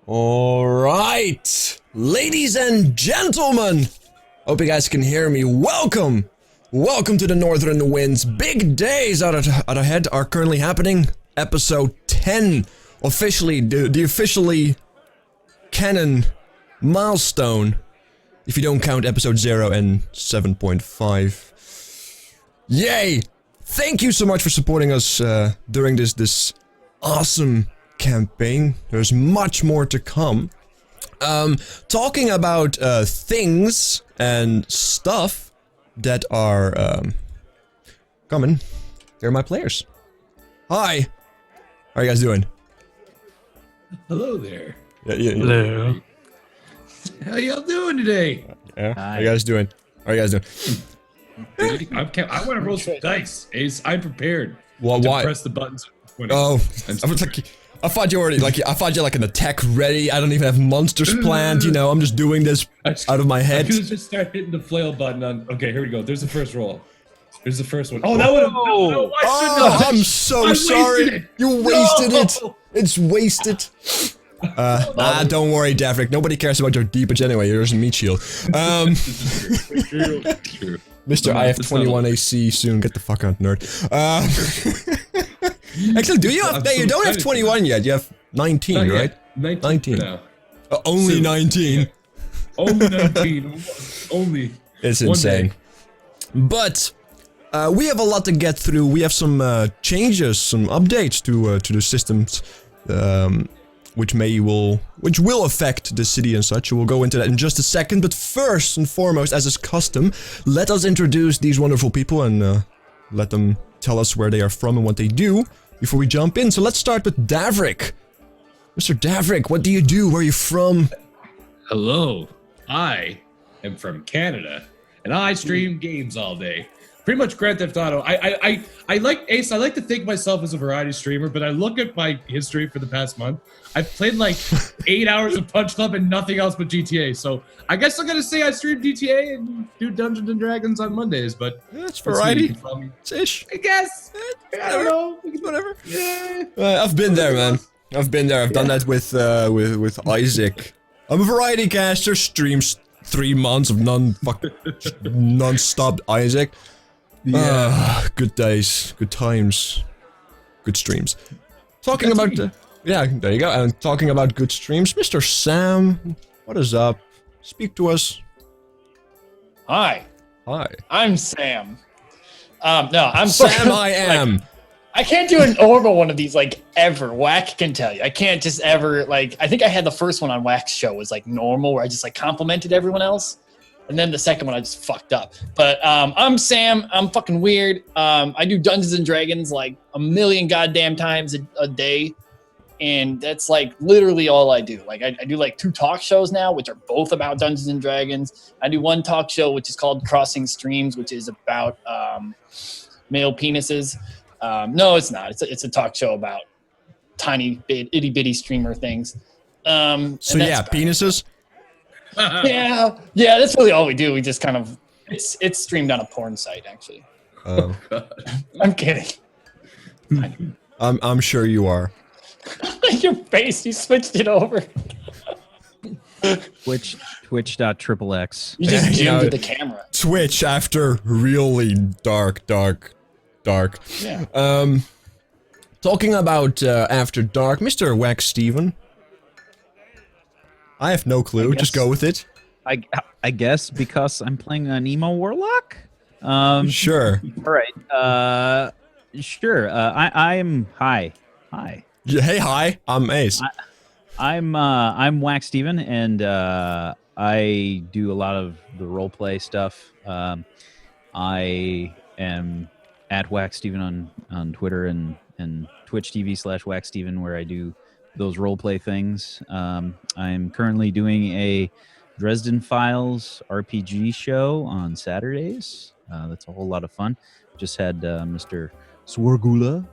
All right, ladies and gentlemen, hope you guys can hear me. Welcome to the Northern Winds. Big days out ahead are currently happening. Episode 10, officially the officially canon milestone If you don't count episode 0 and 7.5. Yay! Thank you so much for supporting us during this awesome campaign. There's much more to come. Talking about things and stuff that are coming. They're my players. Hi. How are you guys doing? Hello there. Yeah. Hello. How y'all doing today? Yeah. How are you guys doing? How are you guys doing? I want to roll some dice, Ace. I'm prepared. Well, to why? press the buttons. Oh, I thought you already I thought you had like an attack ready. I don't even have monsters planned. You know, I'm just doing this out of my head. I'm gonna just start hitting the flail button on. Okay, here we go. There's the first roll. There's the first one. Oh, that would have. No, I'm so sorry. You wasted it. It's wasted. Don't worry, Davrick. Nobody cares about your deepage anyway. There's a meat shield. True. Mr. I have 21 AC soon. Get the fuck out, nerd. Actually, do you have? No, you don't have 21 yet. You have 19, right? 19. Now. Only 19. Only 19. Only. It's insane. Day. But we have a lot to get through. We have some changes, some updates to the systems, which will affect the city and such. We'll go into that in just a second. But first and foremost, as is custom, let us introduce these wonderful people and let them tell us where they are from and what they do before we jump in. So let's start with Davrick. Mr. Davrick, what do you do? Where are you from? Hello. I am from Canada, and I stream games all day. Pretty much Grand Theft Auto. I like Ace. I like to think myself as a variety streamer, but I look at my history for the past month. I've played like 8 hours of Punch Club and nothing else but GTA. So I guess I'm gonna say I stream GTA and do Dungeons and Dragons on Mondays. But that's variety. Ish. I guess. I don't know. Whatever. Yeah. I've been there, man. I've been there. I've done that with Isaac. I'm a variety caster. Streams 3 months of non-stop Isaac. Yeah. Good days, good times, good streams. Talking about, yeah, there you go. And talking about good streams, Mr. Sam, what is up? Speak to us. Hi. Hi. I'm Sam. No, I'm Sam. I am. I can't do an normal one of these like ever. Whack can tell you. I can't just ever like. I think I had the first one on Whack's show was like normal, where I just like complimented everyone else. And then the second one, I just fucked up. But I'm Sam. I'm fucking weird. I do Dungeons and Dragons like a million goddamn times a day. And that's like literally all I do. Like I do like 2 talk shows now, which are both about Dungeons and Dragons. I do 1 talk show, which is called Crossing Streams, which is about male penises. No, it's not. It's a talk show about tiny, itty bitty streamer things. So yeah, penises? yeah, that's really all we do. We just kind of it's streamed on a porn site, actually. Oh, I'm kidding. I'm sure you are. Your face, you switched it over. Twitch.xxx. You just zoomed to the camera. Twitch after really dark. Yeah. Talking about after dark, Mr. Wacksteven. I have no clue. Just go with it. I guess because I'm playing an emo warlock. Sure. All right. Sure. I'm hi. Yeah, hey, hi. I'm Ace. I'm Wacksteven, and I do a lot of the roleplay stuff. I am at Wacksteven on Twitter and Twitch TV/Wacksteven, where I do those roleplay things. I'm currently doing a Dresden Files RPG show on Saturdays. That's a whole lot of fun. Just had Mr. Swargula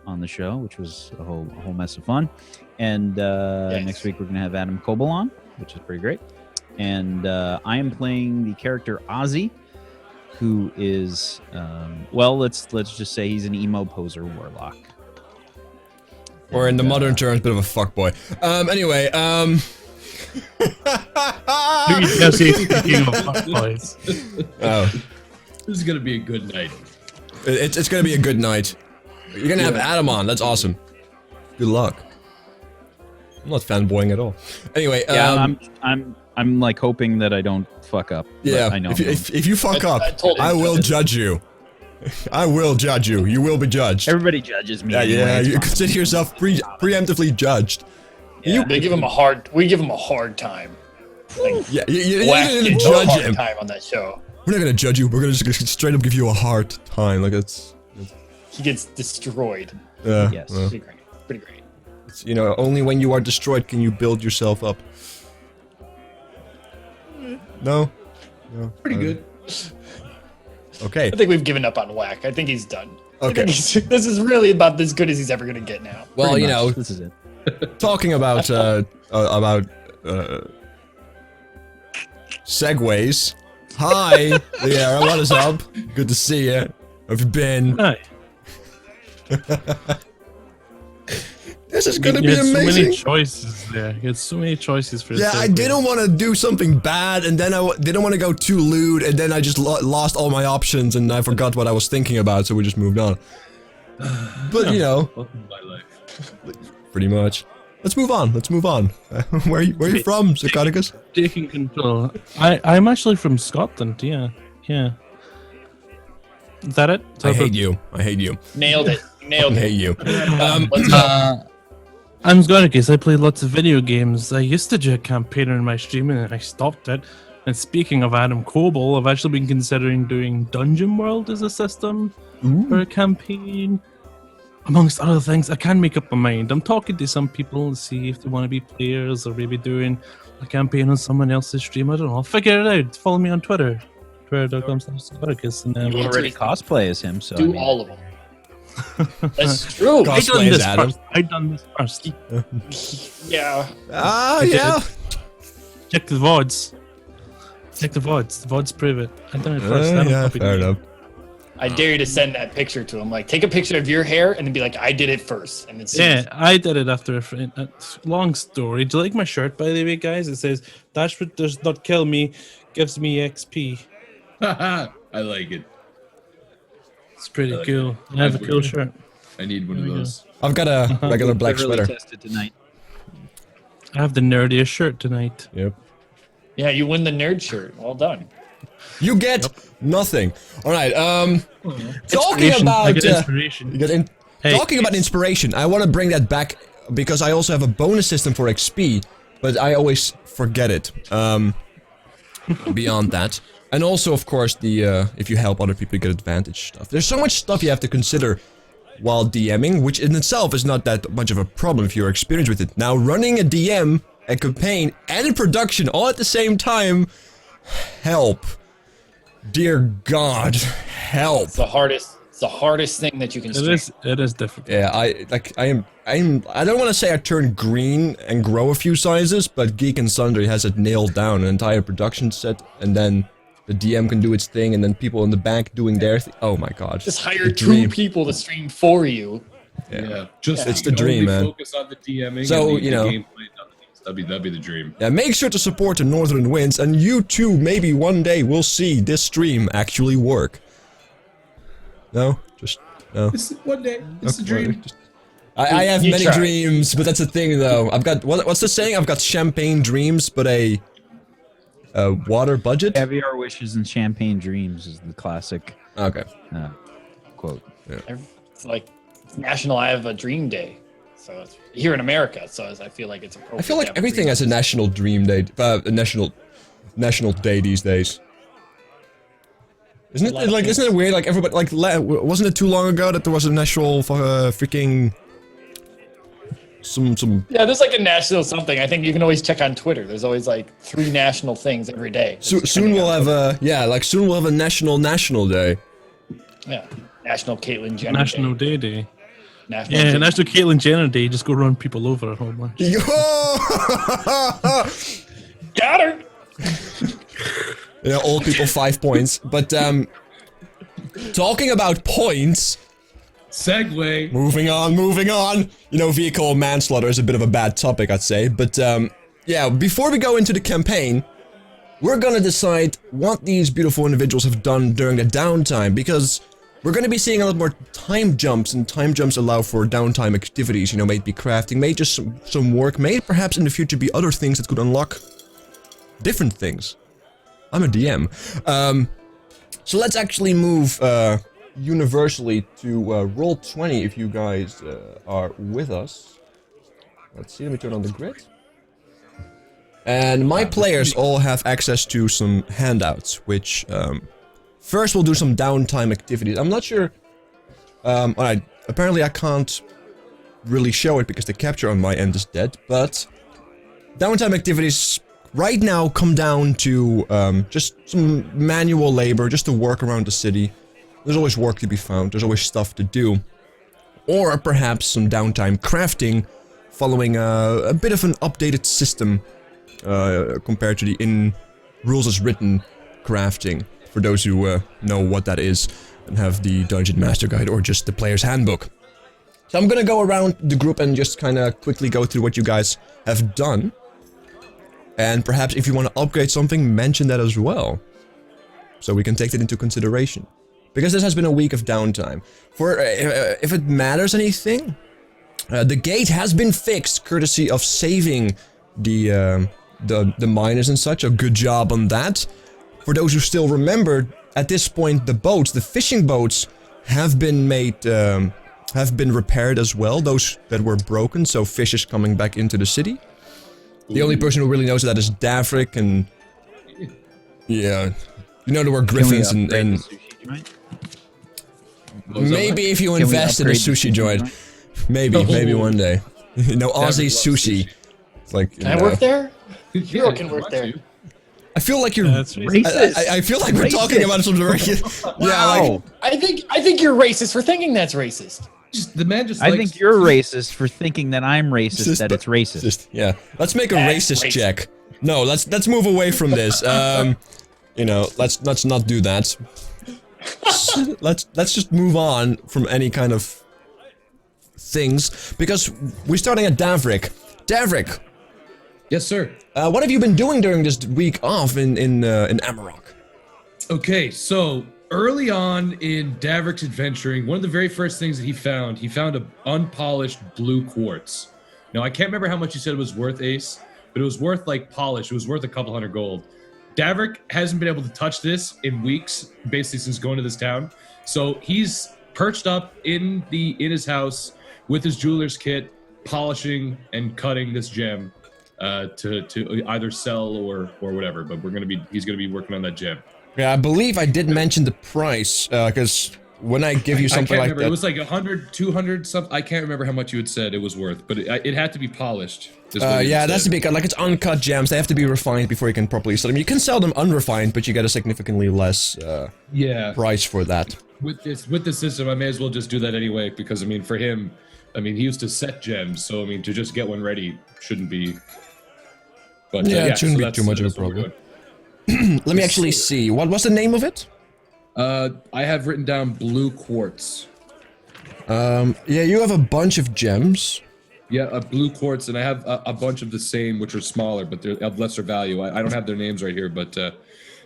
on the show, which was a whole mess of fun. And next week we're gonna have Adam Coble on, which is pretty great. And I am playing the character Ozzy, who is well, let's just say he's an emo poser warlock. Or in the modern terms, bit of a fuckboy. Anyway, Oh. This is gonna be a good night. It's gonna be a good night. You're gonna have Adam on. That's awesome. Good luck. I'm not fanboying at all. Anyway, yeah, I'm like hoping that I don't fuck up. but Yeah, I know. if you fuck up, I told him I will to. judge you. I will judge you. You will be judged. Everybody judges me. Yeah, anyway, yeah, it's you fine. consider yourself preemptively judged. Yeah, we give him a hard time. Like, Yeah, you're Wack not gonna gets a judge hard him. time on that show. We're not gonna judge you. We're gonna just straight up give you a hard time. Like it's He gets destroyed. Yes. Pretty great. Pretty great. it's, you know, only when you are destroyed can you build yourself up. No. No. Pretty good. Okay. I think we've given up on Wack. I think he's done. I Okay. think this is really about as good as he's ever gonna get now. Well, Pretty you much. know, This is it. talking about segues. Hi, Liara, what is up? Good to see you. Have you been? Hi. This is gonna You be had so amazing. many choices there. You had so many choices for Yeah, I segue. didn't want to do something bad, and then I didn't want to go too lewd, and then I just lost all my options, and I forgot what I was thinking about, so we just moved on. But you know, Welcome to my life. pretty much. Let's move on. Let's move on. Where are you from, Zcotticus? Taking control. I'm actually from Scotland. Yeah, yeah. Is that it? I hate you. I hate you. Nailed it. Nailed I it. hate you. Let's go. I'm Zcotticus. I play lots of video games. I used to do a campaigner in my streaming and I stopped it. And speaking of Adam Coble, I've actually been considering doing Dungeon World as a system for a campaign. Amongst other things, I can't make up my mind. I'm talking to some people to see if they want to be players or maybe doing a campaign on someone else's stream. I don't know. I'll figure it out. Follow me on Twitter. Twitter.com/Zcotticus. And then You You already cosplay as him, so I Do mean, all of them. That's true. God. I done Cosplay as this Adam. first. I done this first. Yeah. Ah, did yeah. Check the VODs. Check the VODs. The VODs prove it. I done it first. Adam Yeah, copied fair me. enough. I dare you to send that picture to him. Like, take a picture of your hair and then be like, I did it first. And then Yeah, I did it after a long story. Do you like my shirt, by the way, guys? It says, Dashwood does not kill me, gives me XP. I like it. It's pretty I like cool. it. I have a cool shirt. I need one of There we go. those. I've got a regular black really sweater. tested tonight. I have the nerdiest shirt tonight. Yep. Yeah, you win the nerd shirt. Well done. You get nothing. All right. Talking Inspiration. I about get inspiration. you get Hey. talking about inspiration, I want to bring that back because I also have a bonus system for XP, but I always forget it. Beyond that, and also of course the if you help other people, you get advantage stuff. There's so much stuff you have to consider while DMing, which in itself is not that much of a problem if you're experienced with it. Now running a DM, a campaign, and a production all at the same time, help. Dear God, help. It's the hardest thing that you can stream. It is difficult. Yeah, I don't want to say I turned green and grow a few sizes, but Geek and Sundry has it nailed down, an entire production set, and then the DM can do its thing, and then people in the back doing their thing. Oh my God. Just hire The 2 dream. people to stream for you. Yeah. Just It's you the dream, only man. Focus on the DMing. So, and the, you know. the gameplay. That'd be the dream. Yeah, make sure to support the Northern Winds, and you too, maybe one day will see this stream actually work. No? Just, no. It's one day. It's a dream. I have You many try. dreams, but that's the thing though. I've got, what's the saying? I've got champagne dreams, but a water budget? Caviar wishes and champagne dreams is the classic Okay. quote. It's like National I Have a Dream Day. So it's here in America, so I feel like it's appropriate. I feel to like have a everything dream. has a national dream day, a national day these days. Isn't A lot it of like? things. Isn't it weird? Like everybody, like, wasn't it too long ago that there was a national freaking some? Yeah, there's like a national something. I think you can always check on Twitter. There's always like 3 national things every day. Soon we'll have a soon we'll have a national day. Yeah, National Caitlyn Jenner National Day. Day. National Yeah, Day. National Caitlyn Jenner Day. Just go run people over a whole bunch. Yo! Got her. You know, old people 5 points. But talking about points. Segway. Moving on. You know, vehicle manslaughter is a bit of a bad topic, I'd say. But, yeah, before we go into the campaign, we're gonna decide what these beautiful individuals have done during the downtime, because we're gonna be seeing a lot more time jumps, and time jumps allow for downtime activities, you know, may it be crafting, may it just some work, may it perhaps in the future be other things that could unlock different things. I'm a DM. So let's actually move universally to Roll20 if you guys are with us. Let's see, let me turn on the grid. And my players all have access to some handouts, which first we'll do some downtime activities. I'm not sure. Alright, apparently I can't really show it because the capture on my end is dead, but downtime activities right now come down to just some manual labor, just to work around the city. There's always work to be found, there's always stuff to do. Or perhaps some downtime crafting, following a bit of an updated system compared to the in rules as written crafting, for those who know what that is and have the Dungeon Master Guide or just the Player's Handbook. So I'm gonna go around the group and just kinda quickly go through what you guys have done. And perhaps if you want to upgrade something, mention that as well. So we can take that into consideration. Because this has been a week of downtime. For if it matters anything, the gate has been fixed courtesy of saving the miners and such. A good job on that. For those who still remember, at this point the boats, the fishing boats, have been made, have been repaired as well. Those that were broken, so fish is coming back into the city. The only person who really knows that is Davrik, and yeah, you know there were griffins and maybe if you invest in a sushi joint, maybe one day. You know, Aussie sushi. It's like, can I work there? Hero can work there. I feel like you're racist. I feel like we're talking about some racist. Yeah, like I think you're racist for thinking that's racist. The man just. I think you're racist for thinking that I'm racist. That it's racist. Yeah, let's make a racist check. No, let's move away from this. You know, let's not do that. let's just move on from any kind of things because we're starting at Davrik. Davrik. Yes, sir. What have you been doing during this week off in Amarok? Okay, so early on in Davrik's adventuring, one of the very first things that he found an unpolished blue quartz. Now, I can't remember how much you said it was worth, Ace, but it was worth, like, polish. It was worth a couple hundred gold. Davrik hasn't been able to touch this in weeks, basically since going to this town. So he's perched up in his house with his jeweler's kit, polishing and cutting this gem to either sell or whatever. But he's gonna be working on that gem. Yeah, I believe I did mention the price, because when I give you something like that... It was like 100, 200, something. I can't remember how much you had said it was worth, but it had to be polished. Yeah, that's the big... Like, it's uncut gems. They have to be refined before you can properly sell them. You can sell them unrefined, but you get a significantly less price for that. With this system, I may as well just do that anyway, because, I mean, for him, I mean, he used to set gems, so, I mean, to just get one ready shouldn't be... But, yeah, it shouldn't be too much of a problem. Let me actually see. What was the name of it? I have written down blue quartz. Yeah, you have a bunch of gems. Yeah, a blue quartz, and I have a bunch of the same, which are smaller, but they're of lesser value. I don't have their names right here, but I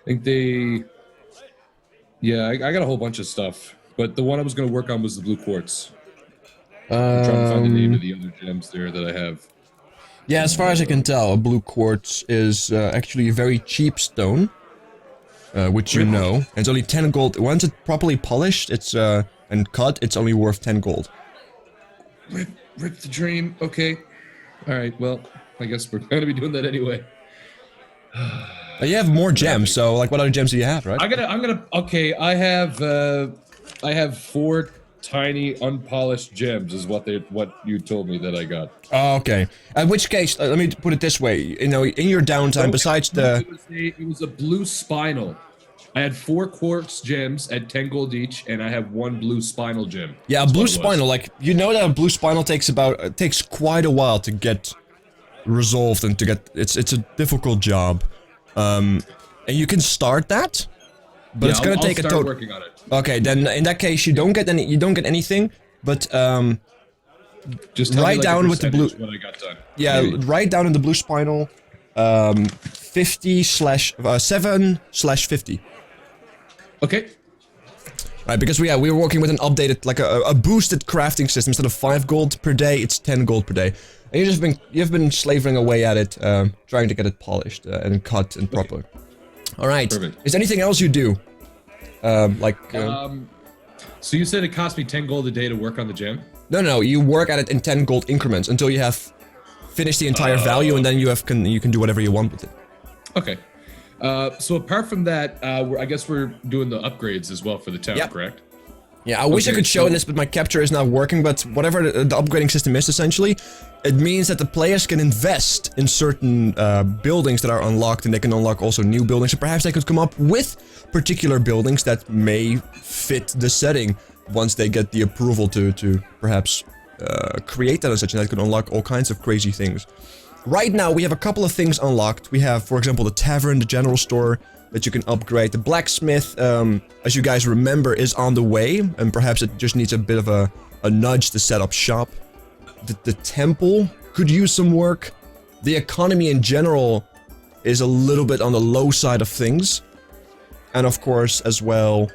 think they... Yeah, I got a whole bunch of stuff, but the one I was going to work on was the blue quartz. I'm trying to find the name of the other gems there that I have. Yeah, as far as I can tell, a blue quartz is actually a very cheap stone, which you know. And it's only 10 gold. Once it's properly polished, it's and cut, it's only worth 10 gold. Rip the dream. Okay. All right. Well, I guess we're gonna be doing that anyway. You have more gems, so like, what other gems do you have, right? Okay, I have 4 tiny unpolished gems is what you told me that I got. Oh, okay. In which case, let me put it this way. You know, in your downtime, besides the... It was a blue spinal. I had 4 quartz gems at 10 gold each, and I have 1 blue spinal gem. Yeah, a blue spinal, like, you know that a blue spinal takes quite a while to get resolved and to get... It's a difficult job. And you can start that, but it's gonna take a total... working on it. Okay, then in that case you don't get anything, but just write down with the blue. What I got done. Yeah, maybe. Write down in the blue spinal 7/50. Okay. Right, because we were working with an updated, like a boosted crafting system. Instead of 5 gold per day, it's 10 gold per day. And you've been slaving away at it, trying to get it polished and cut and proper. All right. Perfect. Is there anything else you do? So you said it cost me 10 gold a day to work on the gem? No, you work at it in 10 gold increments until you have finished the entire value, and then you can do whatever you want with it. Okay. So apart from that, I guess we're doing the upgrades as well for the town, Yep. correct? Yeah, I wish I could show this, but my capture is not working. But whatever the upgrading system is, essentially, it means that the players can invest in certain buildings that are unlocked, and they can unlock also new buildings. So perhaps they could come up with particular buildings that may fit the setting once they get the approval to perhaps create that and such, and that could unlock all kinds of crazy things. Right now, we have a couple of things unlocked. We have, for example, the tavern, the general store that you can upgrade. The blacksmith, as you guys remember, is on the way, and perhaps it just needs a bit of a nudge to set up shop. The temple could use some work. The economy in general is a little bit on the low side of things. And of course, as well,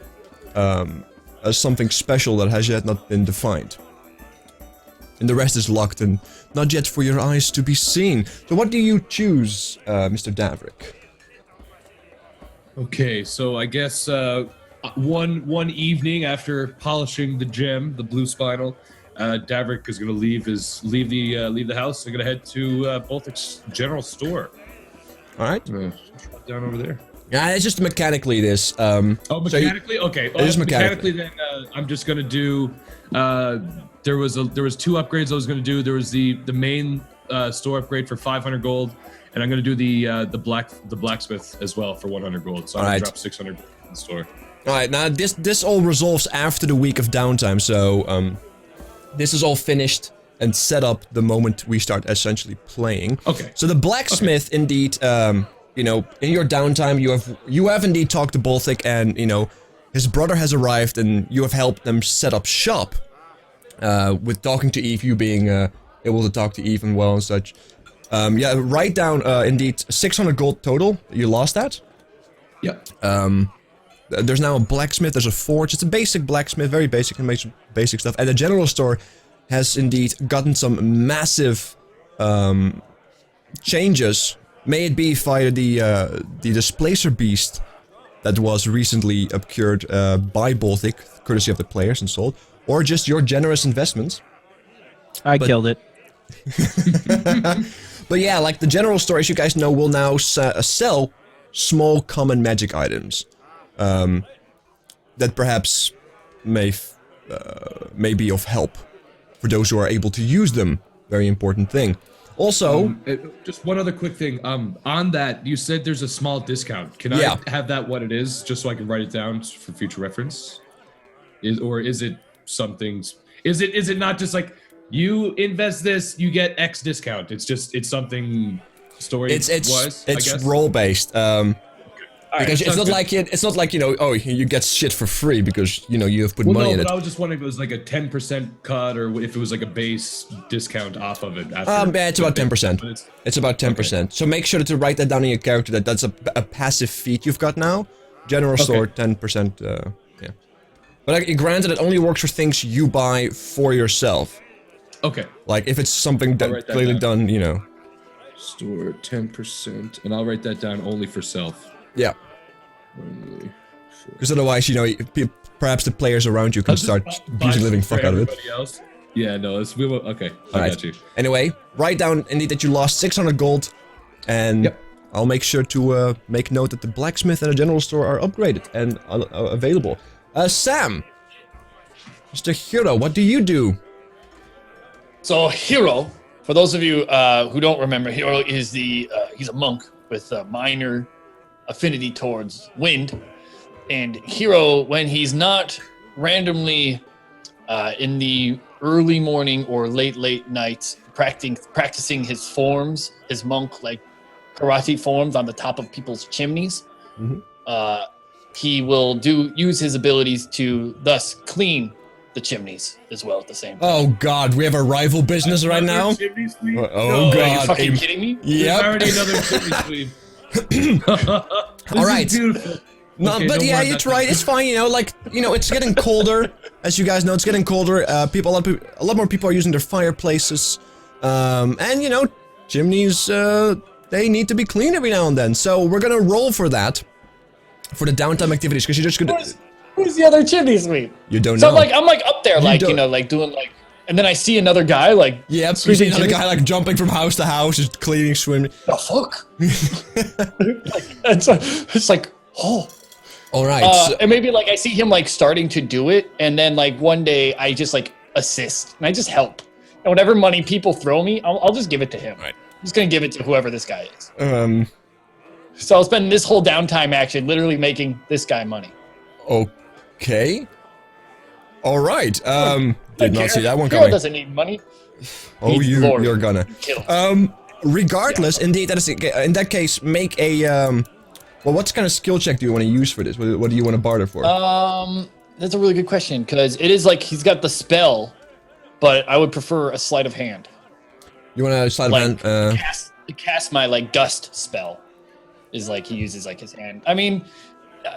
as something special that has yet not been defined. And the rest is locked and not yet for your eyes to be seen. So what do you choose, Mr. Davrick? Okay, so I guess one evening after polishing the gem, the blue spinel, Davrick is going to leave the house and going to head to Baltic's general store. All right. Down over there. Yeah, it's just mechanically this. Mechanically? Okay. It is mechanically. Then I'm just going to do... there was 2 upgrades I was going to do. There was the main store upgrade for 500 gold, and I'm going to do the blacksmith as well for 100 gold. So I'm going to drop 600 gold in the store. All right, now this all resolves after the week of downtime, so this is all finished and set up the moment we start essentially playing. Okay. So the blacksmith, indeed, you know, in your downtime, you have indeed talked to Baltic, and you know, his brother has arrived, and you have helped them set up shop. With talking to Eve, you being able to talk to Eve and well and such. Yeah, write down indeed 600 gold total. You lost that. Yep. There's now a blacksmith, there's a forge. It's a basic blacksmith, very basic, and makes some basic stuff. And the general store has indeed gotten some massive changes. May it be via the displacer beast that was recently procured by Baltic, courtesy of the players and sold, or just your generous investments. I killed it. But yeah, like the general store, as you guys know, will now sell small common magic items that perhaps may be of help for those who are able to use them. Very important thing. Also, just one other quick thing. On that, you said there's a small discount. Can I have that what it is, just so I can write it down for future reference? Is it something? Is it not just like you invest this, you get X discount? It's something story. It's role based. Because it's not like you know, oh, you get shit for free because you know you have put money in it. I was just wondering if it was like a 10% cut or if it was like a base discount off of it. Yeah, it's about 10%. It's about 10%. Okay. So make sure to write that down in your character. That's a passive feat you've got now. General store 10%. Yeah, but like, granted, it only works for things you buy for yourself. Okay. Like if it's something that clearly done, you know. Store 10%, and I'll write that down only for self. Yeah. Because otherwise, you know, perhaps the players around you can start abusing the living fuck out of it. Else. Yeah, no, okay. I got you. Anyway, write down indeed that you lost 600 gold, and I'll make sure to make note that the blacksmith and the general store are upgraded and available. Sam, Mr. Hero, what do you do? So Hero, for those of you who don't remember, Hero is he's a monk with a minor affinity towards wind, and Hero, when he's not randomly in the early morning or late nights practicing his forms, his monk like karate forms on the top of people's chimneys, he will use his abilities to thus clean the chimneys as well at the same time. Oh god, we have a rival business right now? Oh god. Are you fucking kidding me? Yep. There's already another chimney sweep. All right. Beautiful. No, Okay, but no yeah, more it's right. It's fine. You know, like it's getting colder. As you guys know, it's getting colder. A lot more people are using their fireplaces. And you know, chimneys, they need to be cleaned every now and then. So we're gonna roll for that, for the downtime activities, because you're just gonna. Who's the other chimney sweep? You don't So know. I'm like up there, like, you know, like doing like, and then I see another guy like. Yeah, you see another guy like jumping from house to house, just cleaning, swimming. The fuck? It's like, oh. All right. And maybe like I see him like starting to do it, and then like one day I just like assist and I just help. And whatever money people throw me, I'll just give it to him. Right. I'm just gonna give it to whoever this guy is. So I'll spend this whole downtime action literally making this guy money. Okay. All right. Did not see that one Hero coming. doesn't need money. Oh, He's Lord. you're gonna. Kill him. Regardless, indeed, that is in that case, make a well, what kind of skill check do you want to use for this? What do you want to barter for? That's a really good question, because it is like he's got the spell, but I would prefer a sleight of hand. You want to slide Like hand? cast my like gust spell is like he uses like his hand. I mean,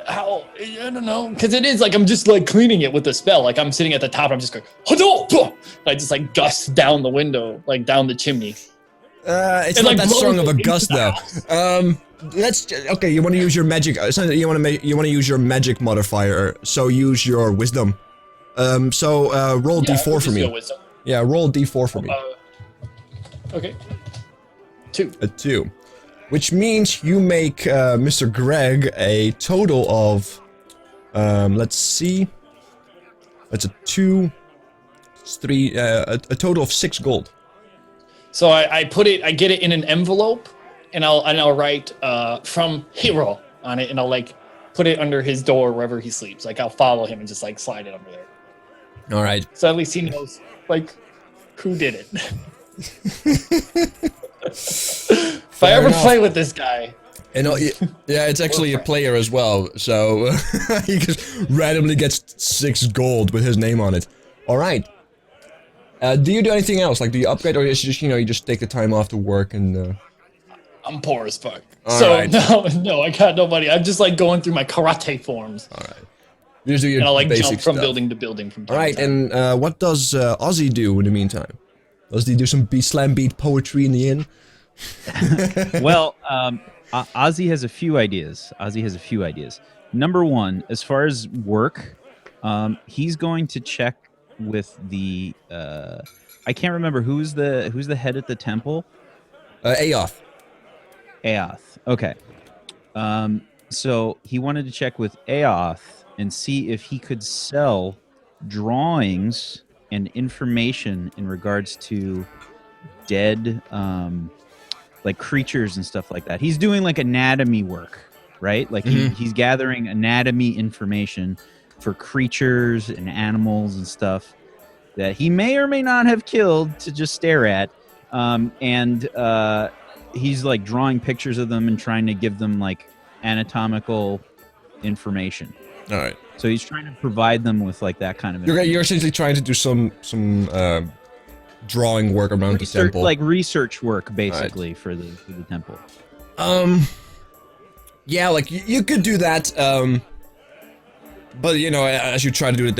how I don't know, because it is like I'm just like cleaning it with the spell. Like I'm sitting at the top, I'm just going, and I just like gust down the window, like down the chimney. It's and, not like, that strong of a blows it gust into though. Let's okay. You want to use your magic? You want to use your magic modifier. So use your wisdom. Roll d4 for me. Yeah, roll d4 for me. Okay. 2. A 2, which means you make Mr. Greg a total of, let's see, that's a 2, 3, a total of 6 gold. So I get it in an envelope, and I'll write from Hero on it, and I'll like put it under his door wherever he sleeps. Like I'll follow him and just like slide it under there. All right. So at least he knows like who did it. If I ever play with this guy. And yeah, it's actually a player as well, so he just randomly gets 6 gold with his name on it. All right. Do you do anything else? Like, do you upgrade, or is it just, you know, you just take the time off to work and? I'm poor as fuck. All so right. no, I got no money. I'm just like going through my karate forms. All right. You just do your and I'll like basic jump from stuff. building to building from time All right, to time. and what does Ozzy do in the meantime? Does he do some slam beat poetry in the inn? Well, Ozzy has a few ideas. Number one, as far as work, he's going to check with the I can't remember who's the head at the temple. Aoth. Aoth. Okay. So he wanted to check with Aoth and see if he could sell drawings and information in regards to dead like creatures and stuff like that. He's doing like anatomy work, right? Like he's gathering anatomy information for creatures and animals and stuff that he may or may not have killed to just stare at. He's like drawing pictures of them and trying to give them like anatomical information. All right. So he's trying to provide them with like that kind of You're essentially trying to do some drawing work around the temple. Like research work, basically, for the temple. Yeah, like you could do that. But you know, as you try to do it,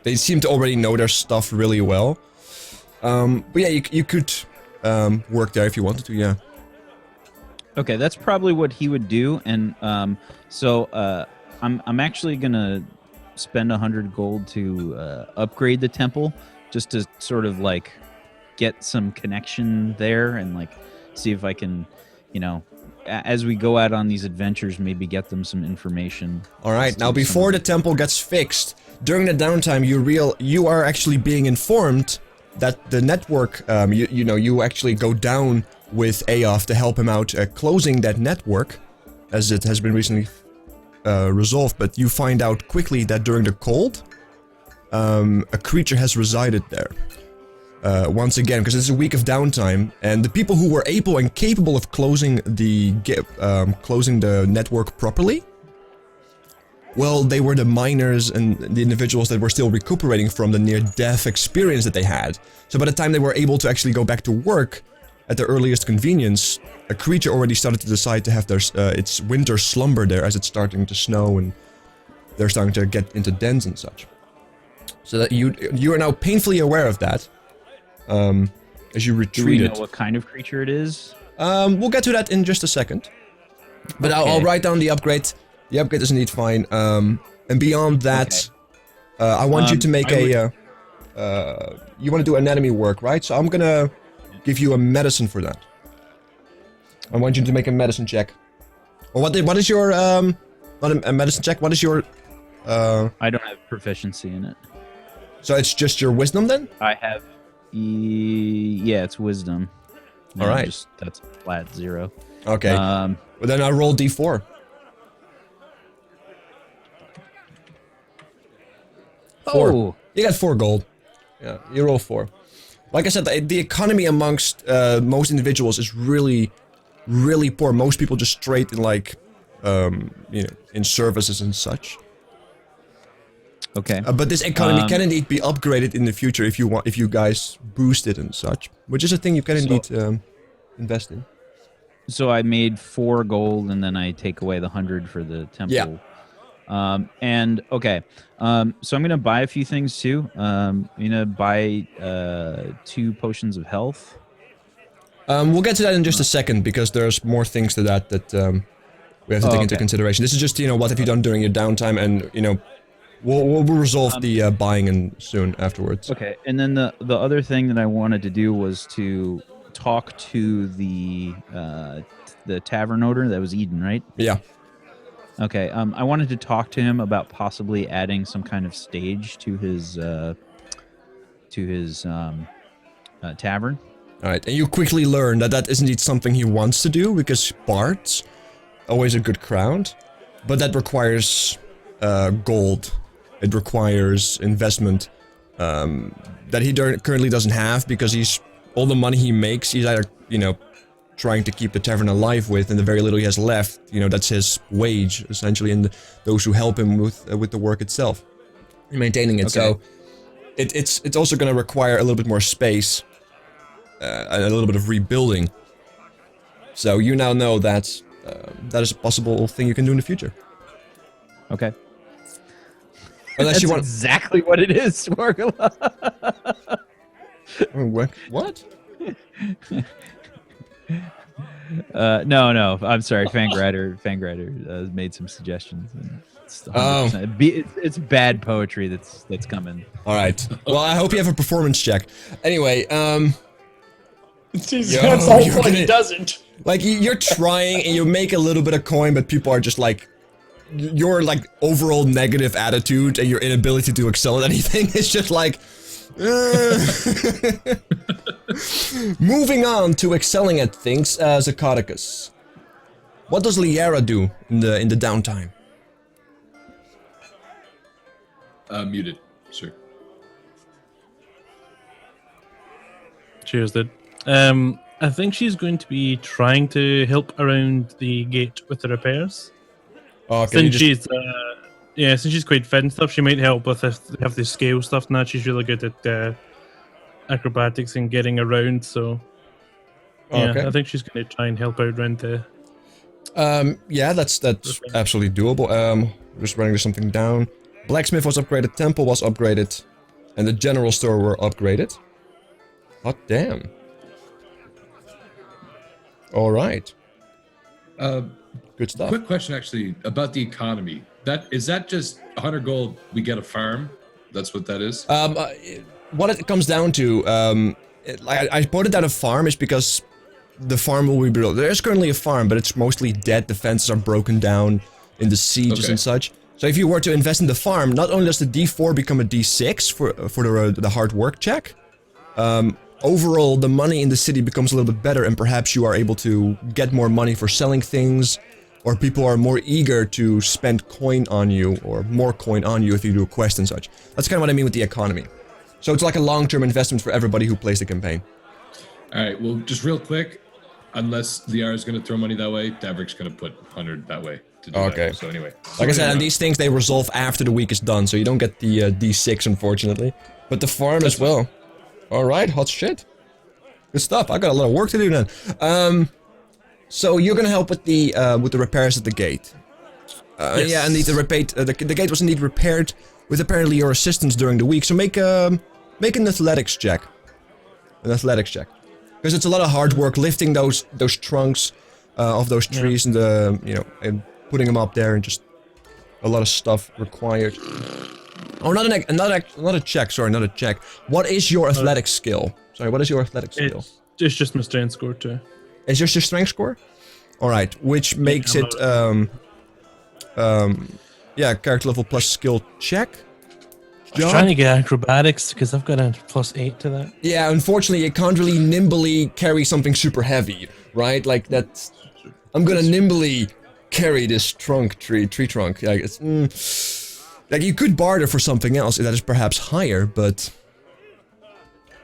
they seem to already know their stuff really well. But yeah, you could work there if you wanted to. Yeah. Okay, that's probably what he would do, and I'm actually gonna spend 100 gold to upgrade the temple, just to sort of like get some connection there and like see if I can, you know, as we go out on these adventures, maybe get them some information. All right. Now, before the temple gets fixed, during the downtime, you are actually being informed that the network, you actually go down with Aoth to help him out closing that network, as it has been recently resolved. But you find out quickly that during the cold, a creature has resided there. Once again, because it's a week of downtime, and the people who were able and capable of closing the network properly, well, they were the miners and the individuals that were still recuperating from the near-death experience that they had. So by the time they were able to actually go back to work at their earliest convenience, a creature already started to decide to have its winter slumber there, as it's starting to snow and they're starting to get into dens and such. So that you are now painfully aware of that. as you Do we retreated. know what kind of creature it is? We'll get to that in just a second. But I'll Okay. write down the upgrade. The upgrade is indeed fine. And beyond that, I want you to make you want to do anatomy work, right? So I'm gonna give you a medicine for that. I want you to make a medicine check. Well, what is your not a medicine check? What is your I don't have proficiency in it. So it's just your wisdom then? I have, yeah, it's wisdom. All right. That's flat 0. Okay. Well, then I roll d4. 4. Oh, You got 4 gold. Yeah, you roll 4. Like I said, the economy amongst most individuals is really, really poor. Most people just straight in like, you know, in services and such. okay. But this economy can indeed be upgraded in the future if you want, if you guys boost it and such, which is a thing you can indeed invest in. So I made 4 gold, and then I take away the 100 for the temple. Yeah. And okay, so I'm gonna buy a few things too. I'm gonna buy 2 potions of health. We'll get to that in just a second because there's more things to that we have to take into consideration. This is just, you know, what have you done during your downtime, and you know, we'll resolve the buying and soon afterwards. Okay, and then the other thing that I wanted to do was to talk to the tavern owner. That was Eden, right? Yeah. Okay. I wanted to talk to him about possibly adding some kind of stage to his tavern. All right, and you quickly learn that that is indeed something he wants to do because bards, always a good crowd, but that requires gold. It requires investment that he currently doesn't have because all the money he makes, he's either, you know, trying to keep the tavern alive with, and the very little he has left, you know, that's his wage essentially, and those who help him with the work itself, maintaining it. Okay. So it's also going to require a little bit more space. And a little bit of rebuilding. So you now know that that is a possible thing you can do in the future. Okay. Unless That's you want exactly what it is, Swargula. what? No. I'm sorry. Fangrider made some suggestions. And it's 100%. It's bad poetry that's coming. All right. Well, I hope you have a performance check. Anyway, Jesus, Yo, that's the whole you're point. gonna- He doesn't. like you're trying and you make a little bit of coin, but people are just like your like overall negative attitude and your inability to excel at anything is just like. Moving on to excelling at things, Zcotticus. What does Liara do in the downtime? Muted, sir. Cheers, dude. I think she's going to be trying to help around the gate with the repairs. Oh, okay, Since she's since she's quite fit and stuff, she might help with if they have the scale stuff and that. She's really good at acrobatics and getting around, so yeah, okay. I think she's going to try and help out around the. Yeah, that's absolutely doable. Just writing something down. Blacksmith was upgraded, temple was upgraded, and the general store were upgraded. Hot damn. All right. Good stuff. Quick question, actually, about the economy. Is that just 100 gold? We get a farm. That's what that is. What it comes down to, I put it down a farm is because the farm will be built. There's currently a farm, but it's mostly dead. The fences are broken down in the sieges and such. So if you were to invest in the farm, not only does the D4 become a D6 for the hard work check, overall the money in the city becomes a little bit better, and perhaps you are able to get more money for selling things, or people are more eager to spend coin on you, or more coin on you if you do a quest and such. That's kind of what I mean with the economy. So it's like a long-term investment for everybody who plays the campaign. All right, well, just real quick, unless Liara is going to throw money that way, Davrick's going to put 100 that way to do Okay. that. So anyway. Like I said, and these things, they resolve after the week is done, so you don't get the D6, unfortunately. But the farm as well. Alright, hot shit. Good stuff. I got a lot of work to do then. So you're gonna help with the repairs at the gate. Yes. Yeah, indeed, the gate was indeed repaired with apparently your assistance during the week. So make an athletics check. An athletics check. Because it's a lot of hard work lifting those trunks of those trees and and putting them up there, and just a lot of stuff required. Oh, not a check. Sorry, not a check. What is your athletic skill? Sorry, what is your athletic skill? It's just my strength score too. It's just your strength score? Alright, which makes it, character level plus skill check. I was trying to get acrobatics because I've got a +8 to that. Yeah, unfortunately, you can't really nimbly carry something super heavy, right? Like, that's... I'm gonna nimbly carry this tree trunk. Like, it's... like, you could barter for something else that is perhaps higher, but...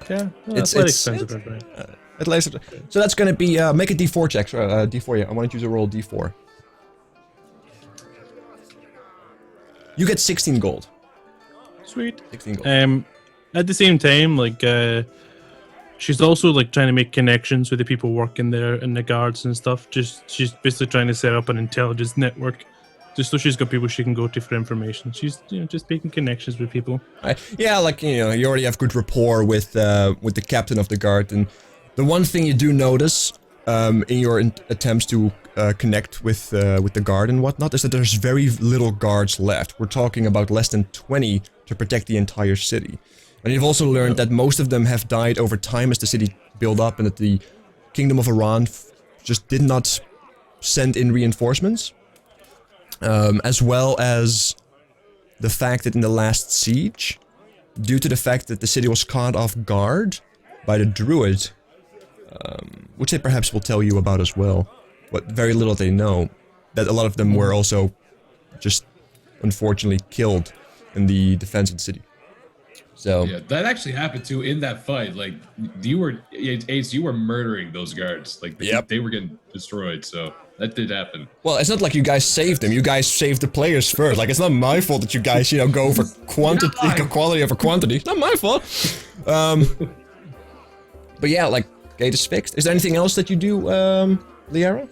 Yeah, well, it's expensive. At least, so that's gonna be, make a d4 check, d4, yeah, I wanted you to roll d4. You get 16 gold. Sweet. 16 gold. At the same time, like, she's also, like, trying to make connections with the people working there and the guards and stuff. She's basically trying to set up an intelligence network. Just so she's got people she can go to for information. She's, just making connections with people. Yeah, like, you already have good rapport with the captain of the guard, and the one thing you do notice in your attempts to connect with the guard and whatnot is that there's very little guards left. We're talking about less than 20 to protect the entire city. And you've also learned that most of them have died over time as the city built up, and that the Kingdom of Iran just did not send in reinforcements. As well as the fact that in the last siege, due to the fact that the city was caught off guard by the druid, which they perhaps will tell you about as well, but very little they know, that a lot of them were also just unfortunately killed in the defense of the city. So yeah, that actually happened too in that fight. Like Ace, you were murdering those guards. Like they were getting destroyed. So that did happen. Well, it's not like you guys saved them. You guys saved the players first. Like, it's not my fault that you guys, go for quality over quantity. It's not my fault. But yeah, like, gate is fixed. Is there anything else that you do, Liara?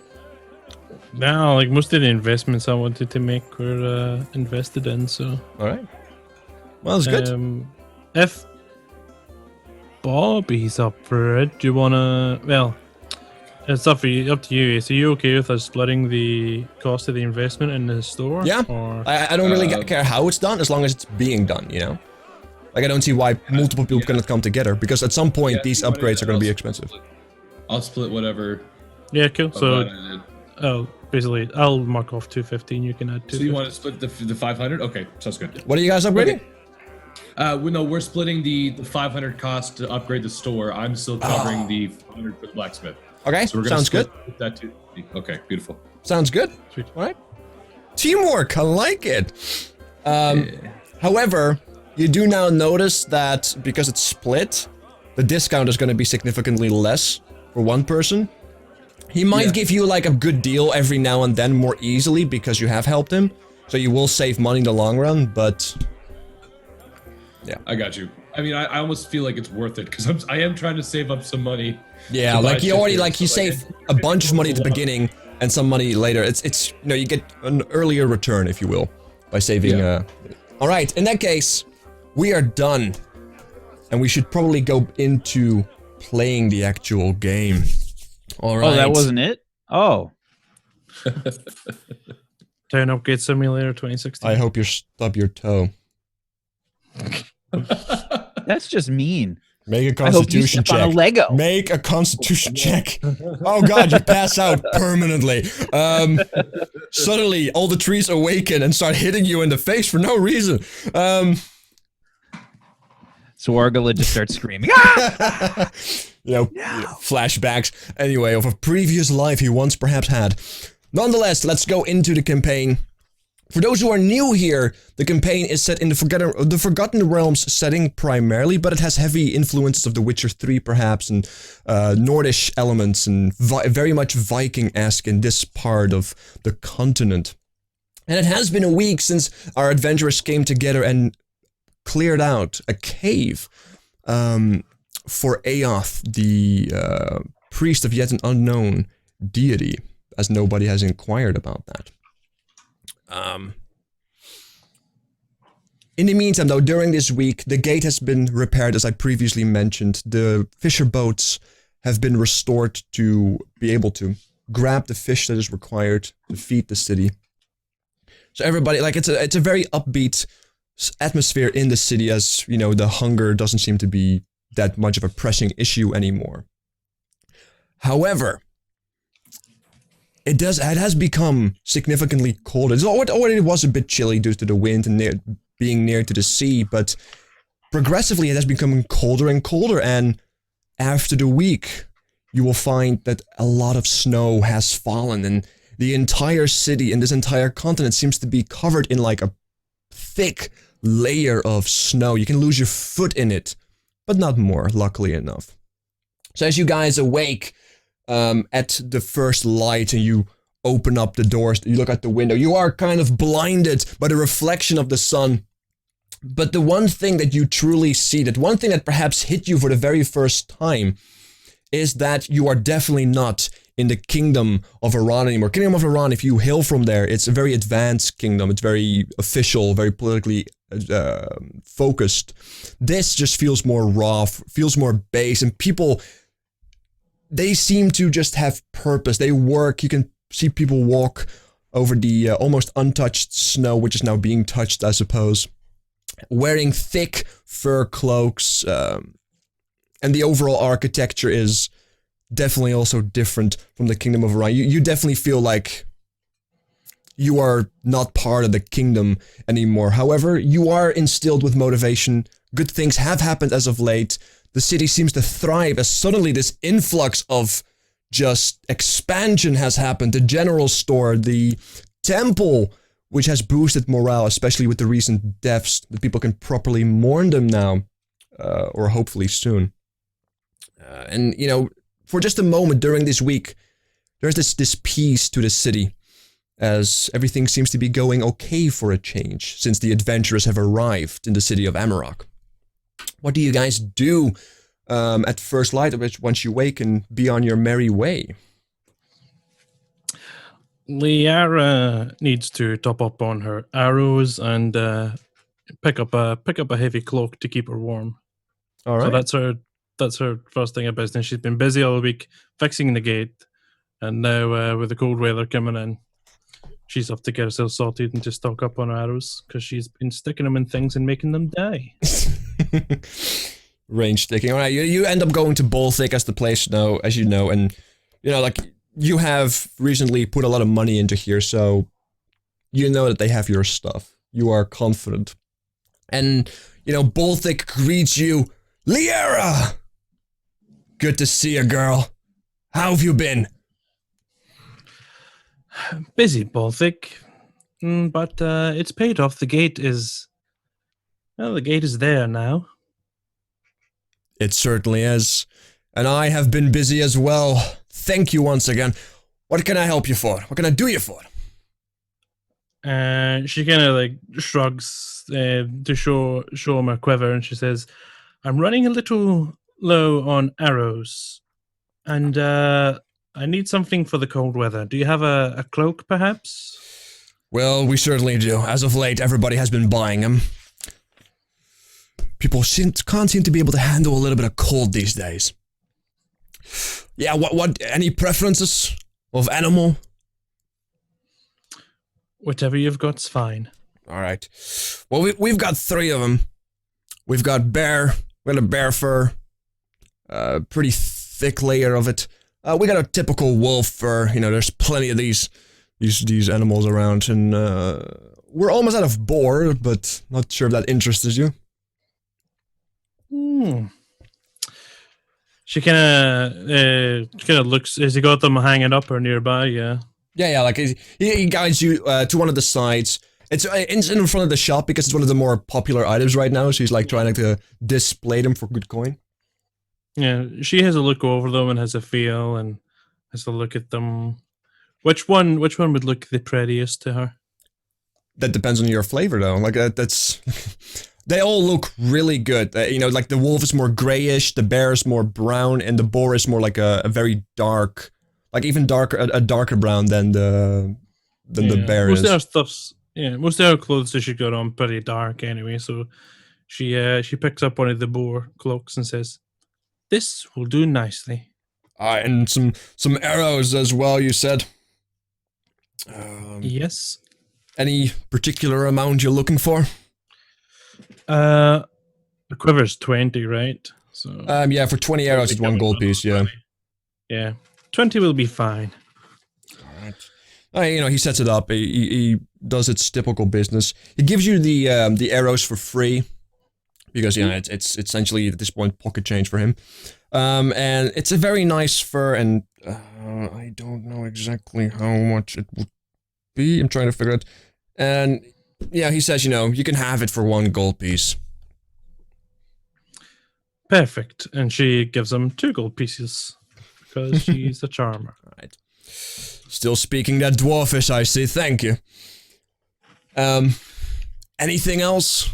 No, like, most of the investments I wanted to make were invested in, so... Alright. Well, that's good. If Bobby's up for it, do you wanna... Well, it's up to you. So you okay with us splitting the cost of the investment in the store? Yeah. Or... I don't really care how it's done, as long as it's being done, Like, I don't see why multiple people cannot come together, because at some point these upgrades are going to be expensive. I'll split whatever. Yeah, cool. So, basically, I'll mark off 215. You can add 2. So you want to split the 500? Okay, sounds good. What are you guys upgrading? No, we're splitting the 500 cost to upgrade the store. I'm still covering the 500 for the blacksmith. Okay, so we're sounds good. That too. Okay, beautiful. Sounds good. Sweet. All right. Teamwork, I like it. However, you do now notice that because it's split, the discount is going to be significantly less for one person. He might give you like a good deal every now and then more easily because you have helped him. So you will save money in the long run, but... Yeah. I got you. I mean, I almost feel like it's worth it because I am trying to save up some money. Yeah, like you already, like you save a bunch of money at the beginning and some money later. It's you get an earlier return, if you will, by saving, Alright, in that case, we are done. And we should probably go into playing the actual game. Alright. Oh, that wasn't it? Oh. Town Upgrade Simulator 2016. I hope you stub your toe. That's just mean. Make a constitution check. On a Lego. Make a constitution check. Oh god, you pass out permanently. Suddenly, all the trees awaken and start hitting you in the face for no reason. Swargula just starts screaming. Ah! Flashbacks, anyway, of a previous life he once perhaps had. Nonetheless, let's go into the campaign. For those who are new here, the campaign is set in the Forgotten Realms setting primarily, but it has heavy influences of The Witcher 3 perhaps, and Nordish elements, and very much Viking-esque in this part of the continent. And it has been a week since our adventurers came together and cleared out a cave for Aoth, the priest of yet an unknown deity, as nobody has inquired about that. In the meantime, though, during this week, the gate has been repaired, as I previously mentioned. The fisher boats have been restored to be able to grab the fish that is required to feed the city. So everybody, like, it's a very upbeat atmosphere in the city, as, you know, the hunger doesn't seem to be that much of a pressing issue anymore. However, it has become significantly colder. It already was a bit chilly due to the wind and being near to the sea, but progressively it has become colder and colder, and after the week, you will find that a lot of snow has fallen, and the entire city and this entire continent seems to be covered in like a thick layer of snow. You can lose your foot in it, but not more, luckily enough. So as you guys awake at the first light and you open up the doors, you look out the window, you are kind of blinded by the reflection of the sun. But the one thing that you truly see, that one thing that perhaps hit you for the very first time, is that you are definitely not in the Kingdom of Iran anymore. Kingdom of Iran, if you hail from there, it's a very advanced kingdom. It's very official, very politically focused. This just feels more raw, feels more base, and people, they seem to just have purpose. They work. You can see people walk over the almost untouched snow, which is now being touched, I suppose, wearing thick fur cloaks, and the overall architecture is definitely also different from the Kingdom of Iran. You definitely feel like you are not part of the kingdom anymore. However, you are instilled with motivation. Good things have happened as of late. The city seems to thrive as suddenly this influx of just expansion has happened. The general store, the temple, which has boosted morale, especially with the recent deaths, that people can properly mourn them now, or hopefully soon. And, you know, for just a moment during this week, there's this peace to the city, as everything seems to be going okay for a change, since the adventurers have arrived in the city of Amarok. What do you guys do at first light, once you wake and be on your merry way? Liara needs to top up on her arrows and pick up a heavy cloak to keep her warm. All right. So that's her first thing of business. She's been busy all week fixing the gate, and now with the cold weather coming in, she's off to get herself sorted and to stock up on her arrows, because she's been sticking them in things and making them die. Range sticking. All right, you end up going to Baltic as the place now, as you know, and you know, like, you have recently put a lot of money into here, so you know that they have your stuff. You are confident, and you know, Baltic greets you, Liara. Good to see you, girl. How have you been? Busy, Baltic, but it's paid off. The gate is there now. It certainly is. And I have been busy as well. Thank you once again. What can I help you for? What can I do you for? She kind of like shrugs to show him her quiver, and she says, "I'm running a little low on arrows, and I need something for the cold weather. Do you have a cloak, perhaps?" Well, we certainly do. As of late, everybody has been buying them. People can't seem to be able to handle a little bit of cold these days. Yeah, what, any preferences of animal? Whatever you've got's fine. All right. Well, we've got 3 of them. We've got bear, we got a bear fur, pretty thick layer of it. We got a typical wolf fur. You know, there's plenty of these animals around, and we're almost out of boar, but not sure if that interests you. She kind of looks. Has he got them hanging up or nearby? Yeah. Yeah. Like he guides you to one of the sides. It's in front of the shop because it's one of the more popular items right now. So he's like trying to display them for good coin. Yeah, she has a look over them and has a feel and has a look at them. Which one would look the prettiest to her? That depends on your flavor, though. Like that's. They all look really good. You know, like the wolf is more grayish, the bear is more brown, and the boar is more like a very dark, like even darker, a darker brown than the bear most is. Of her stuff's, most of her clothes that she got on pretty dark anyway. So she picks up one of the boar cloaks and says, "This will do nicely." And some arrows as well, you said. Yes. Any particular amount you're looking for? The quiver's 20, right? So Yeah, for 20 arrows, it's 1 gold piece, yeah. yeah, 20 will be fine. Alright. You know, he sets it up, he does its typical business. He gives you the arrows for free, because, you know, it's essentially, at this point, pocket change for him. And it's a very nice fur, and I don't know exactly how much it would be. I'm trying to figure it. And yeah, he says, you know, you can have it for 1 gold piece. Perfect. And she gives him 2 gold pieces because she's a charmer. Alright. Still speaking that dwarfish, I see. Thank you. Anything else?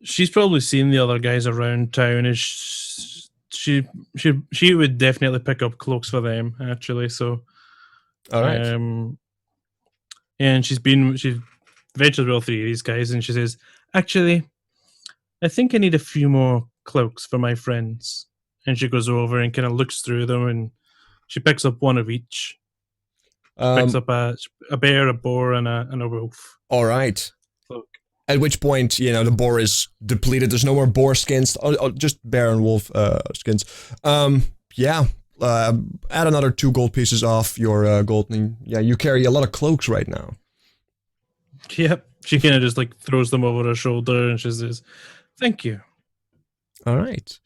She's probably seen the other guys around town. She would definitely pick up cloaks for them, actually. So, Alright. and she's ventured with all 3 of these guys, and she says, "Actually, I think I need a few more cloaks for my friends." And she goes over and kind of looks through them, and she picks up 1 of each. She picks up a bear, a boar, and a wolf. Alright. Cloak. At which point, you know, the boar is depleted. There's no more boar skins. Just bear and wolf skins. Yeah. Add another 2 gold pieces off your gold. And yeah, you carry a lot of cloaks right now. Yep. She kind of just like throws them over her shoulder, and she says, "Thank you." Alright.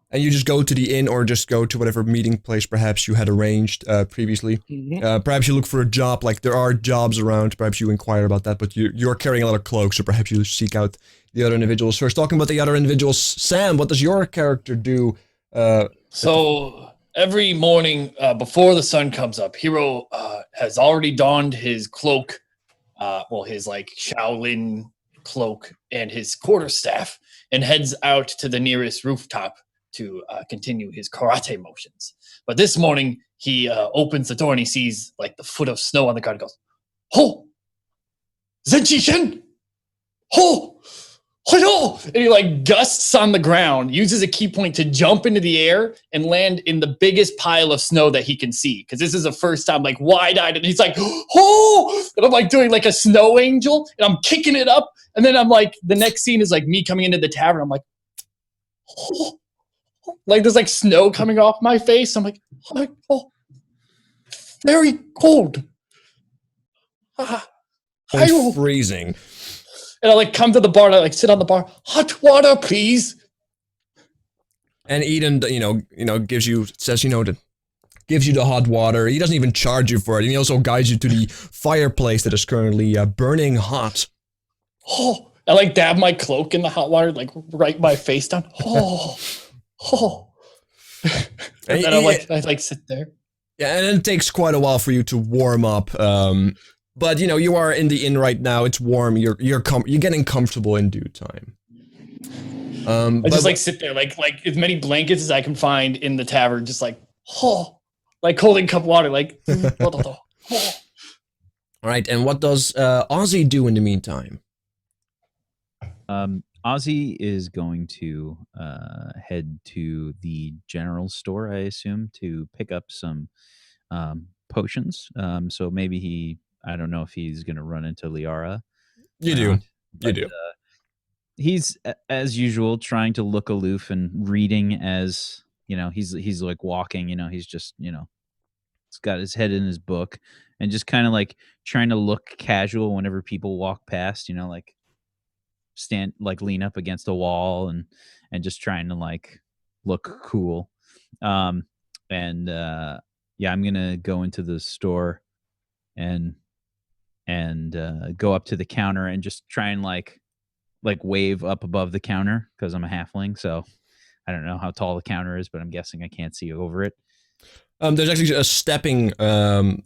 And you just go to the inn, or just go to whatever meeting place perhaps you had arranged previously. Perhaps you look for a job, like there are jobs around, perhaps you inquire about that, but you're carrying a lot of cloaks, so perhaps you seek out the other individuals first. Talking about the other individuals, Sam, what does your character do? So every morning before the sun comes up, Hero has already donned his cloak, his like Shaolin cloak and his quarterstaff, and heads out to the nearest rooftop to continue his karate motions. But this morning, he opens the door and he sees like the foot of snow on the ground and goes, "Ho! Zenchi-shin! Ho! Ho! And he like gusts on the ground, uses a key point to jump into the air and land in the biggest pile of snow that he can see. Because this is the first time, like wide-eyed, and he's like, "Oh!" And I'm like doing like a snow angel, and I'm kicking it up. And then I'm like, the next scene is like me coming into the tavern. I'm like, "Oh!" Like there's like snow coming off my face. I'm like, "Oh, very cold." It's freezing. And I like come to the bar and I like sit on the bar. "Hot water, please." And Eden, gives you the hot water. He doesn't even charge you for it. And he also guides you to the fireplace that is currently burning hot. Oh, I like dab my cloak in the hot water, like right my face down. Oh. And then I sit there. Yeah, and it takes quite a while for you to warm up. But you are in the inn right now. It's warm. You're getting comfortable in due time. I just sit there, like as many blankets as I can find in the tavern, just like holding cup of water, like. All right, and what does Ozzy do in the meantime? Ozzy is going to head to the general store, I assume, to pick up some potions. So maybe I don't know if he's going to run into Liara. You do. He's, as usual, trying to look aloof and reading as, he's like walking, he's just, he's got his head in his book and just kind of like trying to look casual whenever people walk past, like lean up against a wall and just trying to like look cool. I'm gonna go into the store and go up to the counter and just try and like wave up above the counter, because I'm a halfling, so I don't know how tall the counter is, but I'm guessing I can't see over it. There's actually a stepping one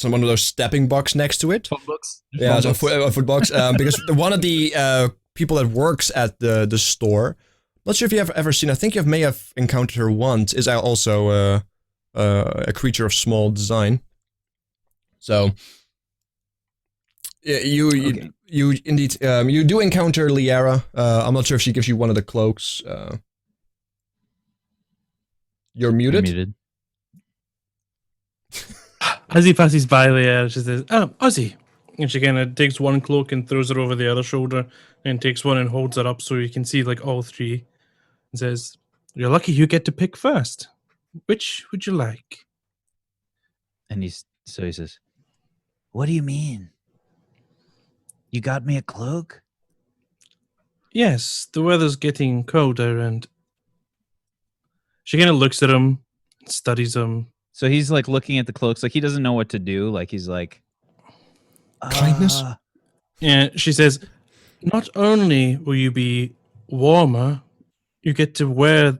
of those stepping blocks next to it. Foot books. Yeah, it's a foot box. Because one of the people that works at the store, not sure if you have ever seen, I think you may have encountered her once, is also a creature of small design. So Yeah, you indeed you do encounter Liara. I'm not sure if she gives you one of the cloaks. You're muted. Muted. As he passes by there, she says, Ozzy. And she kind of takes one cloak and throws it over the other shoulder, and takes one and holds it up so you can see like all three. And says, "You're lucky you get to pick first. Which would you like?" And he says, "What do you mean? You got me a cloak?" Yes, the weather's getting colder, and she kind of looks at him, studies him. So he's like looking at the cloaks, like he doesn't know what to do. Like he's like, Kindness? Yeah, she says, "Not only will you be warmer, you get to wear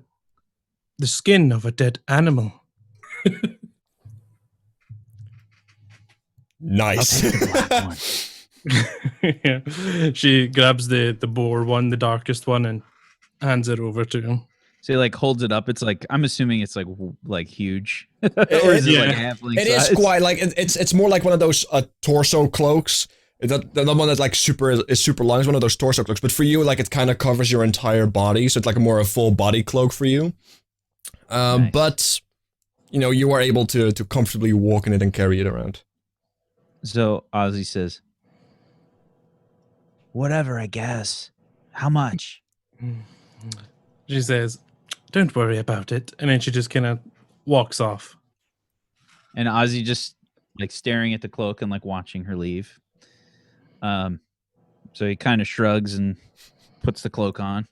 the skin of a dead animal." Nice. I'll take the black one. Yeah. She grabs the boar one, the darkest one, and hands it over to him. So he like holds it up. It's like, I'm assuming it's like huge, or is it like halfling It is size? quite like it's more like one of those torso cloaks. The one that's like super long is one of those torso cloaks. But for you, like it kind of covers your entire body, so it's like a full body cloak for you. Nice. But you know you are able to comfortably walk in it and carry it around. So Ozzy says, "Whatever, I guess. How much?" She says, "Don't worry about it." And then she just kind of walks off. And Ozzy just like staring at the cloak and like watching her leave. So he kind of shrugs and puts the cloak on.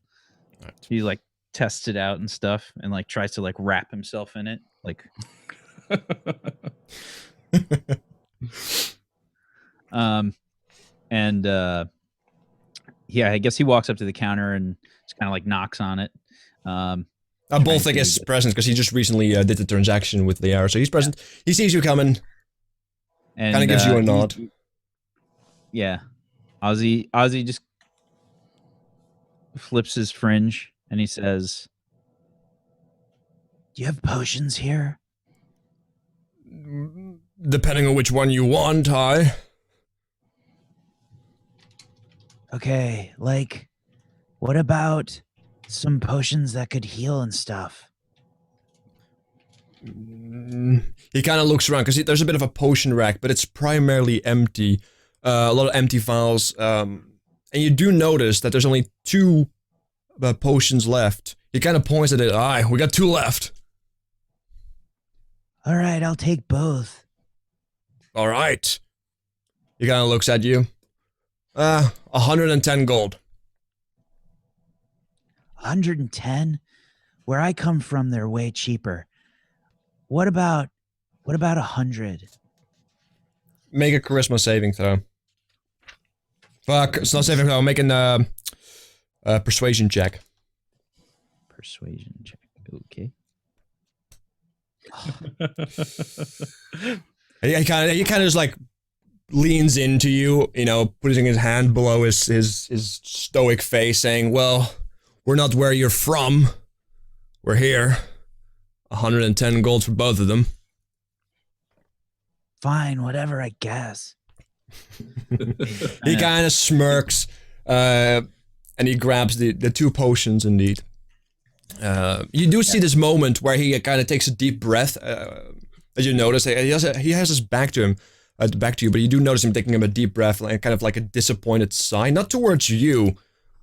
Right. He like tests it out and stuff, and like tries to like wrap himself in it, like. Yeah, I guess he walks up to the counter and just kind of like knocks on it. Both, I guess, present because he just recently did the transaction with Liara, so he's present. He sees you coming, and kind of gives you a nod. Yeah, Ozzy just flips his fringe and he says, "Do you have potions here?" Depending on which one you want, Okay, like, what about some potions that could heal and stuff? He kind of looks around because there's a bit of a potion rack, but it's primarily empty. A lot of empty vials. And you do notice that there's only 2 potions left. He kind of points at it. Aye, we got 2 left. All right, I'll take both. All right. He kind of looks at you. 110 gold. 110? Where I come from, they're way cheaper. What about 100? Make a charisma saving throw. Fuck, it's not saving throw. I'm making a persuasion check. Persuasion check. Okay. He kind of just like leans into you, you know, putting his hand below his stoic face, saying, "Well, we're not where you're from. We're here. 110 gold for both of them." Fine, whatever, I guess. He kind of smirks, and he grabs the 2 potions indeed. You do see this moment where he kind of takes a deep breath. As you notice, he has his back to him, back to you, but you do notice him taking a deep breath, like kind of like a disappointed sigh, not towards you,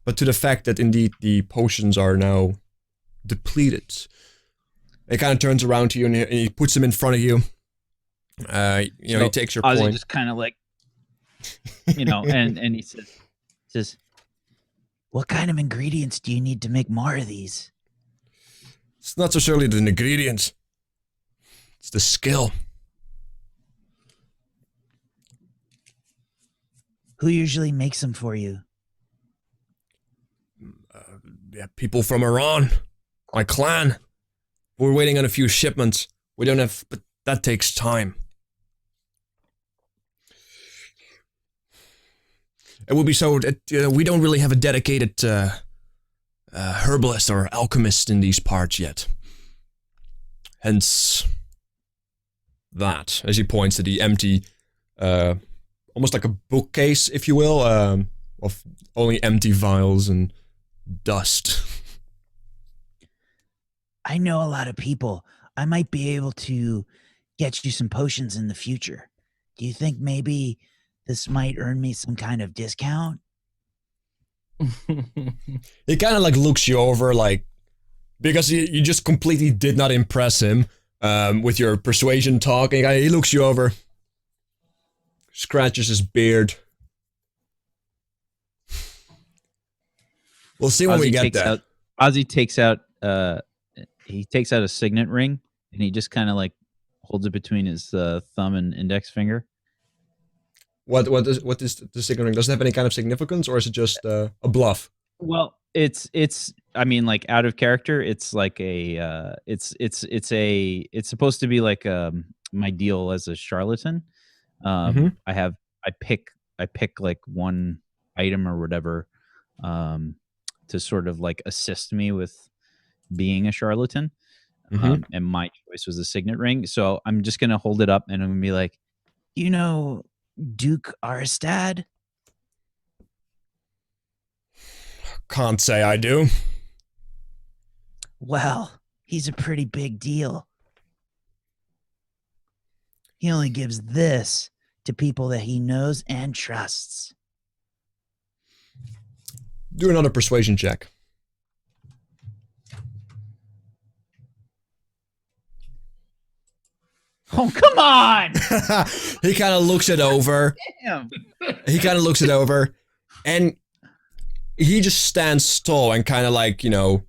but to the fact that indeed the potions are now depleted. He kind of turns around to you and he puts them in front of you. You know, he takes your Ozzy point. just kind of like, you know, and he says, "What kind of ingredients do you need to make more of these?" It's not necessarily the ingredients. It's the skill. Who usually makes them for you? Yeah, people from Iran. My clan. We're waiting on a few shipments. We don't have, but that takes time. It will be so, we don't really have a dedicated herbalist or alchemist in these parts yet. Hence, that, as he points to the empty almost like a bookcase, if you will, of only empty vials and dust. I know a lot of people. I might be able to get you some potions in the future. Do you think maybe this might earn me some kind of discount? He kind of like looks you over, like, because you just completely did not impress him with your persuasion talk. And he looks you over, scratches his beard. We'll see when we get there. Ozzy takes out a signet ring, and he just kind of like holds it between his thumb and index finger. What is the signet ring? Does it have any kind of significance, or is it just a bluff? Well, it's I mean, like, out of character, it's like a it's supposed to be like my deal as a charlatan. I pick like one item or whatever to sort of like assist me with being a charlatan. And my choice was a signet ring, so I'm just gonna hold it up and I'm gonna be like, You know Duke Arstad? Can't say I do. Well, he's a pretty big deal. He only gives this to people that he knows and trusts. Do another persuasion check. Oh, come on! He kind of looks it over. Damn. He kind of looks it over, and he just stands tall and kind of like, you know,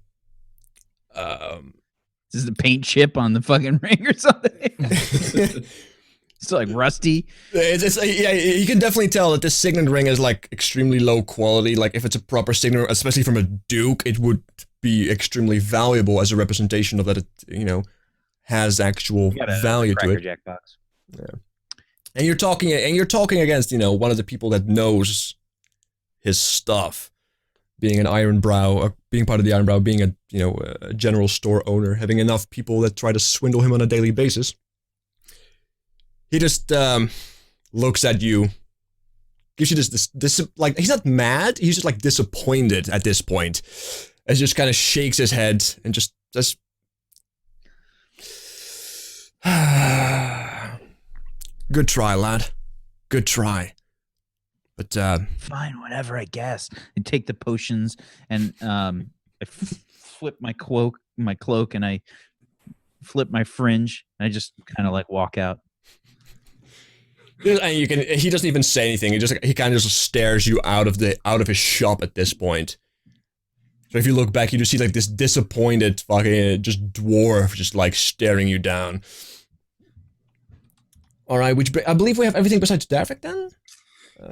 this is the paint chip on the fucking ring or something. It's like rusty. Yeah, you can definitely tell that this signet ring is like extremely low quality. Like, if it's a proper signet, especially from a duke, it would be extremely valuable as a representation of that it, you know, has actual value to it. Jack box. Yeah. And you're talking against, you know, one of the people that knows his stuff, being an Ironbrow, being part of the Ironbrow, being a, you know, a general store owner, having enough people that try to swindle him on a daily basis. He just looks at you, gives you this like, he's not mad, he's just like disappointed at this point, as just kind of shakes his head and just good try, lad. Good try. But Fine, whatever, I guess. I take the potions and I flip my cloak, and I flip my fringe, and I just kind of like walk out. and he doesn't even say anything. He kind of just stares you out of his shop at this point. So if you look back, you just see like this disappointed fucking just dwarf just like staring you down. All right, I believe we have everything besides Davrik then?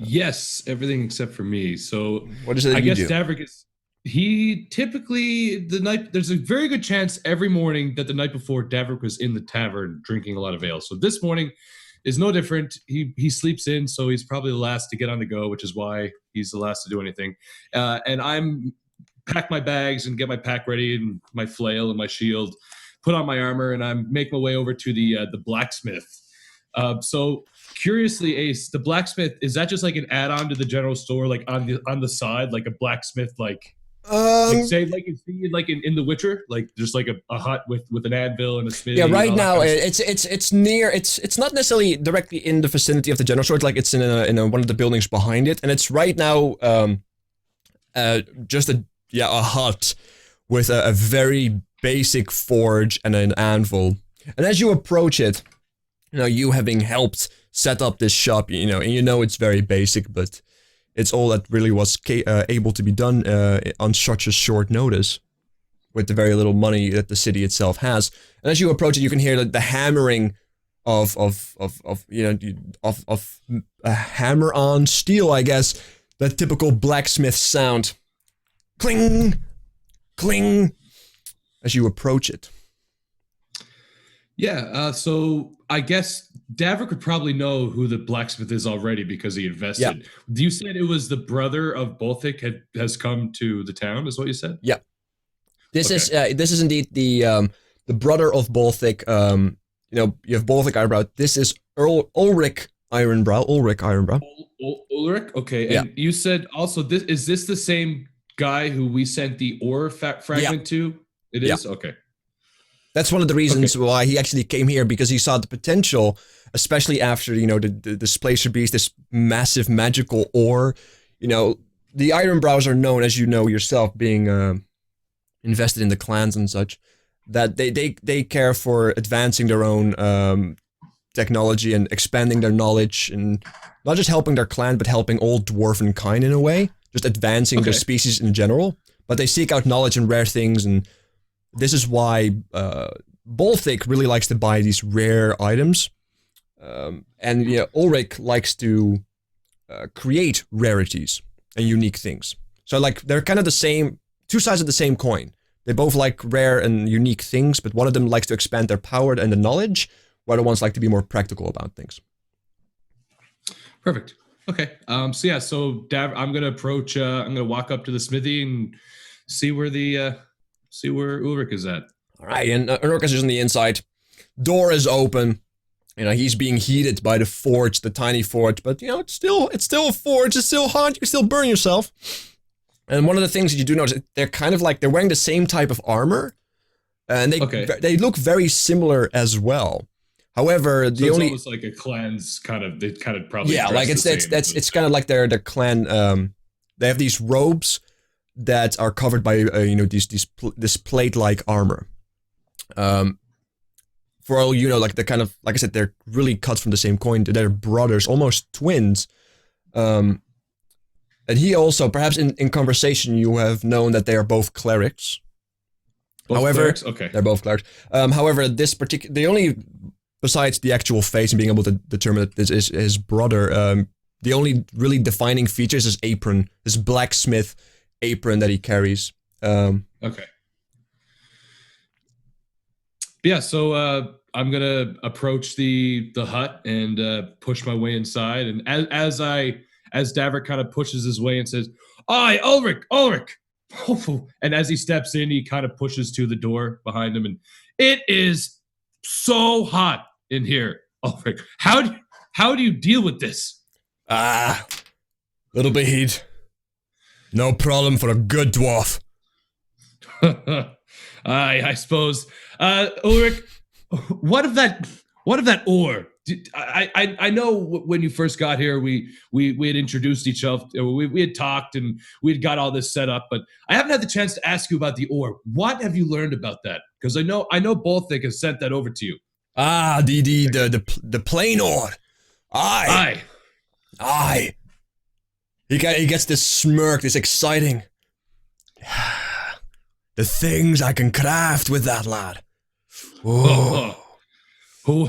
Yes, everything except for me. So what is it I you guess do? Davrik is, he typically, there's a very good chance every morning that the night before Davrik was in the tavern drinking a lot of ale. So this morning is no different. He sleeps in, so he's probably the last to get on the go, which is why he's the last to do anything. And I'm pack my bags and get my pack ready and my flail and my shield, put on my armor, and I'm making my way over to the blacksmith. So curiously, Ace, the blacksmith, is that just like an add-on to the general store, like on the side, like a blacksmith, like say like you see like in The Witcher, like just like a hut with an anvil and a smith. Yeah, right now it's near. It's not necessarily directly in the vicinity of the general store. It's like it's in one of the buildings behind it, and it's right now just a hut with a very basic forge and an anvil. And as you approach it, you know, you having helped set up this shop, you know, and you know it's very basic, but it's all that really was able to be done on such a short notice, with the very little money that the city itself has. And as you approach it, you can hear the hammering of a hammer on steel, I guess, that typical blacksmith sound, cling, cling, as you approach it. Yeah, so I guess Davrik could probably know who the blacksmith is already because he invested. Yeah. You said it was the brother of Bolthik has come to the town, is what you said? Yeah. This is indeed the brother of Bolthik. You know, you have Bolthik Ironbrow. This is Ulrich Ironbrow. Ulrich. Okay, Yeah. and you said also this is this the same guy who we sent the ore fragment to? It Yeah. is okay. That's one of the reasons why he actually came here, because he saw the potential, especially after, you know, this Placer Beast, this massive magical ore. You know, the Iron Brows are known, as you know yourself, being invested in the clans and such, that they care for advancing their own technology and expanding their knowledge, and not just helping their clan, but helping all dwarven kind in a way, just advancing their species in general. But they seek out knowledge and rare things, and this is why Bolthik really likes to buy these rare items. And yeah, Ulrich likes to create rarities and unique things. So like, they're kind of the same, two sides of the same coin. They both like rare and unique things, but one of them likes to expand their power and the knowledge, while the ones like to be more practical about things. Perfect. Okay. So Dav, I'm gonna approach. I'm gonna walk up to the smithy and see where Ulrich is at. All right, and Ulrich is on the inside. Door is open. You know, he's being heated by the forge, the tiny forge, but you know, it's still a forge. It's still hot. You can still burn yourself. And one of the things that you do notice, they're kind of like, they're wearing the same type of armor, and they look very similar as well. However, so it's almost like a clan's kind of, they kind of probably like it's kind of like their clan. They have these robes that are covered by you know, this plate-like armor. For all you know, like they're kind of, like I said, they're really cut from the same coin. They're brothers, almost twins. And he also, perhaps in conversation, you have known that they are both clerics. Clerics? Okay. They're both clerics. However, this particular, the only, besides the actual face and being able to determine that this is his brother, the only really defining feature is his apron, his blacksmith apron that he carries. Okay. Yeah, so I'm gonna approach the hut and push my way inside, and as Davert kind of pushes his way and says, "Aye, Ulrich!" And as he steps in, he kind of pushes to the door behind him, and it is so hot in here, Ulrich. How do you deal with this? Little bit heat. No problem for a good dwarf. I suppose. Ulrich, what of that ore? I know when you first got here, we had introduced each other, we had talked, and we had got all this set up, but I haven't had the chance to ask you about the ore. What have you learned about that? Because I know Bolthik has sent that over to you. The plain ore. Aye. He gets this smirk, this exciting. The things I can craft with that lad. Oh,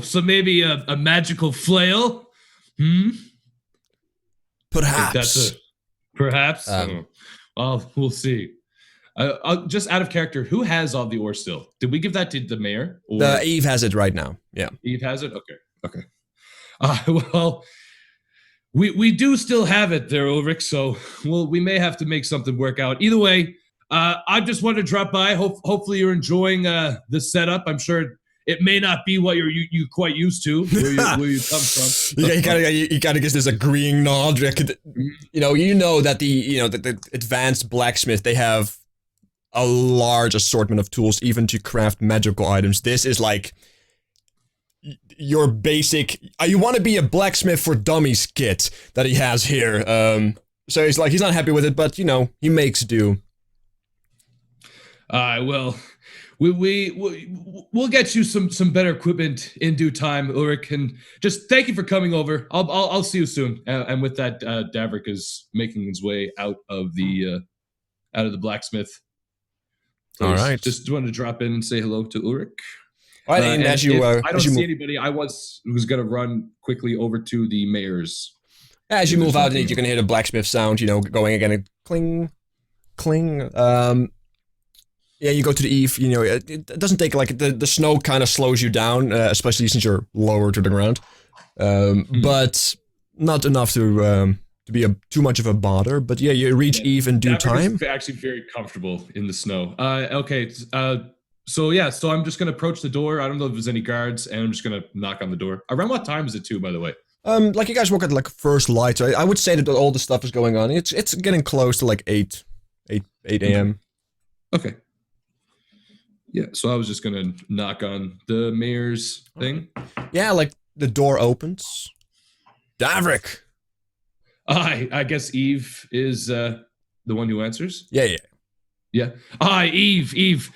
so maybe a magical flail? Perhaps. Perhaps. Well, we'll see. Just out of character, who has all the ore still? Did we give that to the mayor? Or? Eve has it right now. Yeah. Eve has it? Okay. Well, we do still have it there, Ulrich, so we may have to make something work out. Either way, I just wanted to drop by. Hopefully you're enjoying the setup. I'm sure it may not be what you're quite used to, where you come from. You gotta get this agreeing nod. You know that the advanced blacksmith, they have a large assortment of tools, even to craft magical items. This is like your basic, you want to be a blacksmith for dummies kit that he has here. So he's not happy with it, but he makes do. Well, we'll get you some better equipment in due time, Ulrich, and just thank you for coming over. I'll see you soon. And with that, Davrik is making his way out of the blacksmith. So all right. Just wanted to drop in and say hello to Ulrich. All right, and as you, I don't see anybody. I was going to run quickly over to the mayor's. As you move out, you can hear the blacksmith sound, going again, and cling, cling. Yeah, you go to the Eve. It doesn't take the snow kind of slows you down, especially since you're lower to the ground. But not enough to be too much of a bother. But yeah, you reach Eve in due time. Actually, very comfortable in the snow. Okay. So I'm just gonna approach the door. I don't know if there's any guards, and I'm just gonna knock on the door. Around what time is it too, by the way? Like you guys walk at like first light, so I would say that all the stuff is going on. It's getting close to like 8 a.m. Okay. Yeah, so I was just gonna knock on the mayor's thing. Yeah, like the door opens. Davrik. I guess Eve is the one who answers. Yeah. Yeah. Hi, Eve.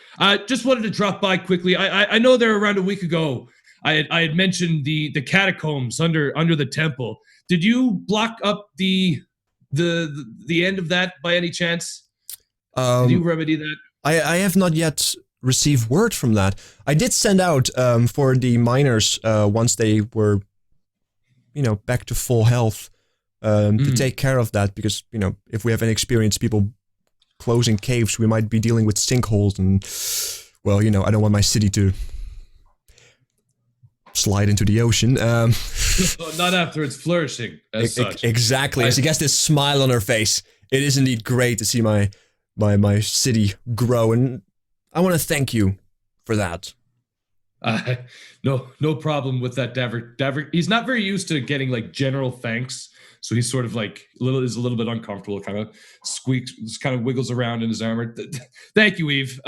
Just wanted to drop by quickly. I know there around a week ago. I had mentioned the catacombs under the temple. Did you block up the end of that by any chance? Did you remedy that? I have not yet received word from that. I did send out for the miners once they were, back to full health, to take care of that, because if we have any experienced people closing caves, we might be dealing with sinkholes, and well, I don't want my city to slide into the ocean. Not after it's flourishing as such. Exactly. She gets this smile on her face. It is indeed great to see my city grow, and I want to thank you for that. No problem with that, Davrik. He's not very used to getting like general thanks, so he's sort of like is a little bit uncomfortable. Kind of squeaks, kind of wiggles around in his armor. Thank you, Eve.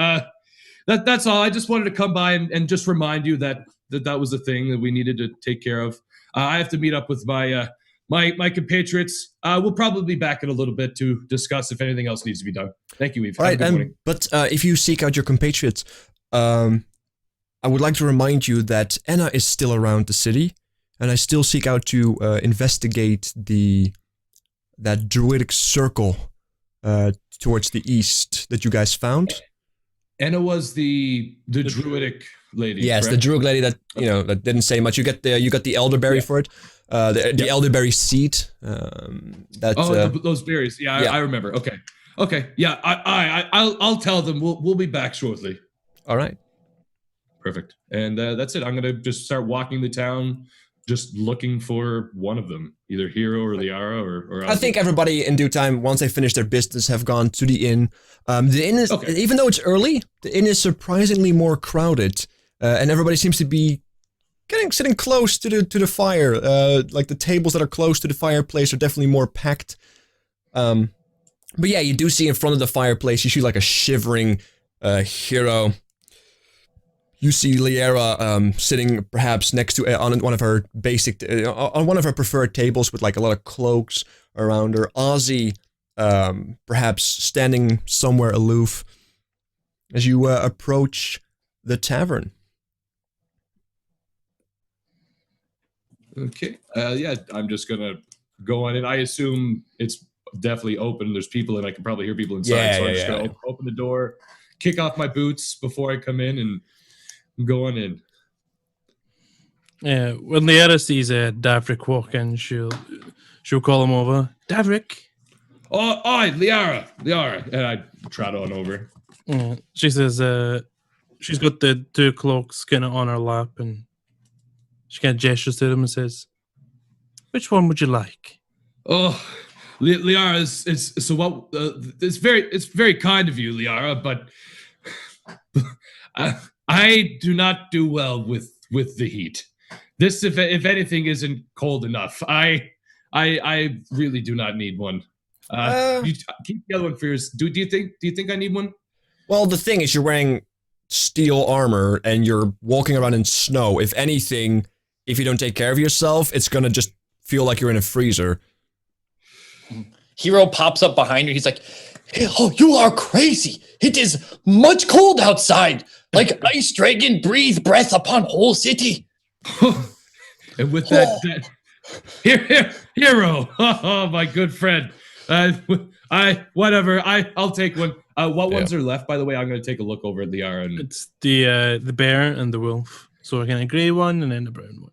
That's all. I just wanted to come by and just remind you that was the thing that we needed to take care of. I have to meet up with my compatriots. We'll probably be back in a little bit to discuss if anything else needs to be done. Thank you, Eve. All right, but if you seek out your compatriots, I would like to remind you that Anna is still around the city, and I still seek out to investigate that druidic circle towards the east that you guys found. Anna was the druidic lady. Yes, correct? the druid lady that that didn't say much. You got the elderberry for it, the elderberry seed. Those berries. Yeah, I remember. Okay. Yeah, I'll tell them we'll be back shortly. All right. Perfect. And that's it. I'm gonna just start walking the town, just looking for one of them, either Hero or Liara or I think everybody in due time, once they finish their business, have gone to the inn. The inn is, even though it's early, the inn is surprisingly more crowded, and everybody seems to be sitting close to the fire. Like the tables that are close to the fireplace are definitely more packed. But yeah, you do see in front of the fireplace, you see like a shivering Hero. You see Liara sitting perhaps next to on one of her on one of her preferred tables with like a lot of cloaks around her. Ozzy perhaps standing somewhere aloof as you approach the tavern. Okay. Yeah, I'm just gonna go on in. I assume it's definitely open. There's people, and I can probably hear people inside. So I'm just gonna open the door, kick off my boots before I come in, and go on in. Yeah, when Liara sees Davrik walk in, she'll call him over. Davrik. Oh, Liara, and I trot on over. Yeah, she says she's got the two cloaks kind of on her lap, and she kind of gestures to them and says, "Which one would you like?" Oh, Liara is so what? It's very kind of you, Liara, but I do not do well with the heat. This, if anything, isn't cold enough. I really do not need one. You keep the other one for yours. Do you think I need one? Well, the thing is, you're wearing steel armor and you're walking around in snow. If anything, if you don't take care of yourself, it's gonna just feel like you're in a freezer. Hero pops up behind her. He's like, "Oh, you are crazy. It is much cold outside. Like ice dragon breathe breath upon whole city." And with that Hero, oh, my good friend. I'll take one. What ones are left, by the way? I'm going to take a look over at Liara. And it's the bear and the wolf. So again, a gray one and then the brown one.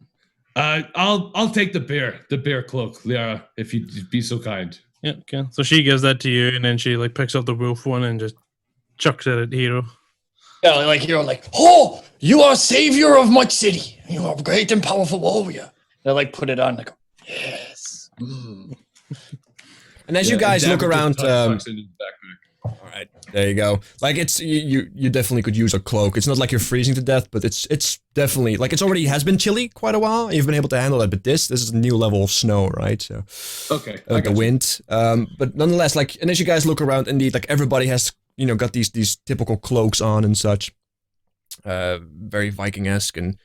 I'll take the bear cloak, Liara, if you'd be so kind. Yeah, okay. So she gives that to you, and then she like picks up the wolf one and just chucks it at Hero. Yeah, like Hero, like, "Oh, you are savior of much city. You are great and powerful warrior." They like put it on, like, "Yes." And as you guys look around, Alright, there you go. Like, it's, you definitely could use a cloak. It's not like you're freezing to death, but it's definitely, like, it's already has been chilly quite a while. You've been able to handle that, but this is a new level of snow, right? So, Okay, I the got you. wind. But nonetheless, like, and as you guys look around, indeed, like, everybody has, you know, got these typical cloaks on and such. Very Viking-esque, and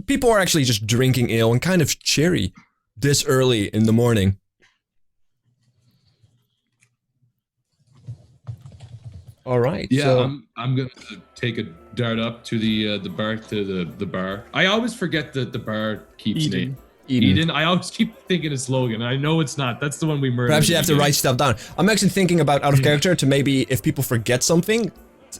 people are actually just drinking ale and kind of cheery this early in the morning. All right. Yeah, so, I'm gonna take a dart up to the bar the bar. I always forget that the bar keeps Eden. Eden. I always keep thinking a slogan. I know it's not. That's the one we murdered. Perhaps you have to write stuff down. I'm actually thinking about out of character to maybe if people forget something,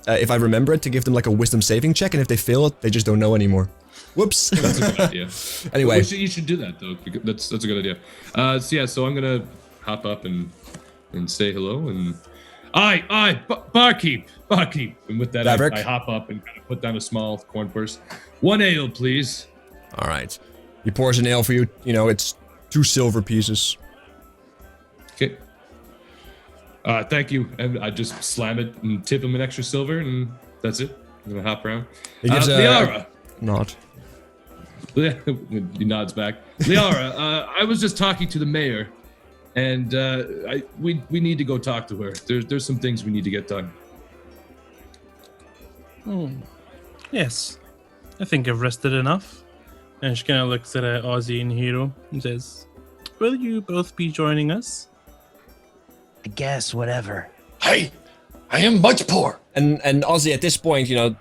if I remember it, to give them like a wisdom saving check, and if they fail it, they just don't know anymore. Whoops. That's a good idea. Anyway, You should do that though. Because that's a good idea. So yeah, so I'm gonna hop up and say hello and. Barkeep. And with that, I hop up and kind of put down a small corn purse. 1 ale, please. all right. He pours an ale for you. You know, it's 2 silver pieces. Okay. Thank you. And I just slam it and tip him an extra silver, and that's it. I'm gonna hop around. He gives Liara. nod. He nods back. Liara, I was just talking to the mayor, and we need to go talk to her. There's some things we need to get done. Yes, I think I've rested enough. And she kind of looks at Ozzy and Hero and says, "Will you both be joining us?" I guess, whatever. I am much poor. And Ozzy, at this point, you know,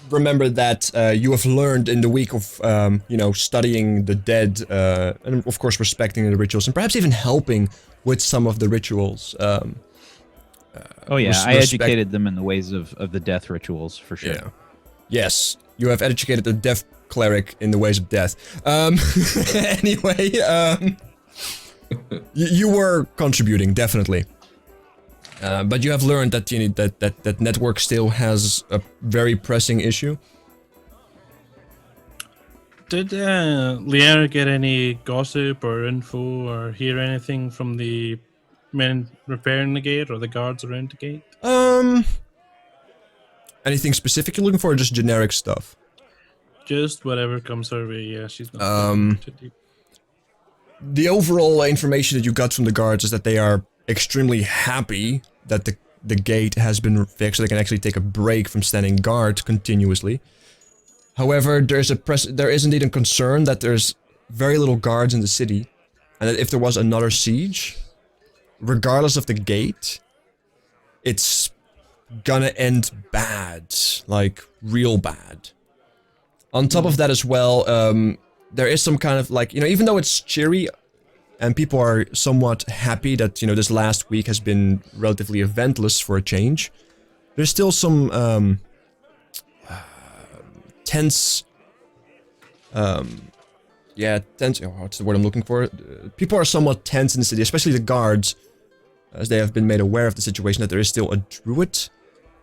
remember that you have learned in the week of, you know, studying the dead, and of course respecting the rituals, and perhaps even helping with some of the rituals. Oh yeah, I educated them in the ways of the death rituals for sure. Yeah. Yes, you have educated the death cleric in the ways of death. Anyway, you were contributing, definitely. But you have learned that you need that network still has a very pressing issue. Did Liara get any gossip or info or hear anything from the men repairing the gate or the guards around the gate? Anything specific you're looking for, or just generic stuff? Just whatever comes her way. Yeah, she's not too deep. The overall information that you got from the guards is that they are extremely happy that the gate has been fixed, so they can actually take a break from standing guard continuously. However, there is indeed a concern that there's very little guards in the city, and that if there was another siege, regardless of the gate, it's gonna end bad, like real bad. On top of that as well, there is some kind of like, you know, even though it's cheery and people are somewhat happy that, you know, this last week has been relatively eventless for a change, there's still some tense, tense, what's the word I'm looking for? People are somewhat tense in the city, especially the guards, as they have been made aware of the situation that there is still a druid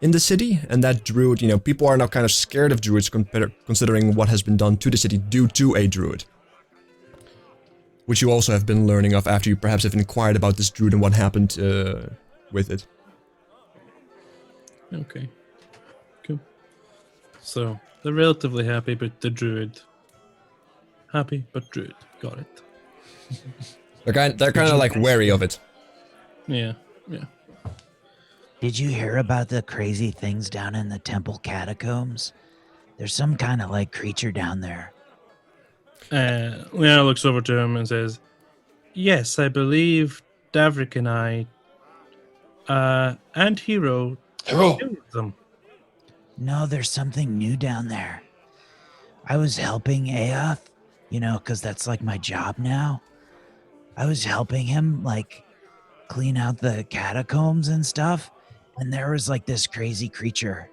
in the city, and that druid, you know, people are now kind of scared of druids considering what has been done to the city due to a druid. Which you also have been learning of after you perhaps have inquired about this druid and what happened with it. Okay. Cool. So, they're relatively happy, but the druid. Happy, but druid. Got it. They're kind of like wary of it. Yeah. Did you hear about the crazy things down in the temple catacombs? There's some kind of like creature down there. Liana looks over to him and says, "Yes, I believe Davrik and I, and Hero killed them." No, there's something new down there. I was helping Aoth, you know, because that's like my job now. I was helping him like clean out the catacombs and stuff, and there was like this crazy creature.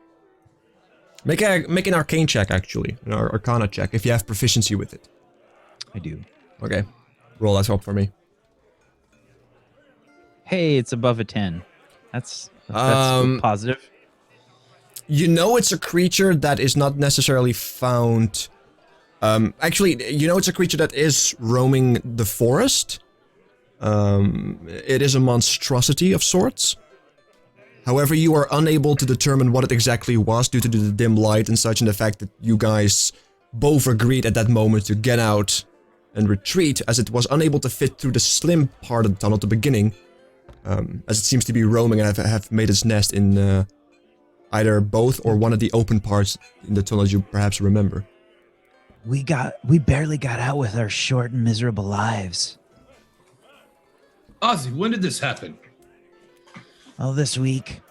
Make an arcane check, actually, an arcana check, if you have proficiency with it. I do. Okay, roll that up for me. Hey, it's above a 10. That's positive. You know it's a creature that is not necessarily found... actually, you know it's a creature that is roaming the forest. It is a monstrosity of sorts. However, you are unable to determine what it exactly was due to the dim light and such, and the fact that you guys both agreed at that moment to get out and retreat, as it was unable to fit through the slim part of the tunnel at the beginning, as it seems to be roaming and have made its nest in either both or one of the open parts in the tunnel, as you perhaps remember. We barely got out with our short and miserable lives. Ozzy, when did this happen? Oh, this week.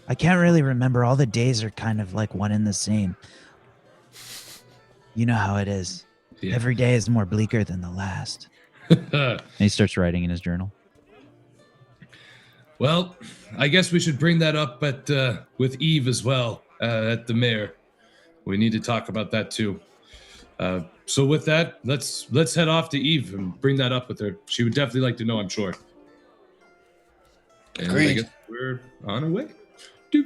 I can't really remember. All the days are kind of like one and the same. You know how it is. Yeah. Every day is more bleaker than the last. And he starts writing in his journal. Well, I guess we should bring that up with Eve as well at the mayor. We need to talk about that too. So with that, let's head off to Eve and bring that up with her. She would definitely like to know, I'm sure. And Agreed. I guess we're on our way.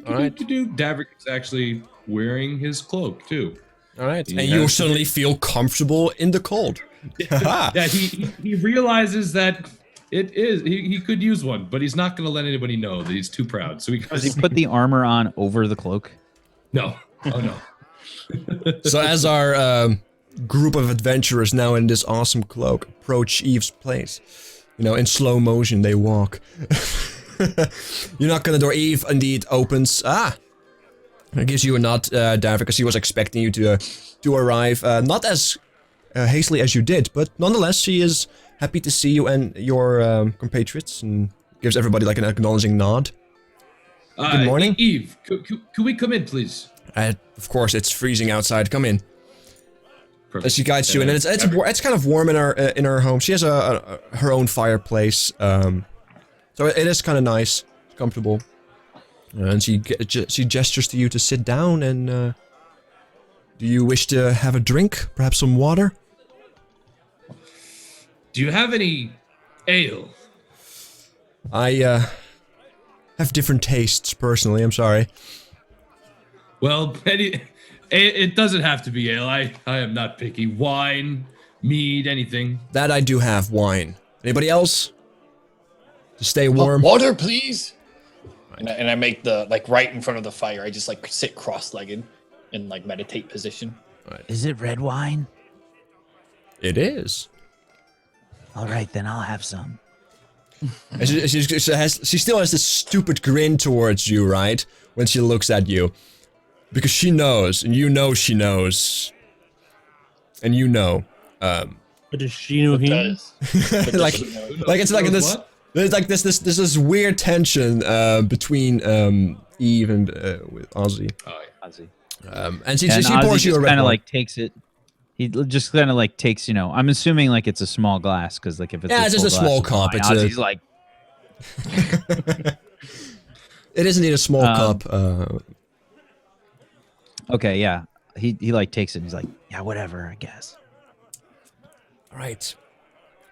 All right. Davrick is actually wearing his cloak too. All right, He and you has- suddenly feel comfortable in the cold. Yeah, he realizes that he could use one, but he's not going to let anybody know that he's too proud. So he Does goes, he put the armor on over the cloak? no. Oh no. So as our group of adventurers now in this awesome cloak approach Eve's place, you know, in slow motion they walk. You knock on the door. Eve indeed opens. It gives you a nod, Davrick, because he was expecting you to arrive. Not as hastily as you did, but nonetheless, she is happy to see you and your compatriots, and gives everybody like an acknowledging nod. Good morning. Eve. Could we come in, please? Of course, it's freezing outside. Come in. Perfect. As she guides you, and it's kind of warm in her home. She has her own fireplace, so it is kind of nice, comfortable. And she gestures to you to sit down. And do you wish to have a drink? Perhaps some water? Do you have any ale? I have different tastes personally. I'm sorry. Well, it doesn't have to be ale. I am not picky. Wine, mead, anything. That I do have wine. Anybody else? To stay warm. Water, please. And I make the right in front of the fire. I just sit cross-legged in meditate position. Is it red wine? It is. All right, then I'll have some. And she still has this stupid grin towards you, right? When she looks at you. Because she knows, and you know she knows. And you know. But does she know him? Does. like it's like this. What? There's like this weird tension between Eve and with Ozzy. Oh, yeah. Ozzy. And she And Ozzy pours you a just red kind of wine. takes it. He just kind of takes, I'm assuming it's a small glass, because if it's Yeah, it's just a small cup. It's Ozzy's like, It is indeed a small cup. okay, yeah. He takes it and he's like, Yeah, whatever, I guess. All right.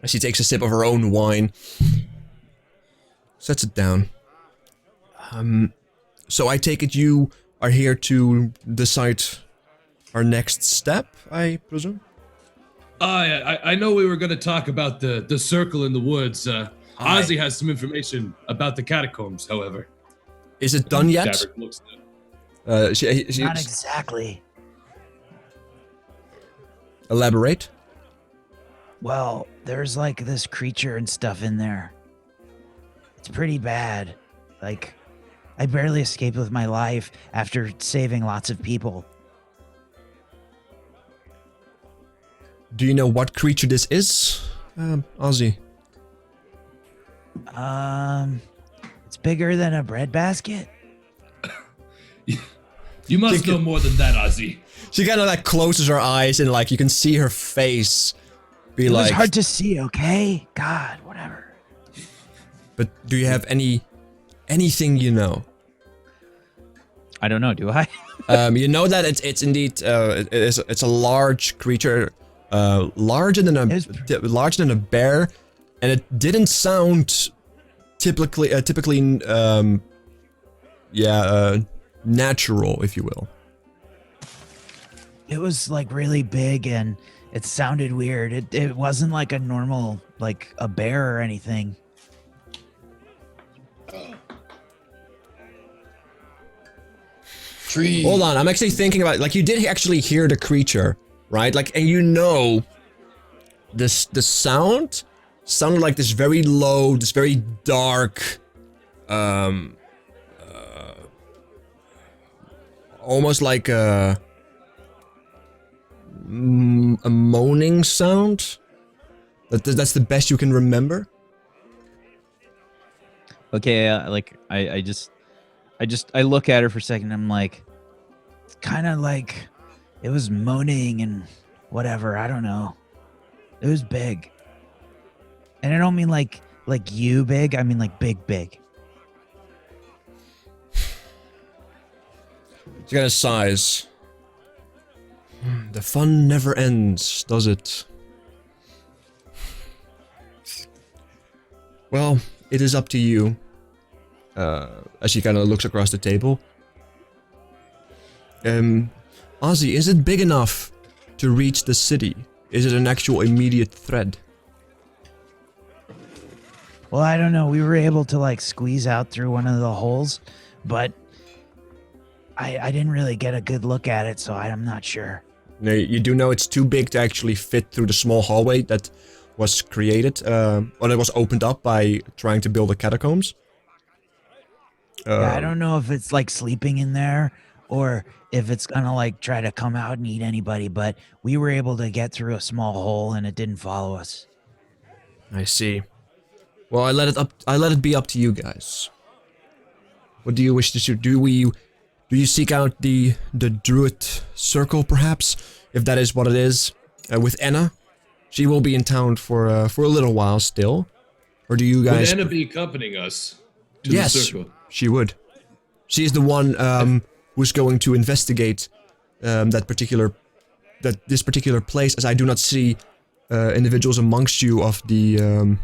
And she takes a sip of her own wine. Sets it down. So I take it you are here to decide our next step, I presume? I know we were going to talk about the circle in the woods. Aye. Ozzy has some information about the catacombs, however. Is it done yet? Davrick looks at it. Not exactly. Elaborate. Well, there's this creature and stuff in there. It's pretty bad. I barely escaped with my life after saving lots of people. Do you know what creature this is, Ozzy? It's bigger than a breadbasket. You must know more than that, Ozzy. She kind of closes her eyes and you can see her face be It was hard to see, okay? God, whatever. But do you have anything you know? I don't know, do I? You know that it's indeed it's a large creature, larger than a bear, and it didn't sound typically natural, if you will. It was really big and it sounded weird. It wasn't a normal a bear or anything. Tree. Hold on, I'm actually thinking about, like, you did actually hear the creature, right? Like, and you know, the sound sounded like this very low, this very dark, almost like a moaning sound. That's the best you can remember. Okay, like I look at her for a second. I'm like, It's kind of like it was moaning and whatever. I don't know. It was big. And I don't mean like you big. I mean like big. She kind of sighs. The fun never ends, does it? Well, it is up to you. As she kind of looks across the table. Ozzy, is it big enough to reach the city? Is it an actual immediate threat? Well, I don't know. We were able to like squeeze out through one of the holes, but I didn't really get a good look at it, so I'm not sure. No, you do know it's too big to actually fit through the small hallway that was created, or that was opened up by trying to build the catacombs. Yeah, I don't know if it's like sleeping in there or if it's gonna like try to come out and eat anybody, but we were able to get through a small hole and it didn't follow us. I see. Well, I let it be up to you guys. What do you wish to do? Do you seek out the Druid Circle, perhaps? If that is what it is, with Enna? She will be in town for a little while still. Or do you guys... Would Anna be accompanying us to yes, the circle? She would. She is the one who's going to investigate this particular place, as I do not see individuals amongst you of the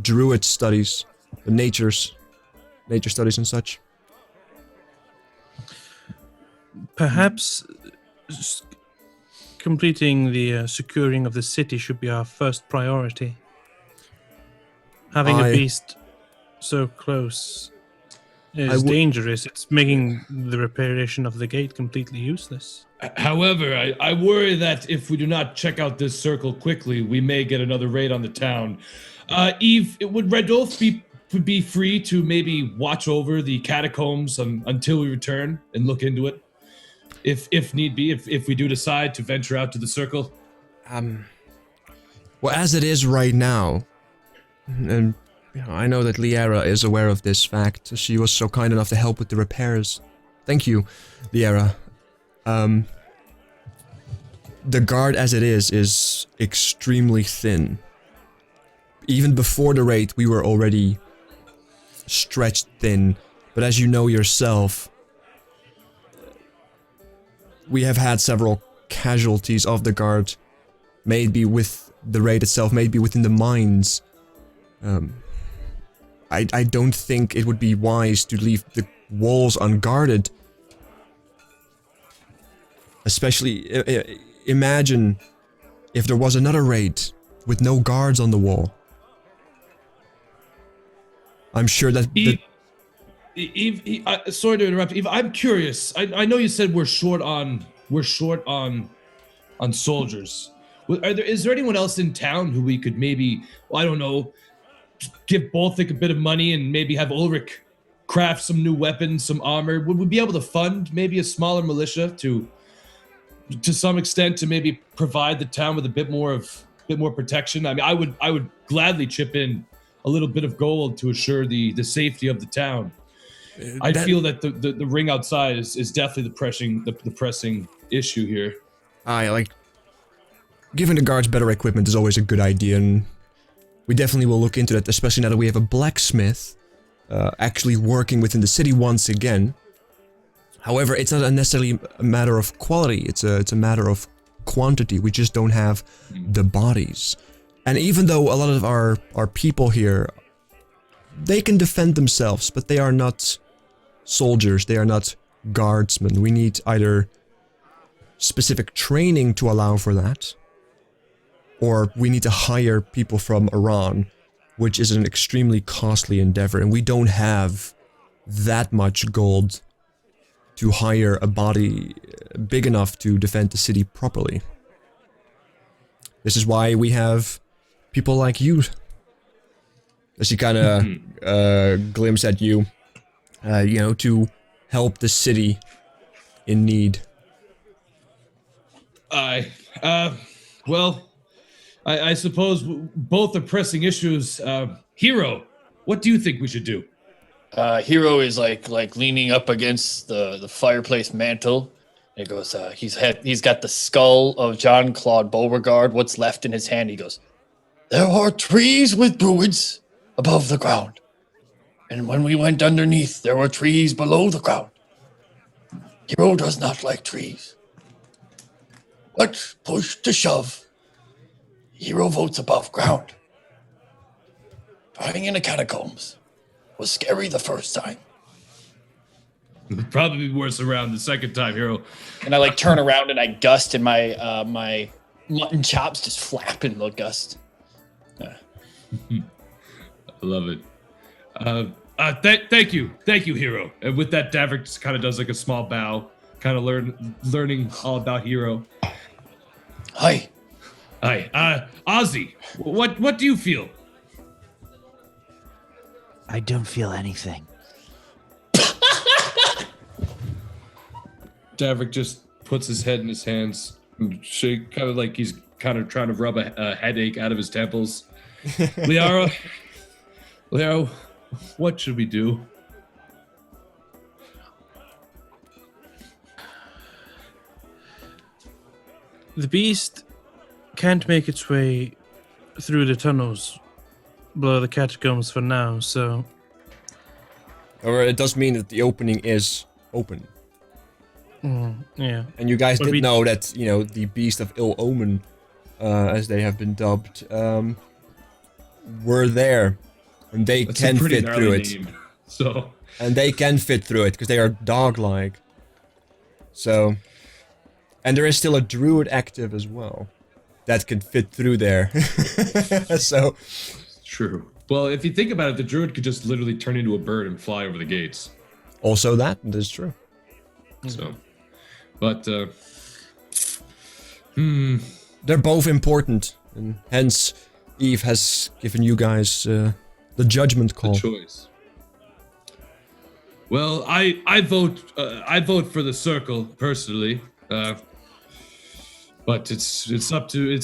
Druid studies, the nature studies and such. Perhaps completing the securing of the city should be our first priority. Having a beast so close is dangerous. It's making the reparation of the gate completely useless. However, I worry that if we do not check out this circle quickly, we may get another raid on the town. Eve, would Redolf be free to maybe watch over the catacombs until we return and look into it? If need be, if we do decide to venture out to the circle? Well, as it is right now, and I know that Liera is aware of this fact. She was so kind enough to help with the repairs. Thank you, Liera. The guard as it is extremely thin. Even before the raid, we were already stretched thin. But as you know yourself, we have had several casualties of the guard. Maybe with the raid itself, maybe within the mines. I don't think it would be wise to leave the walls unguarded. Especially, imagine if there was another raid with no guards on the wall. I'm sure that... Eve, sorry to interrupt. Eve, I'm curious. I know you said we're short on soldiers. Is there anyone else in town who we could maybe, I don't know, give Baltic a bit of money and maybe have Ulrich craft some new weapons, some armor? Would we be able to fund maybe a smaller militia to some extent to maybe provide the town with a bit more protection? I mean, I would gladly chip in a little bit of gold to assure the safety of the town. I feel that the ring outside is definitely the pressing issue here. Giving the guards better equipment is always a good idea, and we definitely will look into that, especially now that we have a blacksmith actually working within the city once again. However, it's not necessarily a matter of quality, it's a matter of quantity. We just don't have the bodies. And even though a lot of our people here, they can defend themselves, but they are not soldiers, they are not guardsmen. We need either specific training to allow for that, or we need to hire people from Iran, which is an extremely costly endeavor, and we don't have that much gold to hire a body big enough to defend the city properly. This is why we have people like you. As he kind of glimpses at you, you know, to help the city in need. Well, I suppose both are pressing issues. Hero, what do you think we should do? Hero is like leaning up against the fireplace mantle. He goes, he's got the skull of Jean-Claude Beauregard, what's left in his hand. He goes, there are trees with druids above the ground. And when we went underneath, there were trees below the ground. Hero does not like trees. But push to shove, Hero votes above ground. Trying in the catacombs was scary the first time. It'd probably be worse around the second time, Hero. And I like turn around and I gust, and my my mutton chops just flap in the gust. I love it. Thank you, Hero. And with that, Davrick just kind of does like a small bow, kind of learning all about Hero. Hi. Ozzy, what do you feel? I don't feel anything. Davrick just puts his head in his hands, and shake, kind of like he's kind of trying to rub a headache out of his temples. Liara, what should we do? The beast can't make its way through the tunnels below the catacombs for now, so... Or it does mean that the opening is open. Yeah. And you guys But did we- know that, you know, the Beast of Ill Omen, as they have been dubbed, were there. And they That's can a pretty fit gnarly through it. name. So, And they can fit through it, because they are dog-like. So... And there is still a druid active as well. That can fit through there. So... true. Well, if you think about it, the druid could just literally turn into a bird and fly over the gates. Also that is true. So, but, They're both important. And hence, Eve has given you guys the judgment call. the choice. Well, I vote for the circle personally. But it's up to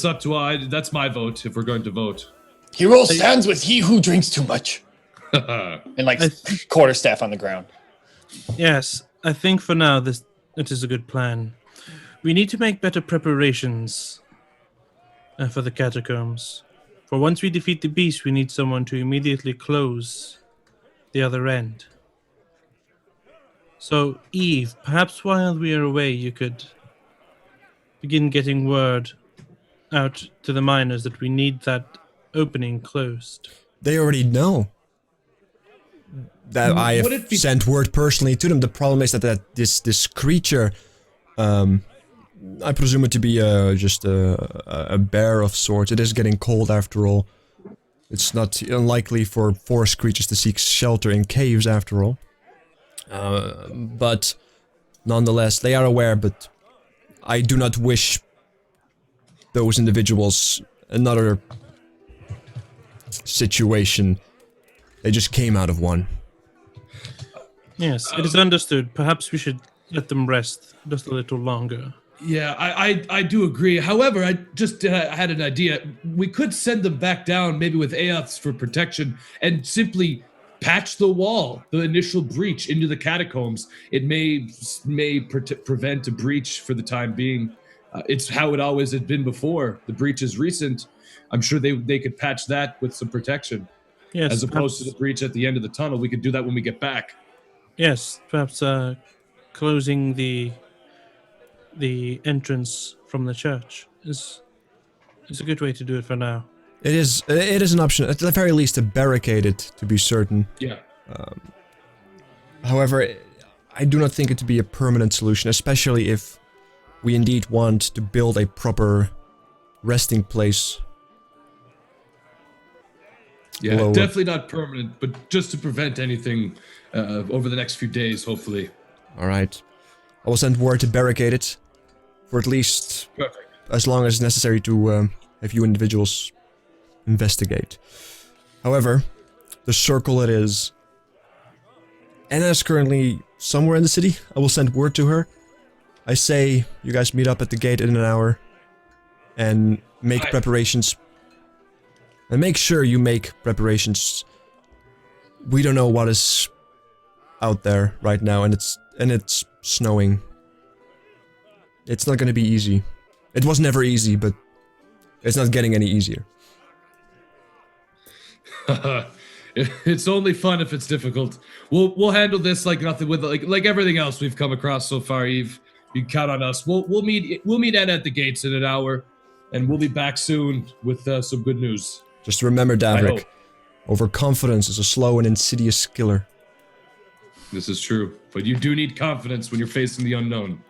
that's my vote if we're going to vote. Hero stands with he who drinks too much. And like quarterstaff on the ground. Yes, I think for now it is a good plan. We need to make better preparations for the catacombs. For once we defeat the beast, we need someone to immediately close the other end. So, Eve, perhaps while we are away, you could begin getting word out to the miners that we need that opening closed. They already know that I Would have it be- sent word personally to them. The problem is that this creature, I presume it to be just a bear of sorts. It is getting cold after all. It's not unlikely for forest creatures to seek shelter in caves after all. But nonetheless, they are aware, but I do not wish those individuals another situation. They just came out of one. Yes, it is understood. Perhaps we should let them rest just a little longer. Yeah, I do agree. However, I just had an idea. We could send them back down, maybe with Aoths for protection, and simply patch the wall, the initial breach into the catacombs. It may prevent a breach for the time being. It's how it always had been before. The breach is recent. I'm sure they could patch that with some protection. Yes, As opposed to the breach at the end of the tunnel. We could do that when we get back. Yes, perhaps closing the entrance from the church is a good way to do it for now. It is an option, at the very least to barricade it, to be certain. Yeah. However, I do not think it to be a permanent solution, especially if we indeed want to build a proper resting place. Yeah, Below. definitely not permanent, but just to prevent anything over the next few days, hopefully. Alright. I will send word to barricade it for at least Perfect. as long as necessary to have you individuals investigate. However, the circle it is. Anna is currently somewhere in the city. I will send word to her. I say you guys meet up at the gate in an hour and make preparations. And make sure you make preparations. We don't know what is out there right now, and it's snowing. It's not gonna be easy. It was never easy, but it's not getting any easier. It's only fun if it's difficult. We'll handle this like nothing with like everything else we've come across so far, Eve. You can count on us. We'll meet Anna at the gates in an hour, and we'll be back soon with some good news. Just remember, Davrik, overconfidence is a slow and insidious killer. This is true, but you do need confidence when you're facing the unknown.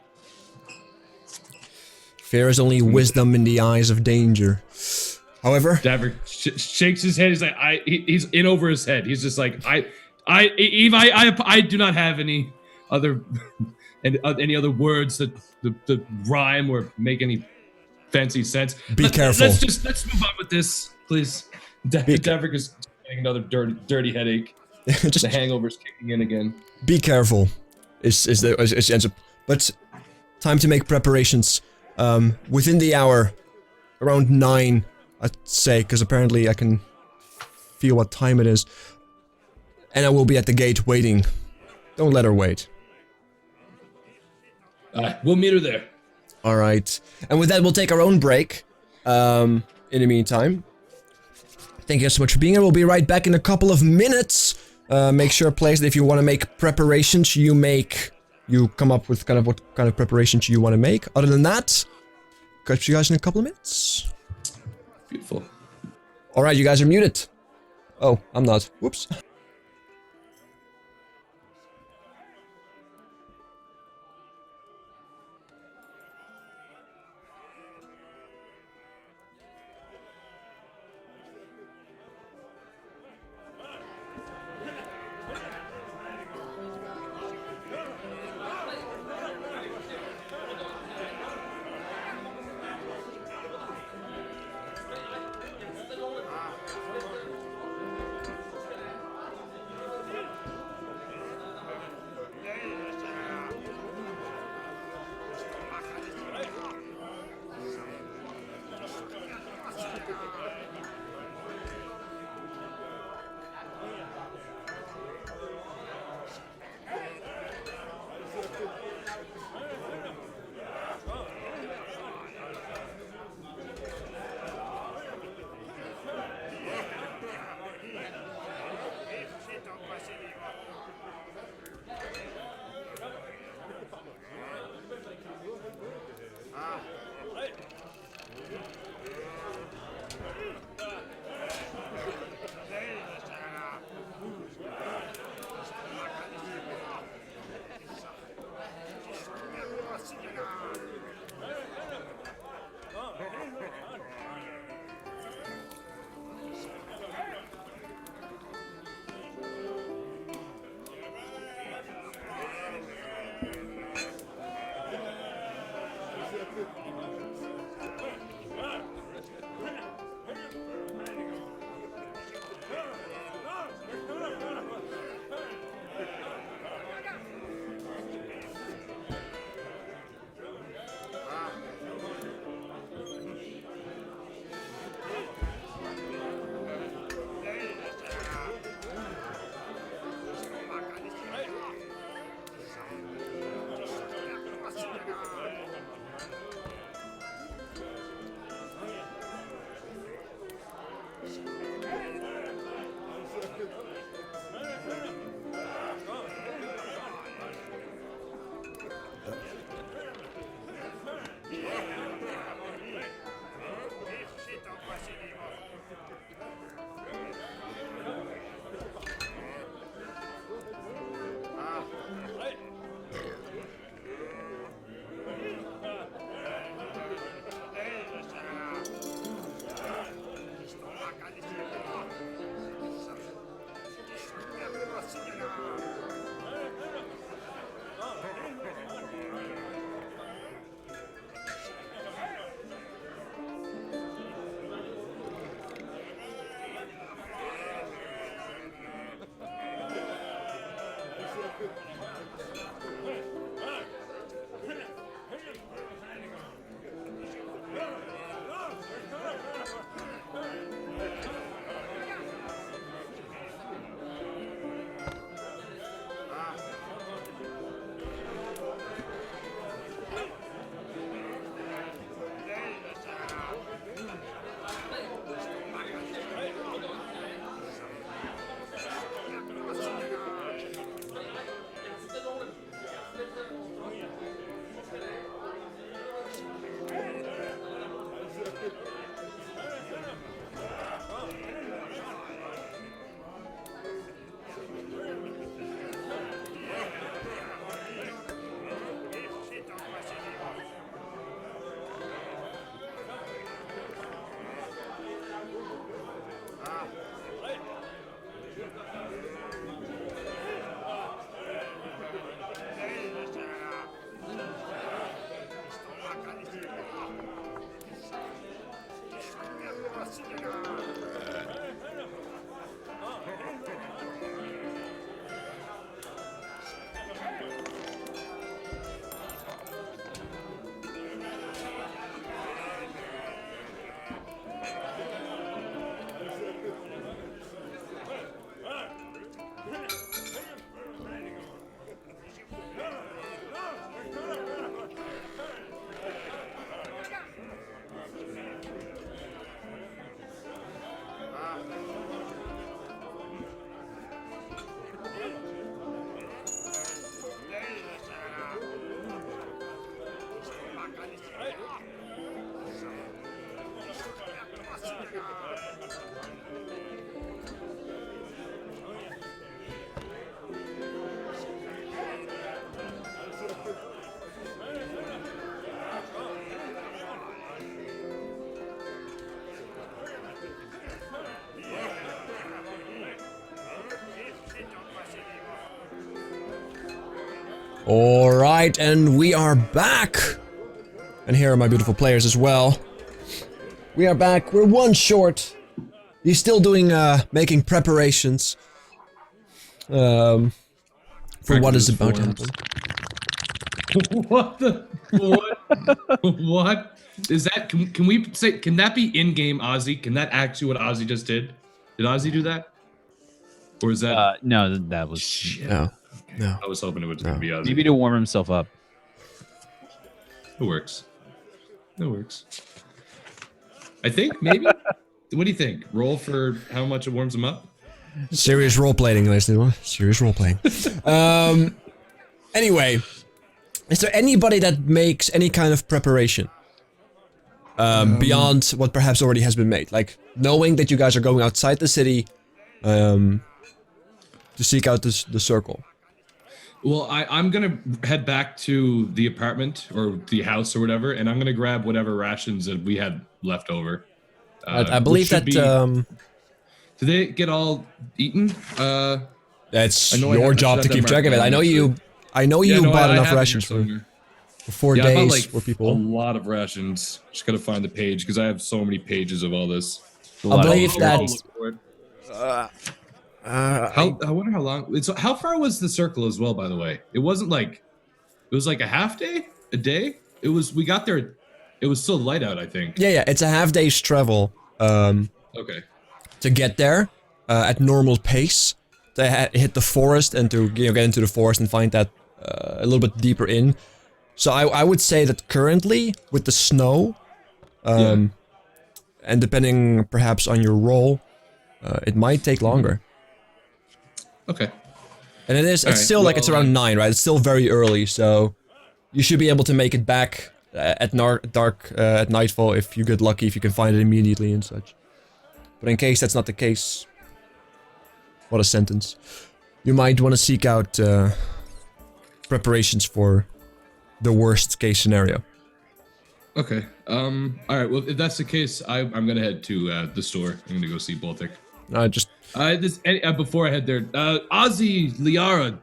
Fear is only wisdom in the eyes of danger. However, Davrik shakes his head. He's like, he's in over his head. He's just like, Eve, I do not have any other other words that rhyme or make any fancy sense. Be careful. Let's move on with this, please. Davrik is getting another dirty headache. just The hangover's kicking in again. be careful. Is the answer. But time to make preparations. Within the hour, around 9, I'd say, because apparently I can feel what time it is. And I will be at the gate waiting. Don't let her wait. We'll meet her there. Alright. And with that, we'll take our own break. In the meantime. Thank you guys so much for being here. We'll be right back in a couple of minutes. Make sure, players, that if you want to make preparations, you come up with kind of what kind of preparations you want to make. Other than that, catch you guys in a couple of minutes. Beautiful. Alright, you guys are muted. Oh, I'm not. Whoops. Alright, and we are back! And here are my beautiful players as well. We are back, we're one short. He's still doing, making preparations. For what is about to happen. What the? What is that? Can we say? Can that be in-game Ozzy? Can that actually what Ozzy just did? Did Ozzy do that? Or is that? No, that was Shit. No. No. I was hoping it was gonna be Ozzy. maybe to warm himself up. It works. It works. I think maybe. What do you think? Roll for how much it warms him up? Serious role-playing, ladies and gentlemen. Serious role-playing. Anyway. Is there anybody that makes any kind of preparation? Beyond what perhaps already has been made? Like, knowing that you guys are going outside the city, to seek out the circle. Well, I'm gonna head back to the apartment or the house or whatever, and I'm gonna grab whatever rations that we had left over. I believe that, did they get all eaten? it's I know I your have- job I to should keep have track of it. that I know you bought I enough have it rations here for somewhere. 4 Yeah, I bought, days like, for a people. lot of rations. Just gotta find the page because I have so many pages of all this. I believe I'll that. look for it. I wonder how long. How far was the circle as well? By the way, it wasn't like it was like a half day, a day. It was. We got there. It was still light out. I think. Yeah, it's a half day's travel. Okay. To get there at normal pace, to hit the forest and to get into the forest and find that a little bit deeper in. So I would say that currently with the snow, and depending perhaps on your role, it might take longer. Okay. And it's Alright, still like it's well, around 9, right? It's still very early, so you should be able to make it back at dark at nightfall if you get lucky, if you can find it immediately and such. But in case that's not the case, what a sentence. You might want to seek out preparations for the worst case scenario. Okay. All right. Well, if that's the case, I'm gonna head to the store. I'm gonna go see Baltic. Before I head there, Ozzy, Liara,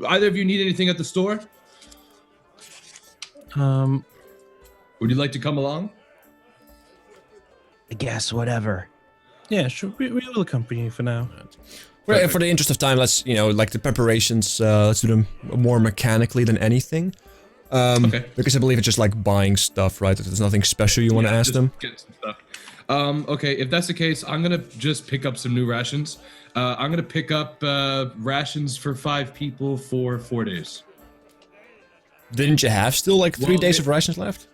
either of you need anything at the store? Would you like to come along? I guess whatever. Yeah, sure. We will accompany you for now. Well, for the interest of time, let's, like the preparations, let's do them more mechanically than anything. Okay. Because I believe it's just like buying stuff, right? If there's nothing special you want to ask just them. Get some stuff. Okay, if that's the case, I'm gonna just pick up some new rations. I'm gonna pick up rations for 5 people for 4 days. Didn't you have still like 3 Well, days of rations left?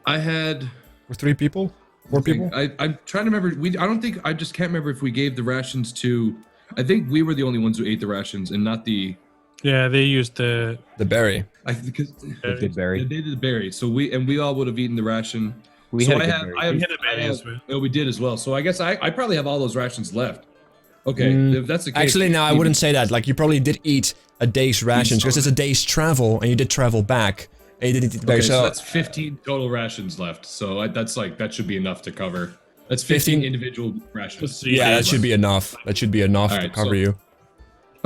I had. For 3 people? 4 people? I'm trying to remember. I just can't remember if we gave the rations to. I think we were the only ones who ate the rations, and not the. Yeah, they used the. The berry. Because The good berry. they did the berry, so we all would have eaten the ration. We so had a I good have, berry. I have, We had a berry I have- as well. Oh, we did as well. So I guess I probably have all those rations left. Okay, if that's the case. Actually, no, I wouldn't say that. Like, you probably did eat a day's rations, because it's a day's travel, and you did travel back. And you didn't eat the berry, Okay, so so that's 15 total rations left. So that's like that should be enough to cover. That's 15 individual rations. yeah, that should be enough. That should be enough to Alright, cover so- you.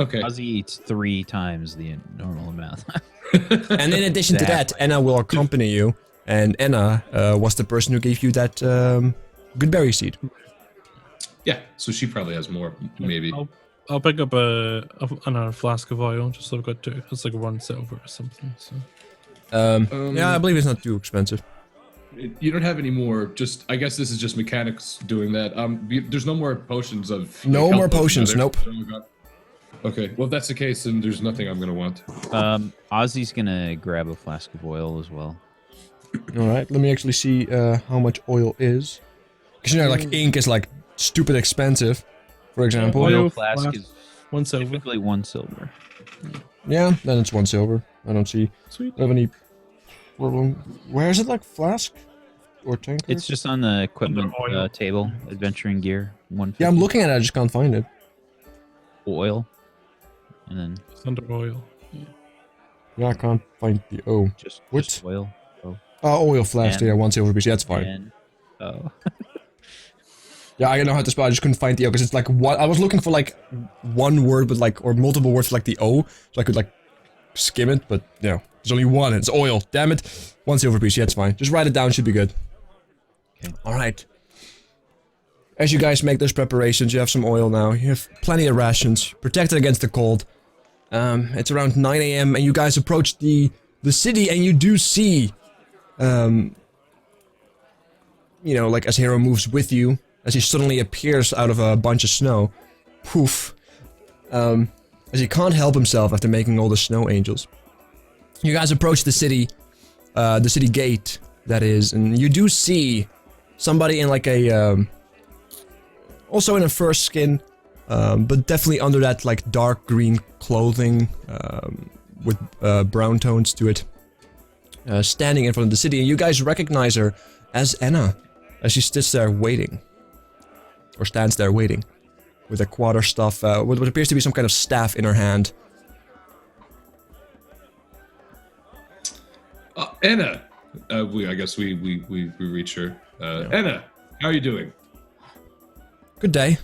Okay. Ozzy eats 3 times the normal amount. And in addition to that, Anna will accompany you. And Anna was the person who gave you that good berry seed. Yeah, so she probably has more, maybe. I'll pick up another flask of oil, just so I've got 2. It's like 1 silver or something. So. Yeah, I believe it's not too expensive. You don't have any more. Just I guess this is just mechanics doing that. There's no more potions of. No health more potions, potions, are there? Okay, well if that's the case, then there's nothing I'm gonna want. Ozzy's gonna grab a flask of oil as well. Alright, let me actually see how much oil is. Because like ink is like stupid expensive, for example. Oil Flask flask, is 1 silver. typically 1 silver. Yeah, then it's 1 silver. I don't see Sweet. have any problem. Where is it, like flask or tanker? It's just on the equipment Under oil. table. Adventuring gear. 150. Yeah, I'm looking at it. I just can't find it. Oil. And then It's under oil. Yeah, I can't find the O. just What? oil. Oh, oil flask. And- Yeah, 1 silver piece. Yeah, that's fine. And oh, Yeah, I know how to spell. I just couldn't find the O because it's like what I was looking for, like one word with like or multiple words for like the O, so I could like skim it, but, you know, there's only one. It's oil. Damn it. 1 silver piece. Yeah, it's fine. Just write it down. Should be good. Okay. Alright. As you guys make those preparations, you have some oil now. You have plenty of rations. Protected against the cold. It's around 9 AM and you guys approach the city and you do see, you know, like as Hero moves with you, as he suddenly appears out of a bunch of snow. Poof. As he can't help himself after making all the snow angels. You guys approach the city gate, that is, and you do see somebody in like a, also in a fur skin, but definitely under that like dark green clothing, with brown tones to it, standing in front of the city, and you guys recognize her as Enna, as she sits there waiting, or stands there waiting, with a quarterstaff, what appears to be some kind of staff in her hand. Enna, I guess we reach her. Enna, how are you doing? Good day.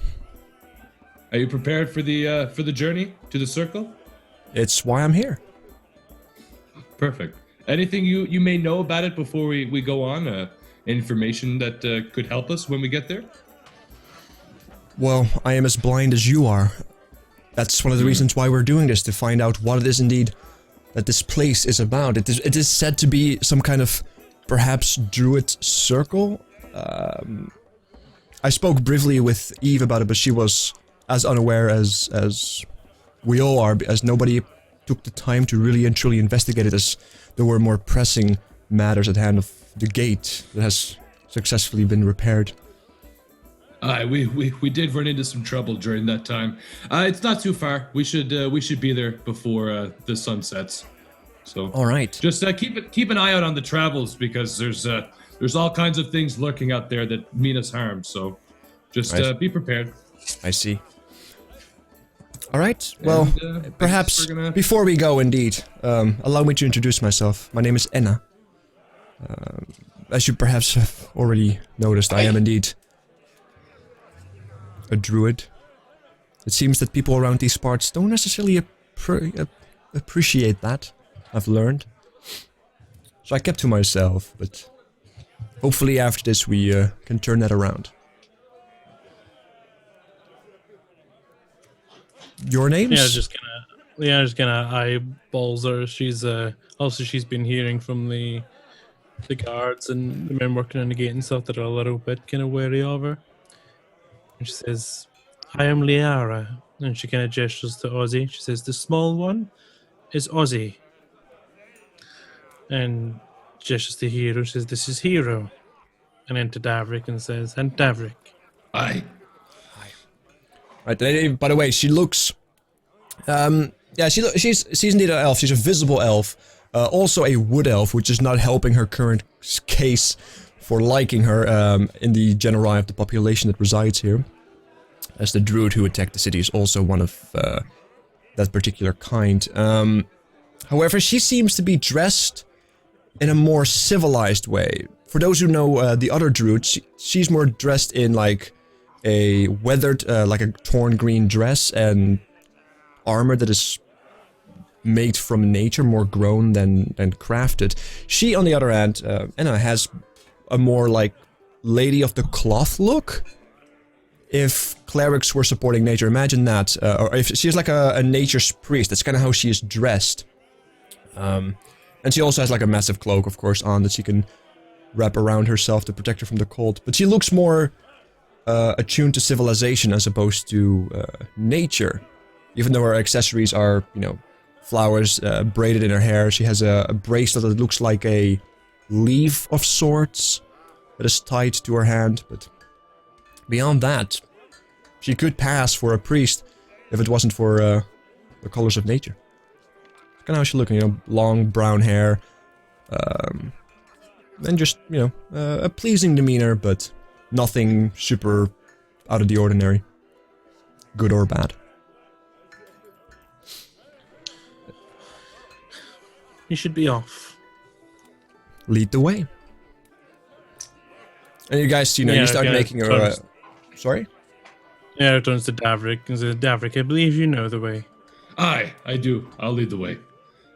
Are you prepared for the journey to the circle? It's why I'm here. Perfect. Anything you may know about it before we go on? Information that could help us when we get there? Well, I am as blind as you are. That's one of the reasons why we're doing this, to find out what it is indeed that this place is about. It is said to be some kind of, perhaps, druid circle. I spoke briefly with Eve about it, but she was as unaware as we all are, as nobody took the time to really and truly investigate it, as there were more pressing matters at hand of the gate that has successfully been repaired. We did run into some trouble during that time. It's not too far. We should be there before the sun sets. So all right. Just keep an eye out on the travels, because there's all kinds of things lurking out there that mean us harm. So just be prepared. I see. All right. Well, And, perhaps we're gonna- before we go, indeed, allow me to introduce myself. My name is Enna. As you perhaps have already noticed, I am indeed a druid. It seems that people around these parts don't necessarily appreciate that, I've learned. So I kept to myself, but hopefully after this we can turn that around. Your names? Just gonna eyeballs her. She's also she's been hearing from the guards and the men working on the gate and stuff that are a little bit kind of wary of her. And she says, "I am Liara," and she kind of gestures to Ozzy. She says, "The small one is Ozzy," and gestures to Hero. She says, "This is Hero," and then to Davrik and says, "And Davrik." Aye. Right, by the way, she looks... yeah, she's indeed an elf. She's a visible elf. Also a wood elf, which is not helping her current case for liking her in the general eye of the population that resides here. As the druid who attacked the city is also one of that particular kind. However, she seems to be dressed in a more civilized way. For those who know the other druids, she's more dressed in like a weathered, like a torn green dress and armor that is made from nature, more grown than crafted. She, on the other hand, Enna, has a more like lady of the cloth look. If clerics were supporting nature, imagine that. Or if she's like a nature's priest, that's kind of how she is dressed. And she also has like a massive cloak, of course, on that she can wrap around herself to protect her from the cold. But she looks more attuned to civilization as opposed to nature. Even though her accessories are, you know, flowers braided in her hair. She has a bracelet that looks like a leaf of sorts that is tied to her hand. But beyond that, she could pass for a priest if it wasn't for the colors of nature. Kind of how she's looking, you know, long brown hair. And just, you know, a pleasing demeanor, but nothing super out of the ordinary. Good or bad. You should be off. Lead the way. And you guys, you know, you start making her... sorry? Yeah, it turns to Davrik and says, "Davrik, I believe you know the way." Aye, I do. I'll lead the way.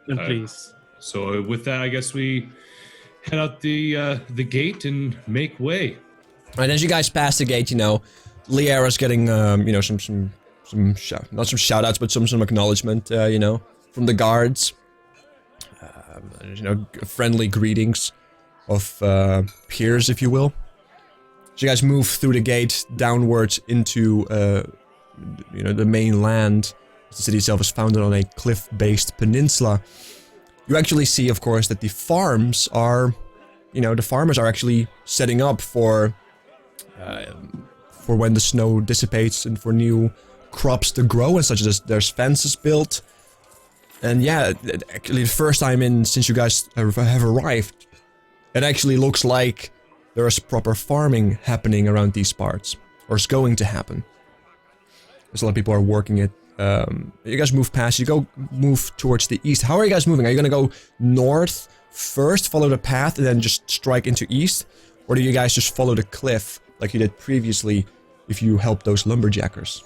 And please. So with that, I guess we head out the gate and make way. And as you guys pass the gate, you know, Liara's getting, you know, not some shout outs, but some acknowledgement, you know, from the guards. You know, friendly greetings of peers, if you will. So you guys move through the gate downwards into, you know, the main land. The city itself is founded on a cliff-based peninsula. You actually see, of course, that the farms are, you know, the farmers are actually setting up for when the snow dissipates and for new crops to grow and such. There's fences built. And yeah, actually the first time in since you guys have arrived, it actually looks like there is proper farming happening around these parts. Or it's going to happen. There's a lot of people are working it. You guys move past, move towards the east. How are you guys moving? Are you gonna go north first, follow the path, and then just strike into east? Or do you guys just follow the cliff like you did previously if you helped those lumberjackers?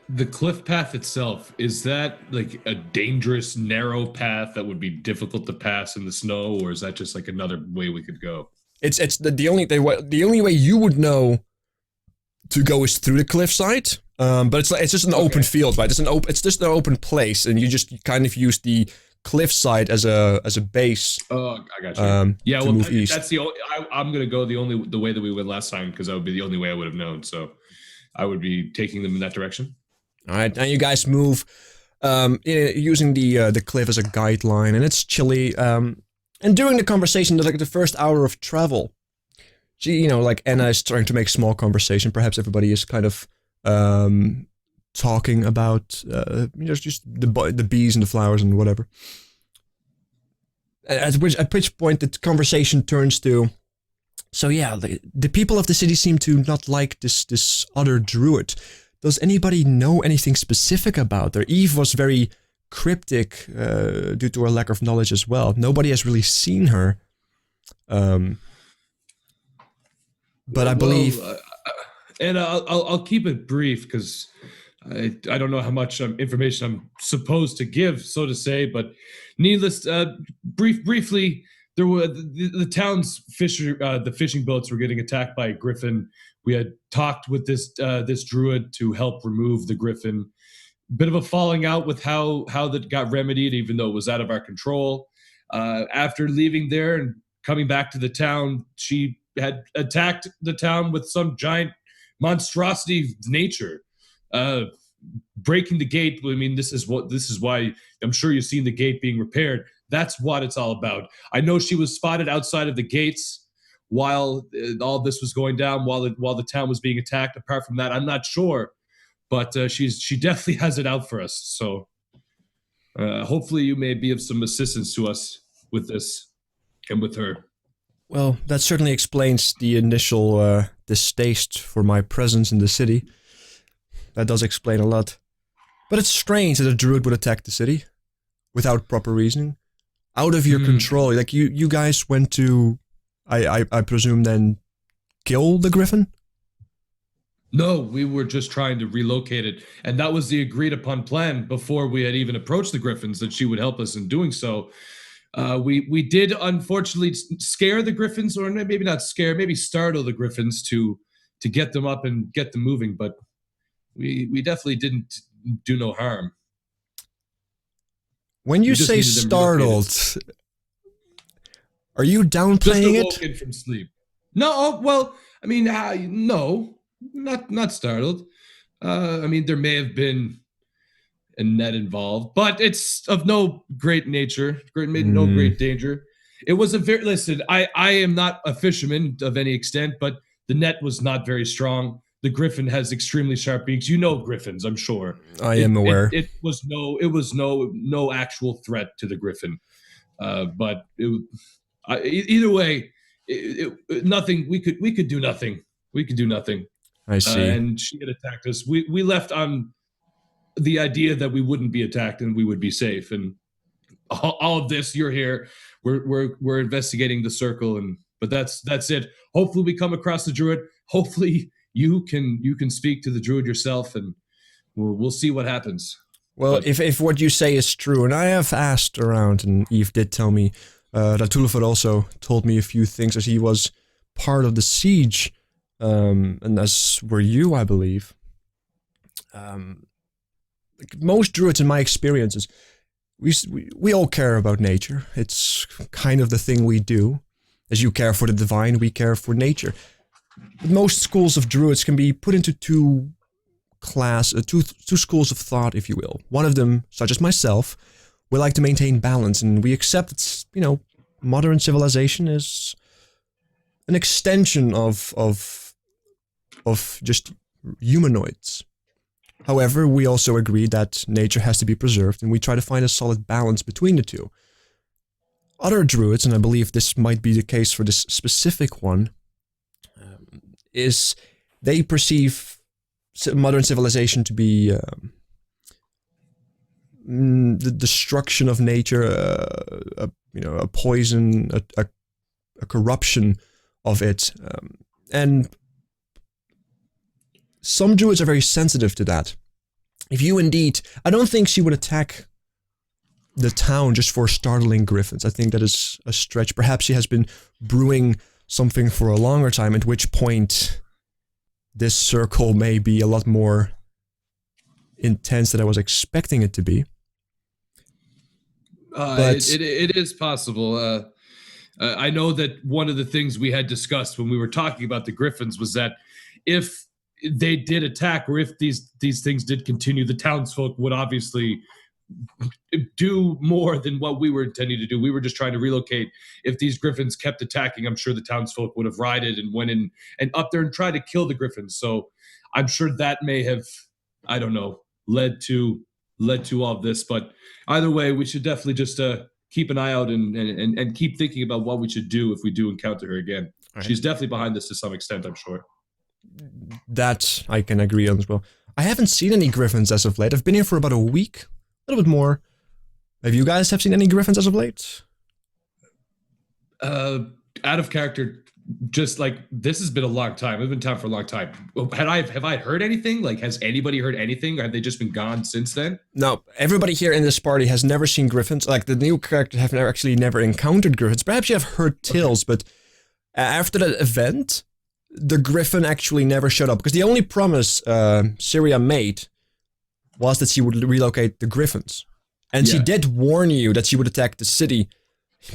The cliff path itself, is that like a dangerous, narrow path that would be difficult to pass in the snow, or is that just like another way we could go? It's the only way you would know to go is through the cliffside. But it's just an open field, right? It's just an open place, and you just kind of use the cliffside as a base. Oh, I got you. Yeah, well, that's the only. I'm gonna go the way that we went last time because that would be the only way I would have known. So, I would be taking them in that direction. All right, and you guys move using the cliff as a guideline, and it's chilly. And during the conversation, like the first hour of travel, you know, like Anna is trying to make small conversation. Perhaps everybody is kind of talking about you know, just the bees and the flowers and whatever. At which point the conversation turns to, so yeah, the people of the city seem to not like this other druid. Does anybody know anything specific about her? Eve was very cryptic due to her lack of knowledge as well. Nobody has really seen her. But I believe... and I'll keep it brief because I don't know how much information I'm supposed to give, so to say, but needless, briefly, there were the town's the fishing boats were getting attacked by a griffin. We had talked with this druid to help remove the griffin. Bit of a falling out with how that got remedied, even though it was out of our control. After leaving there and coming back to the town, she had attacked the town with some giant monstrosity of nature, breaking the gate. I mean, this is why I'm sure you've seen the gate being repaired. That's what it's all about. I know she was spotted outside of the gates while all this was going down, while the town was being attacked. Apart from that, I'm not sure, but she definitely has it out for us. So hopefully you may be of some assistance to us with this and with her. Well, that certainly explains the initial distaste for my presence in the city. That does explain a lot. But it's strange that a druid would attack the city without proper reasoning. Out of your control. Like, you guys went to, I presume then, kill the griffin? No, we were just trying to relocate it. And that was the agreed upon plan before we had even approached the griffins, that she would help us in doing so. We did unfortunately scare the griffins, or maybe not scare, maybe startle the griffins to get them up and get them moving, but we definitely didn't do no harm. When you say startled, are you downplaying it? Just awoken from sleep. No, well, I mean, no, not startled. I mean, there may have been a net involved, but it's of no great nature, no great danger. It was listen, I am not a fisherman of any extent, but the net was not very strong. The griffin has extremely sharp beaks. You know griffins, I'm sure. I am aware. It was no actual threat to the griffin. But either way, nothing. We could do nothing. We could do nothing. I see. And she had attacked us. We left on the idea that we wouldn't be attacked and we would be safe. And all of this, you're here. We're investigating the circle, but that's it. Hopefully, we come across the druid. Hopefully, you can speak to the druid yourself, and we'll see what happens. Well, But- if what you say is true, and I have asked around, and Eve did tell me, that Tulifat also told me a few things as he was part of the siege, and as were you, I believe. Like most druids, in my experiences, we all care about nature. It's kind of the thing we do. As you care for the divine, we care for nature. But most schools of druids can be put into two schools of thought, if you will. One of them, such as myself, we like to maintain balance, and we accept that, you know, modern civilization is an extension of just humanoids. However, we also agree that nature has to be preserved, and we try to find a solid balance between the two. Other druids, and I believe this might be the case for this specific one, is they perceive modern civilization to be the destruction of nature, a poison, a corruption of it, and some druids are very sensitive to that. If you indeed, I don't think she would attack the town just for startling griffins. I think that is a stretch. Perhaps she has been brewing something for a longer time, at which point this circle may be a lot more intense than I was expecting it to be. But it is possible. I know that one of the things we had discussed when we were talking about the griffins was that if they did attack, or if these things did continue, the townsfolk would obviously do more than what we were intending to do. We were just trying to relocate. If these griffins kept attacking, I'm sure the townsfolk would have rioted and went in and up there and tried to kill the griffins. So I'm sure that may have, I don't know, led to all of this. But either way, we should definitely just keep an eye out and keep thinking about what we should do if we do encounter her again. Right. She's definitely behind this to some extent, I'm sure. that I can agree on as well. I haven't seen any griffins as of late. I've been here for about a week, a little bit more. Have you guys seen any griffins as of late? Out of character, just like this has been a long time. I've been in town for a long time. Have I heard anything? Like, has anybody heard anything? Or have they just been gone since then? No, everybody here in this party has never seen griffins. Like, the new characters have never encountered griffins. Perhaps you have heard tales, but after that event, the griffin actually never showed up. Because the only promise Syria made was that she would relocate the griffins. And she did warn you that she would attack the city,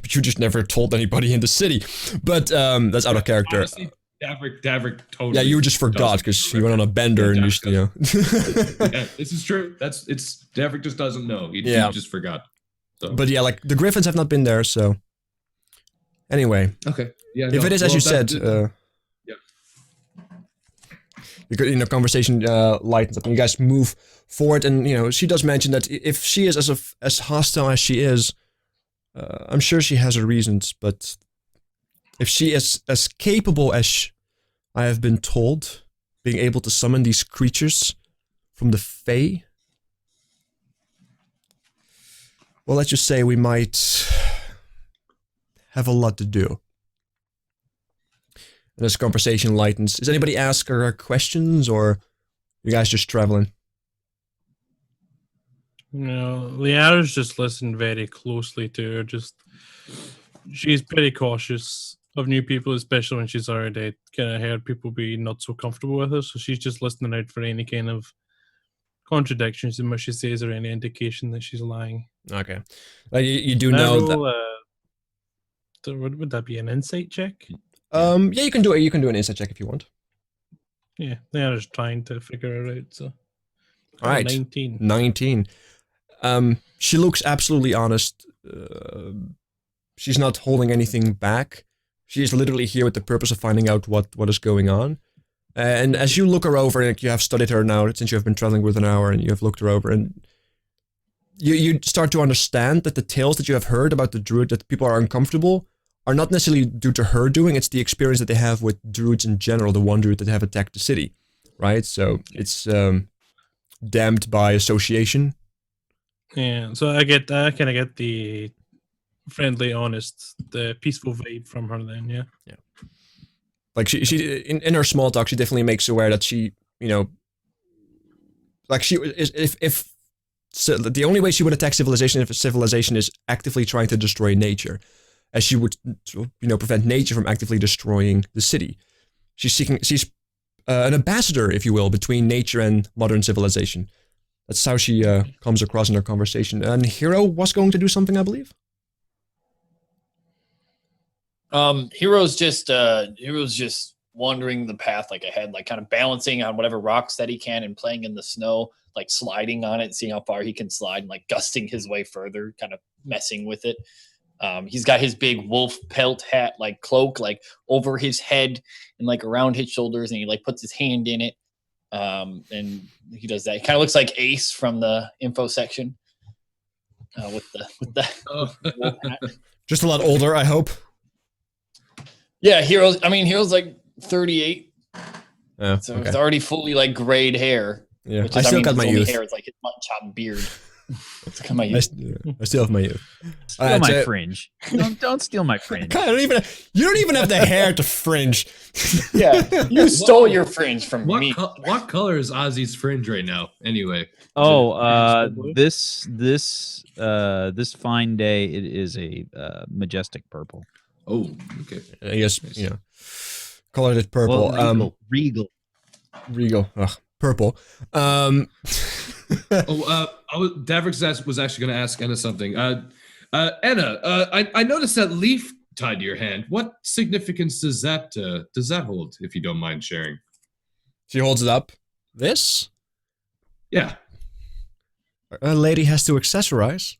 but you just never told anybody in the city. But that's out of character. Honestly, Davrick totally. Yeah, you just forgot because you went on a bender and just, yeah, this is true. Davrick just doesn't know. He just forgot. So. But yeah, like the griffins have not been there, so anyway. Okay. Yeah. If it is as you said, the conversation lightens up and you guys move forward, and she does mention that if she is as hostile as she is, I'm sure she has her reasons, but if she is as capable as I have been told, being able to summon these creatures from the Fae, well, let's just say we might have a lot to do. And this conversation lightens. Does anybody ask her questions, or you guys just traveling? No, Liara's just listened very closely to her. She's pretty cautious of new people, especially when she's already kind of heard people be not so comfortable with her. So she's just listening out for any kind of contradictions in what she says or any indication that she's lying. Okay. You do know that. Would that be an insight check? Yeah, you can do it. You can do an insight check if you want. Yeah, they're just trying to figure her out. So, all right, 19. She looks absolutely honest. She's not holding anything back. She is literally here with the purpose of finding out what is going on. And as you look her over, and you have studied her now since you have been traveling with an hour, and you have looked her over, and you start to understand that the tales that you have heard about the druid, that people are uncomfortable, are not necessarily due to her doing. It's the experience that they have with druids in general, the one druid that have attacked the city, right? So it's damned by association. Yeah, so I kind of get the friendly, honest, the peaceful vibe from her then, yeah. Yeah. Like she in her small talk, she definitely makes aware that she, like she, if the only way she would attack civilization if civilization is actively trying to destroy nature, as she would, prevent nature from actively destroying the city. She's an ambassador, if you will, between nature and modern civilization. That's how she comes across in our conversation. And Hero was going to do something, I believe. Hero's just wandering the path like ahead, like kind of balancing on whatever rocks that he can and playing in the snow, like sliding on it, seeing how far he can slide and like gusting his way further, kind of messing with it. He's got his big wolf pelt hat, like cloak, like over his head and like around his shoulders, and he like puts his hand in it. And he does that. He kind of looks like Ace from the info section. With the wolf hat. Just a lot older, I hope. Yeah, Hero's like 38. Yeah, So okay. it's already fully like grayed hair. Yeah, Which I is, still got his my only youth. hair is like his mutton chop beard. It's kind of my youth. I still have my youth. Steal my fringe. Don't steal my fringe. You don't even have the hair to fringe. Yeah, you stole your fringe from me. What color is Ozzy's fringe right now? Anyway. This fine day it is a majestic purple. Oh, okay. I guess colored it purple. Well, regal. Ugh, purple. Davrick was actually going to ask Enna something. Enna, I noticed that leaf tied to your hand. What significance does that hold? If you don't mind sharing. She holds it up. This? Yeah. A lady has to accessorize.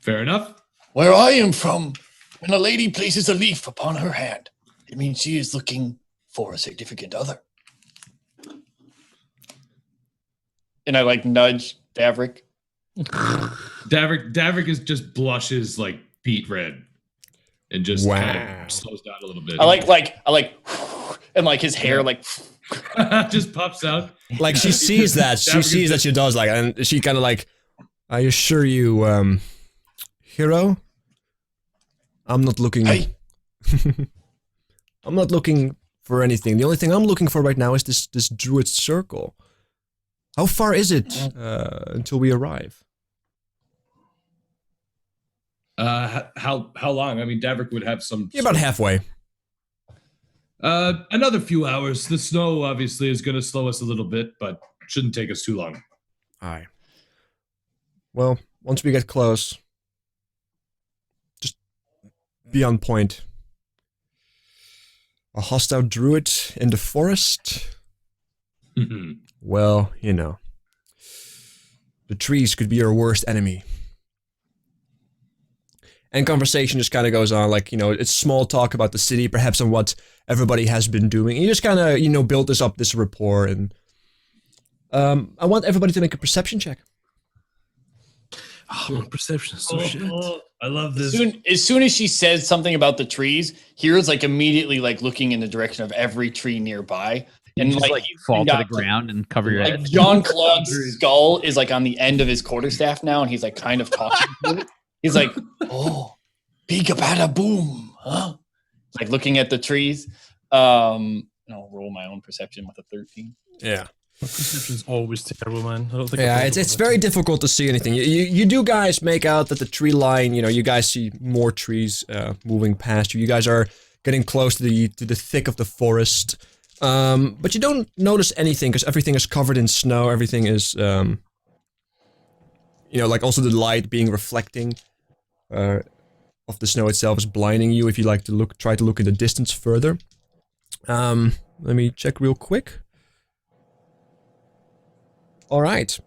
Fair enough. Where I am from, when a lady places a leaf upon her hand, it means she is looking for a significant other. And I like nudge Davrick. Davrick is just blushes like beet red, and just kind of slows down a little bit. I like, and like his hair like just pops out. Like she sees that, she does like, and she kind of like, I assure you, Hero, I'm not looking. Hey. I'm not looking for anything. The only thing I'm looking for right now is this druid circle. How far is it until we arrive? How long? I mean, Davrick would have some. Yeah, about halfway. Another few hours. The snow obviously is going to slow us a little bit, but shouldn't take us too long. Aye. Well, once we get close, just be on point. A hostile druid in the forest? Well, the trees could be your worst enemy. And conversation just kind of goes on, like, it's small talk about the city, perhaps on what everybody has been doing. And you just kind of, build this rapport. And I want everybody to make a perception check. Oh, my perception is so shit. I love this. As soon as she says something about the trees, Hero's like immediately like looking in the direction of every tree nearby. And just like you fall to the ground and cover your like head. Jean-Claude's skull is like on the end of his quarterstaff now, and he's like kind of talking to it. He's like, oh, big bada boom, huh? Like looking at the trees. I'll roll my own perception with a 13. Yeah. My perception is always terrible, man. I don't think It's very difficult to see anything. You do guys make out that the tree line, you guys see more trees moving past you. You guys are getting close to the thick of the forest. But you don't notice anything because everything is covered in snow. Everything is, like also the light being reflecting of the snow itself is blinding you if you like to try to look in the distance further. Let me check real quick. All right,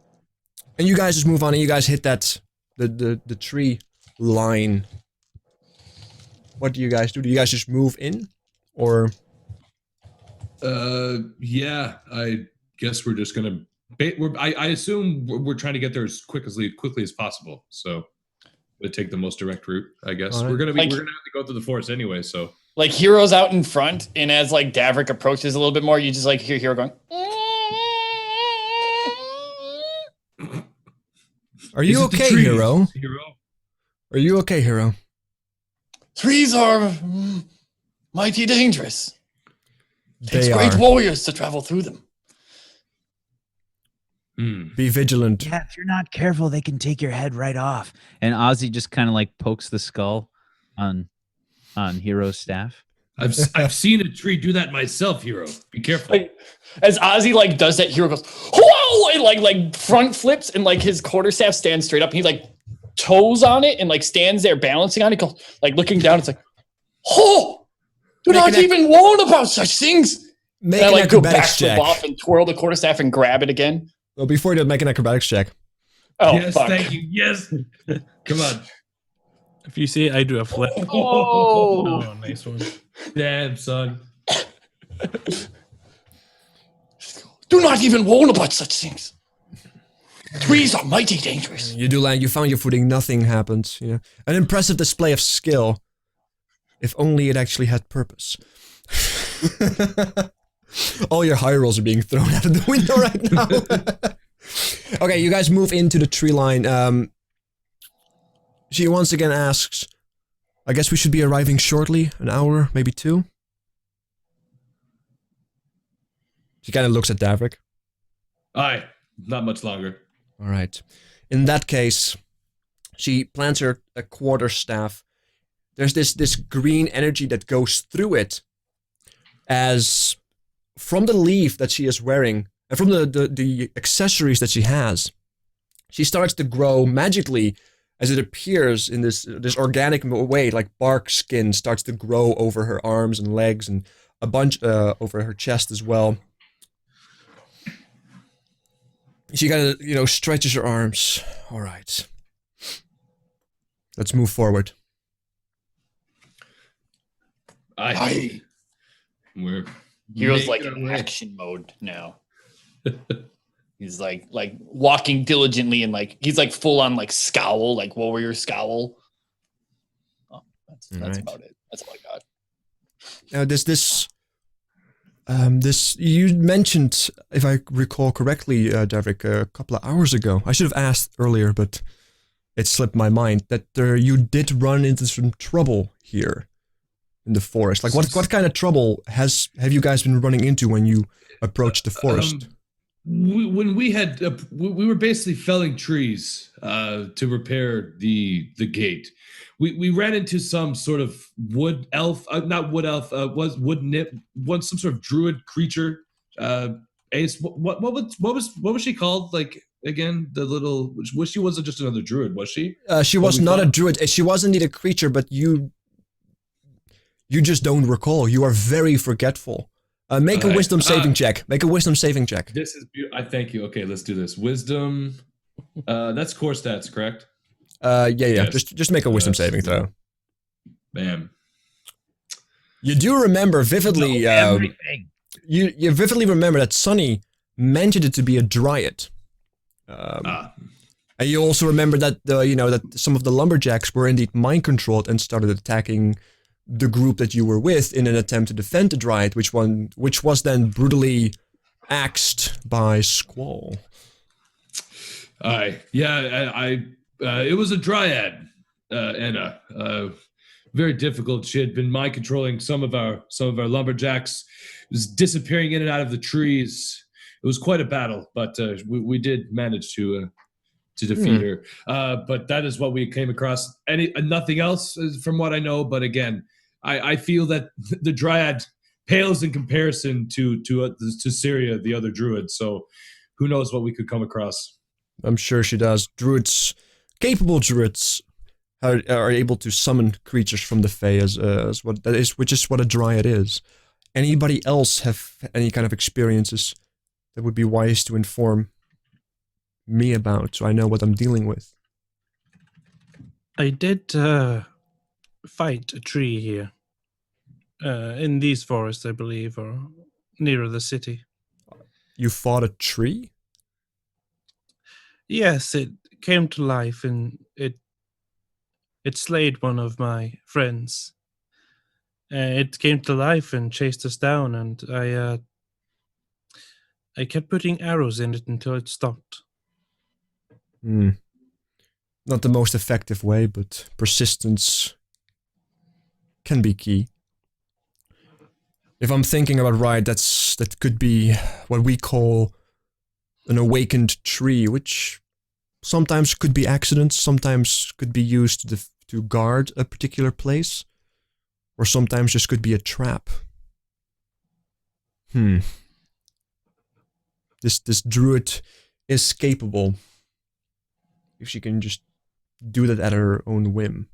and you guys just move on, and you guys hit the tree line. What do you guys do? Do you guys just move in, or? Yeah, I guess we're just gonna. I assume we're trying to get there as quickly as possible. So, we'll take the most direct route. I guess Right. we're gonna have to go through the forest anyway. So, like Hero's out in front, and as like Davrick approaches a little bit more, you just like hear Hero going. Are you okay, Hero? Are you okay, Hero? Trees are mighty dangerous. It takes They great are. warriors to travel through them. Be vigilant. Yeah, if you're not careful, they can take your head right off. And Ozzy just kind of like pokes the skull on Hero's staff. I've seen a tree do that myself, Hero. Be careful. Like, as Ozzy like does that, Hero goes, whoa, and like front flips, and like his quarterstaff stands straight up. And he like toes on it and like stands there balancing on it, goes, like looking down. It's like, oh, do not even warn about such things. Make and I an like go acrobatics backflip check. off and twirl the quarterstaff and grab it again. Well, before you do, make an acrobatics check. Oh, yes, fuck. thank you. Yes. Come on. If you see, I do a flip. Oh. Oh, nice one. Damn, son. Do not even warn about such things. Trees are mighty dangerous. You do land. You found your footing. Nothing happens. You know, an impressive display of skill. If only it actually had purpose. All your high rolls are being thrown out of the window right now. Okay, you guys move into the tree line. She once again asks, I guess we should be arriving shortly, an hour, maybe 2. She kind of looks at Davrik. Aye, not much longer. All right. In that case, she plants her a quarterstaff. There's this green energy that goes through it as from the leaf that she is wearing and from the accessories that she has, she starts to grow magically as it appears in this organic way, like bark skin starts to grow over her arms and legs and a bunch over her chest as well. She kind of, stretches her arms. All right. Let's move forward. Aye. We're Hero's like making in our way. action mode now. He's like walking diligently and like he's like full on like scowl, like warrior scowl. Oh, that's Right. about it. That's all I got. Now, this you mentioned, if I recall correctly, Davrik, a couple of hours ago. I should have asked earlier, but it slipped my mind that you did run into some trouble here in the forest. Like, what kind of trouble have you guys been running into when you approached the forest? When we had we were basically felling trees to repair the gate. We ran into some sort of wood elf, not wood elf, was wood nip, some sort of druid creature. Ace, what was she called? Like again, the little. She wasn't just another druid, was she? She was not a druid. She was indeed a creature, but you just don't recall. You are very forgetful. Make a wisdom saving check. Make a wisdom saving check. This is. I thank you. Okay, let's do this. Wisdom. That's core stats, correct? Yeah. Yes. Just make a wisdom saving throw. Bam. You do remember vividly. Everything. You vividly remember that Sunny mentioned it to be a dryad. And you also remember that that some of the lumberjacks were indeed mind controlled and started attacking the group that you were with in an attempt to defend the dryad, which was then brutally axed by Squall. Aye, yeah, it was a dryad, Anna. Very difficult. She had been mind controlling some of our lumberjacks. It was disappearing in and out of the trees. It was quite a battle, but we did manage to defeat her. But that is what we came across. Nothing else from what I know. But again, I feel that the dryad pales in comparison to Syria, the other druid. So who knows what we could come across. I'm sure she does. Capable druids are able to summon creatures from the Fae as what that is, which is what a dryad is. Anybody else have any kind of experiences that would be wise to inform me about, so I know what I'm dealing with? I did fight a tree here in these forests, I believe, or nearer the city. You fought a tree? Yes, it came to life and it slayed one of my friends. It came to life and chased us down, and I kept putting arrows in it until it stopped. Not the most effective way, but persistence can be key. If I'm thinking about right, that could be what we call an awakened tree, which sometimes could be accidents, sometimes could be used to guard a particular place, or sometimes just could be a trap. This druid is capable if she can just do that at her own whim.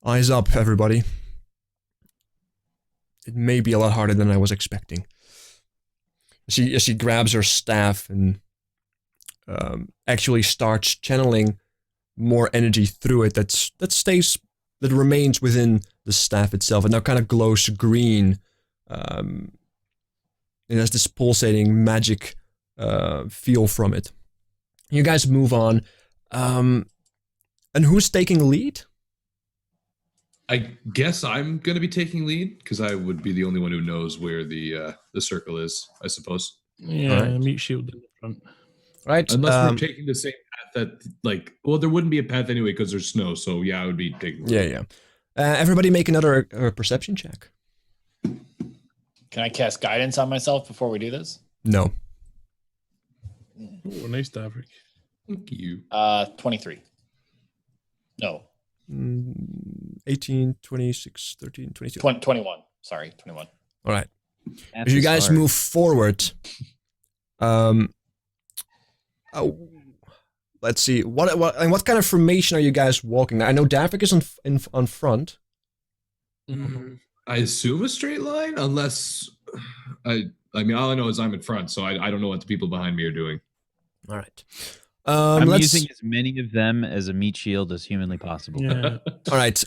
Eyes up, everybody. It may be a lot harder than I was expecting. She grabs her staff and actually starts channeling more energy through it that remains within the staff itself. It now kind of glows green. It has this pulsating magic feel from it. You guys move on. And who's taking lead? I guess I'm going to be taking lead because I would be the only one who knows where the circle is, I suppose. Yeah, Alright. meat shield in the front. Right. Unless we're taking the same path that, there wouldn't be a path anyway because there's snow. So yeah, I would be taking lead. Yeah. Everybody make another perception check. Can I cast guidance on myself before we do this? No. Oh, nice, Davrick. Thank you. 23. No. 18, 26, 13, 22. 21. Sorry, 21. All right. Math As you is guys hard. move forward, let's see. What kind of formation are you guys walking? I know Davik is on front. I assume a straight line, unless I mean, all I know is I'm in front, so I don't know what the people behind me are doing. All right. I'm let's using as many of them as a meat shield as humanly possible. Yeah. All right.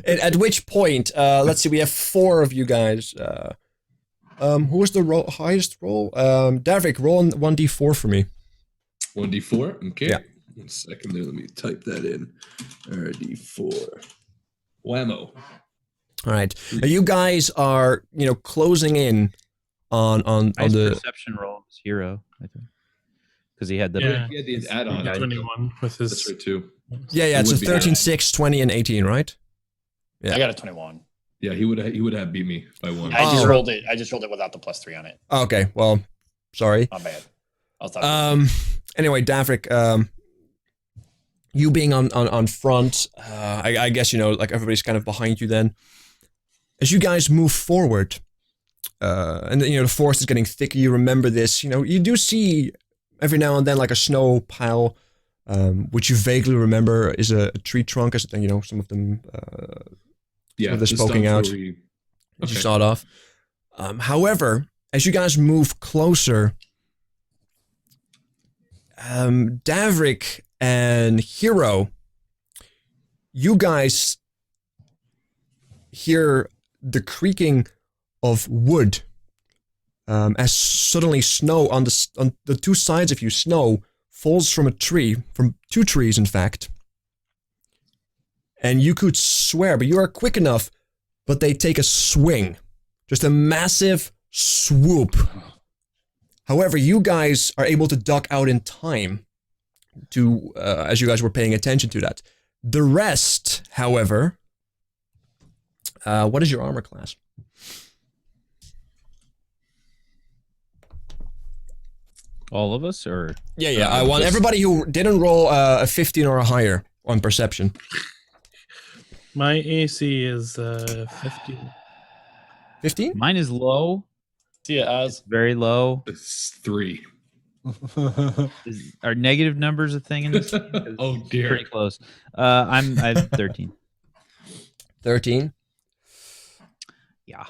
At which point, let's see. We have 4 of you guys. Who was the highest roll? Davik, roll 1d4 for me. 1d4. Okay. Yeah. 1 second there. Let me type that in. D4. Whammo. All right. You guys are, closing in on Nice the. perception roll was hero, I think, because he had the Yeah. Yeah, the add-on. Yeah. 21 with his. That's right too. Yeah. It It's a would be 13, added. 6, 20, and 18, right? Yeah. I got a 21. Yeah, he would have beat me by 1. I just Oh. rolled it. I just rolled it without the +3 on it. Okay. Well, sorry. Not bad. I'll stop. Anyway, Davrik, you being on front, I guess, everybody's kind of behind you then. As you guys move forward, and the forest is getting thicker, you remember this, you do see every now and then like a snow pile, which you vaguely remember is a tree trunk, as some of them, Yeah, of this the poking stumps out. where we- as you Okay. saw it off. However, as you guys move closer, Davrik and Hero, you guys hear the creaking of wood as suddenly snow on the 2 sides of you, snow falls from a tree, from 2 trees in fact, and you could swear, but you are quick enough, but they take a swing, just a massive swoop. However, you guys are able to duck out in time to, as you guys were paying attention to that. The rest, however, what is your armor class? all of us, or Yeah. I want everybody who didn't roll a 15 or higher on perception. My AC is 15. 15? mine is low, See ya, Oz. very low. It's 3. Are negative numbers a thing in this? game? 'Cause Oh it's dear. pretty close. I'm 13. 13. Yeah.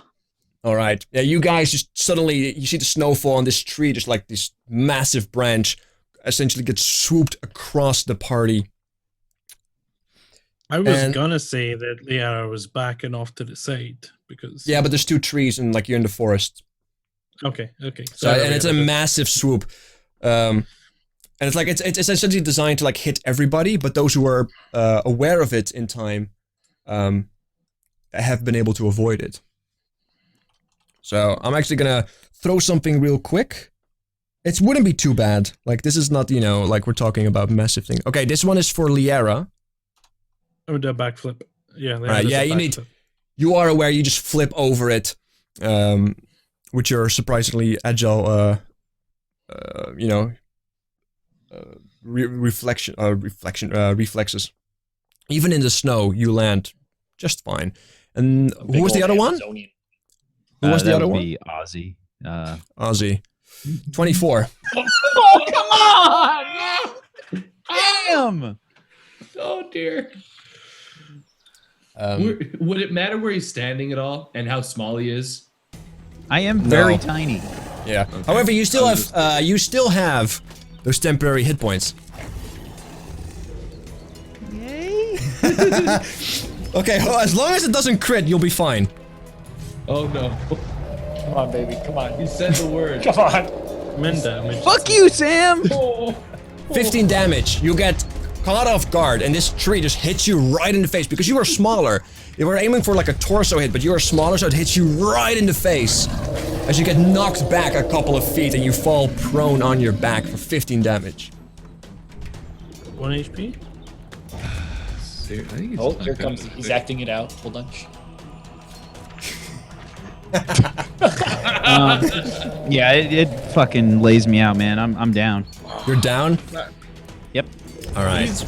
All right. Yeah, you guys just suddenly, you see the snowfall on this tree, just like this massive branch essentially gets swooped across the party. I was And- gonna say that Liara was backing off to the side because. Yeah, but there's 2 trees and like you're in the forest. Okay. So, and it's a massive swoop. And it's like, it's essentially designed to like hit everybody, but those who are aware of it in time have been able to avoid it. So I'm actually gonna throw something real quick. It wouldn't be too bad. Like this is not, like we're talking about massive thing. Okay, this one is for Liara. I would do a backflip. Yeah. Right, yeah, you need- You are aware, you just flip over it. with your surprisingly agile, you know, reflexes. Even in the snow, you land just fine. And who was the other one? Who was the other one? Be Ozzy. Ozzy. 24. Oh, come on! Damn! Oh dear. Um, Would it matter where he's standing at all and how small he is? I am very No. tiny. yeah. However, you still have those temporary hit points. Yay! Okay, well, as long as it doesn't crit, you'll be fine. Oh no. Come on, baby. Come on. He said the word. Come on. Min damage. Fuck you, Sam! 15 damage. You get caught off guard, and this tree just hits you right in the face because you are smaller. You were aiming for like a torso hit, but you are smaller, so it hits you right in the face as you get knocked back a couple of feet and you fall prone on your back for 15 damage. 1 HP. I think it's Oh, not here good. comes. He's acting it out. Hold on. Yeah, it fucking lays me out, man. I'm down. You're down? Yep. Alright.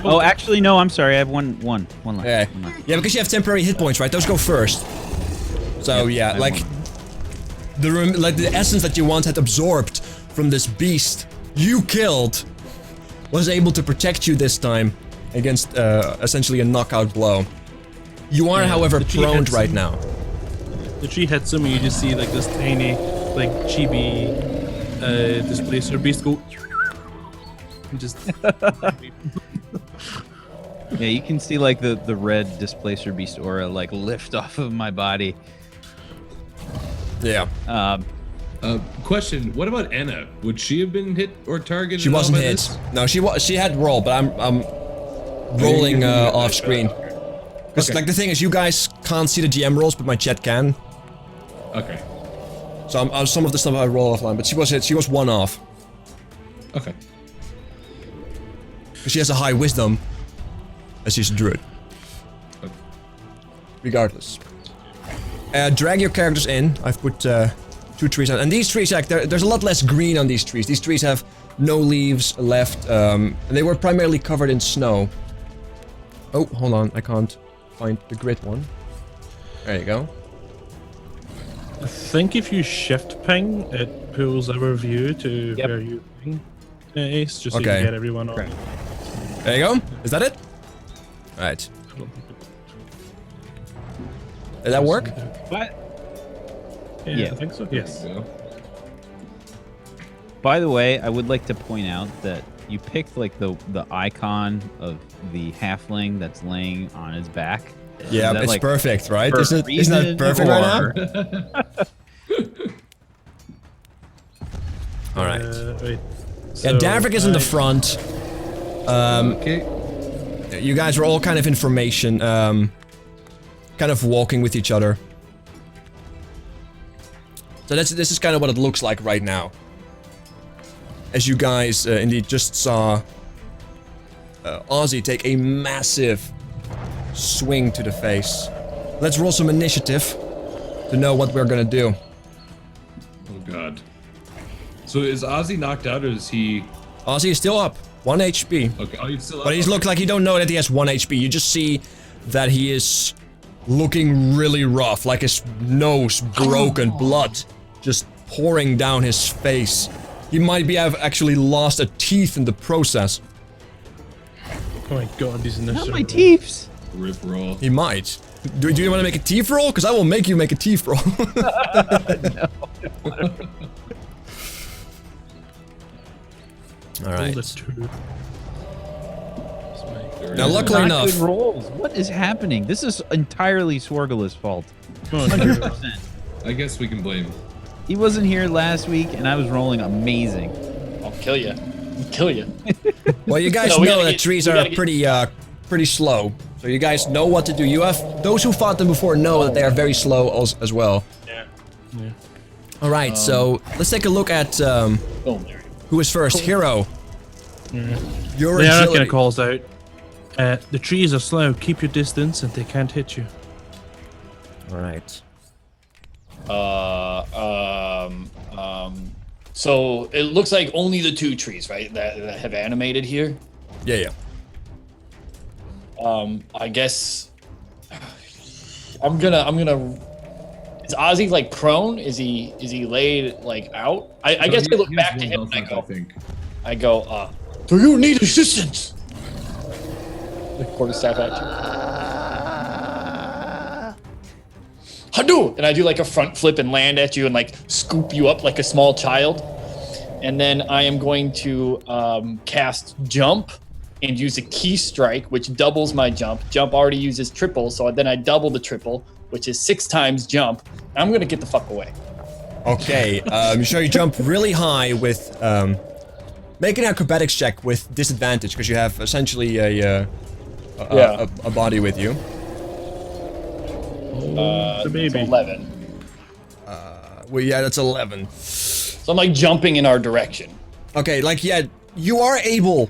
Oh, actually, no. I'm sorry. I have one left. Okay. One left. Yeah, because you have temporary hit points, right? Those go first. So yeah, I like the essence that you once had absorbed from this beast you killed was able to protect you this time against essentially a knockout blow. You are, however, the tree prone hits right him. now. The tree hits him, and you just see like this tiny, like chibi displacer beast go. And just. Yeah, you can see like the red displacer beast aura like lift off of my body. Yeah. Question: what about Anna? Would she have been hit or targeted? She at all wasn't by hit. this? No, she had roll, but I'm rolling off screen. Because Okay. like the thing is, you guys can't see the GM rolls, but my chat can. Okay. So some of the stuff I roll offline, but she was hit. She was one off. Okay. Because she has a high wisdom, as she's a druid. Okay. Regardless. Drag your characters in. I've put 2 trees on. And these trees, like, there's a lot less green on these trees. These trees have no leaves left. And they were primarily covered in snow. Oh, hold on. I can't find the grid one. There you go. I think if you shift ping, it pulls our view to Yep. where you ping, Ace, just so you Okay. can get everyone on. There you go. Is that it? Alright. Did that work? But Yeah, I think so. Yes. There you go. by the way, I would like to point out that you picked like the icon of the halfling that's laying on his back. Yeah, Is that, it's like, perfect, right? for a Isn't that reason, perfect right now? or- Alright. Wait. Yeah, Davrik is in the front. Okay. You guys were all kind of in formation, kind of walking with each other. So this is kind of what it looks like right now. As you guys indeed just saw Ozzy take a massive swing to the face. Let's roll some initiative to know what we're gonna do. Oh god. So is Ozzy knocked out or is he? Ozzy is still up, 1 HP. Okay. Oh, he's still up. But he's looked like you don't know that he has 1 HP. You just see that he is looking really rough, like his nose broken, blood just pouring down his face. He might have actually lost a teeth in the process. Oh my god, these Not initiatives. my teeth. Rip roll. He might. Do you want to make a teeth roll? Because I will make you make a teeth roll. All right. Roll the 2. Now, luckily Not enough, good rolls. What is happening? This is entirely Swargula's fault. Come on, Drew. 100%. I guess we can blame him. He wasn't here last week, and I was rolling amazing. I'll kill you. I'll kill you. well, you guys No, we know gotta that get- trees we are gotta get- pretty slow. So you guys know what to do. You have those who fought them before know that they are very slow as well. Yeah. All right, so let's take a look at Boom. There. who is first. Hero. Your The Arcana agility. calls out. The trees are slow. Keep your distance, and they can't hit you. All right. So it looks like only the 2 trees, right, that have animated here. Yeah. I guess I'm gonna. Is Ozzy like prone? Is he laid like out? I guess I look back to him and I go, do you need assistance? The quarterstaff action. Hadoo! And I do like a front flip and land at you and like scoop you up like a small child. And then I am going to cast jump and use a key strike, which doubles my jump. Jump already uses triple, so then I double the triple, which is 6 times jump. I'm gonna get the fuck away. Okay, you jump really high with, make an acrobatics check with disadvantage, because you have essentially a body with you. The baby. 11. Well, yeah, that's 11. So I'm like jumping in our direction. Okay, like, yeah, you are able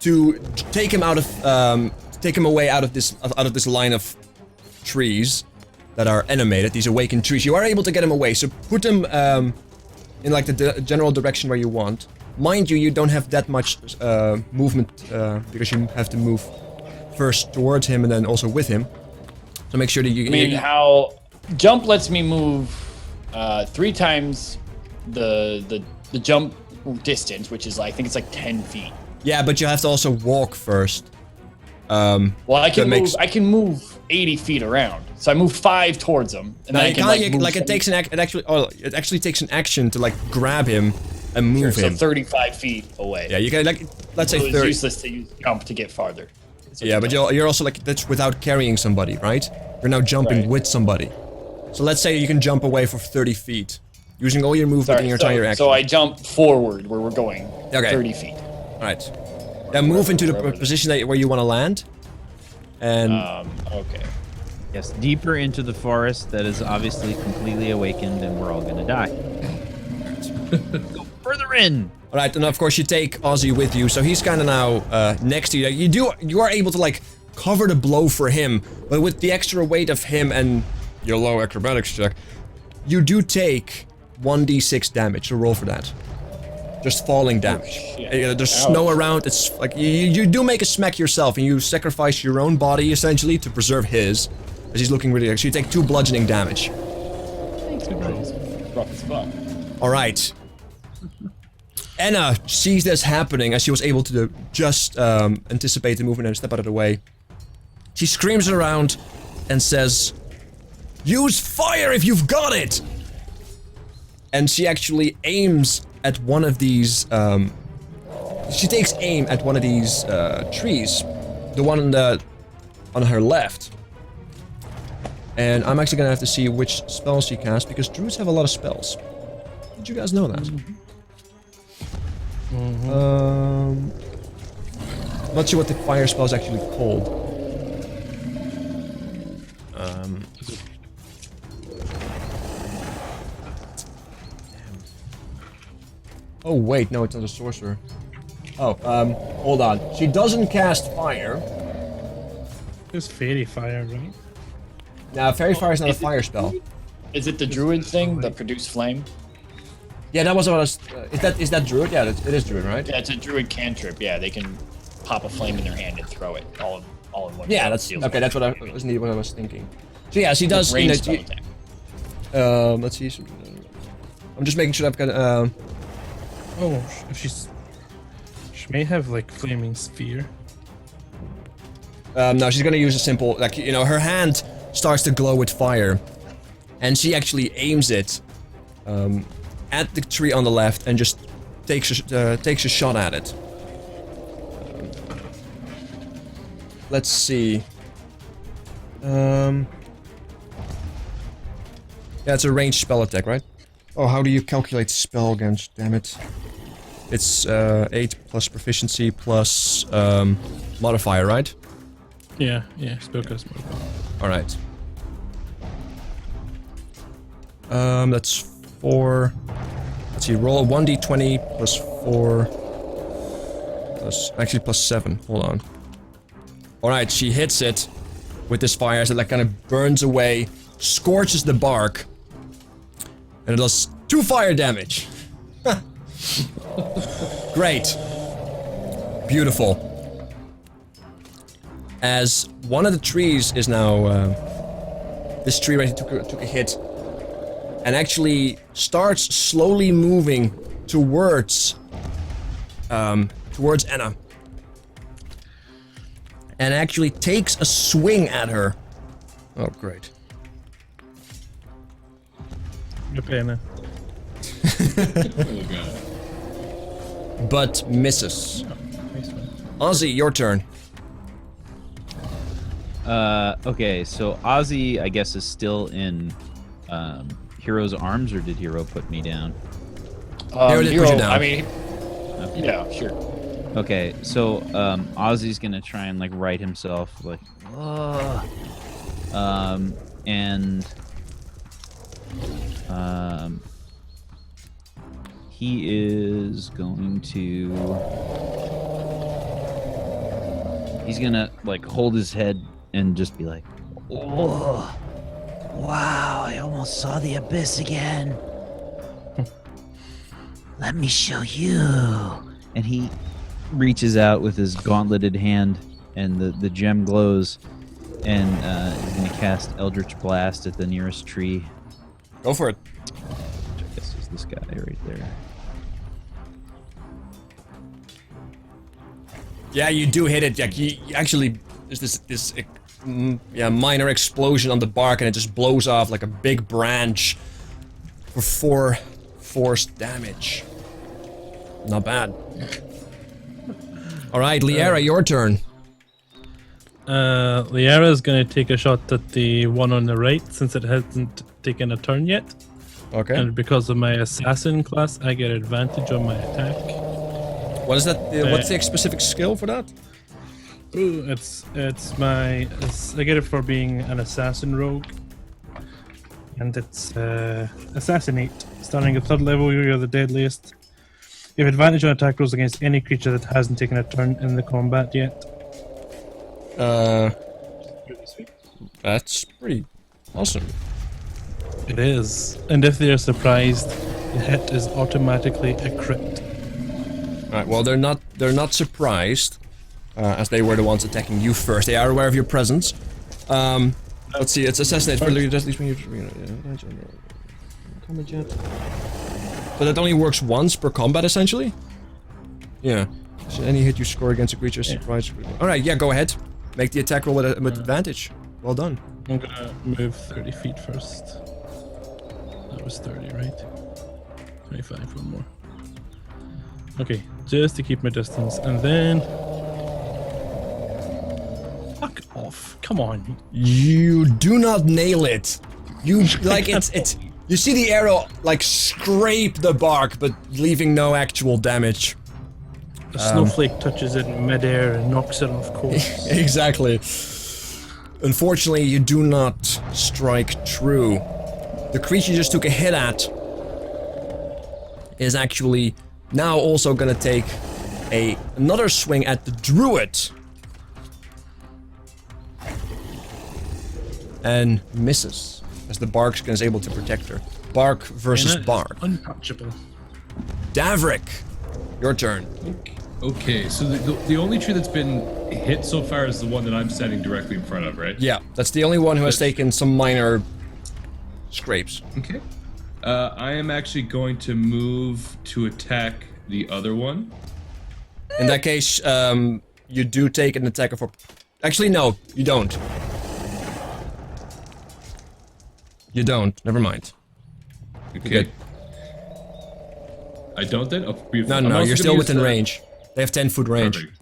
to take him away out of this line of trees that are animated, these awakened trees. You are able to get him away, so put him in like the general direction where you want. Mind you, you don't have that much movement because you have to move first towards him and then also with him. So make sure that you. I mean, how jump lets me move 3 times the jump distance, which is like, I think it's like 10 feet. Yeah, but you have to also walk first. Well, I can move 80 feet around, so I move 5 towards him, and then I can it actually takes an action to like grab him and move him. So 35 feet away. Yeah, you can like, let's say 30. It's useless to use jump to get farther. Yeah, but you're also like, that's without carrying somebody, right? You're now jumping with somebody. So let's say you can jump away for 30 feet, using all your movement in your entire action. So I jump forward where we're going, 30 feet. Alright. Then move into the position where you want to land. And... okay. Yes, deeper into the forest that is obviously completely awakened and we're all gonna die. Go further in! Alright, and of course you take Ozzy with you, so he's kind of now next to you. You are able to like cover the blow for him, but with the extra weight of him and your low acrobatics check, you do take 1d6 damage, so roll for that. Just falling damage. There's snow around, it's like, you do make a smack yourself, and you sacrifice your own body, essentially, to preserve his, as he's looking really, so you take 2 bludgeoning damage. Rough as fuck. Alright. Anna sees this happening, as she was able to just anticipate the movement and step out of the way. She screams around and says, "Use fire if you've got it!" And she actually aims at one of these, she takes aim at one of these trees, the one on her left. And I'm actually gonna have to see which spells she casts, because druids have a lot of spells. Did you guys know that? Not sure what the fire spell is actually called. Oh wait, no, it's not a sorcerer. Oh, hold on. She doesn't cast fire. It's fairy fire, right? Now, fairy fire is not a fire spell. Is it the druid thing that produce flame? Yeah, that was what I was. Is that druid? Yeah, it is druid, right? Yeah, it's a druid cantrip. Yeah, they can pop a flame in their hand and throw it all in one. Yeah, that's okay. That's what I was thinking. So yeah, she does. Let's see. I'm just making sure I've got. Oh, she may have like flaming sphere. No, she's gonna use a simple, like, you know, her hand starts to glow with fire, and she actually aims it at the tree on the left and just takes a shot at it. Let's see. Yeah, it's a ranged spell attack, right? Oh, how do you calculate spell against? Damn it. It's 8 plus proficiency plus modifier, right? Yeah, spellcast modifier. Alright. That's 4. Let's see, roll a 1d20 plus 4. Plus 7. Hold on. Alright, she hits it with this fire as it like kind of burns away, scorches the bark, And it does 2 fire damage. Great. Beautiful. As one of the trees is now... this tree right here took a hit. And actually starts slowly moving towards... towards Anna. And actually takes a swing at her. Oh, great. Anna. Oh god. But misses. Ozzy, your turn. Okay, so Ozzy, I guess, is still in Hero's arms, or did Hero put me down? Hero did put you down. I mean, Okay. yeah, sure. Okay, so Ozzy's gonna try and like right himself, like, and he is going to. He's gonna like hold his head and just be like, Oh, wow, I almost saw the abyss again. Let me show you. and he reaches out with his gauntleted hand, and the gem glows, and he's gonna cast Eldritch Blast at the nearest tree. Go for it. Which I guess is this guy right there. Yeah, you do hit it, Jack. You actually, there's this minor explosion on the bark, and it just blows off like a big branch for 4 force damage. Not bad. All right, Liara, your turn. Liara is going to take a shot at the one on the right since it hasn't taken a turn yet. Okay. And because of my assassin class, I get advantage on my attack. What is that? What's the specific skill for that? Ooh, it's I get it for being an assassin rogue, and it's assassinate. Starting at 3rd level, you're the deadliest. You have advantage on attack rolls against any creature that hasn't taken a turn in the combat yet. That's pretty awesome. It is, and if they are surprised, the hit is automatically a crit. All right. Well, they're not surprised, as they were the ones attacking you first. They are aware of your presence. Let's see. It's assassinate. So that only works once per combat, essentially. Yeah. So any hit you score against a creature is surprised. All right. Yeah. Go ahead. Make the attack roll with advantage. Well done. I'm gonna move 30 feet first. That was 30, right? 25, one more. Okay, just to keep my distance, and then... Fuck off, come on. You do not nail it. You, like, it's... You see the arrow, like, scrape the bark, but leaving no actual damage. A snowflake touches it in midair and knocks it off course. Exactly. Unfortunately, you do not strike true. The creature you just took a hit at is actually now also gonna take another swing at the druid. And misses, as the bark is able to protect her. Bark versus bark. Untouchable. Davrik, your turn. Okay, so the only tree that's been hit so far is the one that I'm standing directly in front of, right? Yeah, that's the only one who has taken some minor scrapes. Okay. I am actually going to move to attack the other one. In that case, you do take an attack of... Actually, no, you don't. You don't. Never mind. Okay. Good. I don't then? Oh, beautiful. No, I'm also you're still gonna use within the- range. They have 10-foot range. Perfect.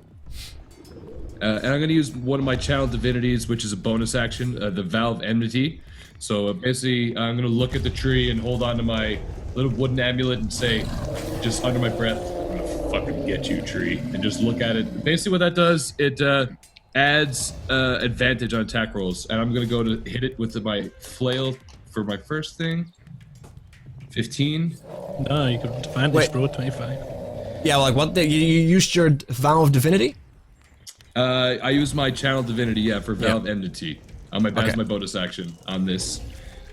And I'm going to use one of my channel divinities, which is a bonus action, the Valve Enmity. So basically, I'm going to look at the tree and hold on to my little wooden amulet and say, just under my breath, I'm going to fucking get you, tree. And just look at it. Basically what that does, it adds advantage on attack rolls. And I'm going to go to hit it with my flail for my first thing. 15. No, you can advantage, Wait. bro, 25. Yeah, like what? You used your Vow of Divinity? I use my channel divinity, yeah, for Valve Enmity. As Okay. my bonus action on this.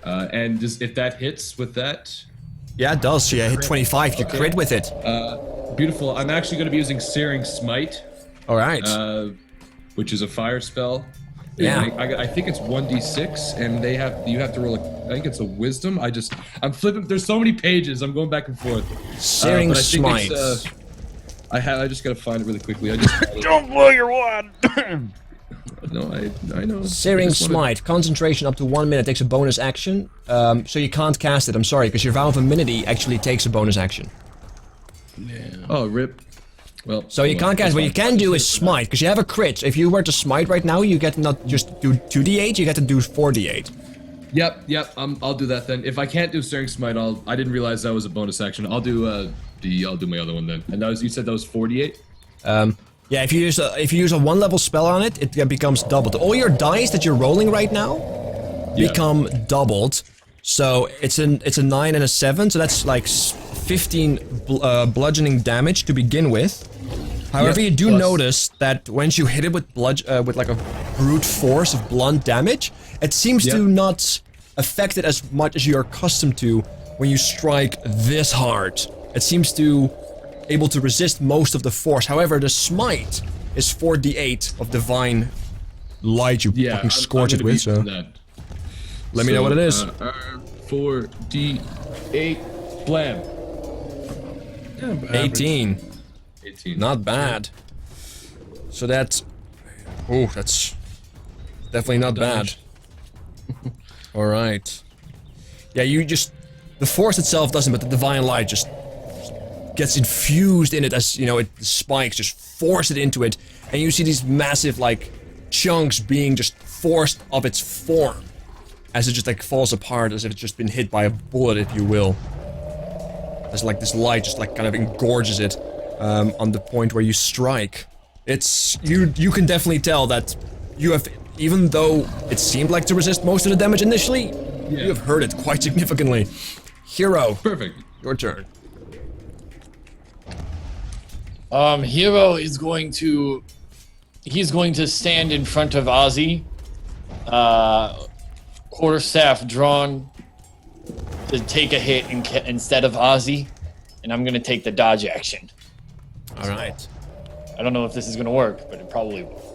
And just if that hits with that, Yeah, it does. So you hit 25. You crit with it. Beautiful. I'm actually going to be using Searing Smite, All right. which is a fire spell. Yeah. I think it's 1d6, and you have to roll I think it's a wisdom. I'm flipping. There's so many pages. I'm going back and forth. Searing but I think Smite. it's, I just gotta find it really quickly. Don't blow your wad. No, I know. Searing Smite. Concentration up to 1 minute takes a bonus action. So you can't cast it. I'm sorry, because your Vow of Amenity actually takes a bonus action. Yeah. Oh, rip. Well. So you can't cast. What you can do is smite, because you have a crit. So if you were to smite right now, you get to not just do 2d8, you get to do 4d8. Yep. I'll do that then. If I can't do Searing Smite, I didn't realize that was a bonus action. I'll do my other one then. And you said that was 48. Yeah, if you use a 1-level spell on it, it becomes doubled. All your dice that you're rolling right now become doubled. So it's a 9 and a 7, so that's like 15 bludgeoning damage to begin with. However, you do notice that once you hit it with with like a brute force of blunt damage, it seems to not affect it as much as you're accustomed to when you strike this hard. It seems to able to resist most of the force. However, the smite is 4d8 of divine light you fucking scorch it with. So let me know what it is. 4d8 blam. 18. 18. Not bad. So that's definitely not bad. All right. Yeah, the force itself doesn't, but the divine light just gets infused in it as, the spikes just force it into it, and you see these massive, like, chunks being just forced of its form as it just, like, falls apart, as if it's just been hit by a bullet, if you will. As, like, this light just, like, kind of engorges it on the point where you strike. It's... You can definitely tell that you have... Even though it seemed like to resist most of the damage initially, you have hurt it quite significantly. Hero. Perfect. Your turn. Hero is going to stand in front of Ozzy, quarterstaff drawn to take a hit instead of Ozzy, and I'm gonna take the dodge action. All right. I don't know if this is gonna work, but it probably will.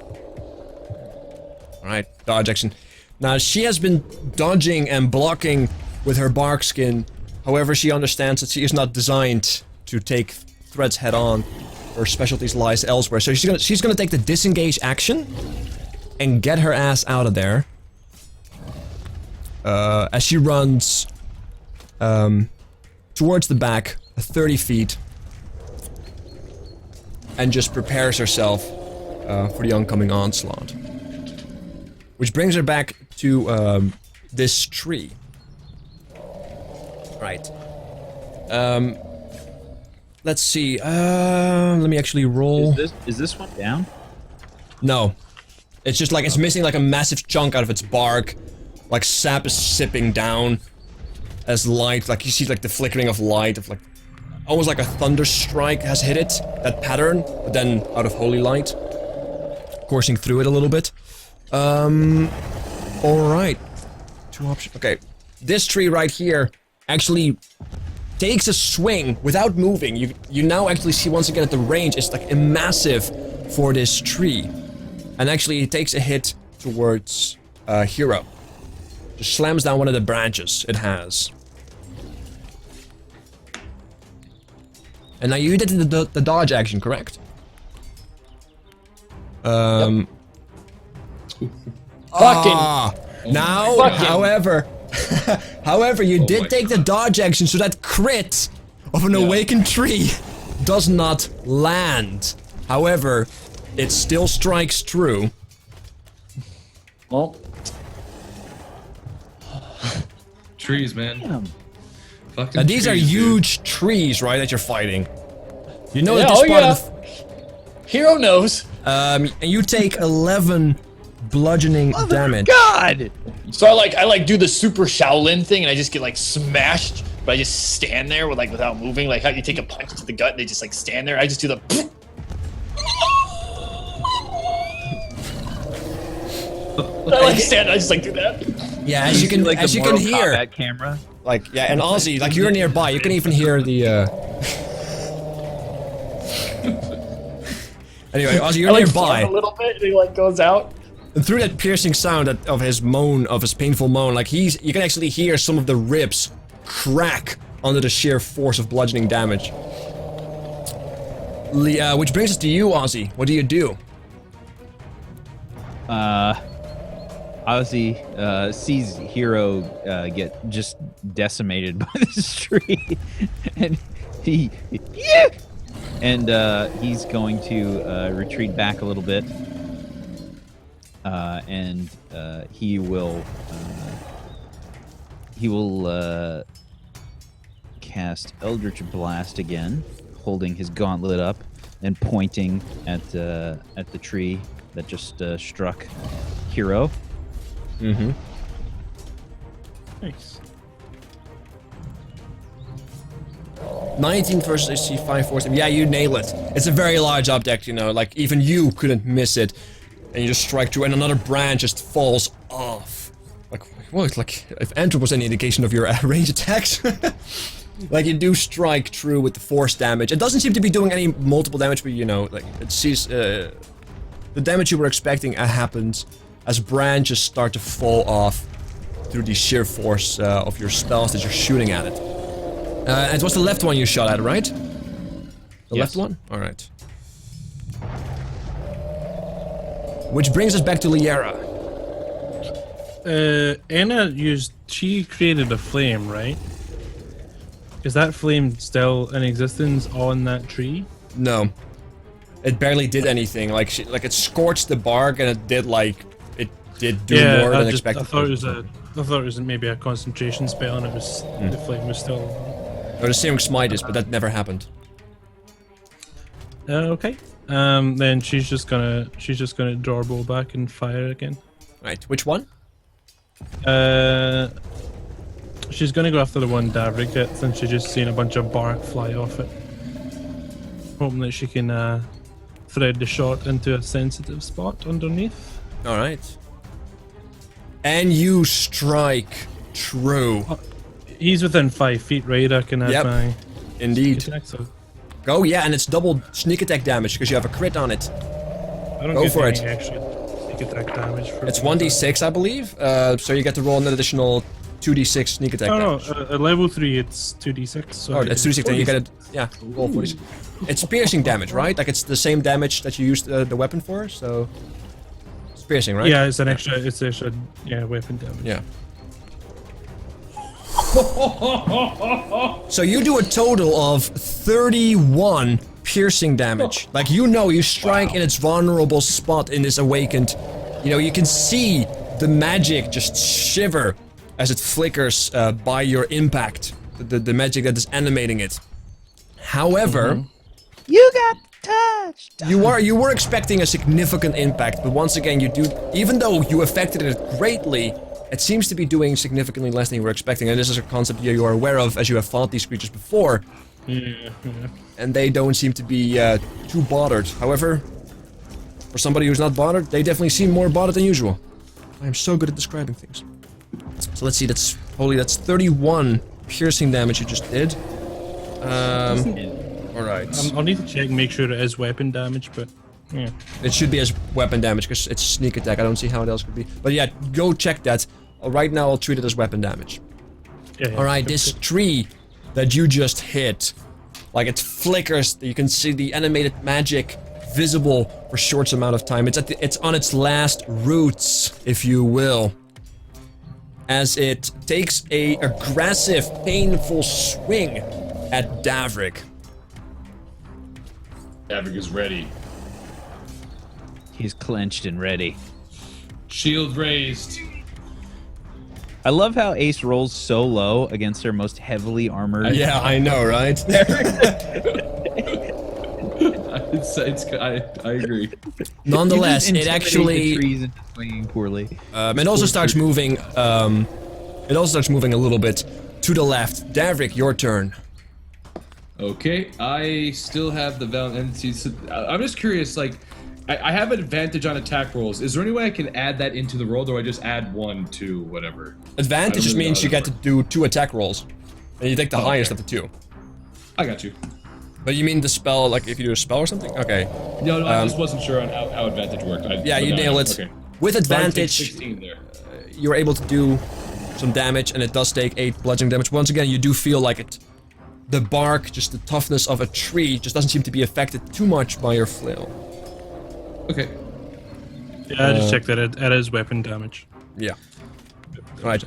All right, dodge action. Now she has been dodging and blocking with her bark skin. However, she understands that she is not designed to take threats head on. Her specialties lies elsewhere, so she's gonna take the disengage action and get her ass out of there. As she runs towards the back, 30 feet, and just prepares herself for the oncoming onslaught. Which brings her back to this tree. Right. Let's see. Let me actually roll. Is this one down? No. It's just like it's missing like a massive chunk out of its bark. Like sap is sipping down as light. Like you see like the flickering of light of like almost like a thunder strike has hit it. That pattern, but then out of holy light, coursing through it a little bit. All right. 2 options. Okay. This tree right here actually takes a swing without moving. You now actually see once again at the range it's like massive for this tree, and actually it takes a hit towards Hero. Just slams down one of the branches it has. And now you did the dodge action, correct? Fucking. Now, Fucking. however, you did take the dodge action, so that crit of an awakened tree does not land. However, it still strikes true. Well, Trees, man. Fucking Now, these are trees, dude. huge trees, right, that you're fighting. You know Yeah, that this part of Hero knows. and you take 11 bludgeoning damage. God! So I like do the super Shaolin thing, and I just get like smashed, but I just stand there without moving. Like how you take a punch to the gut, and they just like stand there. I just do the. I just like do that. Yeah, as you can like as the you can Mortal hear, Kombat camera. like yeah, and Ozzy, like you're nearby, you can even hear the. Anyway, Ozzy, you're I like nearby. fart a little bit, and he like goes out. And through that piercing sound of his moan, of his painful moan, like you can actually hear some of the ribs crack under the sheer force of bludgeoning damage. Which brings us to you, Ozzy. What do you do? Ozzy sees Hero get just decimated by this tree, and he's going to retreat back a little bit, and he will cast Eldritch Blast again, holding his gauntlet up and pointing at the tree that just struck Hero. Mm-hmm. Nice. 19 versus AC 5 force. Yeah, you nail it. It's a very large object, you know, like even you couldn't miss it. And you just strike through and another branch just falls off. Like, what? Like, if Anthrop was any indication of your range attacks. Like, you do strike true with the force damage. It doesn't seem to be doing any multiple damage, but you know, like, it sees, the damage you were expecting happens as branches start to fall off through the sheer force of your spells that you're shooting at it. And it was the left one you shot at, right? The left one? Alright. Which brings us back to Liera. Anna she created a flame, right? Is that flame still in existence on that tree? No. It barely did anything. Like it scorched the bark and it did do more than expected. I thought it was maybe a concentration spell and it was the flame was still. Or the Searing Smite is, but that never happened. Okay. Then she's just gonna draw her bow back and fire again. Right. Which one? She's gonna go after the one Davrik hits, and she's just seen a bunch of bark fly off it. Hoping that she can thread the shot into a sensitive spot underneath. Alright. And you strike true. He's within 5 feet, right? I can add my Indeed. attack, so Go, yeah, and it's double sneak attack damage because you have a crit on it. I don't Go get for any it. extra sneak attack damage for It's 1d6, I believe. So you get to roll an additional 2d6 sneak attack damage. At level 3 it's 2d6. So Oh, it's 2d6, then you get it. Yeah, roll 46. It's piercing damage, right? Like it's the same damage that you used the weapon for, so. It's piercing, right? Yeah, it's extra weapon damage. Yeah. So you do a total of 31 piercing damage. Like, you know, you strike in its vulnerable spot in this awakened. You know, you can see the magic just shiver as it flickers by your impact. The magic that is animating it. However, You got touched. you were expecting a significant impact, but once again, even though you affected it greatly, it seems to be doing significantly less than you were expecting, and this is a concept you are aware of as you have fought these creatures before. And they don't seem to be too bothered. However, for somebody who's not bothered, they definitely seem more bothered than usual. I am so good at describing things. So let's see, that's 31 piercing damage you just did. Alright. I'll need to check and make sure it is weapon damage, but yeah. It should be as weapon damage because it's sneak attack. I don't see how it else could be. But yeah, go check that. Right now I'll treat it as weapon damage. Yeah, Alright, this tree that you just hit, like it flickers, you can see the animated magic visible for a short amount of time. It's on its last roots, if you will, as it takes a aggressive, painful swing at Davrik. Davrik is ready. He's clenched and ready. Shield raised. I love how Ace rolls so low against our most heavily armored. Yeah, I know, right? I agree. Nonetheless, You it just actually intimidate the trees into swinging poorly. it also starts moving. It also starts moving a little bit to the left. Davrik, your turn. Okay, I still have the Valiant Entities. I'm just curious, like, I have an advantage on attack rolls. Is there any way I can add that into the roll, or do I just add 1 to whatever? Advantage just means you get to do 2 attack rolls. And you take the highest of the 2. I got you. But you mean the spell, like if you do a spell or something? Okay. No, I just wasn't sure on how advantage worked. Yeah, you nail it. Okay. With So I take advantage, 16 there. you're able to do some damage, and it does take 8 bludgeoning damage. Once again, you do feel like it. The bark, just the toughness of a tree, just doesn't seem to be affected too much by your flail. Okay. Yeah, I just checked that it is weapon damage. Yeah. Alright.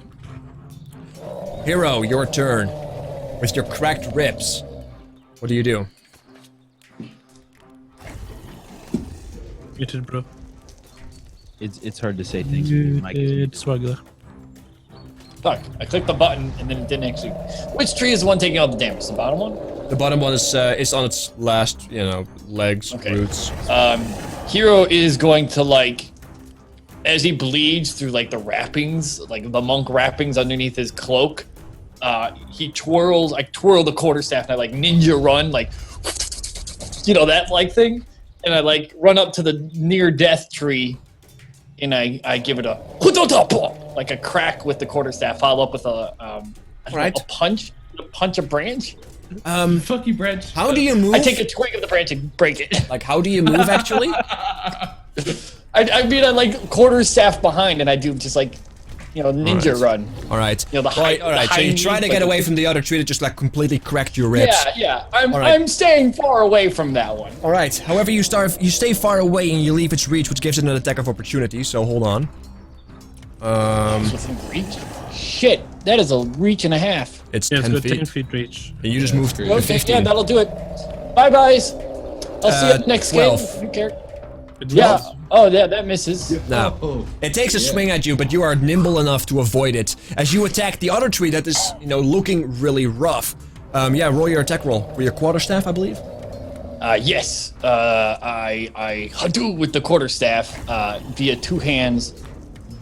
Hero, your turn. With your cracked ribs. What do you do? Get it, bro. It's hard to say things when your mic is muted. It's Swargula. Fuck, I clicked the button and then it didn't actually. Which tree is the one taking all the damage? The bottom one? The bottom one is on its last, legs, Okay. roots. Hero is going to, like, as he bleeds through, like, the wrappings, like the monk wrappings underneath his cloak, he twirls. I twirl the quarterstaff and I, like, ninja run, like, that, like, thing. And I, like, run up to the near death tree and I give it a like a crack with the quarterstaff, follow up with a punch a branch. Fuck you, Brent. How do you move? I take a twig of the branch and break it. Like, how do you move, actually? I mean, I like quarterstaff behind, and I do just like, ninja run. Alright. The high. Alright, so you try to get away from the other tree that just, like, completely cracked your ribs. Yeah. All right. I'm staying far away from that one. Alright, however, you stay far away and you leave its reach, which gives it an attack of opportunity, so hold on. Within reach? Shit, that is a reach and a half. It's Yeah, it's 10 got feet. 10 feet reach. And you just moved to Okay, 15. yeah, that'll do it. Bye, guys. I'll see you next 12. game. Who cares? It Yeah. was- Oh, yeah, that misses. Now, it takes a swing at you, but you are nimble enough to avoid it. As you attack the other tree that is, looking really rough. Roll your attack roll. For your quarterstaff, I believe? Yes. I hadoo with the quarterstaff via 2 hands.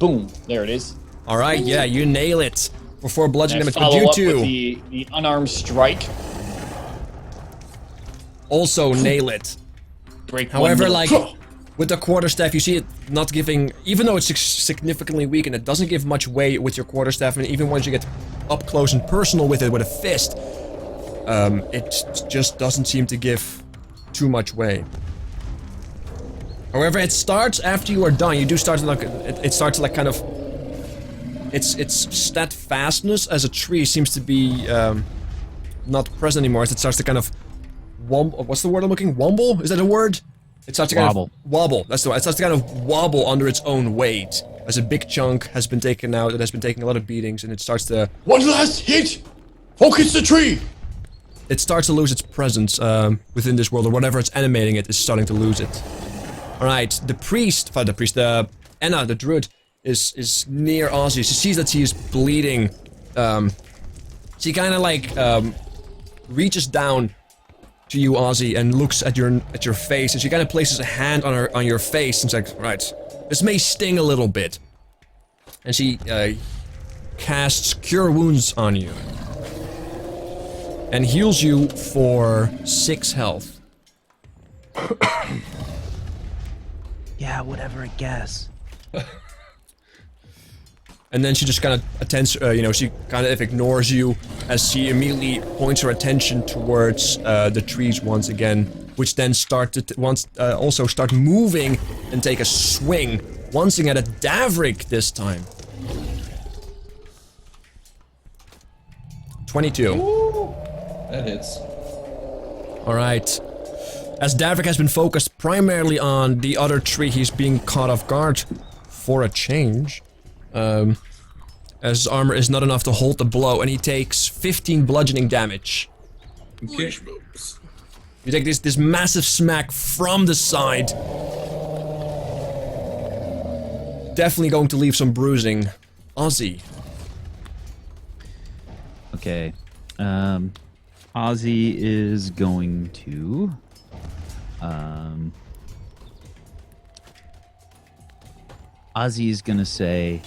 Boom. There it is. Alright, yeah, you nail it. For 4 bludgeoning And I damage, but follow you up too with the unarmed strike. also nail it. Break one However, little- like, with the quarterstaff, you see it not giving, even though it's significantly weakened, it doesn't give much weight with your quarterstaff, and even once you get up close and personal with it with a fist, it just doesn't seem to give too much weight. However, it starts after you are done. You do start to like, it starts to like kind of, its steadfastness as a tree seems to be not present anymore. As it starts to kind of what's the word I'm looking? Wobble? Is that a word? It starts to kind Wobble. of wobble. That's the one. It starts to kind of wobble under its own weight as a big chunk has been taken out. It has been taking a lot of beatings, and it starts to. One last hit! Focus the tree! It starts to lose its presence within this world, or whatever it's animating it is starting to lose it. All right, the Enna, the druid, is near Ozzy. She sees that he is bleeding. She kind of like reaches down to you, Ozzy, and looks at your face, and she kind of places a hand on your face and says, "Right, this may sting a little bit," and she casts Cure Wounds on you and heals you for 6 health. Yeah, whatever, I guess. And then she just kind of attends, she kind of ignores you as she immediately points her attention towards the trees once again, which then also start moving and take a swing, once again at Davrik this time. 22. Ooh, that hits. Alright. As Davrik has been focused primarily on the other tree, he's being caught off guard for a change. As his armor is not enough to hold the blow, and he takes 15 bludgeoning damage. Okay. You take this massive smack from the side. Definitely going to leave some bruising. Ozzy. Okay. Ozzy is going to... Ozzy is gonna say...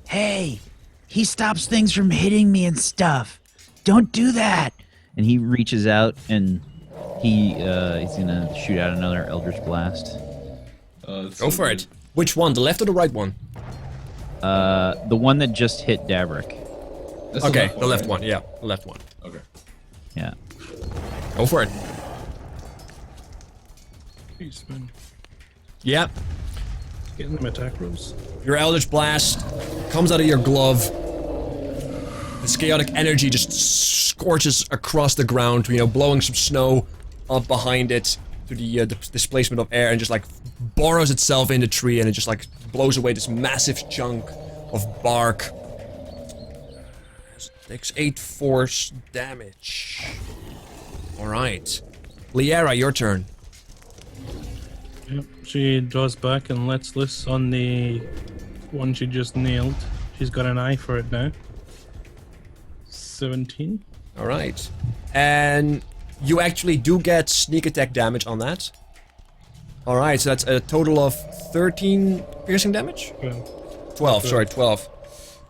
Hey, he stops things from hitting me and stuff. Don't do that. And he reaches out and He's gonna shoot out another Eldritch Blast. Go for it. Which one? The left or the right one? The one that just hit Davrik. That's Okay, the right? left one. Yeah, the left one. Okay. Yeah. Go for it. Jeez, man. Yeah. Getting them attack rolls. Your Eldritch Blast comes out of your glove. This chaotic energy just scorches across the ground, you know, blowing some snow up behind it to the displacement of air, and just like burrows itself in the tree, and it just like blows away this massive chunk of bark. Takes 8 force damage. Alright. Liera, your turn. Yep. She draws back and lets loose on the one she just nailed. She's got an eye for it now. 17. Alright. And you actually do get sneak attack damage on that. Alright, so that's a total of 13 piercing damage? 12, sorry, 12.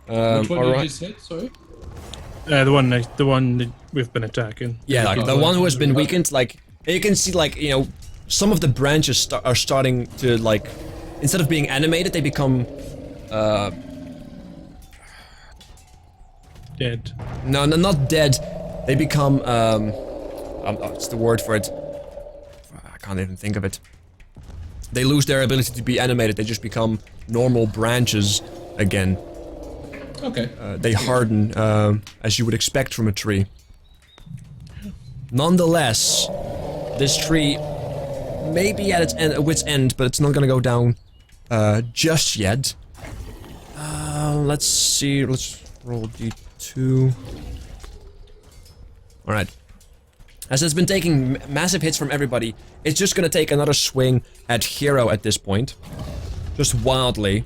Which one did you alright. just hit? Sorry. The one that we've been attacking. Yeah, like the one who has been weakened, like, you can see, like, you know, some of the branches are starting to, like, instead of being animated, they become, Dead. no, not dead. They become, what's the word for it? I can't even think of it. They lose their ability to be animated, they just become normal branches again. Okay. They harden, as you would expect from a tree. Nonetheless, this tree may be at its wit's end, but it's not gonna go down just yet. Let's see. Let's roll d2. All right. As it's been taking massive hits from everybody, it's just gonna take another swing at Hero at this point, just wildly.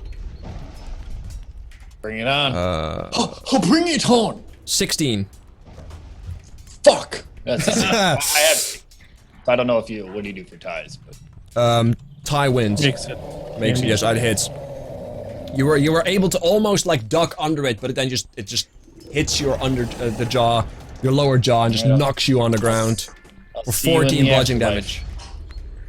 Bring it on. Bring it on. 16. Fuck. That's I don't know if you. What do you do for ties? But Tie wins. Makes it. Makes yes, it hits. You were able to almost like duck under it, but then it just hits your the jaw, your lower jaw, and just knocks you on the ground for 14 bludgeoning damage.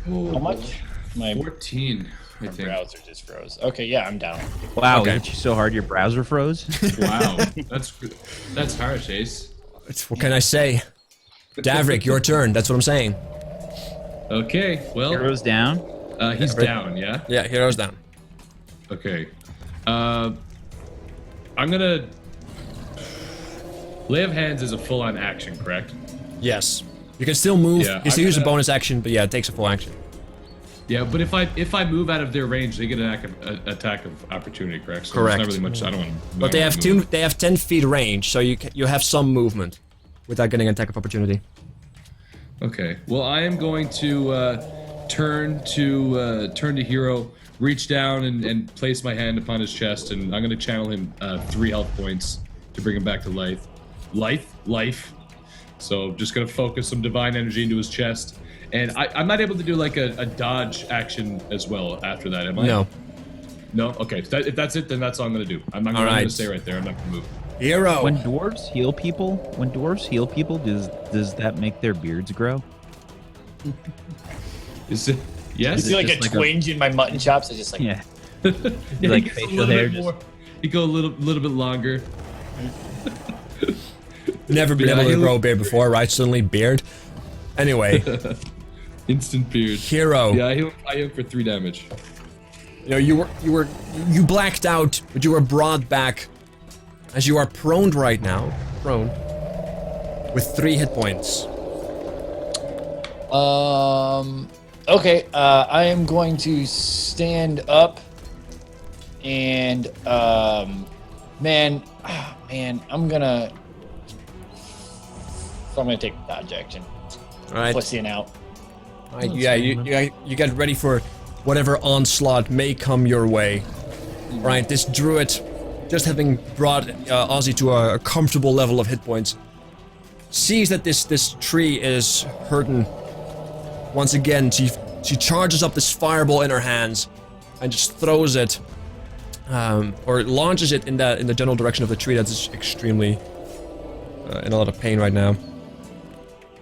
How much? My 14, I think. browser just froze. Okay, yeah, I'm down. Wow, Okay. it hit you so hard your browser froze? Wow, that's harsh, Ace. What can I say? Davrik, your turn. That's what I'm saying. Okay, well, Heroes down. he's down, yeah? Yeah, Hero's down. Okay. I'm gonna... Lay of Hands is a full-on action, correct? Yes. You can still move. Yeah, you can still I'm use a gonna- bonus action, but yeah, it takes a full action. Yeah, but if I move out of their range, they get an attack of opportunity, correct? So Correct. There's not really much. I don't want to. But they have 10 feet range, so you have some movement without getting an attack of opportunity. Okay. Well, I am going to turn to Hero, reach down and place my hand upon his chest, and I'm going to channel him 3 health points to bring him back to life. Life. So just going to focus some divine energy into his chest, and I'm not able to do like a dodge action as well after that, am I? No. No. Okay. If that's it, then that's all I'm going to do. I'm going Alright. to stay right there. I'm not going to move. Hero. When dwarves heal people, does that make their beards grow? Is it? Yes. I see like a just like a- twinge in my mutton chops. It's just like Yeah. Yeah, like he gets a facial little hair bit just- more. He go a little bit longer. Never been Yeah, able to he grow a beard before, right? Suddenly beard. Anyway, Instant beard. Hero. Yeah, I hit for 3 damage. You know, you blacked out, but you were brought back as you are prone right now. Prone. With 3 hit points. Okay, I am going to stand up and man, I'm gonna take dodge action. Alright. Pussing out. Alright, yeah, you get ready for whatever onslaught may come your way. Right, this druid, just having brought Ozzy to a comfortable level of hit points, sees that this tree is hurting. Once again, she charges up this fireball in her hands and just throws it, or launches it in the general direction of the tree that's extremely in a lot of pain right now.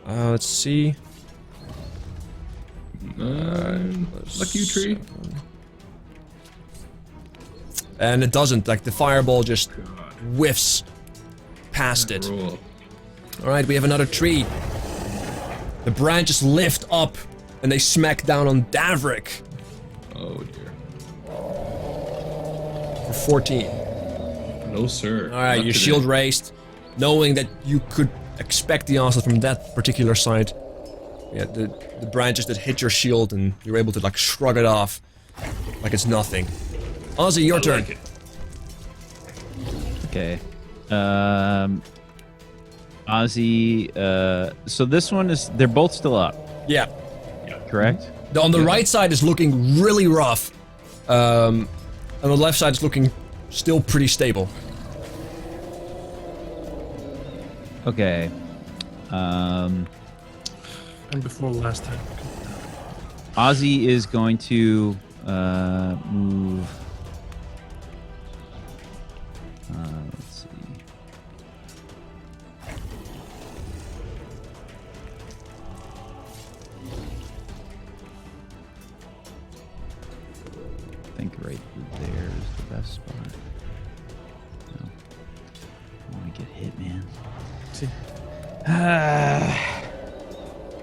Let's see. Lucky tree. And it doesn't, like the fireball just whiffs past it. Roll. Alright, we have another tree. The branches lift up and they smack down on Davrik Oh dear. for 14. No sir. Alright, Not your today. shield raised, knowing that you could expect the onslaught from that particular side. Yeah, the branches that hit your shield and you're able to like shrug it off like it's nothing. Ozzy, your turn. Like it. Okay. Ozzy, so this one is, they're both still up, Yeah. correct? On the right side is looking really rough. And the left side is looking still pretty stable. Okay. And before last time. Ozzy is going to move. Let's see. I think right there is the best spot. No. I want to get hit, man. See.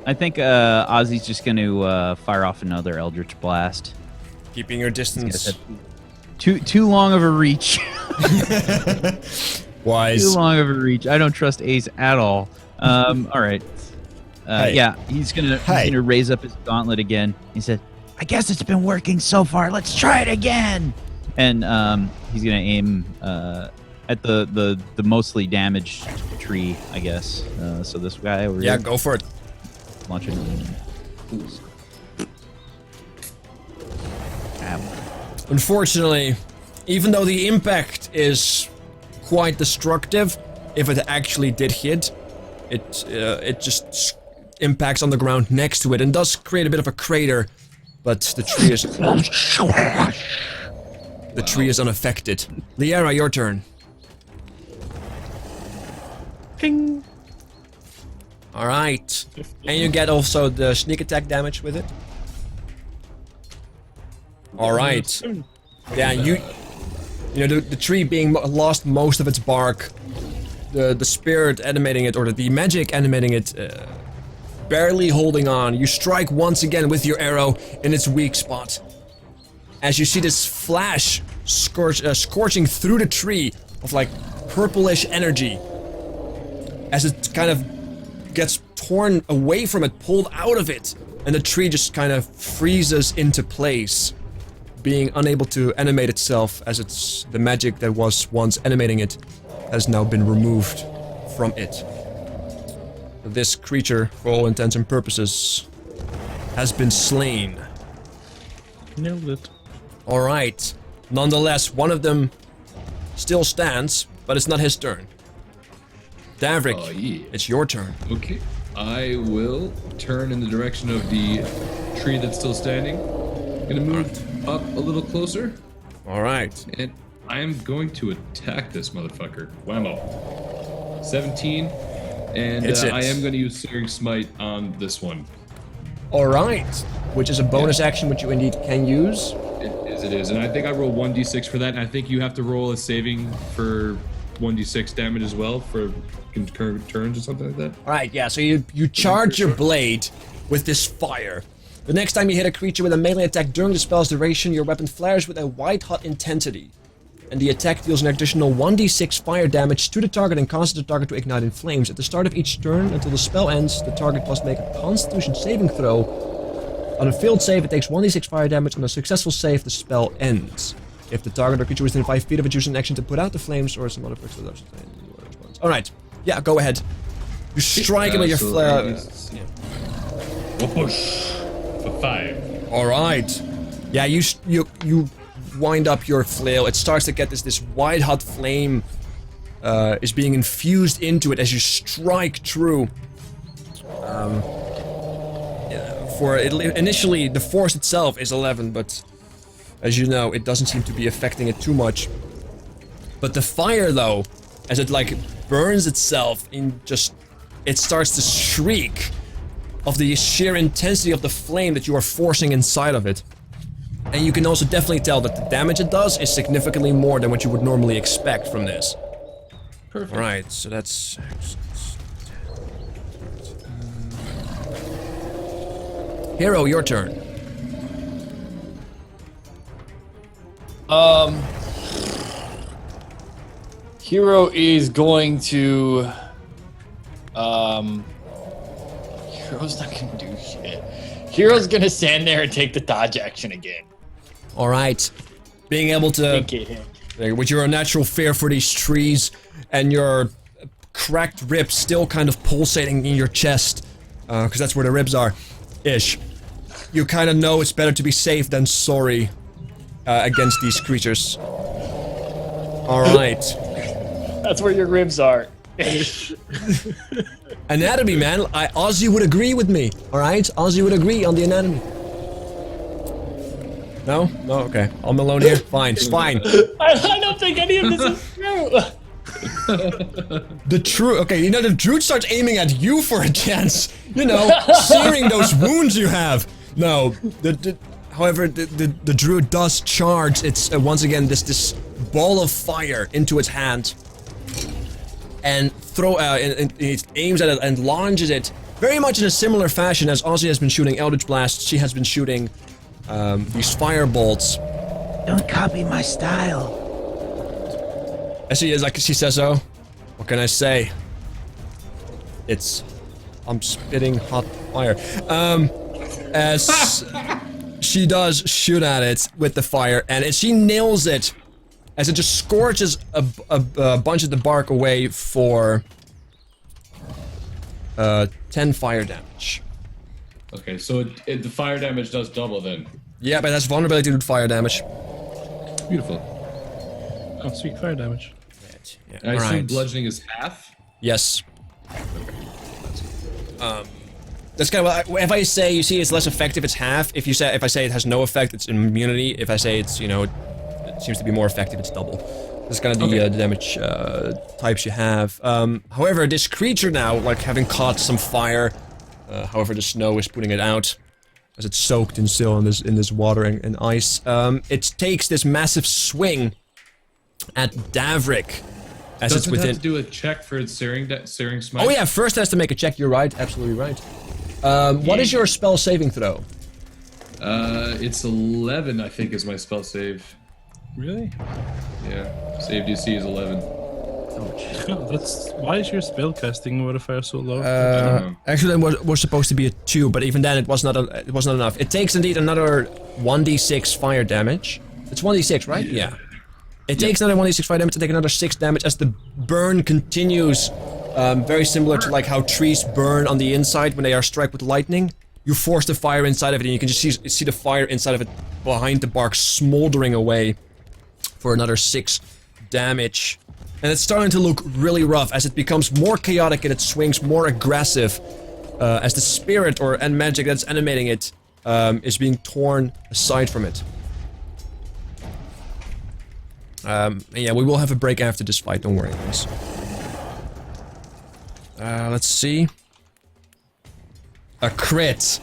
I think Ozzy's just going to fire off another Eldritch Blast. Keeping your distance. Too long of a reach. Wise. Too long of a reach. I don't trust Ace at all. All right. Hey. Yeah, he's gonna raise up his gauntlet again. He said, I guess it's been working so far. Let's try it again. and he's gonna aim at the mostly damaged tree, I guess. So this guy over Yeah, here, go for it. launch it. Ow. Unfortunately, even though the impact is quite destructive, if it actually did hit, it just impacts on the ground next to it and does create a bit of a crater, but the tree is unaffected. Liara, your turn. Ping. All right, and you get also the sneak attack damage with it. All right. Yeah, you know the tree being lost most of its bark, the spirit animating it or the magic animating it, barely holding on. You strike once again with your arrow in its weak spot. As you see this flash scorching through the tree of like purplish energy, as it kind of gets torn away from it, pulled out of it, and the tree just kind of freezes into place, being unable to animate itself as the magic that was once animating it has now been removed from it. This creature, for all intents and purposes, has been slain. Nailed it. Alright. Nonetheless, one of them still stands, but it's not his turn. Davrik, Oh, yeah. it's your turn. Okay. I will turn in the direction of the tree that's still standing. Gonna move up a little closer, Alright. and I am going to attack this motherfucker. Whammo. 17, and Hits it. I am going to use Searing Smite on this one. Alright. Which is a bonus action which you indeed can use. It is, and I think I roll 1d6 for that, and I think you have to roll a saving for 1d6 damage as well for concurrent turns or something like that. Alright, yeah, so you charge your blade with this fire. The next time you hit a creature with a melee attack during the spell's duration, your weapon flares with a white-hot intensity. And the attack deals an additional 1d6 fire damage to the target and causes the target to ignite in flames. At the start of each turn, until the spell ends, the target must make a Constitution saving throw. On a failed save, it takes 1d6 fire damage. On a successful save, the spell ends. If the target or creature within 5 feet of it uses an action to put out the flames or some other person that response. Alright, yeah, go ahead. You strike him with your flare. Whoosh. For 5. Alright. Yeah, you wind up your flail. It starts to get this white hot flame is being infused into it as you strike through. Initially, the force itself is 11, but as you know, it doesn't seem to be affecting it too much. But the fire, though, as it like burns itself in it starts to shriek of the sheer intensity of the flame that you are forcing inside of it. And you can also definitely tell that the damage it does is significantly more than what you would normally expect from this. Perfect. Alright, so that's... Hero, your turn. Hero is going to. Hero's not gonna do shit. Hero's gonna stand there and take the dodge action again. Alright. Being able to... With your natural fear for these trees and your cracked ribs still kind of pulsating in your chest, because that's where the ribs are, ish. You kind of know it's better to be safe than sorry against these creatures. Alright. That's where your ribs are. Anatomy, man. Ozzy would agree with me. Alright? Ozzy would agree on the anatomy. No? No? Okay. I'm alone here? Fine. It's fine. I don't think any of this is true. The Druid, okay, you know, the Druid starts aiming at you for a chance, you know, searing those wounds you have. No, however, the Druid does charge. It's once again this ball of fire into its hand, and it aims at it and launches it very much in a similar fashion as Ozzy has been shooting Eldritch Blast. She has been shooting these fire bolts. Don't copy my style. As she is, like she says, "Oh, what can I say? I'm spitting hot fire." As she does shoot at it with the fire, and as she nails it, as it just scorches a bunch of the bark away for 10 fire damage. Okay, so the fire damage does double then. Yeah, but that's vulnerability to fire damage. Beautiful. Oh, sweet fire damage. Yeah, I assume alright. bludgeoning is half? Yes. That's kind of if I say you see it's less effective, it's half. If I say it has no effect, it's immunity. If I say it's, you know, it seems to be more effective, it's double. That's kind of the damage types you have. However, this creature now, like having caught some fire, however the snow is putting it out, as it's soaked in still in this water and ice. It takes this massive swing at Davrik. As Doesn't it's it have to do a check for its searing smite? Oh yeah, first it has to make a check. You're right, absolutely right. What is your spell saving throw? It's 11, I think, is my spell save. Really? Yeah, save DC is 11. That's why is your spell casting modifier so low? Actually, it was supposed to be a 2, but even then it was not enough. It takes indeed another 1d6 fire damage. It's 1d6, right? Yeah. It takes another 1d6 fire damage to take another 6 damage as the burn continues. Very similar to like how trees burn on the inside when they are struck with lightning. You force the fire inside of it and you can just see the fire inside of it behind the bark smoldering away for another 6 damage. And it's starting to look really rough as it becomes more chaotic and it swings more aggressive as the spirit and magic that's animating it is being torn aside from it. Yeah, we will have a break after this fight, don't worry, guys. Let's see. A crit.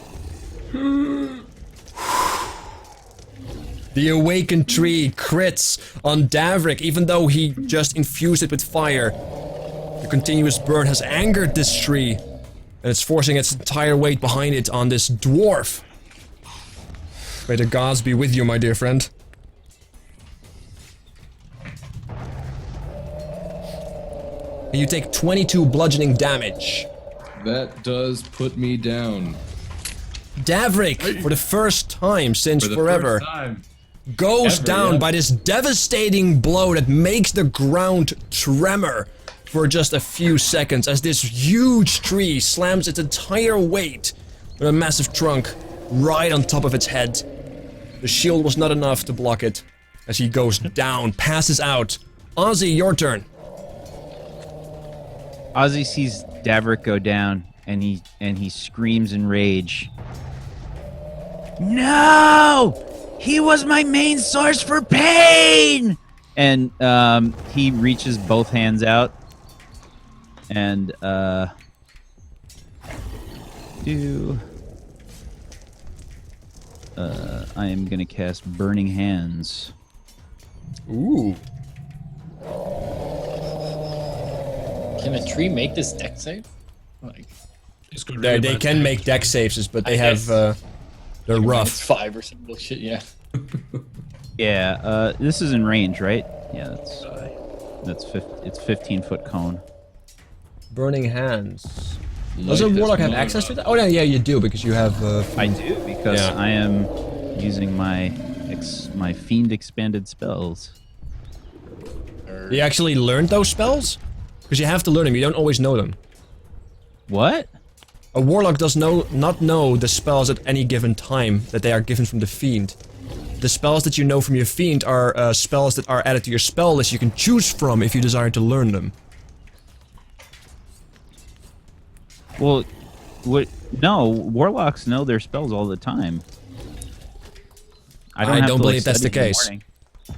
The awakened tree crits on Davrik, even though he just infused it with fire. The continuous burn has angered this tree, and it's forcing its entire weight behind it on this dwarf. May the gods be with you, my dear friend. And you take 22 bludgeoning damage. That does put me down. Davrik, for the first time since forever, First time. goes Ever, down yeah. by this devastating blow that makes the ground tremor for just a few seconds as this huge tree slams its entire weight with a massive trunk right on top of its head. The shield was not enough to block it as he goes down, passes out. Ozzy, your turn. Ozzy sees Davrik go down, and he screams in rage. No! He was my main source for pain! And he reaches both hands out, and do. I am gonna cast Burning Hands. Ooh. Can a tree make this deck save? Like, It's got They, really they bad can damage. make deck saves, but they I have, guess. they're It's rough. 5 or some bullshit. Yeah. Yeah, this is in range, right? Yeah, it's 15-foot cone. Burning Hands. Does a warlock have access to that? Oh, yeah, you do, because you have, I do because Yeah. I am using my fiend expanded spells. You actually learned those spells? Because you have to learn them, you don't always know them. What? A warlock does not know the spells at any given time that they are given from the fiend. The spells that you know from your fiend are spells that are added to your spell list you can choose from if you desire to learn them. Well, what? No, warlocks know their spells all the time. I have don't to, believe that's study the in case. morning.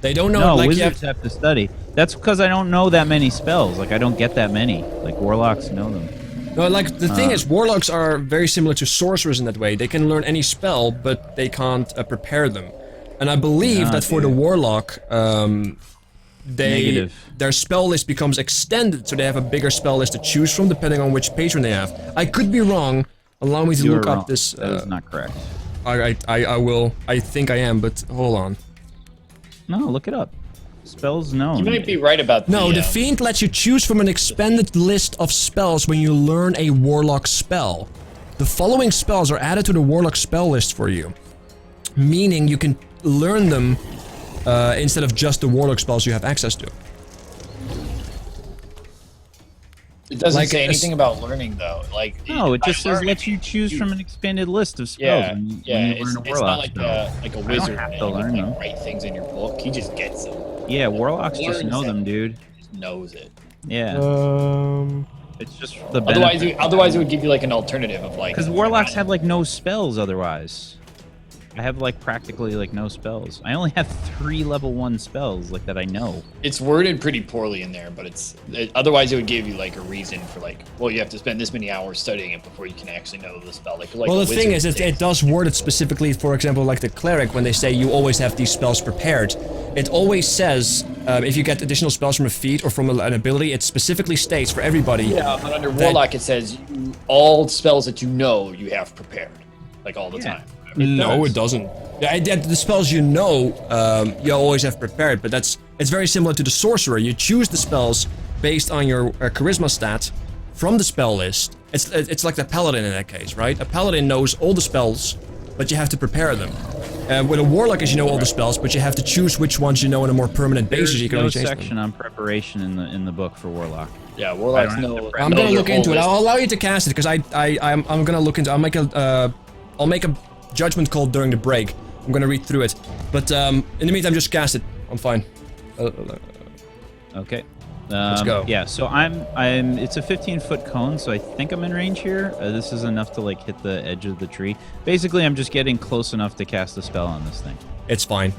They don't know, No, like, you wizards have to study. That's because I don't know that many spells. Like, I don't get that many. Like, warlocks know them. No, like, the thing is, warlocks are very similar to sorcerers in that way. They can learn any spell, but they can't prepare them. And I believe Nah, that for the dude. warlock, Negative. their spell list becomes extended, so they have a bigger spell list to choose from, depending on which patron they have. I could be wrong. Allow me to You are look wrong. up this. That is not correct. I will. I think I am, but hold on. No, look it up. Spells known. You might be right about No, the um, Fiend lets you choose from an expanded list of spells when you learn a Warlock spell. The following spells are added to the Warlock spell list for you. Meaning you can learn them instead of just the Warlock spells you have access to. It doesn't like say a anything about learning though. Like No, it I just says learned- let you choose from an expanded list of spells. Yeah, when you, yeah. when you It's learn a not warlock like spell. like a don't wizard have man to would, learn like, them. write things in your book. He just gets them. Yeah, warlocks just Learns know them. them, dude. He just knows it. Yeah, it's just the Otherwise, it would give you like an alternative of like. because warlocks have like no spells otherwise. I have like practically like no spells. I only have 3 level 1 spells like that I know. It's worded pretty poorly in there, but otherwise it would give you like a reason for like, well, you have to spend this many hours studying it before you can actually know the spell. Like Well, a the thing is, wizard it does word it specifically, for example, like the Cleric, when they say you always have these spells prepared. It always says, if you get additional spells from a feat or from an ability, it specifically states for everybody. Yeah, but under Warlock it says all spells that you know you have prepared, like all the time. No, it doesn't. Yeah, the spells you know, you always have prepared, but it's very similar to the sorcerer. You choose the spells based on your charisma stat from the spell list. It's like the paladin in that case, right? A paladin knows all the spells, but you have to prepare them. With a warlock, as you know all the spells, but you have to choose which ones you know on a more permanent basis. There's You can no only change section them. on preparation in the book for warlock. Yeah, Warlocks I don't know. have to I'm know gonna their look whole into it. list. I'll allow you to cast it because I'm gonna look into. I'll make a judgment call during the break. I'm gonna read through it, but in the meantime, just cast it. I'm fine. Okay. Let's go. Yeah, so it's a 15-foot cone, so I think I'm in range here. This is enough to like hit the edge of the tree. Basically, I'm just getting close enough to cast a spell on this thing. It's fine.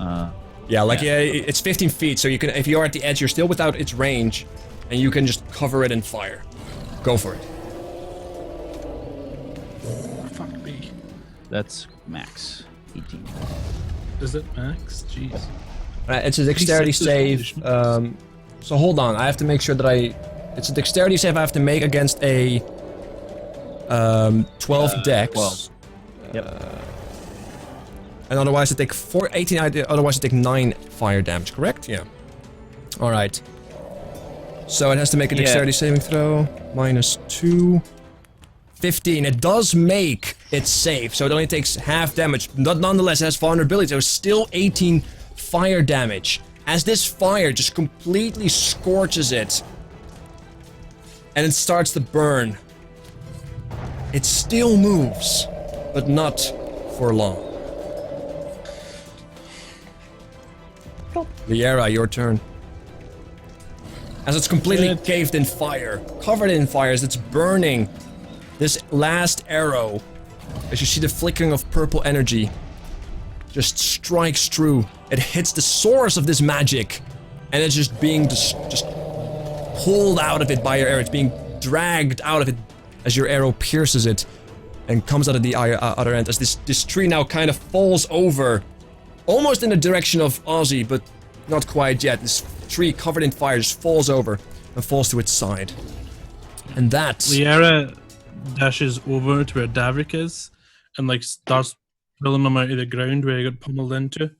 Yeah, it's 15 feet, so you can, if you're at the edge, you're still without its range, and you can just cover it and fire. Go for it. Fuck me. That's max 18. Is it max? Jeez. It's a dexterity Preceptors save. conditions. So hold on, I have to make sure that it's a dexterity save I have to make against a 12 dex. 12. Yep. And otherwise I take 18, otherwise I take 9 fire damage, correct? Yeah. Alright. So it has to make a Yeah. dexterity saving throw. -2. 15. It does make it safe, so it only takes half damage. Nonetheless, it has vulnerability, so it's still 18 fire damage. As this fire just completely scorches it, and it starts to burn. It still moves, but not for long. Liera, your turn. As it's completely caved in fire, covered in fire, as it's burning, this last arrow, as you see the flickering of purple energy, just strikes through. It hits the source of this magic, and it's just being just pulled out of it by your arrow. It's being dragged out of it as your arrow pierces it. and comes out of the other end as this tree now kind of falls over, almost in the direction of Ozzy, but not quite yet. This tree covered in fire just falls over and falls to its side. And that... Liara dashes over to where Davrik is and like starts pulling him out of the ground where he got pummeled into.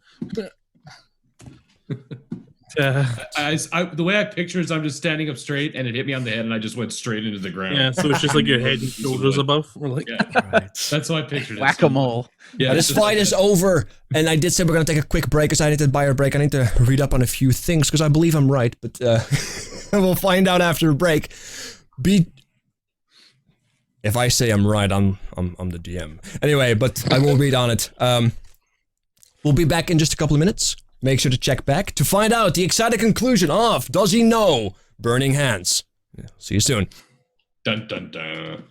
The way I picture is I'm just standing up straight and it hit me on the head and I just went straight into the ground. Yeah, so it's just like your head and shoulders above. We're like, Right. That's how I pictured it. Whack-a-mole. Yeah, This fight is over, and I did say we're gonna take a quick break because I need to buy a break. I need to read up on a few things because I believe I'm right, but we'll find out after a break. If I say I'm right, I'm the DM. Anyway, but I will read on it. We'll be back in just a couple of minutes. Make sure to check back to find out the exciting conclusion of Does He Know? Burning Hands. Yeah, see you soon. Dun dun dun.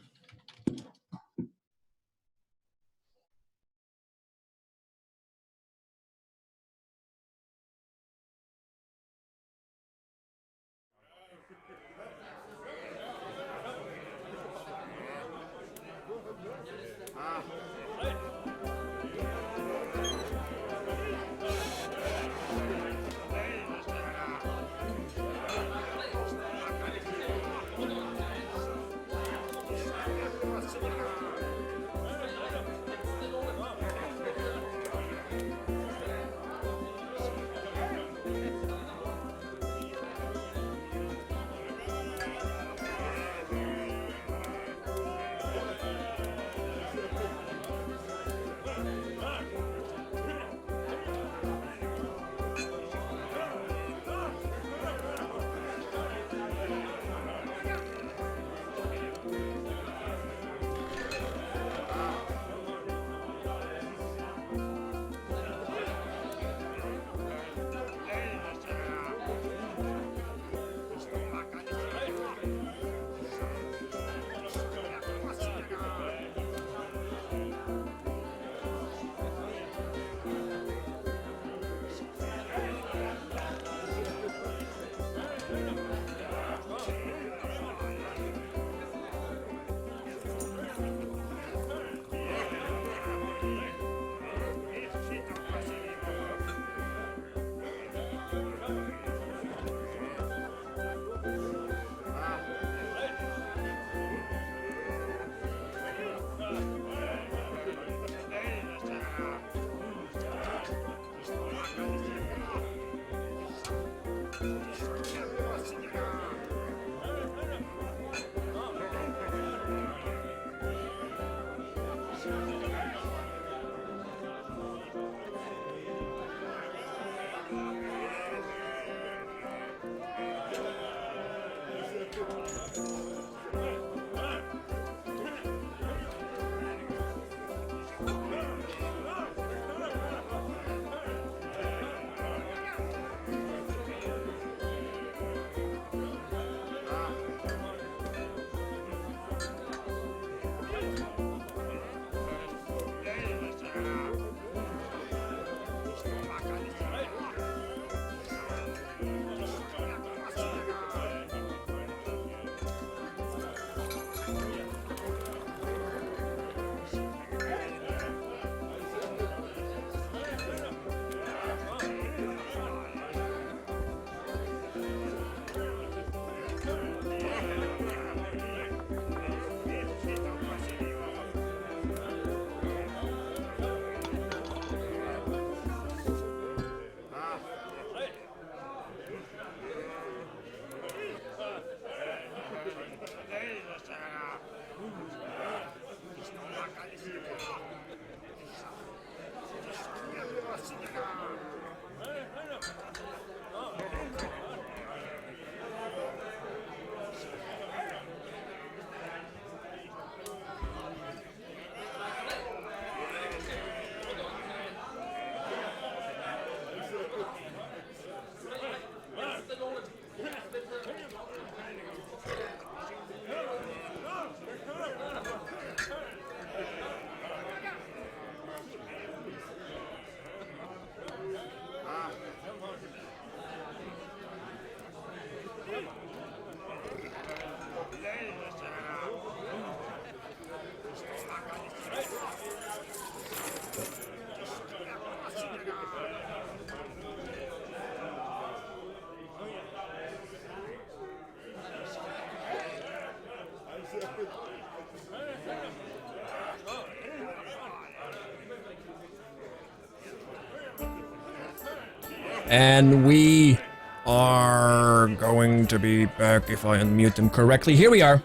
And we are going to be back if I unmute them correctly. Here we are.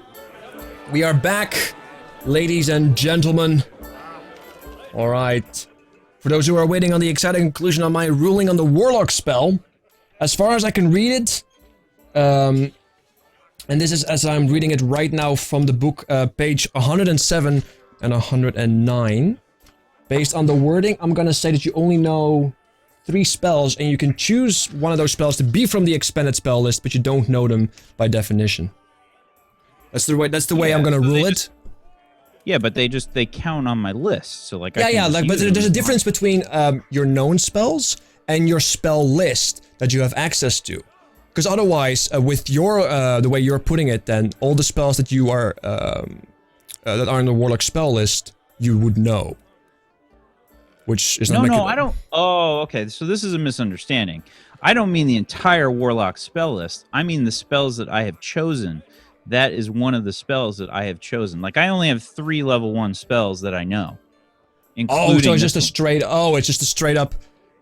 We are back, ladies and gentlemen. Alright. For those who are waiting on the exciting conclusion on my ruling on the Warlock spell, as far as I can read it, and this is as I'm reading it right now from the book, page 107 and 109. Based on the wording, I'm gonna say that you only know 3 spells, and you can choose one of those spells to be from the expanded spell list, but you don't know them by definition. That's the way I'm gonna rule it. Yeah, but they count on my list, so like. Yeah, like, but there's a difference between your known spells and your spell list that you have access to. Because otherwise, with your the way you're putting it, then all the spells that you are that are in the Warlock spell list, you would know. Which is not No, I don't. Oh, okay. So this is a misunderstanding. I don't mean the entire Warlock spell list. I mean the spells that I have chosen. That is one of the spells that I have chosen. Like, I only have 3 level 1 spells that I know. Oh, so it's just a straight... Oh, it's just a straight up...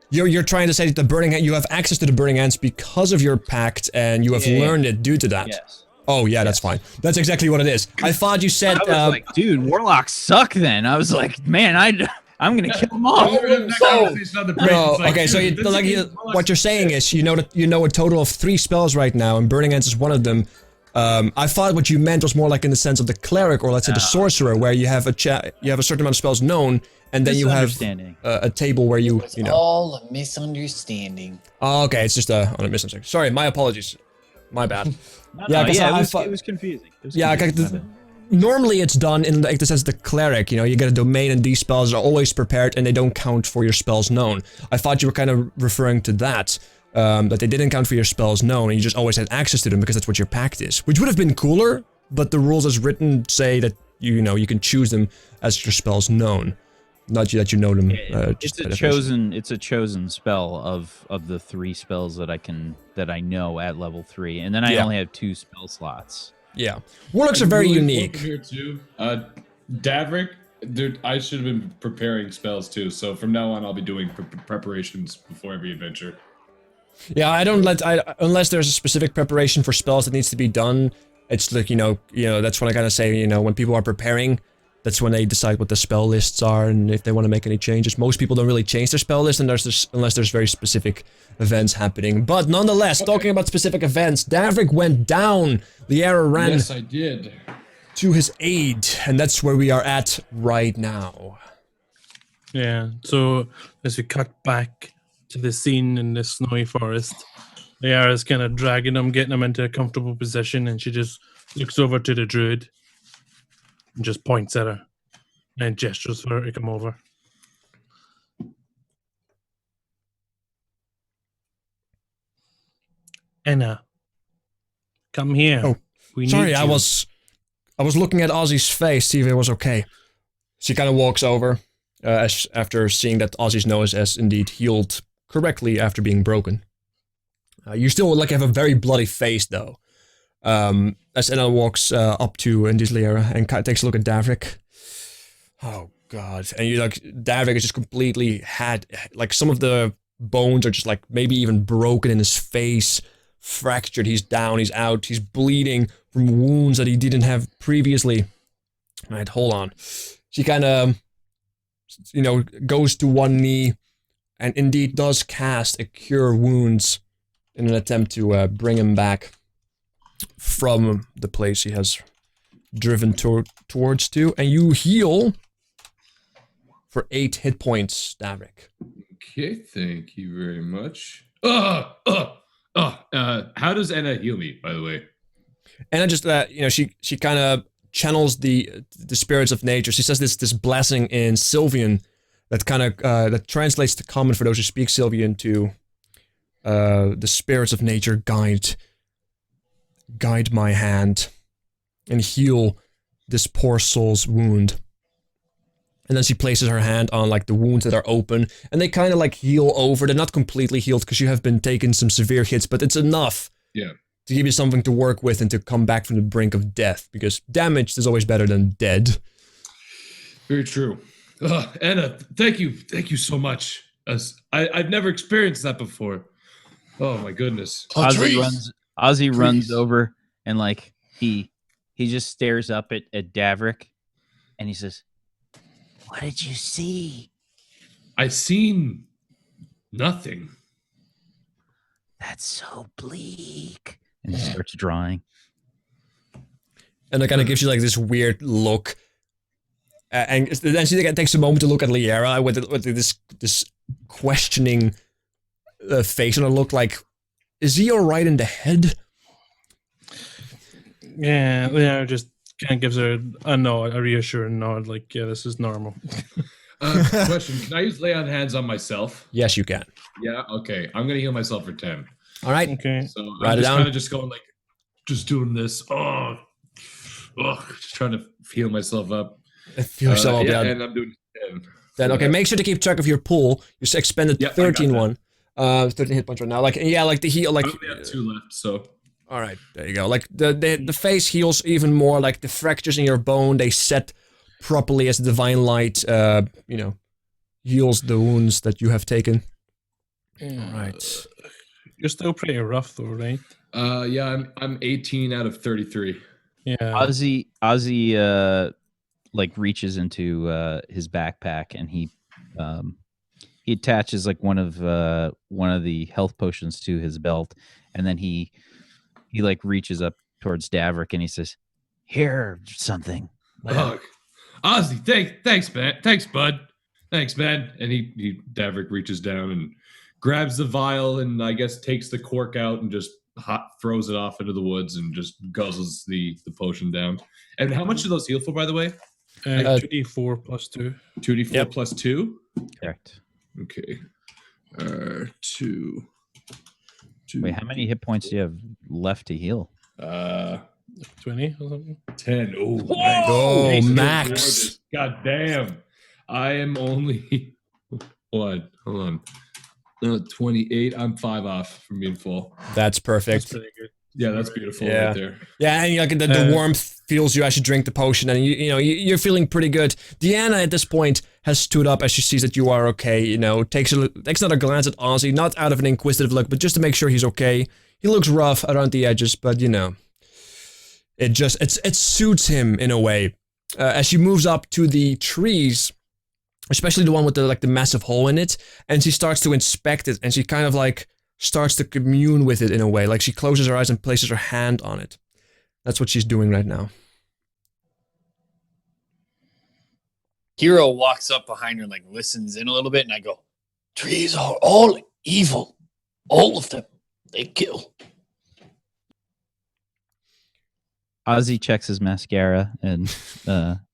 You're trying to say that the Burning Hand... You have access to the Burning Hands because of your pact, and you have learned it due to that. Yes. Oh, yeah, that's fine. That's exactly what it is. I thought you said... I was like, dude, Warlocks suck then. I was like, man, I'm gonna kill them all. No, okay, so what you're saying is you know a total of 3 spells right now, and Burning Hands is one of them. I thought what you meant was more like in the sense of the cleric, or let's say the sorcerer, where you have a certain amount of spells known, and then you have a table where you know. All a misunderstanding. Oh, okay, it's just a misunderstanding. Sorry, my apologies. My bad. It was confusing. Normally it's done in like the sense of the cleric, you know, you get a domain and these spells are always prepared and they don't count for your spells known. I thought you were kind of referring to that. That they didn't count for your spells known, and you just always had access to them because that's what your pact is. Which would have been cooler, but the rules as written say that you can choose them as your spells known, not that you know them. It's a chosen spell of the 3 spells that I know at level 3, and then I only have 2 spell slots. Yeah, Warlocks are very unique. Here too, Davrick. Dude, I should have been preparing spells too. So from now on, I'll be doing preparations before every adventure. Yeah, unless there's a specific preparation for spells that needs to be done. It's like, you know, that's when I kind of say, when people are preparing, that's when they decide what the spell lists are and if they want to make any changes. Most people don't really change their spell list unless there's very specific events happening. But nonetheless, talking about specific events, Davrick went down. Liara ran. Yes, I did. To his aid, and that's where we are at right now. Yeah, so as we cut back to the scene in the snowy forest, Liara's kind of dragging him, getting him into a comfortable position, and she just looks over to the druid and just points at her and gestures for her to come over. Enna, come here. Oh, we sorry, need you. I was looking at Ozzy's face, see if it was okay. She kind of walks over, after seeing that Ozzy's nose has indeed healed correctly after being broken. You still have a very bloody face, though. As Enna walks up to Liara and takes a look at Davrick. Oh god! And Davrick is just completely some of the bones are just maybe even broken in his face, fractured. He's down. He's out. He's bleeding from wounds that he didn't have previously. All right, hold on. She kind of, goes to one knee, and indeed does cast a Cure Wounds in an attempt to bring him back from the place he has driven towards to, and you heal for 8 hit points, Davrick. Okay, thank you very much. How does Enna heal me, by the way? Enna just, she kind of channels the spirits of nature. She says this blessing in Sylvian that kind of that translates to common for those who speak Sylvian to the spirits of nature guide my hand and heal this poor soul's wound. And then she places her hand on the wounds that are open, and they kind of heal over. They're not completely healed because you have been taking some severe hits, but it's enough to give you something to work with and to come back from the brink of death, because damaged is always better than dead. Very true. Anna, thank you so much. I've never experienced that before. Oh my goodness. Ozzy runs over and like he just stares up at Davrick and he says, What did you see? I seen nothing. That's so bleak. and he starts drawing. And it kind of gives you like this weird look. And then she takes a moment to look at Liera with this questioning face on her look like, is he alright in the head? Yeah, just kind of gives her a nod, a reassuring nod, like, yeah, this is normal. Question, can I use lay on hands on myself? Yes, you can. Yeah, okay. I'm going to heal myself for 10. All right. Okay. So Write I'm it just down. kind of just going like, just doing this. Just trying to heal myself up. Feel yourself up, yeah, yeah. and I'm doing 10. Then, okay, make sure to keep track of your pool. You expended Yep, 13 I got one. 13 hit points right now. Like, yeah, like the heal, like... I only have 2 left, so... All right, there you go. Like the face heals even more. Like the fractures in your bone, they set properly as the divine light, heals the wounds that you have taken. All right. You're still pretty rough though, right? Yeah, I'm 18 out of 33. Yeah. Ozzy like reaches into his backpack and he attaches like one of the health potions to his belt, and then he like reaches up towards Davrick and he says, Here, something. Oh, Ozzy, thanks, man. Thanks, bud. Thanks, man. And Davrick reaches down and grabs the vial and I guess takes the cork out and just throws it off into the woods and just guzzles the potion down. And how much do those heal for, by the way? 2d4 plus 2. 2d4 plus 2? correct. Okay. 2. Wait, how many hit points do you have left to heal? 20 or something? 10. Oh, Whoa, nice. max. God damn. I am only... What? Hold on. 28. I'm 5 off from being full. That's perfect. That's pretty good. Yeah, that's beautiful Yeah. right there. Yeah, and like the warmth feels you as you drink the potion, and you're feeling pretty good. Deanna at this point has stood up as she sees that you are okay. Takes another glance at Ozzy, not out of an inquisitive look, but just to make sure he's okay. He looks rough around the edges, but it suits him in a way. As she moves up to the trees, especially the one with the massive hole in it, and she starts to inspect it, and she kind of like starts to commune with it in a way. Like she closes her eyes and places her hand on it. That's what she's doing right now. Hero walks up behind her and like listens in a little bit, and I go, trees are all evil. All of them. They kill. Ozzy checks his mascara and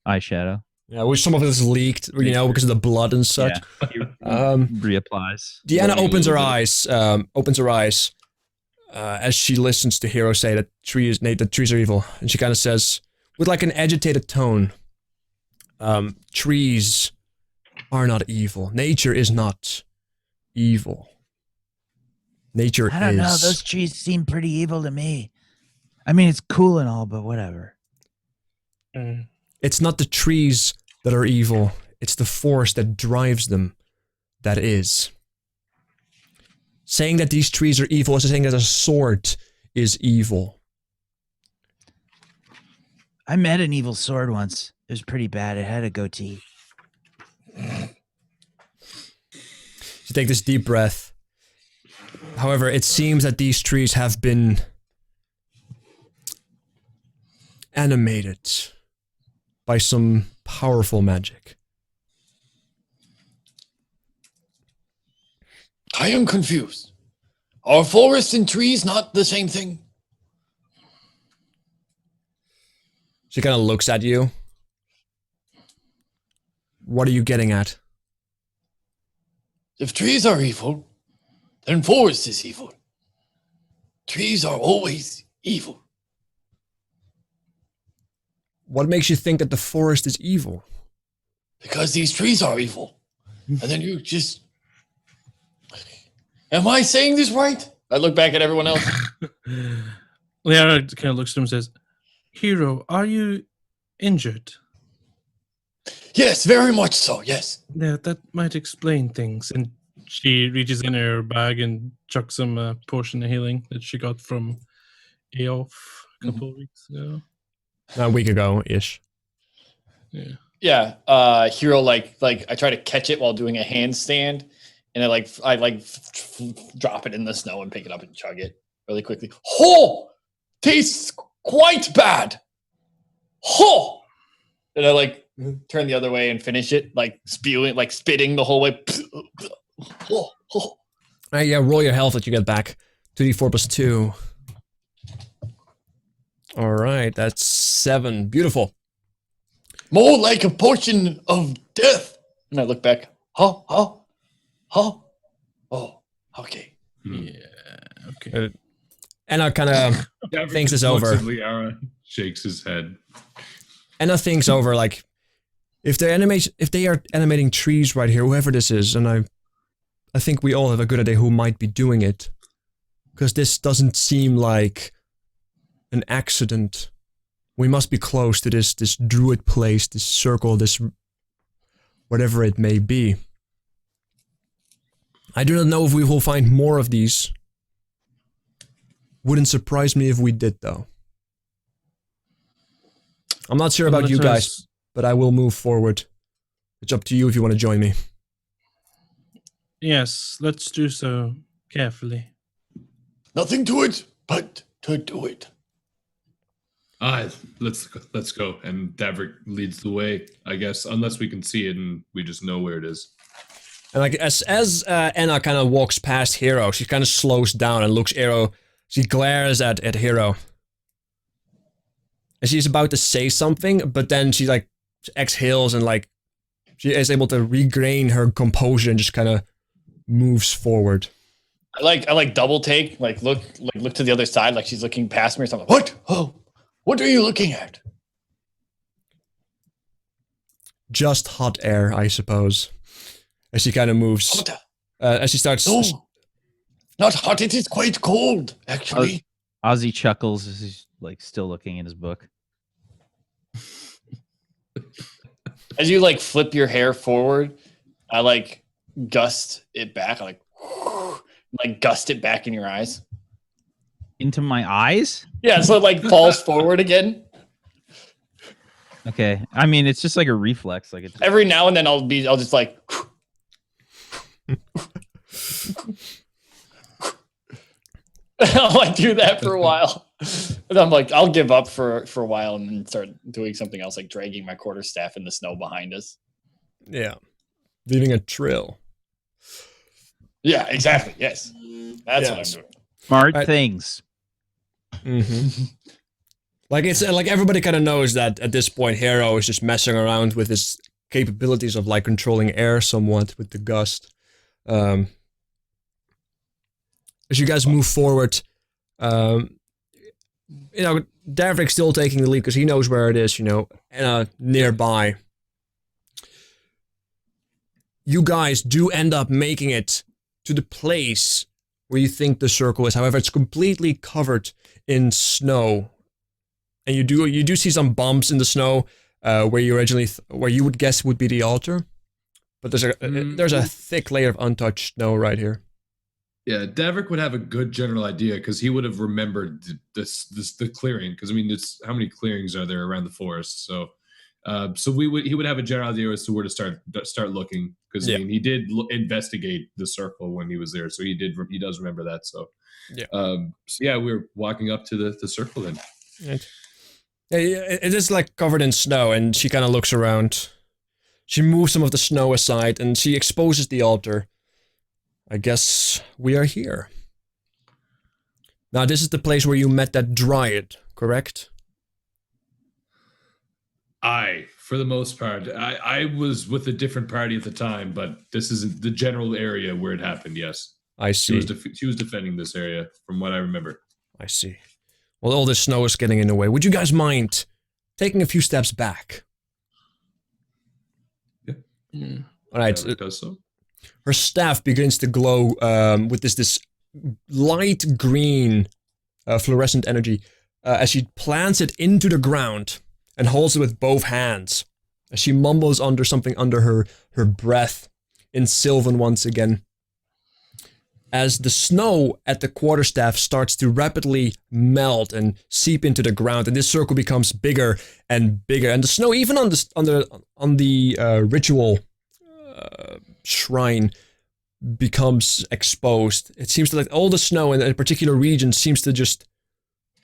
eyeshadow. Yeah, which some of it is leaked, because of the blood and such. Reapplies. Deanna opens her eyes, as she listens to Hero say that trees are evil, and she kind of says, with like an agitated tone, trees are not evil. Nature is not evil. Nature is. I don't know. Those trees seem pretty evil to me. I mean, it's cool and all, but whatever. It's not the trees that are evil. It's the force that drives them that is. Saying that these trees are evil is saying that a sword is evil. I met an evil sword once. It was pretty bad. It had a goatee. You take this deep breath. However, it seems that these trees have been animated by some powerful magic. I am confused. Are forests and trees not the same thing? She kind of looks at you. What are you getting at? If trees are evil, then forest is evil. Trees are always evil. What makes you think that the forest is evil? Because these trees are evil. And then you just... Am I saying this right? I look back at everyone else. Liara kind of looks at him and says, Hero, are you injured? Yes, very much so. Yes. Yeah, that might explain things. And she reaches in her bag and chucks him a potion of healing that she got from Aof a couple of weeks ago. A week ago-ish. Yeah. Yeah. Hero like I try to catch it while doing a handstand, and I drop it in the snow and pick it up and chug it really quickly. Oh, tastes quite bad. Oh, and I turn the other way and finish it, spewing, spitting the whole way. Oh, oh. Yeah, roll your health that you get back. 2d4 plus 2. Alright, that's 7. Beautiful. More like a potion of death. And I look back. Oh, okay. Yeah. Okay. Anna kind of thinks this over. Liara shakes his head. Anna thinks over, like, if they are animating trees right here, whoever this is, and I think we all have a good idea who might be doing it. Because this doesn't seem like an accident. We must be close to this druid place, this circle, this whatever it may be. I do not know if we will find more of these. Wouldn't surprise me if we did, though. I'm not sure about you guys, but I will move forward. It's up to you if you want to join me. Yes, let's do so carefully. Nothing to it but to do it. Let's go. And Davrik leads the way, I guess, unless we can see it and we just know where it is. And like as Anna kind of walks past Hero, she kind of slows down and looks Hero. She glares at Hero. And she's about to say something, but then she exhales and she is able to regain her composure and just kind of moves forward. I double take, look to the other side, like she's looking past me or something. What? Oh, what are you looking at? Just hot air, I suppose. As she kind of moves. As she starts. No, not hot. It is quite cold, actually. Ozzy chuckles as he's still looking at his book. As you flip your hair forward, I gust it back. I gust it back in your eyes. Into my eyes? Yeah, so it falls forward again. Okay. I mean, it's just like a reflex. Every now and then I'll just I'll do that for a while. And I'm I'll give up for a while and then start doing something else, dragging my quarterstaff in the snow behind us. Yeah. Leaving a trail. Yeah, exactly. Yes. That's what I'm doing. Smart things. Mm-hmm. It's everybody kind of knows that at this point Hero is just messing around with his capabilities of controlling air somewhat with the gust. As you guys move forward, Davrik's still taking the lead because he knows where it is, and nearby. You guys do end up making it to the place where you think the circle is. However, it's completely covered in snow, and you do see some bumps in the snow where you originally where you would guess would be the altar, but there's a thick layer of untouched snow right here. Yeah, Davrik would have a good general idea because he would have remembered the clearing. Because I mean, it's how many clearings are there around the forest? So, he would have a general idea as to where to start looking. Because I mean, he did investigate the circle when he was there, so he does remember that. So, we were walking up to the circle then. It is covered in snow, and she kind of looks around. She moves some of the snow aside, and she exposes the altar. I guess we are here. Now, this is the place where you met that dryad, correct? For the most part, I was with a different party at the time, but this is the general area where it happened, yes. I see. She was defending this area, from what I remember. I see. Well, all this snow is getting in the way. Would you guys mind taking a few steps back? Yeah. All right. It does so. Her staff begins to glow with this light green fluorescent energy. as she plants it into the ground and holds it with both hands. As she mumbles under something under her breath in Sylvan once again. As the snow at the quarterstaff starts to rapidly melt and seep into the ground, and this circle becomes bigger and bigger, and the snow even on the ritual shrine becomes exposed. It seems like all the snow in a particular region seems to just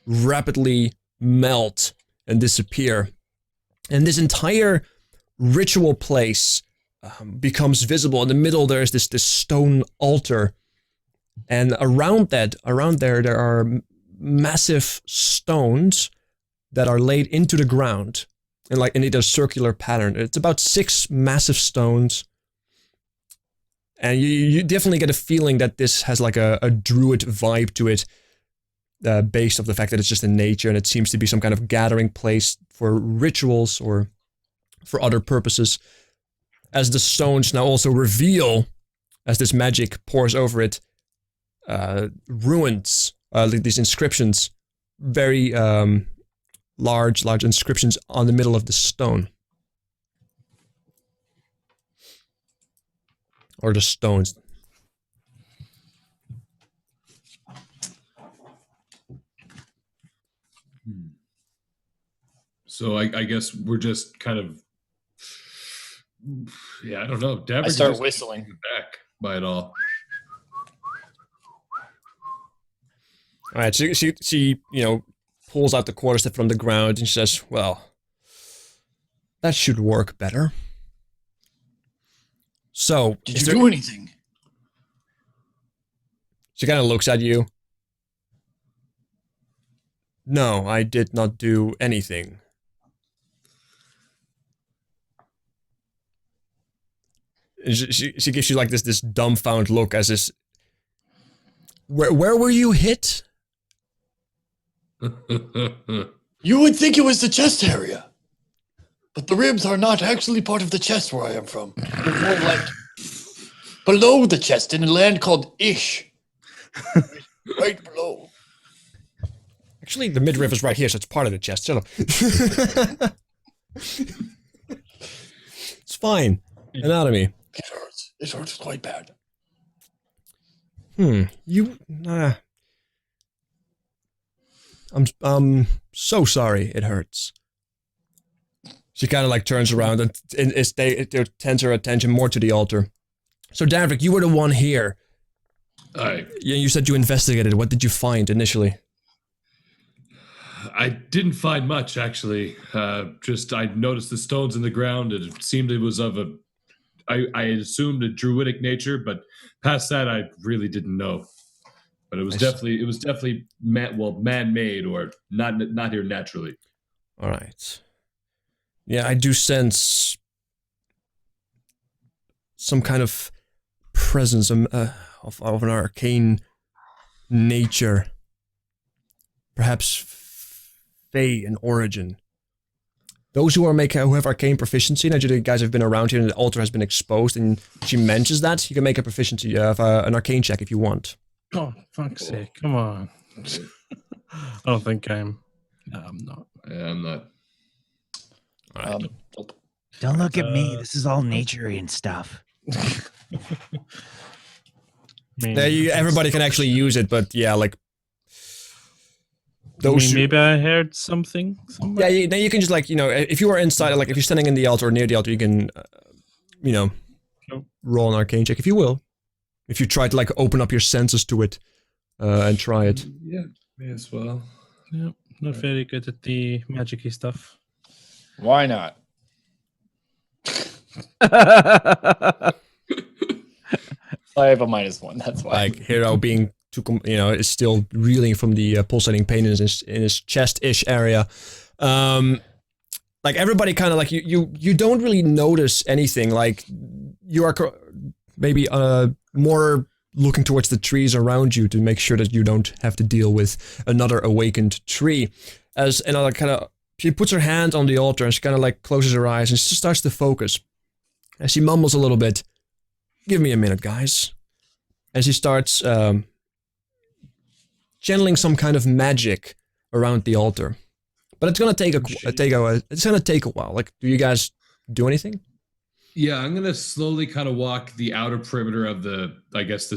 rapidly melt and disappear, and this entire ritual place becomes visible. In the middle, there is this stone altar. And around there are massive stones that are laid into the ground in a circular pattern. It's about 6 massive stones. And you definitely get a feeling that this has like a druid vibe to it, based off the fact that it's just in nature and it seems to be some kind of gathering place for rituals or for other purposes. As the stones now also reveal, as this magic pours over it, ruins, these inscriptions, very large inscriptions on the middle of the stone. Or the stones. So I guess we're just kind of, I don't know. I start whistling. Back by it all. All right, so she pulls out the quarterstaff from the ground and she says, well, that should work better. So, did you do anything? She kind of looks at you. No, I did not do anything. She gives you like this dumbfounded look as this. Where were you hit? You would think it was the chest area, but the ribs are not actually part of the chest where I am from. They're more like below the chest in a land called Ish. Right below. Actually, the midriff is right here, so it's part of the chest. Shut up. It's fine. Anatomy. It hurts. It hurts quite bad. I'm so sorry it hurts. She kind of like turns around and tends her attention more to the altar. So Davrik, you were the one here. You said you investigated. What did you find initially? I didn't find much, actually. Just I noticed the stones in the ground. It seemed it was of I assumed a druidic nature, but past that I really didn't know. But it was definitely man-made or not here naturally. All right. Yeah, I do sense some kind of presence of an arcane nature. Perhaps Fey in origin. Those who have arcane proficiency, now you guys have been around here and the altar has been exposed and she mentions that, you can make a proficiency of an arcane check if you want. Oh, fuck's sake, come on. I don't think I'm... No, I'm not. Yeah, I'm not. All right. Don't look at me. This is all nature-y and stuff. Everybody can actually use it, but yeah, like... maybe I heard something somewhere? Yeah, then you can just like, if you are inside, like if you're standing in the altar or near the altar, you can, roll an arcane check if you will. If you try to like open up your senses to it and try it. Yeah, may as well. Yeah, not very good at the magic-y stuff. Why not? I have a -1, that's why. Like Hero being is still reeling from the pulsating pain in his chest-ish area. Like everybody kind of like you don't really notice anything. Like you are maybe more looking towards the trees around you to make sure that you don't have to deal with another awakened tree. She puts her hand on the altar and she kind of like closes her eyes and she starts to focus. And she mumbles a little bit. Give me a minute, guys. And she starts channeling some kind of magic around the altar. But it's gonna take it's gonna take a while. Like, do you guys do anything? Yeah, I'm gonna slowly kind of walk the outer perimeter of the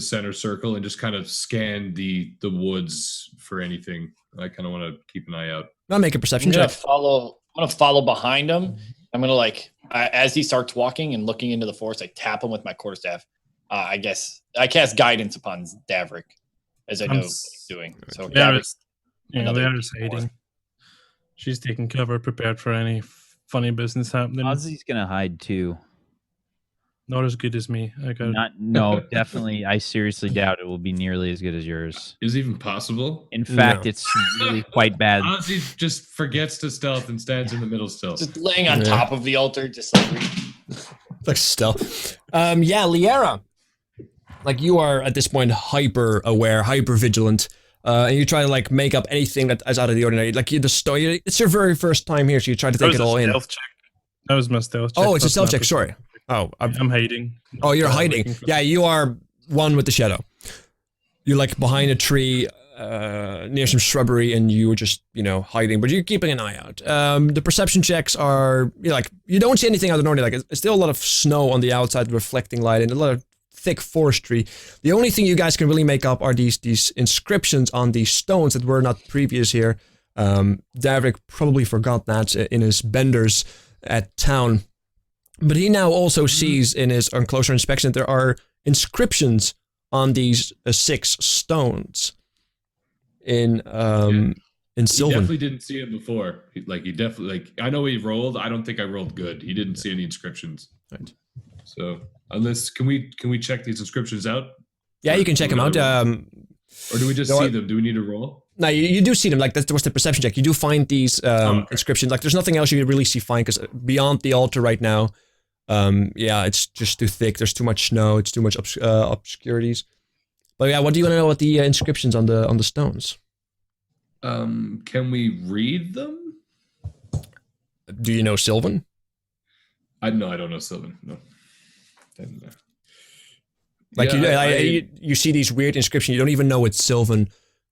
center circle and just kind of scan the woods for anything. I kind of want to keep an eye out. I'll make a perception I'm gonna check. follow behind him. I'm gonna as he starts walking and looking into the forest, I tap him with my quarterstaff. I guess I cast guidance upon Davrik, as I know what he's doing. So Liara's another hiding. She's taking cover, prepared for any funny business happening. Ozzy's gonna hide too. Not as good as me. No, definitely. I seriously doubt it will be nearly as good as yours. Is it even possible? In fact, No. it's really quite bad. Ozzy just forgets to stealth and stands in the middle still. just laying on top of the altar, just Like stealth. Yeah, Liara. Like, you are at this point hyper aware, hyper vigilant, and you try to like make up anything that is out of the ordinary. Like, it's your very first time here, so you try to take it all in. That was my stealth check. Oh, it's a That's stealth not check. the- Sorry. Oh, I'm hiding. oh, you're I'm hiding. looking for- Yeah, you are one with the shadow. You're like behind a tree, near some shrubbery, and you were just, hiding, but you're keeping an eye out. The perception checks are, you don't see anything out of the ordinary. Like, it's still a lot of snow on the outside, reflecting light, and a lot of thick forestry. The only thing you guys can really make up are these inscriptions on these stones that were not previous here. Davrik probably forgot that in his benders at town. But he now also sees in his closer inspection that there are inscriptions on these 6 stones in He Sylvan. definitely didn't see it before. I know he rolled. I don't think I rolled good. He didn't see any inscriptions. Right. So can we check these inscriptions out? Yeah, you can check them out. Or do we just see them? Do we need to roll? No, you do see them. Like, that was the perception check. You do find these inscriptions. Like, there's nothing else you really see fine, because beyond the altar right now, it's just too thick. There's too much snow. It's too much obscurities. But yeah, what do you want to know about the inscriptions on the stones? Can we read them? Do you know Sylvan? I don't know Sylvan. No. Like, Yeah, you see these weird inscriptions. You don't even know it's Sylvan.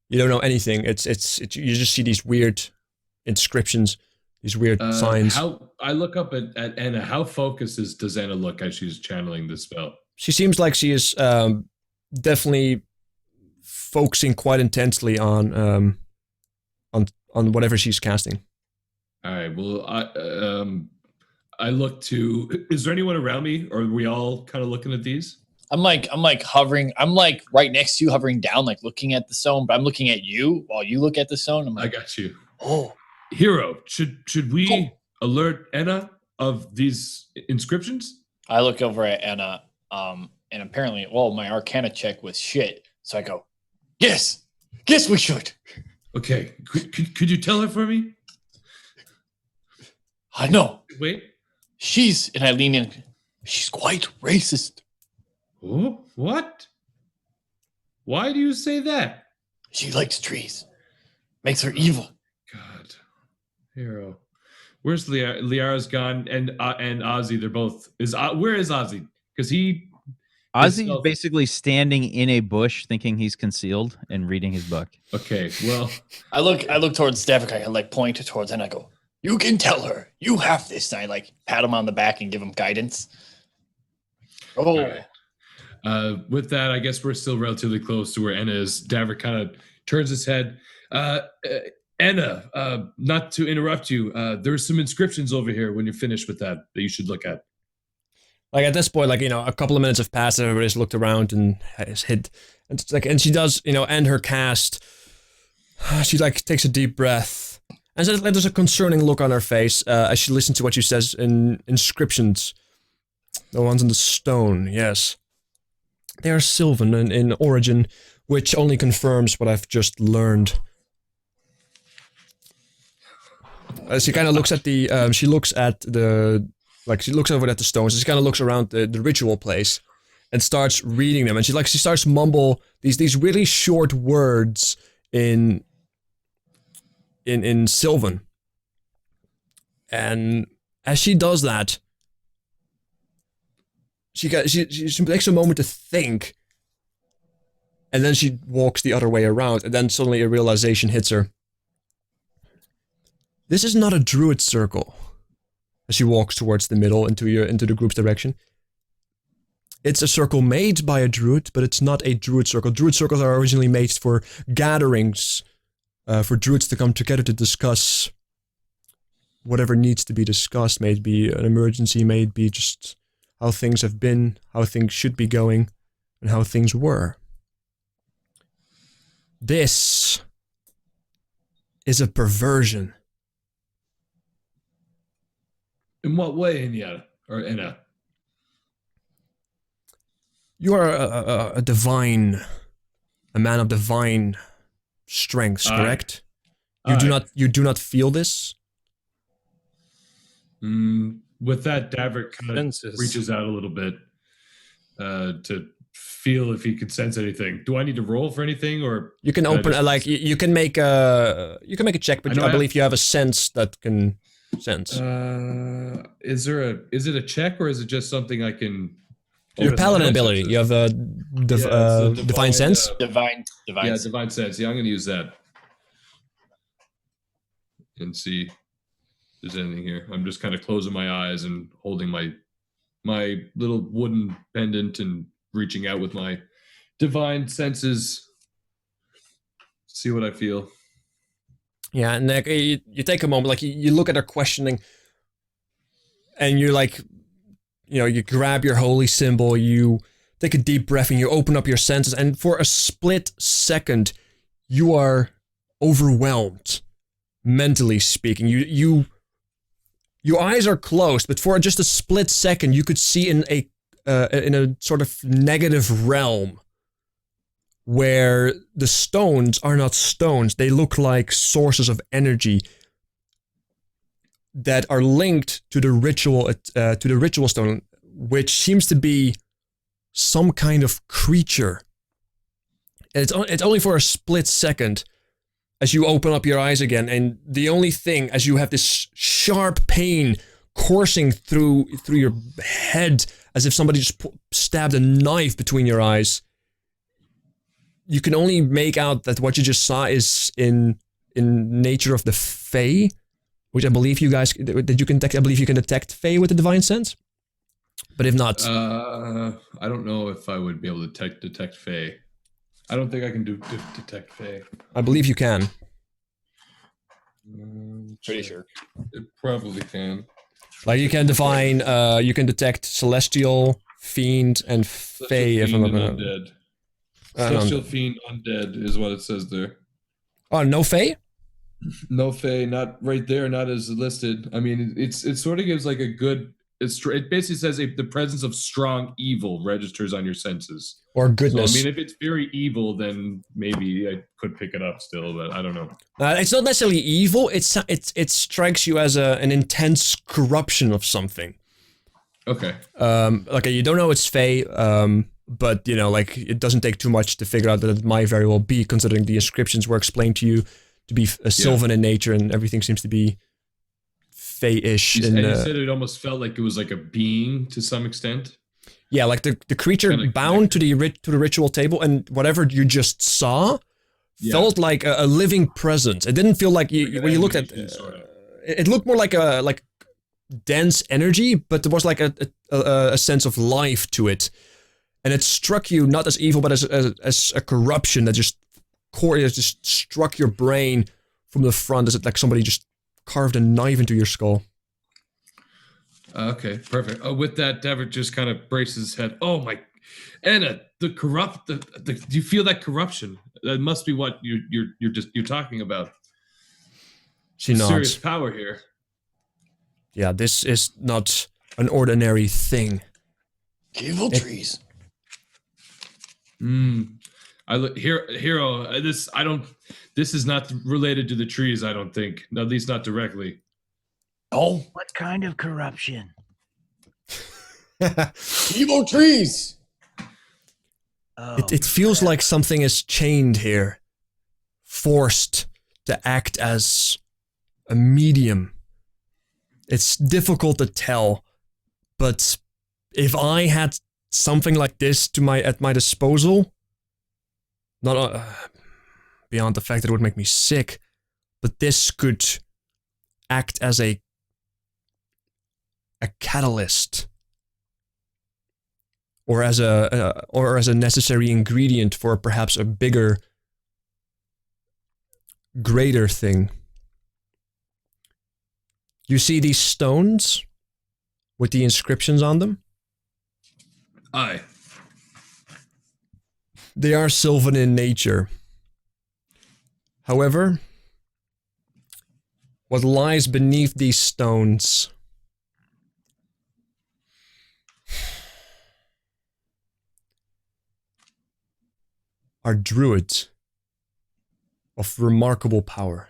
You don't know anything. It's you just see these weird inscriptions, these weird signs. How I look up at Anna. How focused does Anna look as she's channeling this spell? She seems like she is definitely focusing quite intensely on whatever she's casting. All right. Well, I look to. Is there anyone around me, or are we all kind of looking at these? I'm like hovering. I'm like right next to you, hovering down, like looking at the stone. But I'm looking at you while you look at the stone. I'm I like, got you. oh, Hero, should we alert Anna of these inscriptions? I look over at Anna, and apparently, my Arcana check was shit. So I go, yes, we should. Okay. Could you tell her for me? I know. Wait. And I lean in. She's quite racist. Oh, what? Why do you say that? She likes trees. Makes her evil. God, Hero. Where's Liara's gone and Ozzy? They're both where is Ozzy? Because Ozzy's basically standing in a bush, thinking he's concealed and reading his book. Okay, well, I look towards Davik. I like point towards, and I go, "You can tell her. You have this." And I like pat him on the back and give him guidance. Oh, all right. With that, I guess we're still relatively close to where Anna is. Davik kind of turns his head. Anna, not to interrupt you, there's some inscriptions over here when you're finished with that you should look at. Like, at this point, a couple of minutes have passed, and everybody's looked around and has hid. And it's like, and she does, end her cast. She takes a deep breath, and there's a concerning look on her face as she listens to what she says in inscriptions. The ones on the stone, yes. They are Sylvan in origin, which only confirms what I've just learned. She kind of looks at she looks over at the stones. She kind of looks around the ritual place and starts reading them. And she starts mumble these really short words in Sylvan. And as she does that, she takes a moment to think, and then she walks the other way around, and then suddenly a realization hits her. This is not a druid circle. As she walks towards the middle into the group's direction. It's a circle made by a druid, but it's not a druid circle. Druid circles are originally made for gatherings, for druids to come together to discuss whatever needs to be discussed. May it be an emergency, may it be just how things have been, how things should be going, and how things were. This is a perversion. In what way, Inya? Or Inna? You are a divine, a man of divine strengths, correct? You do not feel this? With that, Davert kind of reaches out a little bit to feel if he could sense anything. Do I need to roll for anything, or you can open you can make a check, but I believe you have a sense that can sense. Is it a check, or is it just something I can? Your paladin ability. You have a divine sense. Divine divine sense. Yeah, I'm going to use that and see if there's anything here. I'm just kind of closing my eyes and holding my little wooden pendant and reaching out with my divine senses. See what I feel. Yeah, and like, you take a moment, like you look at her questioning, and you're like, you know, you grab your holy symbol, you take a deep breath, and you open up your senses, and for a split second, you are overwhelmed, mentally speaking. Your eyes are closed, but for just a split second, you could see in a sort of negative realm where the stones are not stones. They look like sources of energy that are linked to the ritual stone, which seems to be some kind of creature. And it's only for a split second as you open up your eyes again, and the only thing, as you have this sharp pain coursing through your head, as if somebody just stabbed a knife between your eyes, you can only make out that what you just saw is in nature of the Fae, which I believe you guys that you can detect. I believe you can detect Fae with the divine sense, but if not, I don't know if I would be able to detect Fae. I don't think I can detect Fae. I believe you can. Pretty sure. It probably can. Like you can you can detect celestial, fiend, and Fae. If I'm undead. Celestial fiend, undead is what it says there. Oh, no Fae? No Fae, not right there, not as listed. I mean, it sort of gives like a good. It basically says the presence of strong evil registers on your senses. Or goodness. So, I mean, if it's very evil, then maybe I could pick it up still, but I don't know. It's not necessarily evil. It strikes you as an intense corruption of something. Okay. Like you don't know it's Fae, but you know, like it doesn't take too much to figure out that it might very well be, considering the inscriptions were explained to you to be sylvan in nature, and everything seems to be Fae-ish. And you said it almost felt like it was like a being to some extent. Yeah, like the creature bound to the ritual table, and whatever you just saw felt like a living presence. It didn't feel like when you looked at it looked more like dense energy, but there was like a sense of life to it, and it struck you not as evil, but as a corruption that just struck your brain from the front, as it like somebody just carved a knife into your skull. Okay, perfect. With that, Devitt just kind of braces his head. Oh my, Anna, do you feel that corruption? That must be what you're talking about. She nods. Serious power here. Yeah, this is not an ordinary thing. Evil trees. I look hero. This is not related to the trees. I don't think. At least not directly. Oh, What kind of corruption? evil trees. Oh, It feels like something is chained here, forced to act as a medium. It's difficult to tell, but if I had something like this at my disposal, not beyond the fact that it would make me sick, but this could act as a catalyst, or as a necessary ingredient for perhaps a bigger, greater thing. You see these stones with the inscriptions on them? Aye. They are sylvan in nature. However, what lies beneath these stones are druids of remarkable power.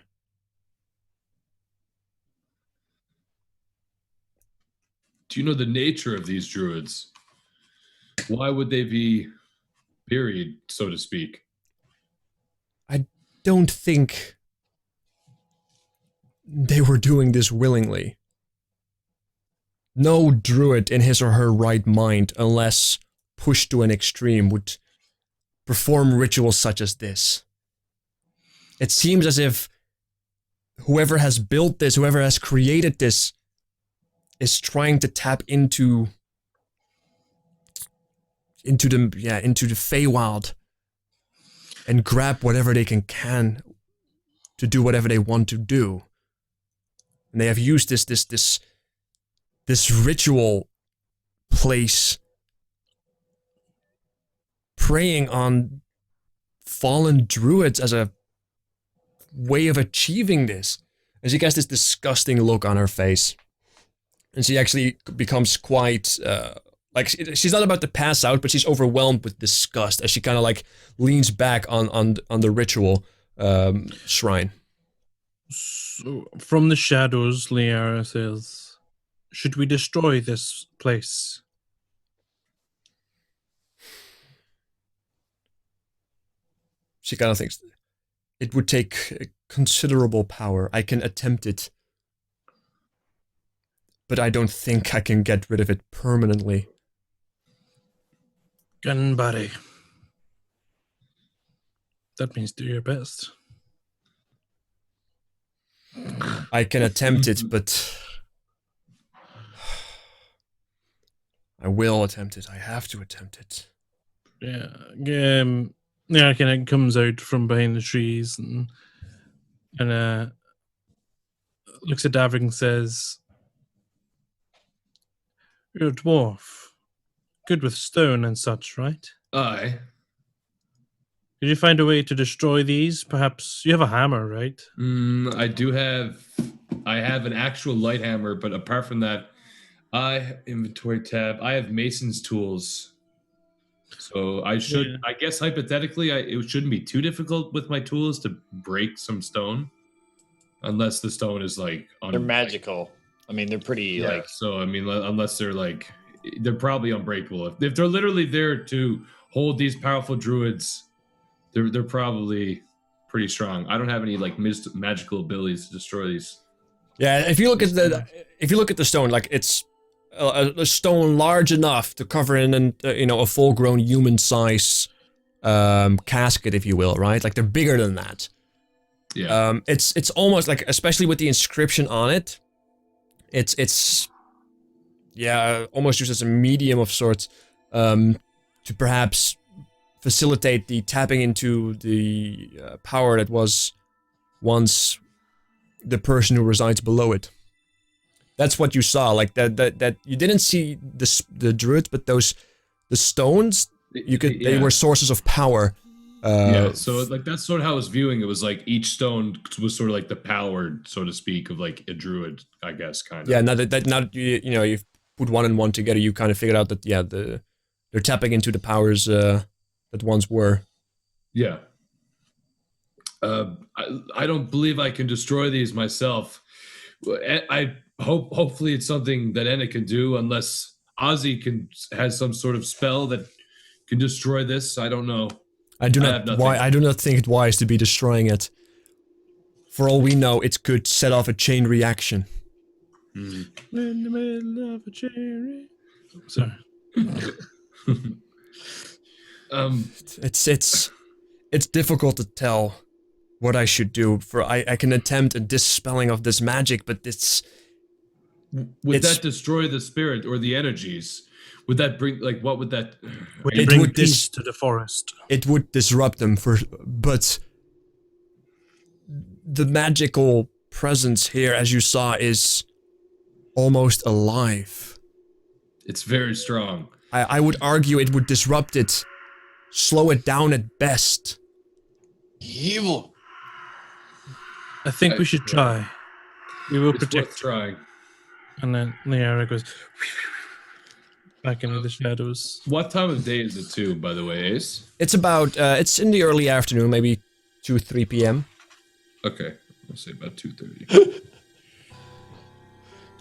Do you know the nature of these druids? Why would they be buried, so to speak? I don't think they were doing this willingly. No druid in his or her right mind, unless pushed to an extreme, would perform rituals such as this. It seems as if whoever has built this, whoever has created this, is trying to tap into the Feywild and grab whatever they can to do whatever they want to do. And they have used this ritual place, preying on fallen druids as a way of achieving this. And she gets this disgusting look on her face. And she actually becomes quite, like, she's not about to pass out, but she's overwhelmed with disgust as she kind of like leans back on the ritual shrine. So, from the shadows, Liara says, should we destroy this place? She kind of thinks, it would take considerable power. I can attempt it, but I don't think I can get rid of it permanently. Gunbody. That means do your best. I can attempt it, but I will attempt it. I have to attempt it. Yeah, kind of comes out from behind the trees and looks at Davik and says, "You're a dwarf, good with stone and such, right? Aye. Did you find a way to destroy these? Perhaps you have a hammer, right?" I have an actual light hammer, but apart from that, inventory tab, I have mason's tools. So I guess hypothetically, it shouldn't be too difficult with my tools to break some stone, unless the stone is like They're magical. I mean, they're pretty like. So I mean, unless they're probably unbreakable. If they're literally there to hold these powerful druids, they're probably pretty strong. I don't have any like magical abilities to destroy these. Yeah, if you look at the stone, like it's a stone large enough to cover in a full-grown human-size casket, if you will, right? Like they're bigger than that. Yeah. It's almost like, especially with the inscription on it, it's almost used as a medium of sorts to perhaps facilitate the tapping into the power that was once the person who resides below it. That's what you saw, like that you didn't see the druids, but the stones, they were sources of power. So like that's sort of how I was viewing it. Was like each stone was sort of like the power, so to speak, of like a druid, I guess, kind of. Yeah, now that you put one and one together, you kind of figured out that they're tapping into the powers that once were. Yeah. I don't believe I can destroy these myself. I hopefully it's something that Enna can do, unless Ozzy has some sort of spell that can destroy this. I don't know. I do not think it wise to be destroying it. For all we know, it could set off a chain reaction. In the middle of a cherry. Sorry. It's difficult to tell what I should do. I can attempt a dispelling of this magic, but Would that destroy the spirit or the energies? Would that bring what would that? Would It it bring would peace to the forest? it would disrupt them but the magical presence here, as you saw, is almost alive. It's very strong. I would argue it would disrupt it, slow it down at best. Evil. I think we should try. We will It's worth protect. trying. And then Liara goes back into the shadows. What time of day is it too, by the way, Ace? It's about, it's in the early afternoon, maybe 2, 3 p.m. Okay, I'll say about 2:30.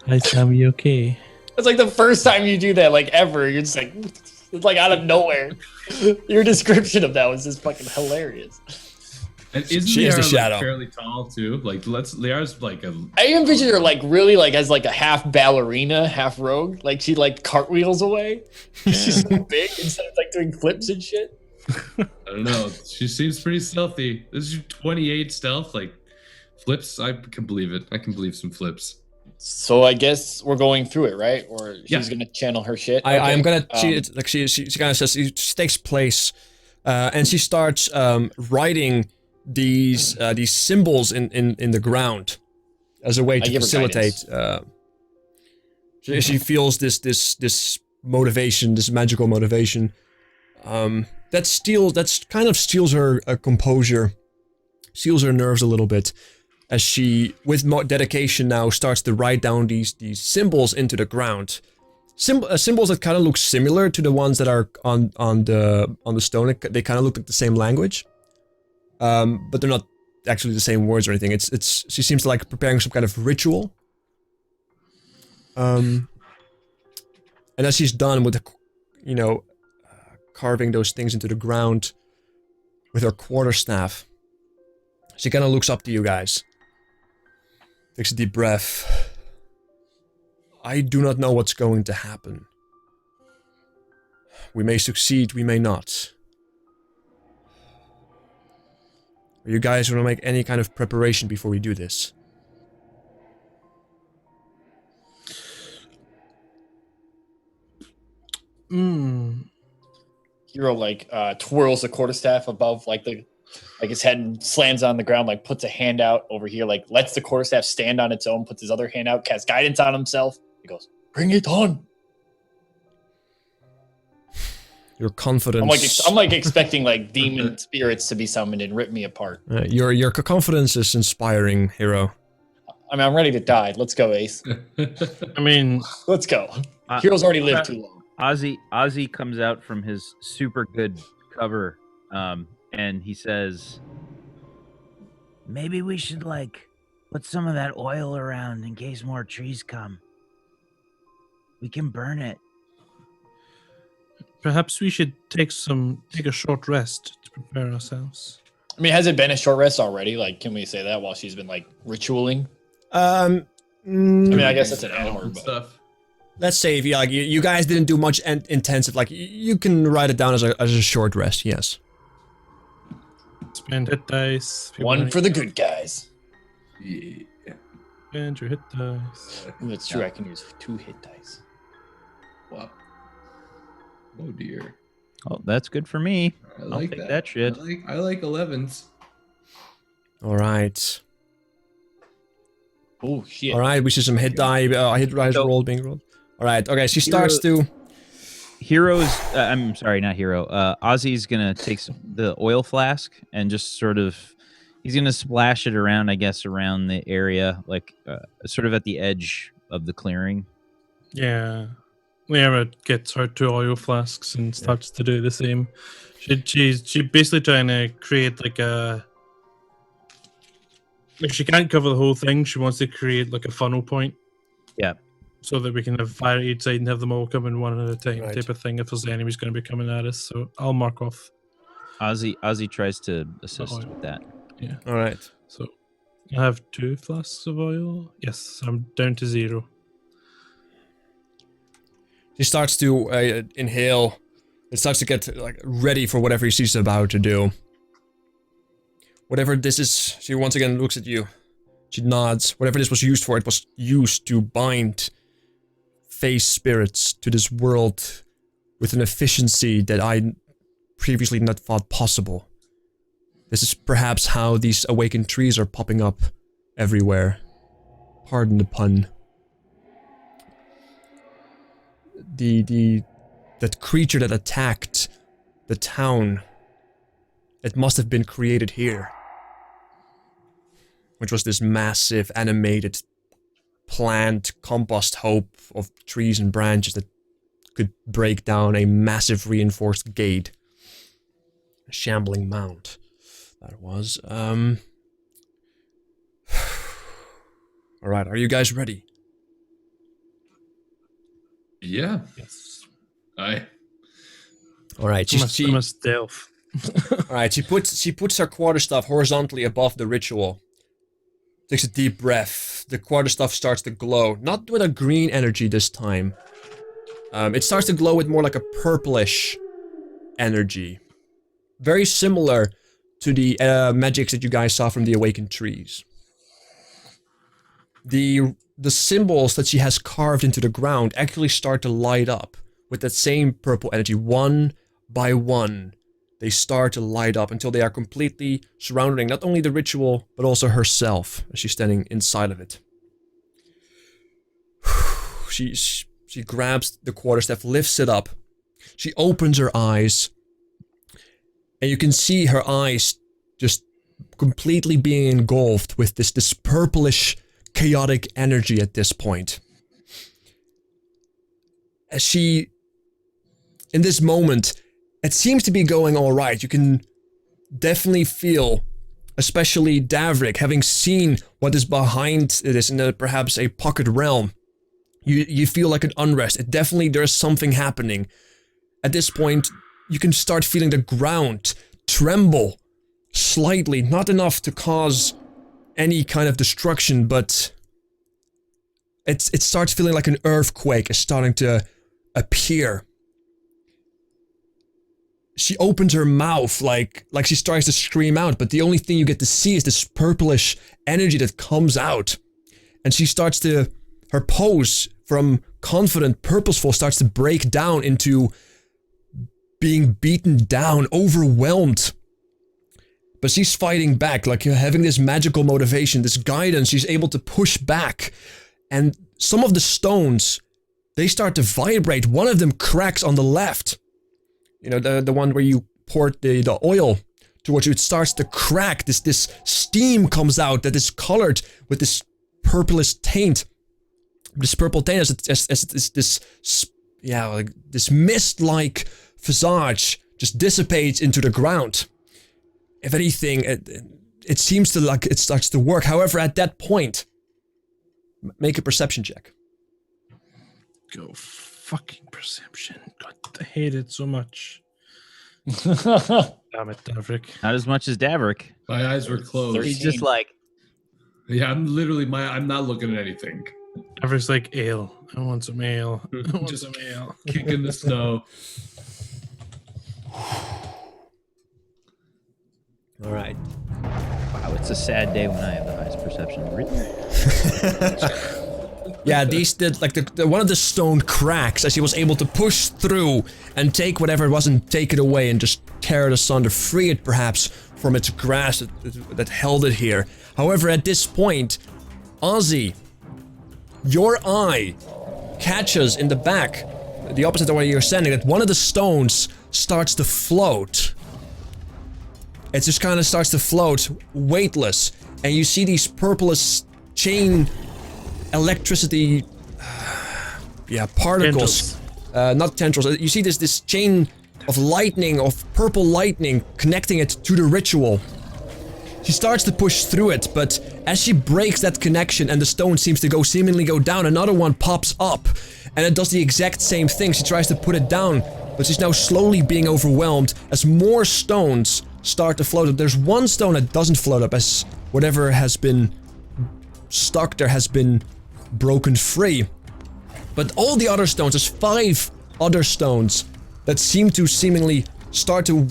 Hi, Sam, you okay? It's like the first time you do that, like ever. You're just like, it's like out of nowhere. Your description of that was just fucking hilarious. And isn't She is the Liara, shadow. fairly tall too? Like, Liara's like a. I envision her like really like as like a half ballerina, half rogue. Like she like cartwheels away. She's so big instead of like doing flips and shit. I don't know. She seems pretty stealthy. This is your 28 stealth. Like flips, I can believe it. I can believe some flips. So I guess we're going through it, right? Or she's Yeah. gonna channel her shit. I'm gonna. Okay. She kind of says it takes place, and she starts writing these symbols in the ground as a way to give her facilitate. She feels this motivation, this magical motivation. That's kind of steals her composure, steals her nerves a little bit, as she, with more dedication now, starts to write down these symbols into the ground. Symbols that kind of look similar to the ones that are on the stone. They kind of look like the same language, but they're not actually the same words or anything. She seems to like preparing some kind of ritual. And as she's done with the, carving those things into the ground with her quarterstaff, she kind of looks up to you guys. Takes a deep breath. I do not know what's going to happen. We may succeed, we may not. Are you guys going to make any kind of preparation before we do this? Hero like twirls the quarterstaff above like his head and slams on the ground, like puts a hand out over here, like lets the quarterstaff stand on its own, puts his other hand out, casts guidance on himself. He goes, "Bring it on." Your confidence. I'm like expecting like demon spirits to be summoned and rip me apart. Your confidence is inspiring, hero. I mean, I'm ready to die. Let's go, Ace. I mean, Let's go. Hero's already lived too long. Ozzy comes out from his super good cover, and he says, Maybe we should, like, put some of that oil around in case more trees come. We can burn it. perhaps we should take a short rest to prepare ourselves. I mean, has it been a short rest already? Like, can we say that while she's been, like, ritualing? I mean, I guess that's an hour, and but... stuff. Let's say if you guys didn't do much intensive, like you can write it down as a short rest. Yes. Spend hit dice. One for the good guys. Yeah. Spend your hit dice. That's true. I can use 2 hit dice. Wow. Oh dear. "Oh, that's good for me. I I'll like take that shit." I like 11s. All right. Oh, shit. All right. We see some hit die. Hit dice roll being rolled. All right. Okay. She starts to. I'm sorry, not Hero. Ozzy's gonna take the oil flask and just sort of, he's gonna splash it around, I guess, around the area, like sort of at the edge of the clearing. Yeah. Liara gets her 2 oil flasks and starts to do the same. She's basically trying to create like a... Like she can't cover the whole thing. She wants to create like a funnel point. Yeah. So that we can have fire at each side and have them all come in one at a time, Right. type of thing, if there's enemies going to be coming at us. So I'll mark off. Ozzy tries to assist oil. with that. Yeah. All right. So I have 2 flasks of oil. Yes, I'm down to 0. She starts to inhale. It starts to get like ready for whatever she's about to do. Whatever this is, she once again looks at you. She nods. Whatever this was used for, it was used to bind face spirits to this world with an efficiency that I previously not thought possible. This is perhaps how these awakened trees are popping up everywhere. Pardon the pun. That creature that attacked the town, it must have been created here. Which was this massive animated plant compost hope of trees and branches that could break down a massive reinforced gate. A shambling mound. That was, Alright, are you guys ready? Yeah. Yes. Alright, I'm a stealth. Alright, she puts her quarterstaff horizontally above the ritual. Takes a deep breath. The quarterstaff starts to glow. Not with a green energy this time. It starts to glow with more like a purplish energy. Very similar to the magics that you guys saw from the awakened trees. The symbols that she has carved into the ground actually start to light up with that same purple energy. One by one, they start to light up until they are completely surrounding not only the ritual, but also herself as she's standing inside of it. She grabs the quarterstaff, lifts it up. She opens her eyes, and you can see her eyes just completely being engulfed with this purplish, chaotic energy at this point. As she, in this moment, it seems to be going alright. You can definitely feel, especially Davrik, having seen what is behind this in perhaps a pocket realm. You feel like an unrest. There's something happening. At this point, you can start feeling the ground tremble slightly, not enough to cause any kind of destruction, but it starts feeling like an earthquake is starting to appear. She opens her mouth like she tries to scream out, but the only thing you get to see is this purplish energy that comes out. And she starts to, her pose from confident, purposeful starts to break down into being beaten down, overwhelmed. But she's fighting back, like having this magical motivation, this guidance. She's able to push back. And some of the stones, they start to vibrate. One of them cracks on the left. You know, the one where you poured the oil towards you, it starts to crack. This steam comes out that is colored with this purplish taint. This purple taint as this mist-like visage just dissipates into the ground. If anything, it seems to like it starts to work. However, at that point, make a perception check. Go fucking perception. God, I hate it so much. Damn it, Davrik. Not as much as Davrik. My eyes were closed. He's just like, Yeah, I'm not looking at anything. Davrik's like, ale. I want some ale. I want Just some ale. Kicking the snow. All right. wow, it's a sad day when I have the highest perception. Yeah, one of the stone cracks as he was able to push through and take whatever it was and take it away and just tear it asunder, free it perhaps from its grasp that held it here. However, at this point, Ozzy, your eye catches in the back, the opposite of where you're standing, that one of the stones starts to float. It just kind of starts to float, weightless, and you see these purplish chain electricity, particles, not tendrils. You see this chain of lightning, of purple lightning, connecting it to the ritual. She starts to push through it, but as she breaks that connection and the stone seems to seemingly go down, another one pops up, and it does the exact same thing. She tries to put it down, but she's now slowly being overwhelmed as more stones start to float up. There's one stone that doesn't float up, as whatever has been stuck there has been broken free. But all the other stones, there's 5 other stones that seem to seemingly start to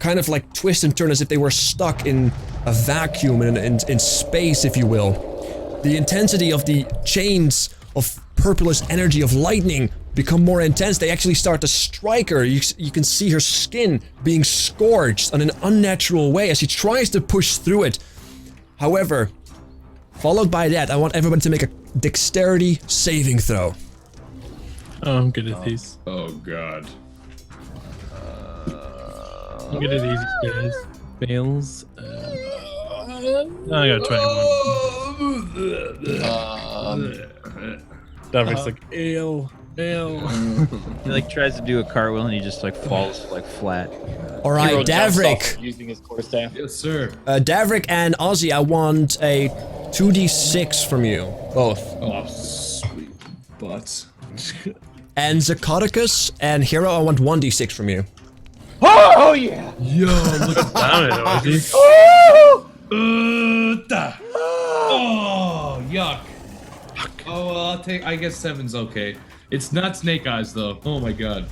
kind of like twist and turn as if they were stuck in a vacuum in space, if you will. The intensity of the chains of purplish energy of lightning become more intense. They actually start to strike her. You can see her skin being scorched in an unnatural way as she tries to push through it. However, followed by that, I want everybody to make a dexterity saving throw. Oh, I'm good at these. Oh god. I'm good at these guys. Fails. I got 21. Davric's like, ale. He like tries to do a cartwheel and he just like falls like flat. All right, Hero jumps off Davrik. using his quarterstaff. Yes, sir. Davrik and Ozzy, I want a 2d6 from you, both. Oh, sweet butts. And Zcotticus and Hero, I want 1d6 from you. Oh yeah! Yo, look at Damn it, Ozzy. Oh, yuck. Oh, well, I'll take. I guess 7's okay. It's not Snake Eyes though. Oh my god.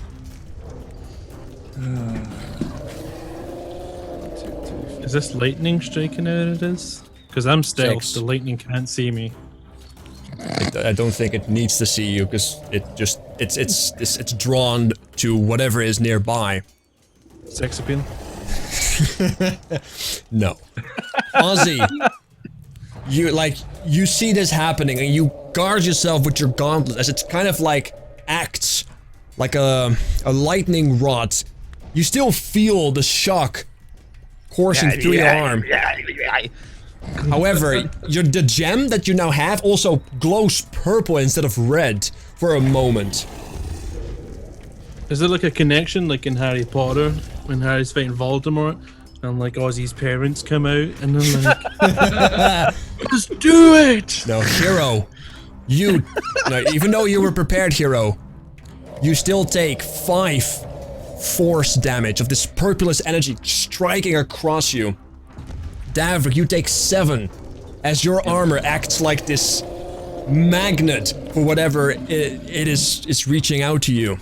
Is this lightning striking out at us? Because I'm stealth, 6. the lightning can't see me. I don't think it needs to see you because it's drawn to whatever is nearby. Sex appeal? No. Ozzy, you see this happening and you guard yourself with your gauntlet as it's kind of like acts like a lightning rod. You still feel the shock coursing through your arm. However, the gem that you now have also glows purple instead of red for a moment. Is there like a connection like in Harry Potter when Harry's fighting Voldemort and like Ozzy's parents come out and then like just do it! No, Hero, even though you were prepared, Hero, you still take 5 force damage of this purplish energy striking across you. Davrik, you take 7 as your armor acts like this magnet for whatever it is reaching out to you.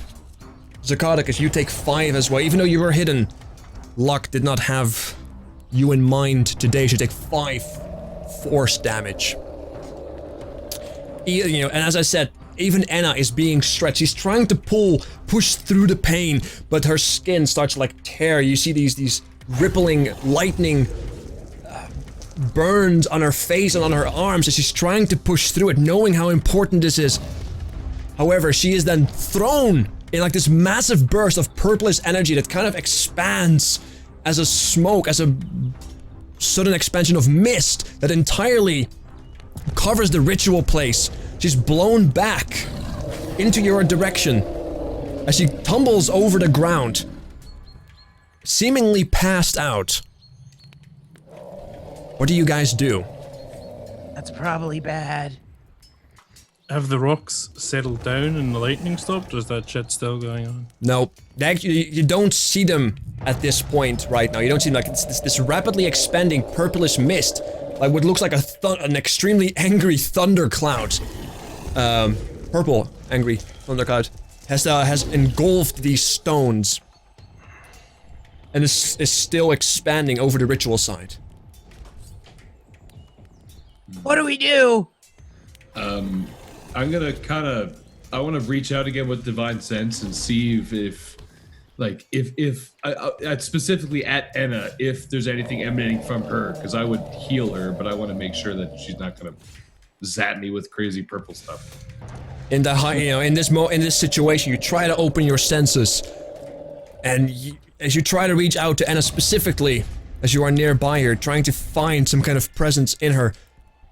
Zcotticus, you take 5 as well. Even though you were hidden, luck did not have you in mind today. So you take 5 force damage. And as I said, even Anna is being stretched. She's trying to push through the pain, but her skin starts to like tear. You see these rippling lightning burns on her face and on her arms as she's trying to push through it, knowing how important this is. However, she is then thrown in like this massive burst of purplish energy that kind of expands as a smoke, as a sudden expansion of mist that entirely covers the ritual place. She's blown back into your direction as she tumbles over the ground, seemingly passed out. What do you guys do? That's probably bad. Have the rocks settled down and the lightning stopped, or is that shit still going on? No, actually, you don't see them at this point right now. You don't see them, like, it's this rapidly expanding purplish mist, like what looks like an extremely angry thundercloud. Purple angry thundercloud has engulfed these stones and is still expanding over the ritual side. What do we do? I'm gonna I want to reach out again with Divine Sense and see if specifically at Anna, if there's anything emanating from her, because I would heal her, but I want to make sure that she's not gonna zap me with crazy purple stuff. In this situation, you try to open your senses, and as you try to reach out to Anna specifically, as you are nearby her, trying to find some kind of presence in her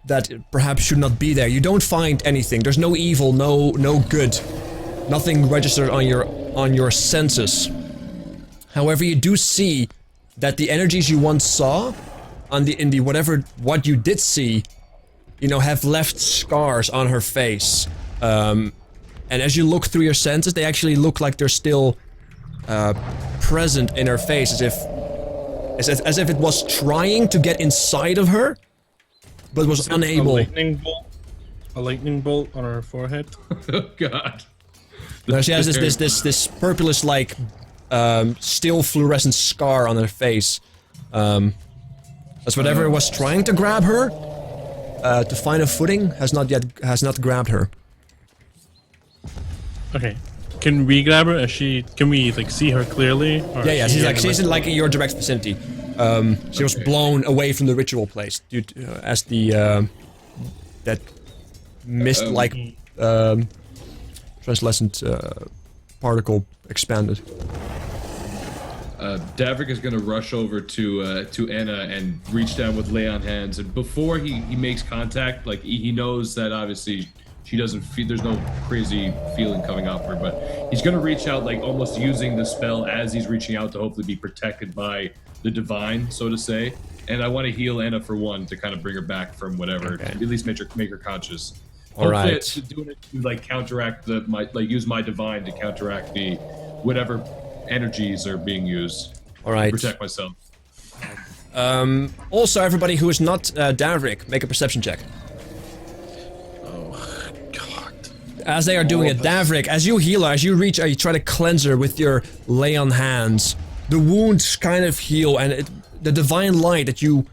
that perhaps should not be there. You don't find anything. There's no evil, no good. Nothing registered on your senses. However, you do see that the energies you once saw what you did see, have left scars on her face. And as you look through your senses, they actually look like they're still present in her face, as if it was trying to get inside of her, but was unable. A lightning bolt on her forehead. Oh god. No, she has this purplish like still fluorescent scar on her face. As whatever was trying to grab her, to find a footing, has not grabbed her. Okay. Can we grab her? Can we like see her clearly? Or Yeah, she's in like in your direct vicinity. She was blown away from the ritual place due to, as the that mist-like translucent particle expanded. Davrik is gonna rush over to Anna and reach down with lay on hands, and before he makes contact, like he knows that obviously she doesn't feel, there's no crazy feeling coming off her, but he's gonna reach out, like almost using the spell as he's reaching out to hopefully be protected by the divine, so to say. And I want to heal Anna for one to kind of bring her back from whatever, at least make her conscious. All right. Doing it to like counteract use my divine to counteract the whatever energies are being used. All right. To protect myself. Also, everybody who is not Davrik, make a perception check. Oh God. As they are doing it, Davrik, as you heal her, as you reach, you try to cleanse her with your lay on hands. The wounds kind of heal, and the divine light that you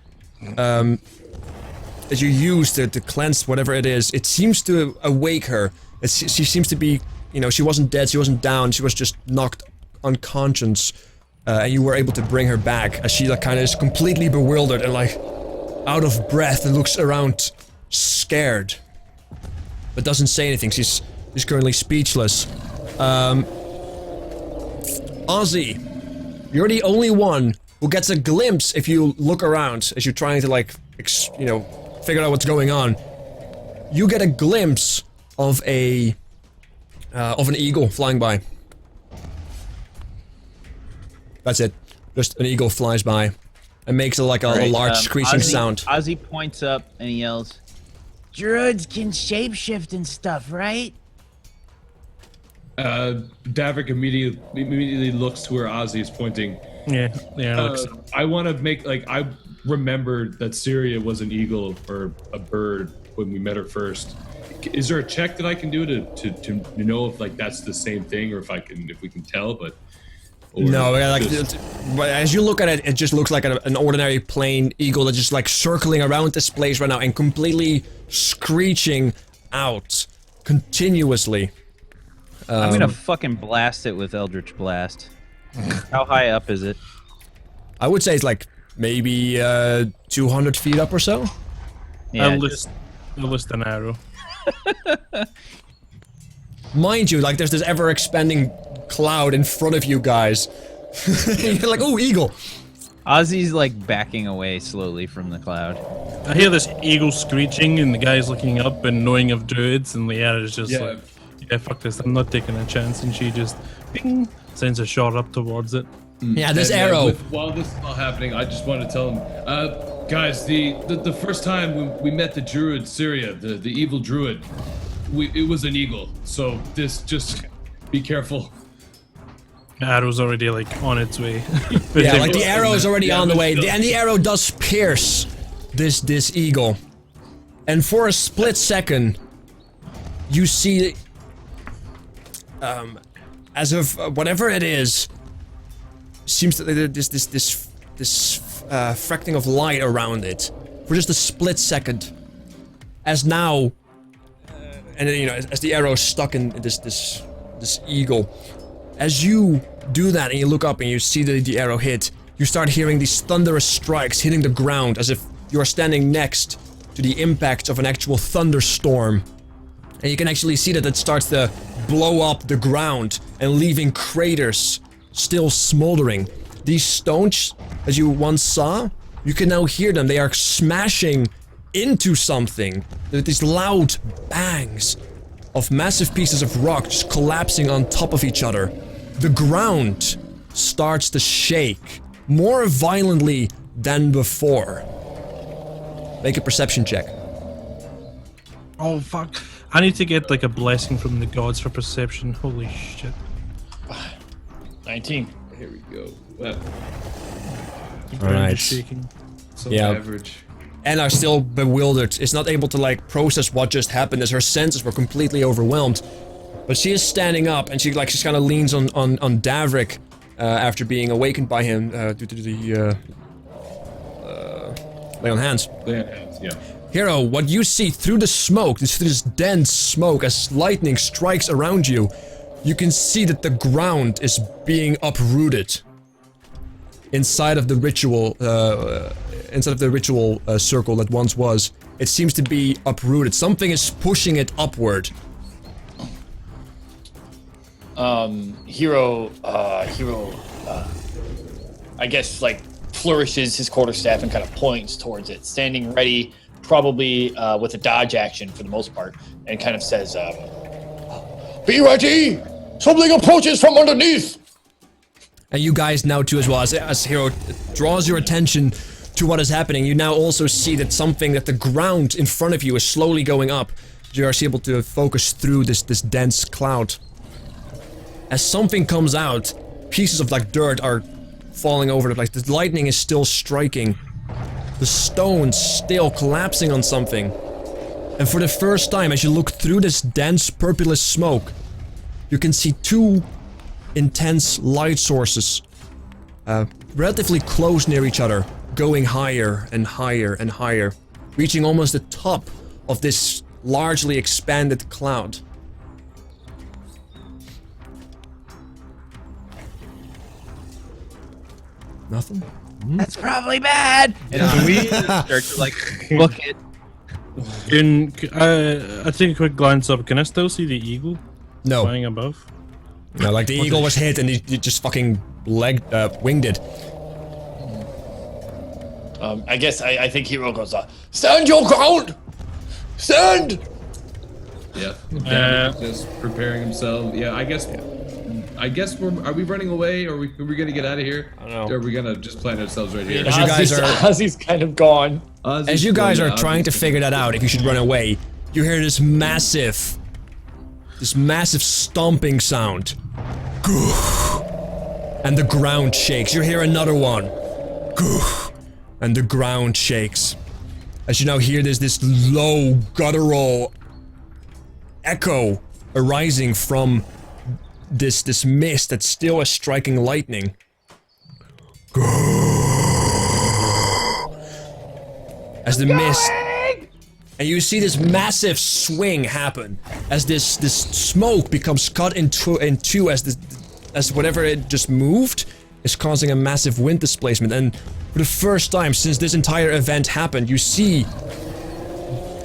use to cleanse whatever it is, it seems to awake her. She seems to be, you know, she wasn't dead, she wasn't down, she was just knocked unconscious, and you were able to bring her back, as she like kind of is completely bewildered and like out of breath and looks around scared, but doesn't say anything. She's currently speechless. Ozzy, you're the only one who gets a glimpse if you look around as you're trying to like, you know, figure out what's going on. You get a glimpse of an eagle flying by. That's it. Just an eagle flies by and makes a large screeching sound. Ozzy points up and he yells, Druids can shapeshift and stuff, right? Davrik immediately looks to where Ozzy is pointing. Yeah. I want to make, like, I remembered that Syria was an eagle or a bird when we met her first. Is there a check that I can do to know if like that's the same thing, or if we can tell? But no, like, but as you look at it, it just looks like an ordinary plain eagle that's just like circling around this place right now and completely screeching out continuously. I'm gonna fucking blast it with Eldritch Blast. How high up is it? I would say it's like maybe 200 feet up or so. Yeah, I'll list an arrow. Mind you, like there's this ever-expanding cloud in front of you guys. You're like, oh, eagle. Ozzy's like backing away slowly from the cloud. I hear this eagle screeching, and the guy's looking up and knowing of druids, and Leanna is just like, yeah, fuck this, I'm not taking a chance, and she just ping, sends a shot up towards it. Yeah, this arrow. While this is all happening, I just wanted to tell him, guys, the first time when we met the druid Syria, the evil druid, it was an eagle. So just be careful. The arrow's already like on its way. Yeah, like the arrow is already on the way, and the arrow does pierce this eagle. And for a split second, you see, as of whatever it is, seems that there's this fracting of light around it for just a split second. As now, and you know, as the arrow is stuck in this eagle, as you do that and you look up and you see the arrow hit, you start hearing these thunderous strikes hitting the ground as if you are standing next to the impact of an actual thunderstorm. And you can actually see that it starts to blow up the ground and leaving craters still smoldering. These stones, as you once saw, you can now hear them. They are smashing into something. These loud bangs of massive pieces of rock just collapsing on top of each other. The ground starts to shake more violently than before. Make a perception check. Oh fuck. I need to get like a blessing from the gods for perception. Holy shit. 19. Here we go. Well, Alright. Shaking. so Yeah. average. And are still bewildered. Is not able to like process what just happened as her senses were completely overwhelmed. But she is standing up and she's kind of leans on Davrik after being awakened by him due to the lay on hands. Yeah. Hero, what you see through the smoke, this dense smoke, as lightning strikes around you, you can see that the ground is being uprooted inside of the ritual, circle that once was. It seems to be uprooted. Something is pushing it upward. Hero, I guess, like, flourishes his quarterstaff and kind of points towards it, standing ready, probably with a dodge action for the most part, and kind of says, "Be ready! Something approaches from underneath!" And you guys now too as well, as Hero draws your attention to what is happening, you now also see that something, that the ground in front of you is slowly going up. You are able to focus through this dense cloud. As something comes out, pieces of like dirt are falling over the place. The lightning is still striking. The stone's still collapsing on something. And for the first time, as you look through this dense purplish smoke, you can see two intense light sources, relatively close near each other, going higher and higher and higher, reaching almost the top of this largely expanded cloud. Nothing? That's probably bad. And we start to like look at. I take a quick glance up. Can I still see the eagle No. flying above? No, like the eagle was hit and he just fucking winged it. I guess I think Hero goes, "Stand your ground! Stand!" Yeah. Just preparing himself. Yeah, I guess are we running away, or are we gonna get out of here? I don't know. Or are we gonna just plant ourselves right here? As you guys are- Ozzy's kind of gone. As you guys are trying to figure that out, if you should run away, you hear this massive stomping sound. And the ground shakes. You hear another one. And the ground shakes. As you now hear this low, guttural echo arising from this mist that still is striking lightning. As the mist, and you see this massive swing happen as this smoke becomes cut in two as whatever it just moved is causing a massive wind displacement. And for the first time since this entire event happened, you see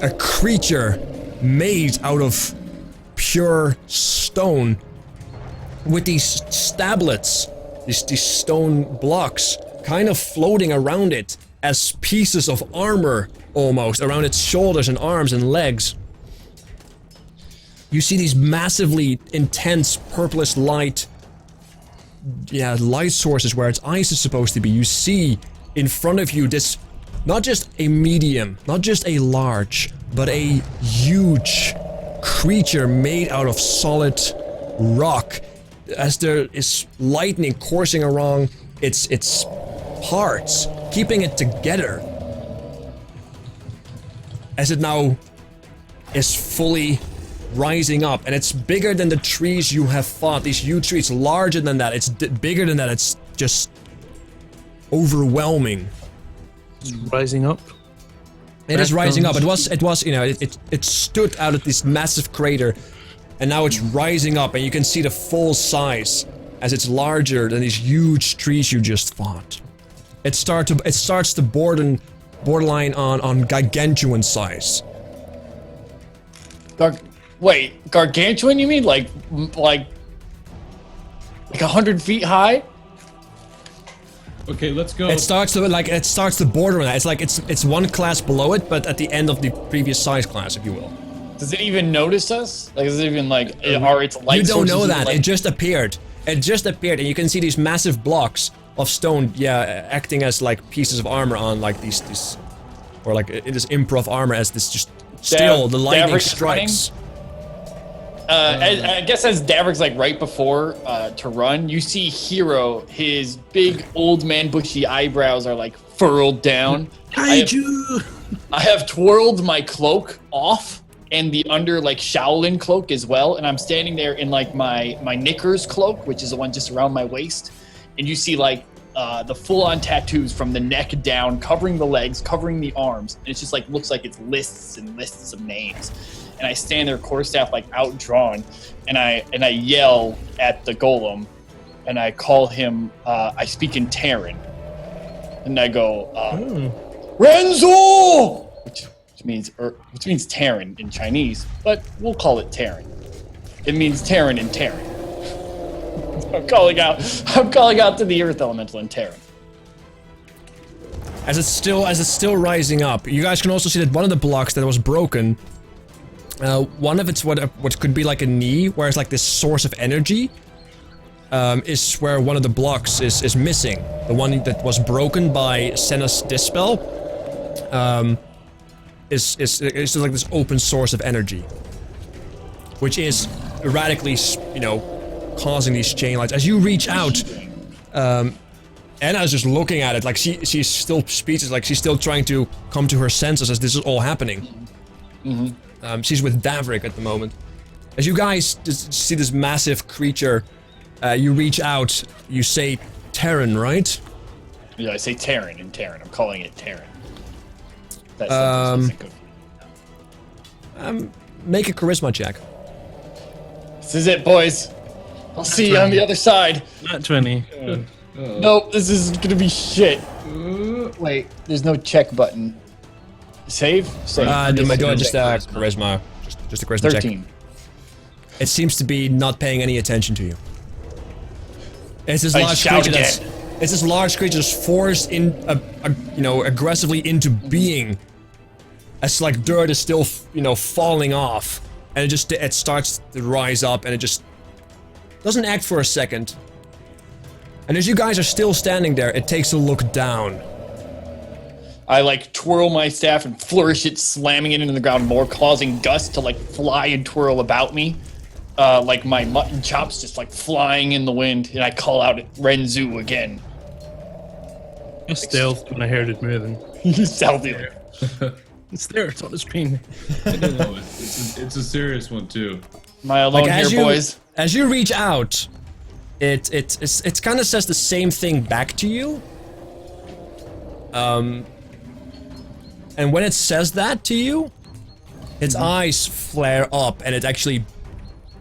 a creature made out of pure stone with these stablets, these stone blocks, kind of floating around it as pieces of armor, almost, around its shoulders and arms and legs. You see these massively intense purplish light sources where its eyes is supposed to be. You see in front of you this, not just a medium, not just a large, but a huge creature made out of solid rock, as there is lightning coursing around its parts, keeping it together, as it now is fully rising up. And it's bigger than the trees you have fought, these huge trees, larger than that, it's bigger than that, it's just overwhelming. It's rising up. It is rising up. It was, you know, it stood out of this massive crater, and now it's rising up, and you can see the full size as it's larger than these huge trees you just fought. It starts to borderline on gargantuan size. Wait, gargantuan? You mean like 100 feet high? Okay, let's go. It starts to border on that. It's like it's one class below it, but at the end of the previous size class, if you will. Does it even notice us? Like, is it even like, are its light You don't sources know even, that. like- It just appeared. It just appeared, and you can see these massive blocks of stone, acting as like pieces of armor on like these, or like it is improv armor as this just still the lightning Davrick's strikes. I guess as Davric's like right before to run, you see Hero, his big old man bushy eyebrows are like furled down. I have twirled my cloak off and the under like Shaolin cloak as well, and I'm standing there in like my knickers cloak, which is the one just around my waist, and you see like the full-on tattoos from the neck down, covering the legs, covering the arms, and it's just like looks like it's lists and lists of names. And I stand there, quarterstaff like outdrawn, and I yell at the golem, and I call him. I speak in Terran, and I go, Renzo, which means Terran in Chinese, but we'll call it Terran. It means Terran in Terran. I'm calling out to the Earth Elemental in Terran. As it's still rising up, you guys can also see that one of the blocks that was broken, one of it's what could be like a knee, where it's like this source of energy, is where one of the blocks is missing. The one that was broken by Senna's dispel, is like this open source of energy, which is erratically, causing these chain lights. As you reach out, Anna's just looking at it, like she's still speechless, like she's still trying to come to her senses as this is all happening. She's with Davrik at the moment. As you guys just see this massive creature, you reach out, you say Terran, right? Yeah, I say Terran in Terran. I'm calling it Terran. That sentence doesn't go. Make a charisma check. This is it, boys. I'll see you on the other side. Not 20. Nope, this is gonna be shit. Wait, there's no check button. Save? Save. Do just charisma. Just a charisma 13. check. It seems to be not paying any attention to you. It's this large creature that's forced in, aggressively into being. As like dirt is still, falling off, and it starts to rise up, and it just doesn't act for a second. And as you guys are still standing there, it takes a look down. I like twirl my staff and flourish it, slamming it into the ground more, causing gusts to like fly and twirl about me. Like my mutton chops just like flying in the wind, and I call out Renzu again. I stealthed when I heard it moving. You stealthy. It's there, it's on the screen. I don't know. It's a serious one too. Am I alone here, boys? As you reach out, it kind of says the same thing back to you. And when it says that to you, its eyes flare up, and it actually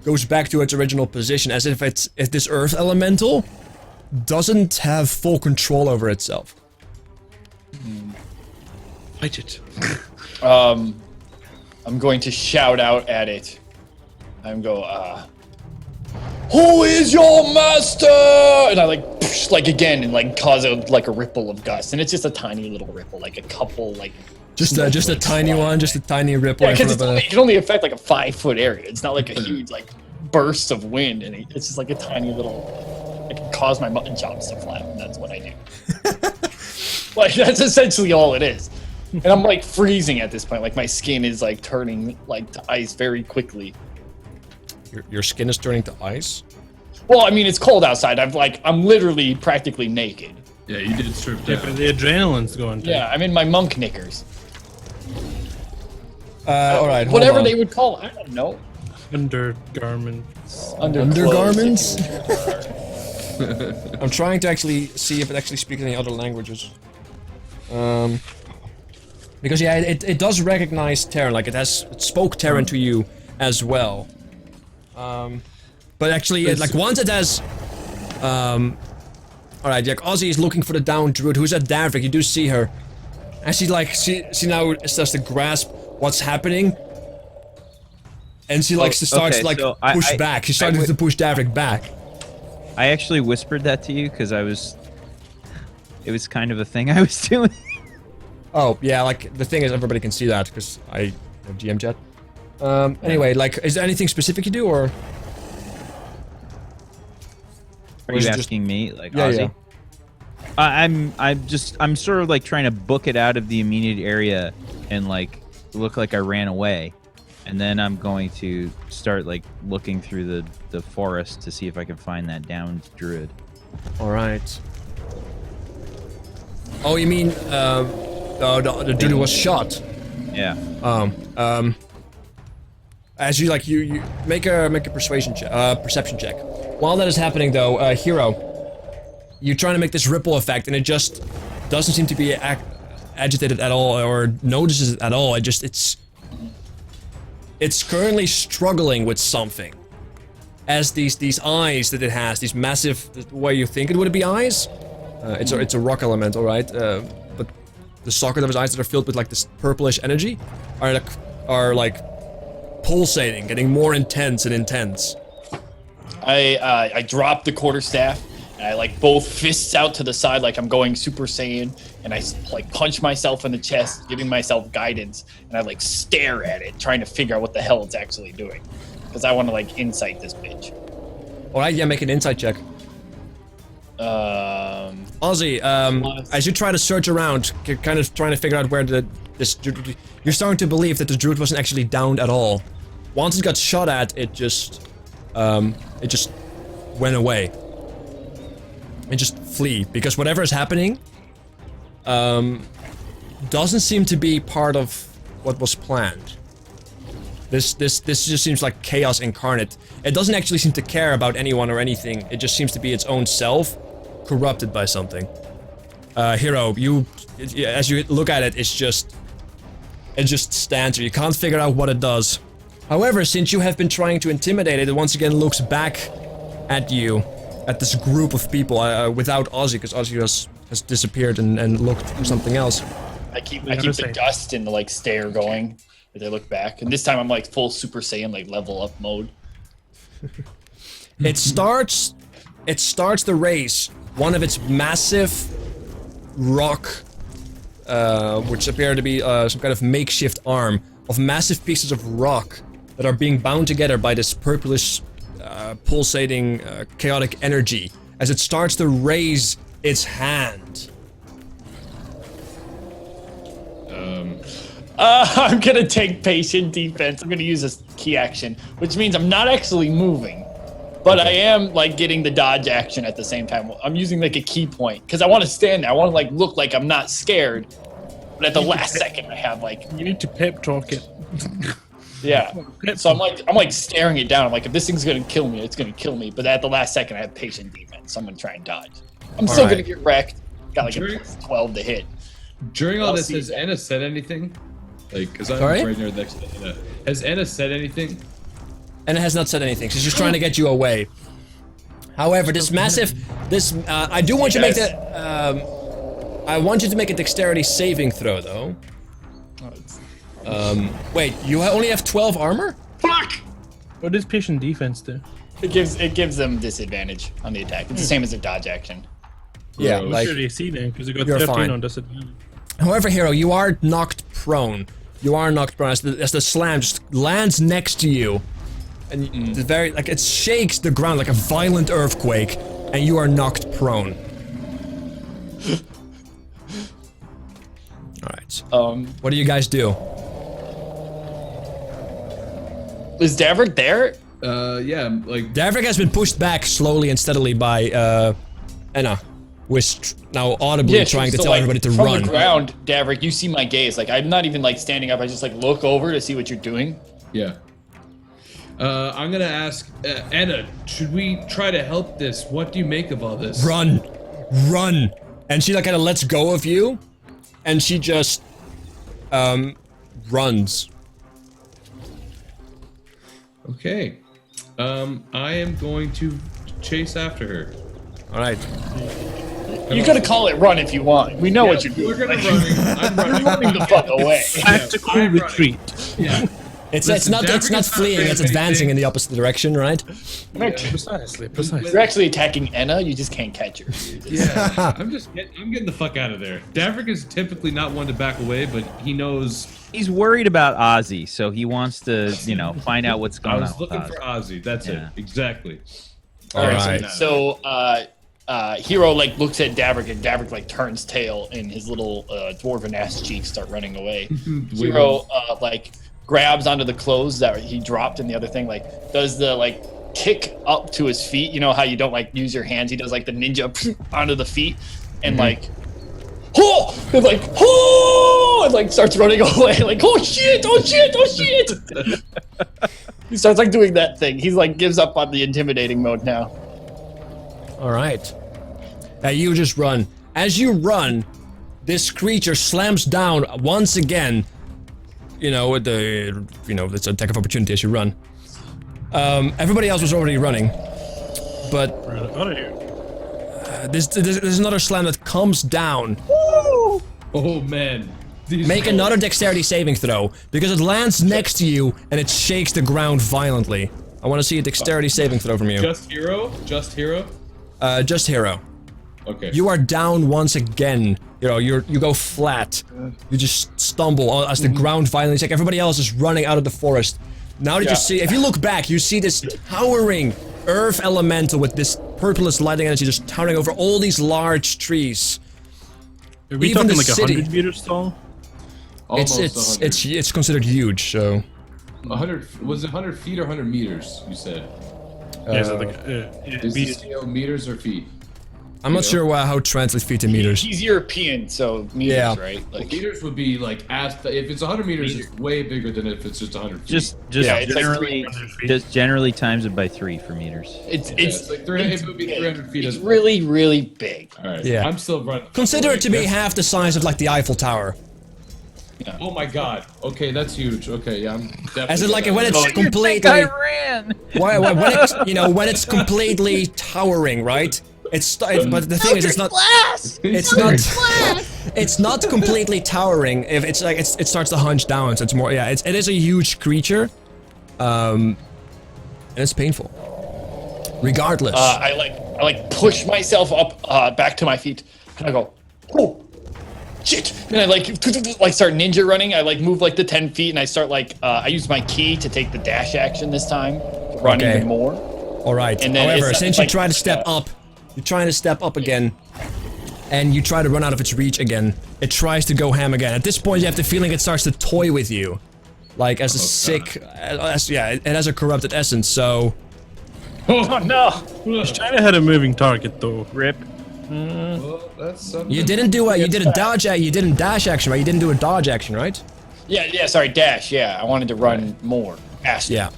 goes back to its original position, as if this Earth Elemental doesn't have full control over itself. Fight it. I'm going to shout out at it. I'm go, who is your master? And I like again, and like cause a ripple of gust, and it's just a tiny little ripple, like a couple, like just a tiny one, just a tiny ripple. Yeah, because it can only affect like a 5-foot area. It's not like a huge like burst of wind, and it's just like a tiny little. It can cause my mutton chops to flap, and that's what I do. Like that's essentially all it is. And I'm like freezing at this point. Like my skin is like turning like to ice very quickly. Your skin is turning to ice? Well, I mean it's cold outside. I'm literally practically naked. Yeah, you did strip Yeah, down. but the adrenaline's going down. Yeah, I'm in my monk knickers. Alright, whatever they would call it. I don't know. Undergarments. Undergarments? I'm trying to actually see if it actually speaks any other languages. Because yeah, it does recognize Terran, like it spoke Terran to you as well. But actually, like once it has, alright, like Ozzy is looking for the down druid who's at Davrik. You do see her, and she now starts to grasp what's happening, and she starts to push back. She started to push Davrik back. I actually whispered that to you because it was kind of a thing I was doing. Oh, yeah, like, the thing is everybody can see that, because I have GM chat. Anyway, like, is there anything specific you do, or? Are you asking me? Like, Ozzy? Yeah. I'm sort of, like, trying to book it out of the immediate area and, like, look like I ran away. And then I'm going to start, like, looking through the forest to see if I can find that downed druid. Alright. Oh, you mean, the dude who was shot? Yeah. As you make a perception check. While that is happening, though, Hero, you're trying to make this ripple effect, and it just doesn't seem to be agitated at all, or notices it at all. It's currently struggling with something. As these eyes that it has, these massive, the way you think it would be eyes. It's a rock elemental, right? But the socket of his eyes that are filled with like this purplish energy are like pulsating, getting more intense and intense. I drop the quarterstaff, and I like both fists out to the side like I'm going Super Saiyan, and I like punch myself in the chest, giving myself guidance, and I like stare at it, trying to figure out what the hell it's actually doing, because I want to like insight this bitch. All right, yeah, make an insight check. Ozzy, as you try to search around, you're kind of trying to figure out where you're starting to believe that the druid wasn't actually downed at all. Once it got shot at, it just went away. It just flee, because whatever is happening, doesn't seem to be part of what was planned. This just seems like chaos incarnate. It doesn't actually seem to care about anyone or anything. It just seems to be its own self, corrupted by something. Hero, as you look at it, it just stands there. You can't figure out what it does. However, since you have been trying to intimidate it, it once again looks back at you, at this group of people, without Ozzy, because Ozzy has disappeared and looked for something else. I keep the dust and the like stare going as I look back, and this time I'm like full Super Saiyan, like level up mode. It starts the race. One of its massive rock, which appear to be some kind of makeshift arm of massive pieces of rock that are being bound together by this purplish, pulsating, chaotic energy, as it starts to raise its hand. I'm gonna take patient defense. I'm gonna use a key action, which means I'm not actually moving, but I am like getting the dodge action at the same time. I'm using like a key point because I want to stand there. I want to like look like I'm not scared, but at the last second I have like You need to pep talk it. yeah. So I'm like staring it down. I'm like, if this thing's gonna kill me, it's gonna kill me. But at the last second I have patient defense, so I'm gonna try and dodge. I'm still gonna get wrecked. Got like a +12 to hit. During all this, has Anna said anything? Like, because I'm right there next to Anna. Has Anna said anything? Anna has not said anything. She's just trying to get you away. However, this massive, I do want you to make that. I want you to make a dexterity saving throw, though. Wait, you only have 12 armor? Fuck! What does patient defense do? It gives them disadvantage on the attack. It's the same as a dodge action. Yeah, What's like your AC then? Because you got you're 13 fine. on disadvantage. However, Hero, you are knocked prone. You are knocked prone as the slam just lands next to you, and it shakes the ground like a violent earthquake, and you are knocked prone. All right. What do you guys do? Is Davert there? Yeah, like Davrik has been pushed back slowly and steadily by Anna, who is now audibly trying to tell everybody to run. From the ground, Davrik, you see my gaze. Like, I'm not even like standing up. I just like look over to see what you're doing. yeah. I'm gonna ask Anna. Should we try to help this? What do you make of all this? Run! And she like kind of lets go of you, and she just runs. Okay. I am going to chase after her. All right. You could call it run if you want. We know what you're doing. We're gonna run. I'm running. Running the fuck away. Tactical I'm retreat. Yeah. It's not fleeing. It's advancing in the opposite direction, right? Precisely. You're actually attacking Enna. You just can't catch her. Yeah. I'm getting the fuck out of there. Davrik is typically not one to back away, but he knows. He's worried about Ozzy, so he wants to, find out what's I going on. was looking for Ozzy. That's it. Exactly. All right. Alright. So Hero like looks at Davrik, and Davrik like turns tail, and his little dwarven ass cheeks start running away. Hero like grabs onto the clothes that he dropped in the other thing, like does the like kick up to his feet. You know how you don't like use your hands? He does like the ninja onto the feet, and like, oh, and like, oh, and like starts running away, like, oh shit. He starts like doing that thing. He's like gives up on the intimidating mode now. All right. You just run. As you run, this creature slams down once again. You know, with the, it's an attack of opportunity as you run. Everybody else was already running, but Out of here. there's another slam that comes down. Oh man. Make another dexterity saving throw, because it lands next to you and it shakes the ground violently. I want to see a dexterity saving throw from you. Just hero? Just hero? Just hero. Okay. You are down once again. You know, you go flat. You just stumble as the ground violently shakes. Everybody else is running out of the forest. Now that you see, if you look back, you see this towering earth elemental with this purplish lighting energy just towering over all these large trees. Are we Even talking the like city. 100 meters tall? Almost It's considered huge, so 100. Was it 100 feet or 100 meters? You said. Yeah, so like, Is the scale meters or feet? I'm not sure how it translates feet to meters. He's European, so meters, Yeah. right? Like, Meters would be like if it's 100 meters, it's way bigger than if it's just 100 feet. Just Yeah, it's like generally, 300 feet. just generally times it by 3 for meters. it's Yeah, it's it's like 300, it would be 300 feet. it's as really really big. All right. Yeah. I'm still running. Consider it to be That's- half the size of like the Eiffel Tower. Oh my god. Okay, that's huge. Okay, yeah, I'm definitely. As in, like when it's gonna- completely, ran. when it's when it's completely towering, right? But the thing is, it's not. It's not. It's not completely towering. If it's like it starts to hunch down, so it's more. Yeah, it is a huge creature, and it's painful. Regardless. I like push myself up back to my feet, and I go, oh, shit! And I like start ninja running. I like move like the 10 feet, and I start like I use my key to take the dash action this time, to run Okay. even more. All right. And then However, it's since like- you try to step up, you're trying to step up again, and you try to run out of its reach again. It tries to go ham again. At this point, you have the feeling it starts to toy with you, like as a sick, it has a corrupted essence. So Oh no! China had a moving target though. Rip. Well, that's something. you didn't do you did a dodge. You didn't dash action, right? You didn't do a dodge action, right? Yeah, sorry, dash. Yeah, I wanted to run more faster. Yeah.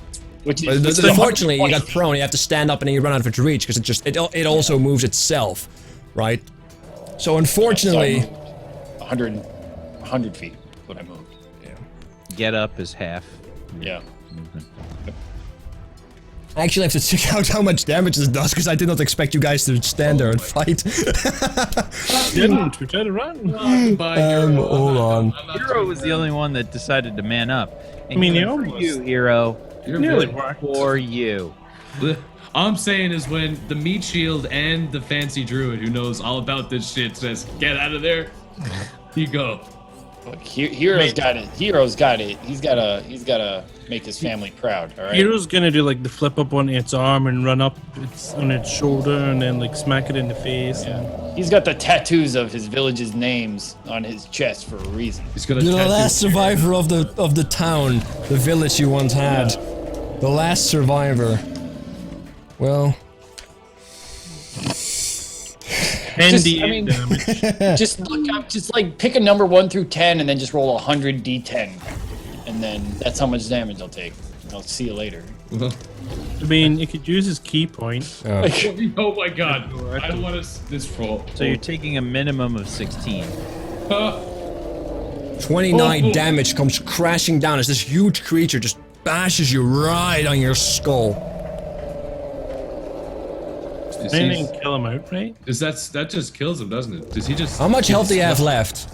Which But is unfortunately, you 120 got prone. You have to stand up and then you run out of its reach because it also moves itself, right? So unfortunately, 100 feet. is What I moved. Get up is half. Yeah. I actually have to check out how much damage this does because I did not expect you guys to stand there and fight. Didn't we tried to run? Goodbye, Hero. hold on. I'm not Hero doing was that. the only one that decided to man up. And I mean, good you for almost- you, Hero. You're Nearly good. worked. For you. All I'm saying is when the meat shield and the fancy druid who knows all about this shit says, get out of there, you go. Look, Hero's got it. Hero's got it. He's gotta make his family proud. All right. Hero's gonna do like the flip up on its arm and run up on its shoulder and then like smack it in the face. Yeah. He's got the tattoos of his village's names on his chest for a reason. He's gonna You're the tattoo- last survivor of the town, the village you once had. The last survivor. Well, 10 Just- D8 I mean- damage. Just look up. Just like pick a number 1 through 10, and then just roll 100 d10, and then that's how much damage I'll take. I'll see you later. I mean, you could use his key point. Oh my god. I don't want to this roll. So you're taking a minimum of 16. 29 Oh. damage comes crashing down as this huge creature just bashes you right on your skull. Anything kill him outright? That just kills him, doesn't it? Does he just? How much health do you have left?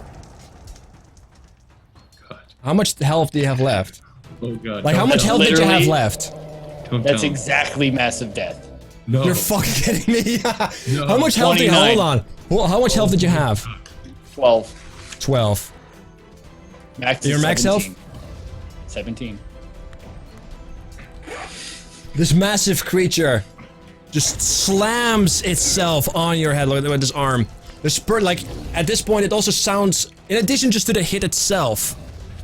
God. How much health do you have left? Oh god. Like, how Don't much tell health did you have Literally- left? Don't That's tell him. exactly massive death. No. You're fucking kidding me? No. How much health did you 29. hold on? Well, how much health did you have? 12. 12. Max. Your is max health? 17. This massive creature just slams itself on your head with this arm. The spurt, like, at this point, it also sounds, in addition just to the hit itself,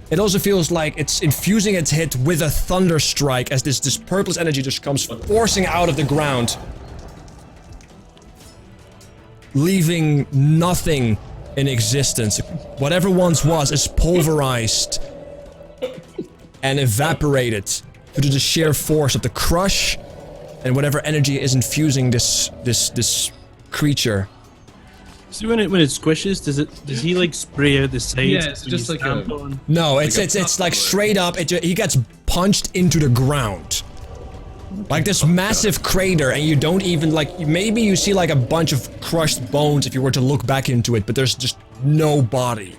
it also feels like it's infusing its hit with a thunder strike as this purplish energy just comes forcing out of the ground, leaving nothing in existence. Whatever once was is pulverized and evaporated due to the sheer force of the crush and whatever energy is infusing this creature. So when it squishes, does he like spray out the sides? Yeah, it's when just you like stamp a- on? No, it's Like a like puff straight up. He gets punched into the ground. Like this massive crater, and you don't even like. Maybe you see like a bunch of crushed bones if you were to look back into it, but there's just no body,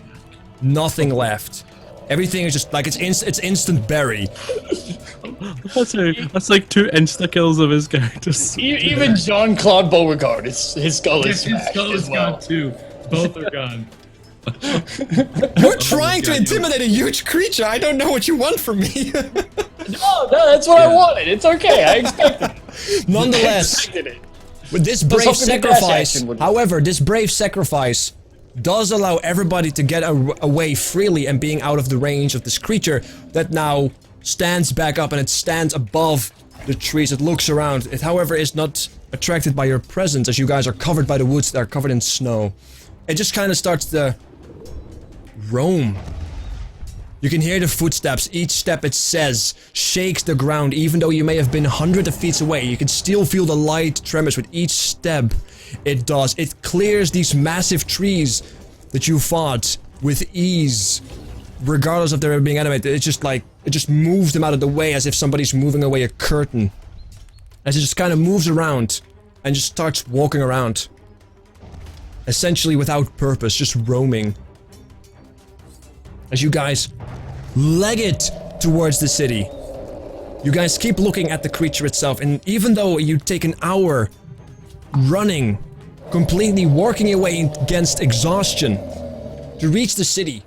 nothing left. Everything is just like it's instant bury. That's like 2 insta kills of his characters. Even Jean-Claude Beauregard, his skull is His smashed skull is as well. gone too. Both are gone. You're trying to intimidate a huge creature. I don't know what you want from me. No, that's what I wanted. It's okay. I expected it. Nonetheless, I expected it. with this was brave hoping the dash sacrifice, action would- however, this brave sacrifice does allow everybody to get away freely and being out of the range of this creature that now stands back up and it stands above the trees. It looks around. It, however, is not attracted by your presence as you guys are covered by the woods that are covered in snow. It just kind of starts to roam. You can hear the footsteps. Each step it says shakes the ground. Even though you may have been hundreds of feet away, you can still feel the light tremors with each step it does. It clears these massive trees that you fought with ease, regardless of their being animated. It's just like, it just moves them out of the way as if somebody's moving away a curtain. As it just kind of moves around and just starts walking around. Essentially without purpose, just roaming. As you guys leg it towards the city. You guys keep looking at the creature itself, and even though you take an hour running, completely working your way against exhaustion to reach the city,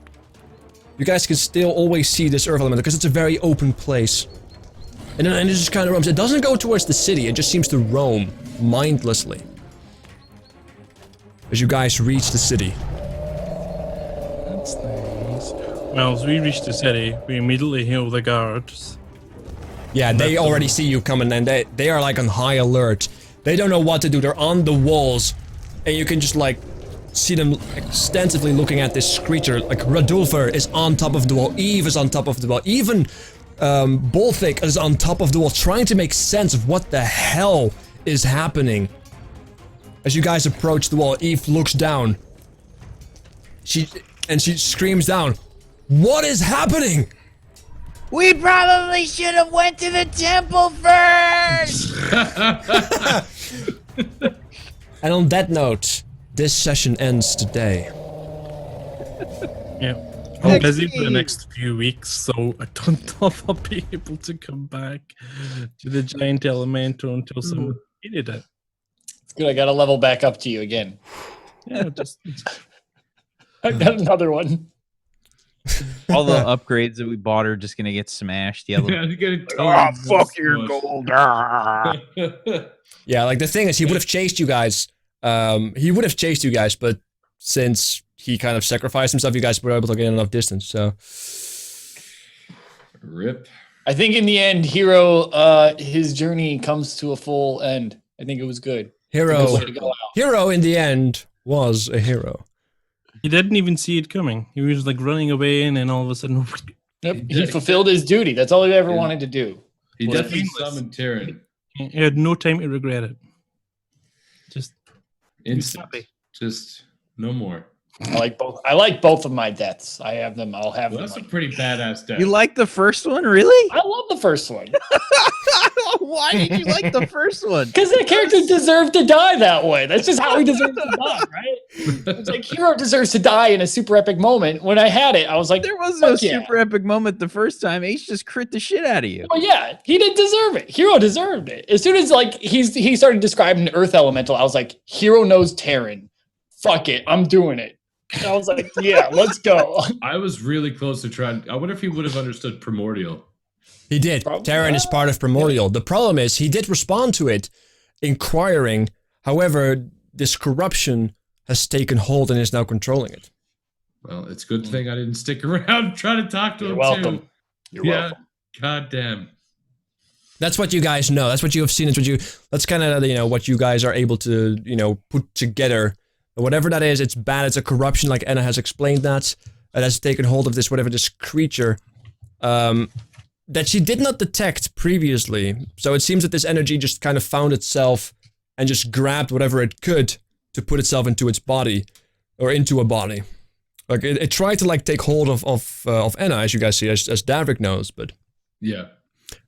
you guys can still always see this earth element because it's a very open place. And it just kind of roams. It doesn't go towards the city, it just seems to roam mindlessly. As you guys reach the city. That's nice. Well, as we reach the city, we immediately hail the guards. Yeah, they already see you coming and they are like on high alert. They don't know what to do. They're on the walls and you can just like see them extensively looking at this creature. Like Radulfer is on top of the wall. Eve is on top of the wall. Even Bolthik is on top of the wall trying to make sense of what the hell is happening. As you guys approach the wall, Eve looks down. She screams down, "What is happening?" We probably should have went to the temple first! And on that note, this session ends today. Yeah. I'm busy for the next few weeks, so I don't know if I'll be able to come back to the giant elemental until someone needed it. It's good. I got to level back up to you again. Yeah, just I got another one. All the upgrades that we bought are just gonna get smashed. Yeah, Yeah, you gotta Fuck your gold. Yeah, like the thing is, he would have chased you guys. But since he kind of sacrificed himself, you guys were able to get enough distance. So, Rip. I think in the end, Hero, his journey comes to a full end. I think it was good. hero, Good way to go out. hero in the end was a hero. he didn't even see it coming. He was like running away, and then all of a sudden, Yep. He fulfilled his duty. That's all he ever Yeah. wanted to do. He Well, definitely painless. summoned Tyrann. he had no time to regret it. Just Instant. happy. Just no more. I like both. I like both of my deaths. I have them. I'll have Well, them. that's a pretty badass death. you like the first one, really? I love the first one Why did you like the first one? because that character deserved to die that way. That's just how he deserves to die, right? It's like Hero deserves to die in a super epic moment. When I had it, I was like, There was no Fuck yeah. super epic moment the first time. Ace just crit the shit out of you. "Oh yeah, he didn't deserve it. Hero deserved it." As soon as like he started describing Earth Elemental, I was like, Hero knows Terran. Fuck it, I'm doing it. And I was like, yeah, let's go. I was really close to trying. I wonder if he would have understood Primordial. He did. Probably. Terran is part of Primordial. The problem is, he did respond to it, inquiring. However, this corruption has taken hold and is now controlling it. Well, it's a good thing I didn't stick around trying to talk to You're him welcome. too. You're Yeah. welcome. God damn. That's what you guys know. That's what you have seen. That's kind of, what you guys are able to, put together. Whatever that is, it's bad. It's a corruption, like Anna has explained that. It has taken hold of this creature, that she did not detect previously. So it seems that this energy just kind of found itself and just grabbed whatever it could to put itself into its body, or into a body. Like it tried to like take hold of Anna, as you guys see, as Davrik knows, but Yeah.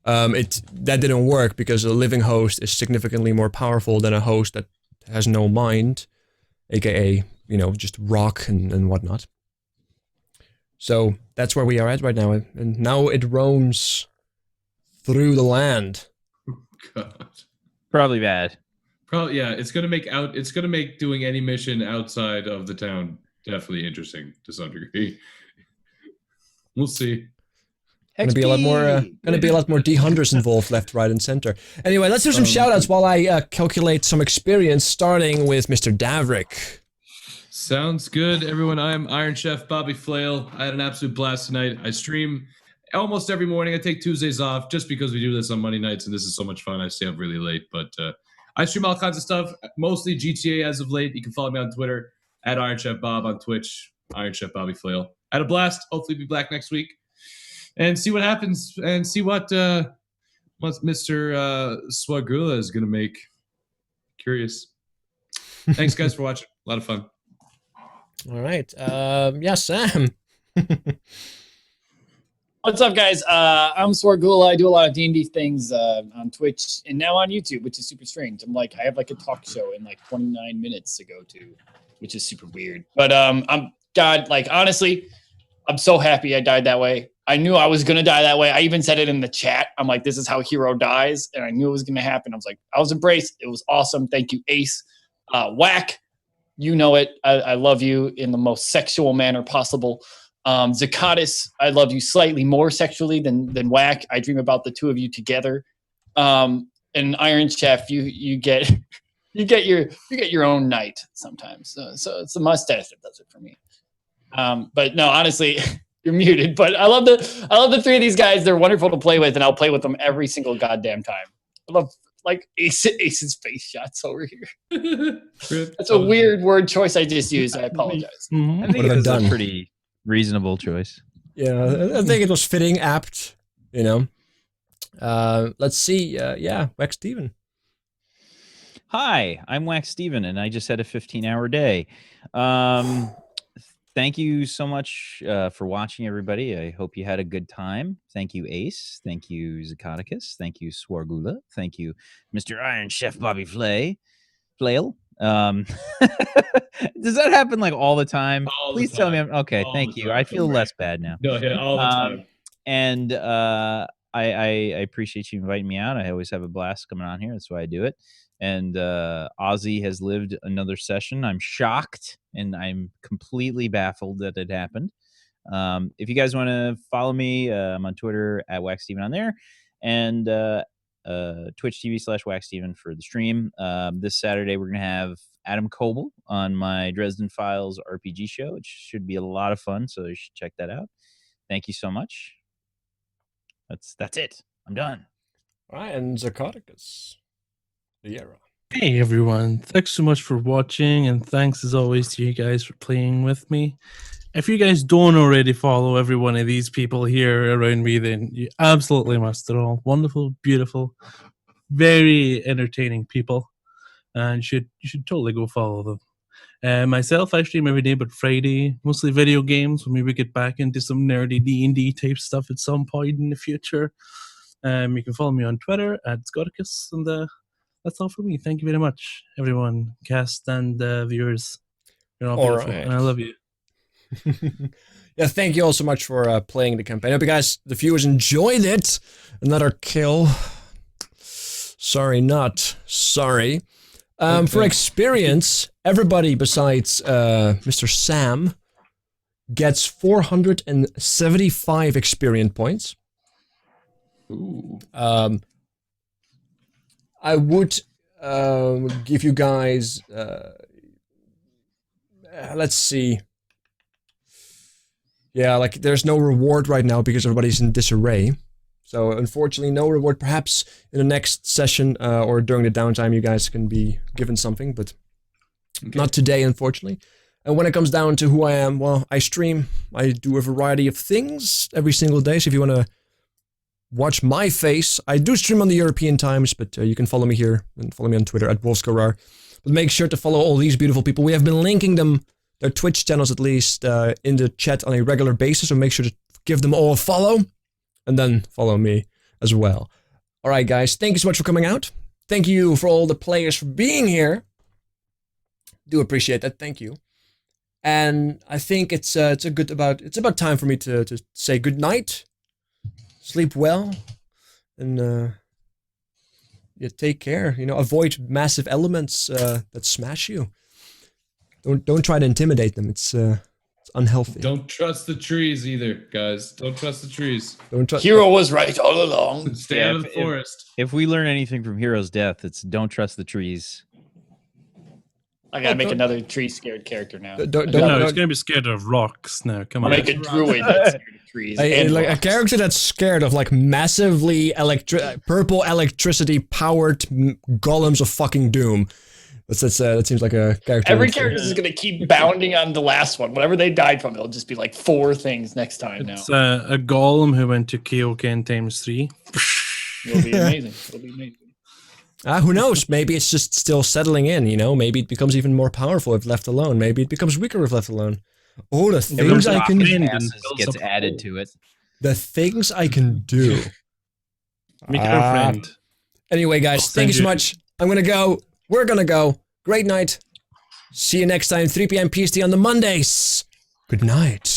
That didn't work because a living host is significantly more powerful than a host that has no mind, aka, you know, just rock and whatnot. So that's where we are at right now, and now it roams through the land. God. Probably bad. Probably, yeah. It's gonna make doing any mission outside of the town definitely interesting to some degree. We'll see. Gonna be a lot more D-hunters involved left, right, and center. Anyway, let's do some shoutouts while I calculate some experience, starting with Mr. Davrik. Sounds good, everyone. I'm IronChefBobbyFlail. I had an absolute blast tonight. I stream almost every morning. I take Tuesdays off just because we do this on Monday nights, and this is so much fun. I stay up really late, but I stream all kinds of stuff, mostly GTA as of late. You can follow me on Twitter at IronChefBob, on Twitch, IronChefBobbyFlail. I had a blast. Hopefully be back next week and see what happens and see what Mr. Swargula is going to make. Curious. Thanks, guys, for watching. A lot of fun. All right. Yeah, Sam. What's up, guys? I'm Swargula. I do a lot of D&D things on Twitch and now on YouTube, which is super strange. I have like a talk show in like 29 minutes to go to, which is super weird. But honestly, I'm so happy I died that way. I knew I was gonna die that way. I even said it in the chat. I'm like, this is how hero dies, and I knew it was gonna happen. I was embraced. It was awesome. Thank you, Ace. Whack, you know it. I love you in the most sexual manner possible. Zcotticus, I love you slightly more sexually than Whack. I dream about the two of you together. And Iron Chef, you get your own night sometimes. So it's the mustache that does it for me. But no, honestly, you're muted. But I love the three of these guys. They're wonderful to play with, and I'll play with them every single goddamn time. I love like Ace's face shots over here. That's a weird word choice I just used. I apologize. I think it's a pretty reasonable choice. Yeah, I think it was fitting, apt, you know. Let's see. Yeah, Wacksteven. Hi, I'm Wacksteven, and I just had a 15-hour day. Thank you so much for watching, everybody. I hope you had a good time. Thank you, Ace. Thank you, Zcotticus. Thank you, Swargula. Thank you, Mr. Iron Chef Bobby Flail. Does that happen like all the time? Please tell me. Okay, thank you. I feel less bad now. No, yeah, all the time. And I appreciate you inviting me out. I always have a blast coming on here. That's why I do it. And Ozzy has lived another session. I'm shocked and I'm completely baffled that it happened. If you guys want to follow me, I'm on Twitter at Wacksteven on there, and Twitch TV/Wacksteven for the stream. This Saturday, we're going to have Adam Coble on my Dresden Files RPG show, which should be a lot of fun, so you should check that out. Thank you so much. That's it. I'm done. All right, and Zcotticus. Hey everyone, thanks so much for watching, and thanks as always to you guys for playing with me. If you guys don't already follow every one of these people here around me, then you absolutely must. They're all wonderful, beautiful, very entertaining people, and you should totally go follow them. Myself, I stream every day but Friday, mostly video games. When we get back into some nerdy D&D type stuff at some point in the future. You can follow me on Twitter at Zcotticus, and that's all for me. Thank you very much, everyone, cast and viewers. You're all beautiful, and I love you. Yeah, thank you all so much for playing the campaign. I hope you guys, the viewers, enjoyed it. Another kill. Sorry, not sorry. For experience, everybody besides Mr. Sam gets 475 experience points. Ooh. I would give you guys, let's see. Yeah, like there's no reward right now because everybody's in disarray. So unfortunately, no reward. Perhaps in the next session or during the downtime, you guys can be given something, but not today, unfortunately. And when it comes down to who I am, well, I stream. I do a variety of things every single day. So if you want to watch my face, I do stream on the European times, but you can follow me here and follow me on Twitter at WolfsGoRawr. But make sure to follow all these beautiful people. We have been linking them, their Twitch channels at least, in the chat on a regular basis, so make sure to give them all a follow, and then follow me as well. Alright guys, thank you so much for coming out. Thank you for all the players for being here. Do appreciate that, thank you. And I think it's about time for me to say good night. Sleep well, and yeah, take care. You know, avoid massive elements that smash you. Don't try to intimidate them. It's unhealthy. Don't trust the trees either, guys. Don't trust the trees. Don't trust. Hero was right all along. Stay Yeah, out of the forest. If we learn anything from Hero's death, it's don't trust the trees. I gotta make another tree scared character now. Don't, No, he's gonna be scared of rocks now. Come I'll on. make a druid that's scared of trees. And like a rocks. character that's scared of like massively purple electricity powered golems of fucking doom. That seems like a character. Every character is gonna keep bounding on the last one. Whatever they died from, it'll just be like 4 things next time now. It's a golem who went to Kaioken times 3. It'll be amazing. It'll be amazing. Who knows? Maybe it's just still settling in, you know? Maybe it becomes even more powerful if left alone. Maybe it becomes weaker if left alone. Oh, the things I can Gets added to it. The things I can do. Make it our friend. Anyway, guys, thank you so much. I'm gonna go. We're gonna go. Great night. See you next time, 3 p.m. PST on the Mondays. Good night.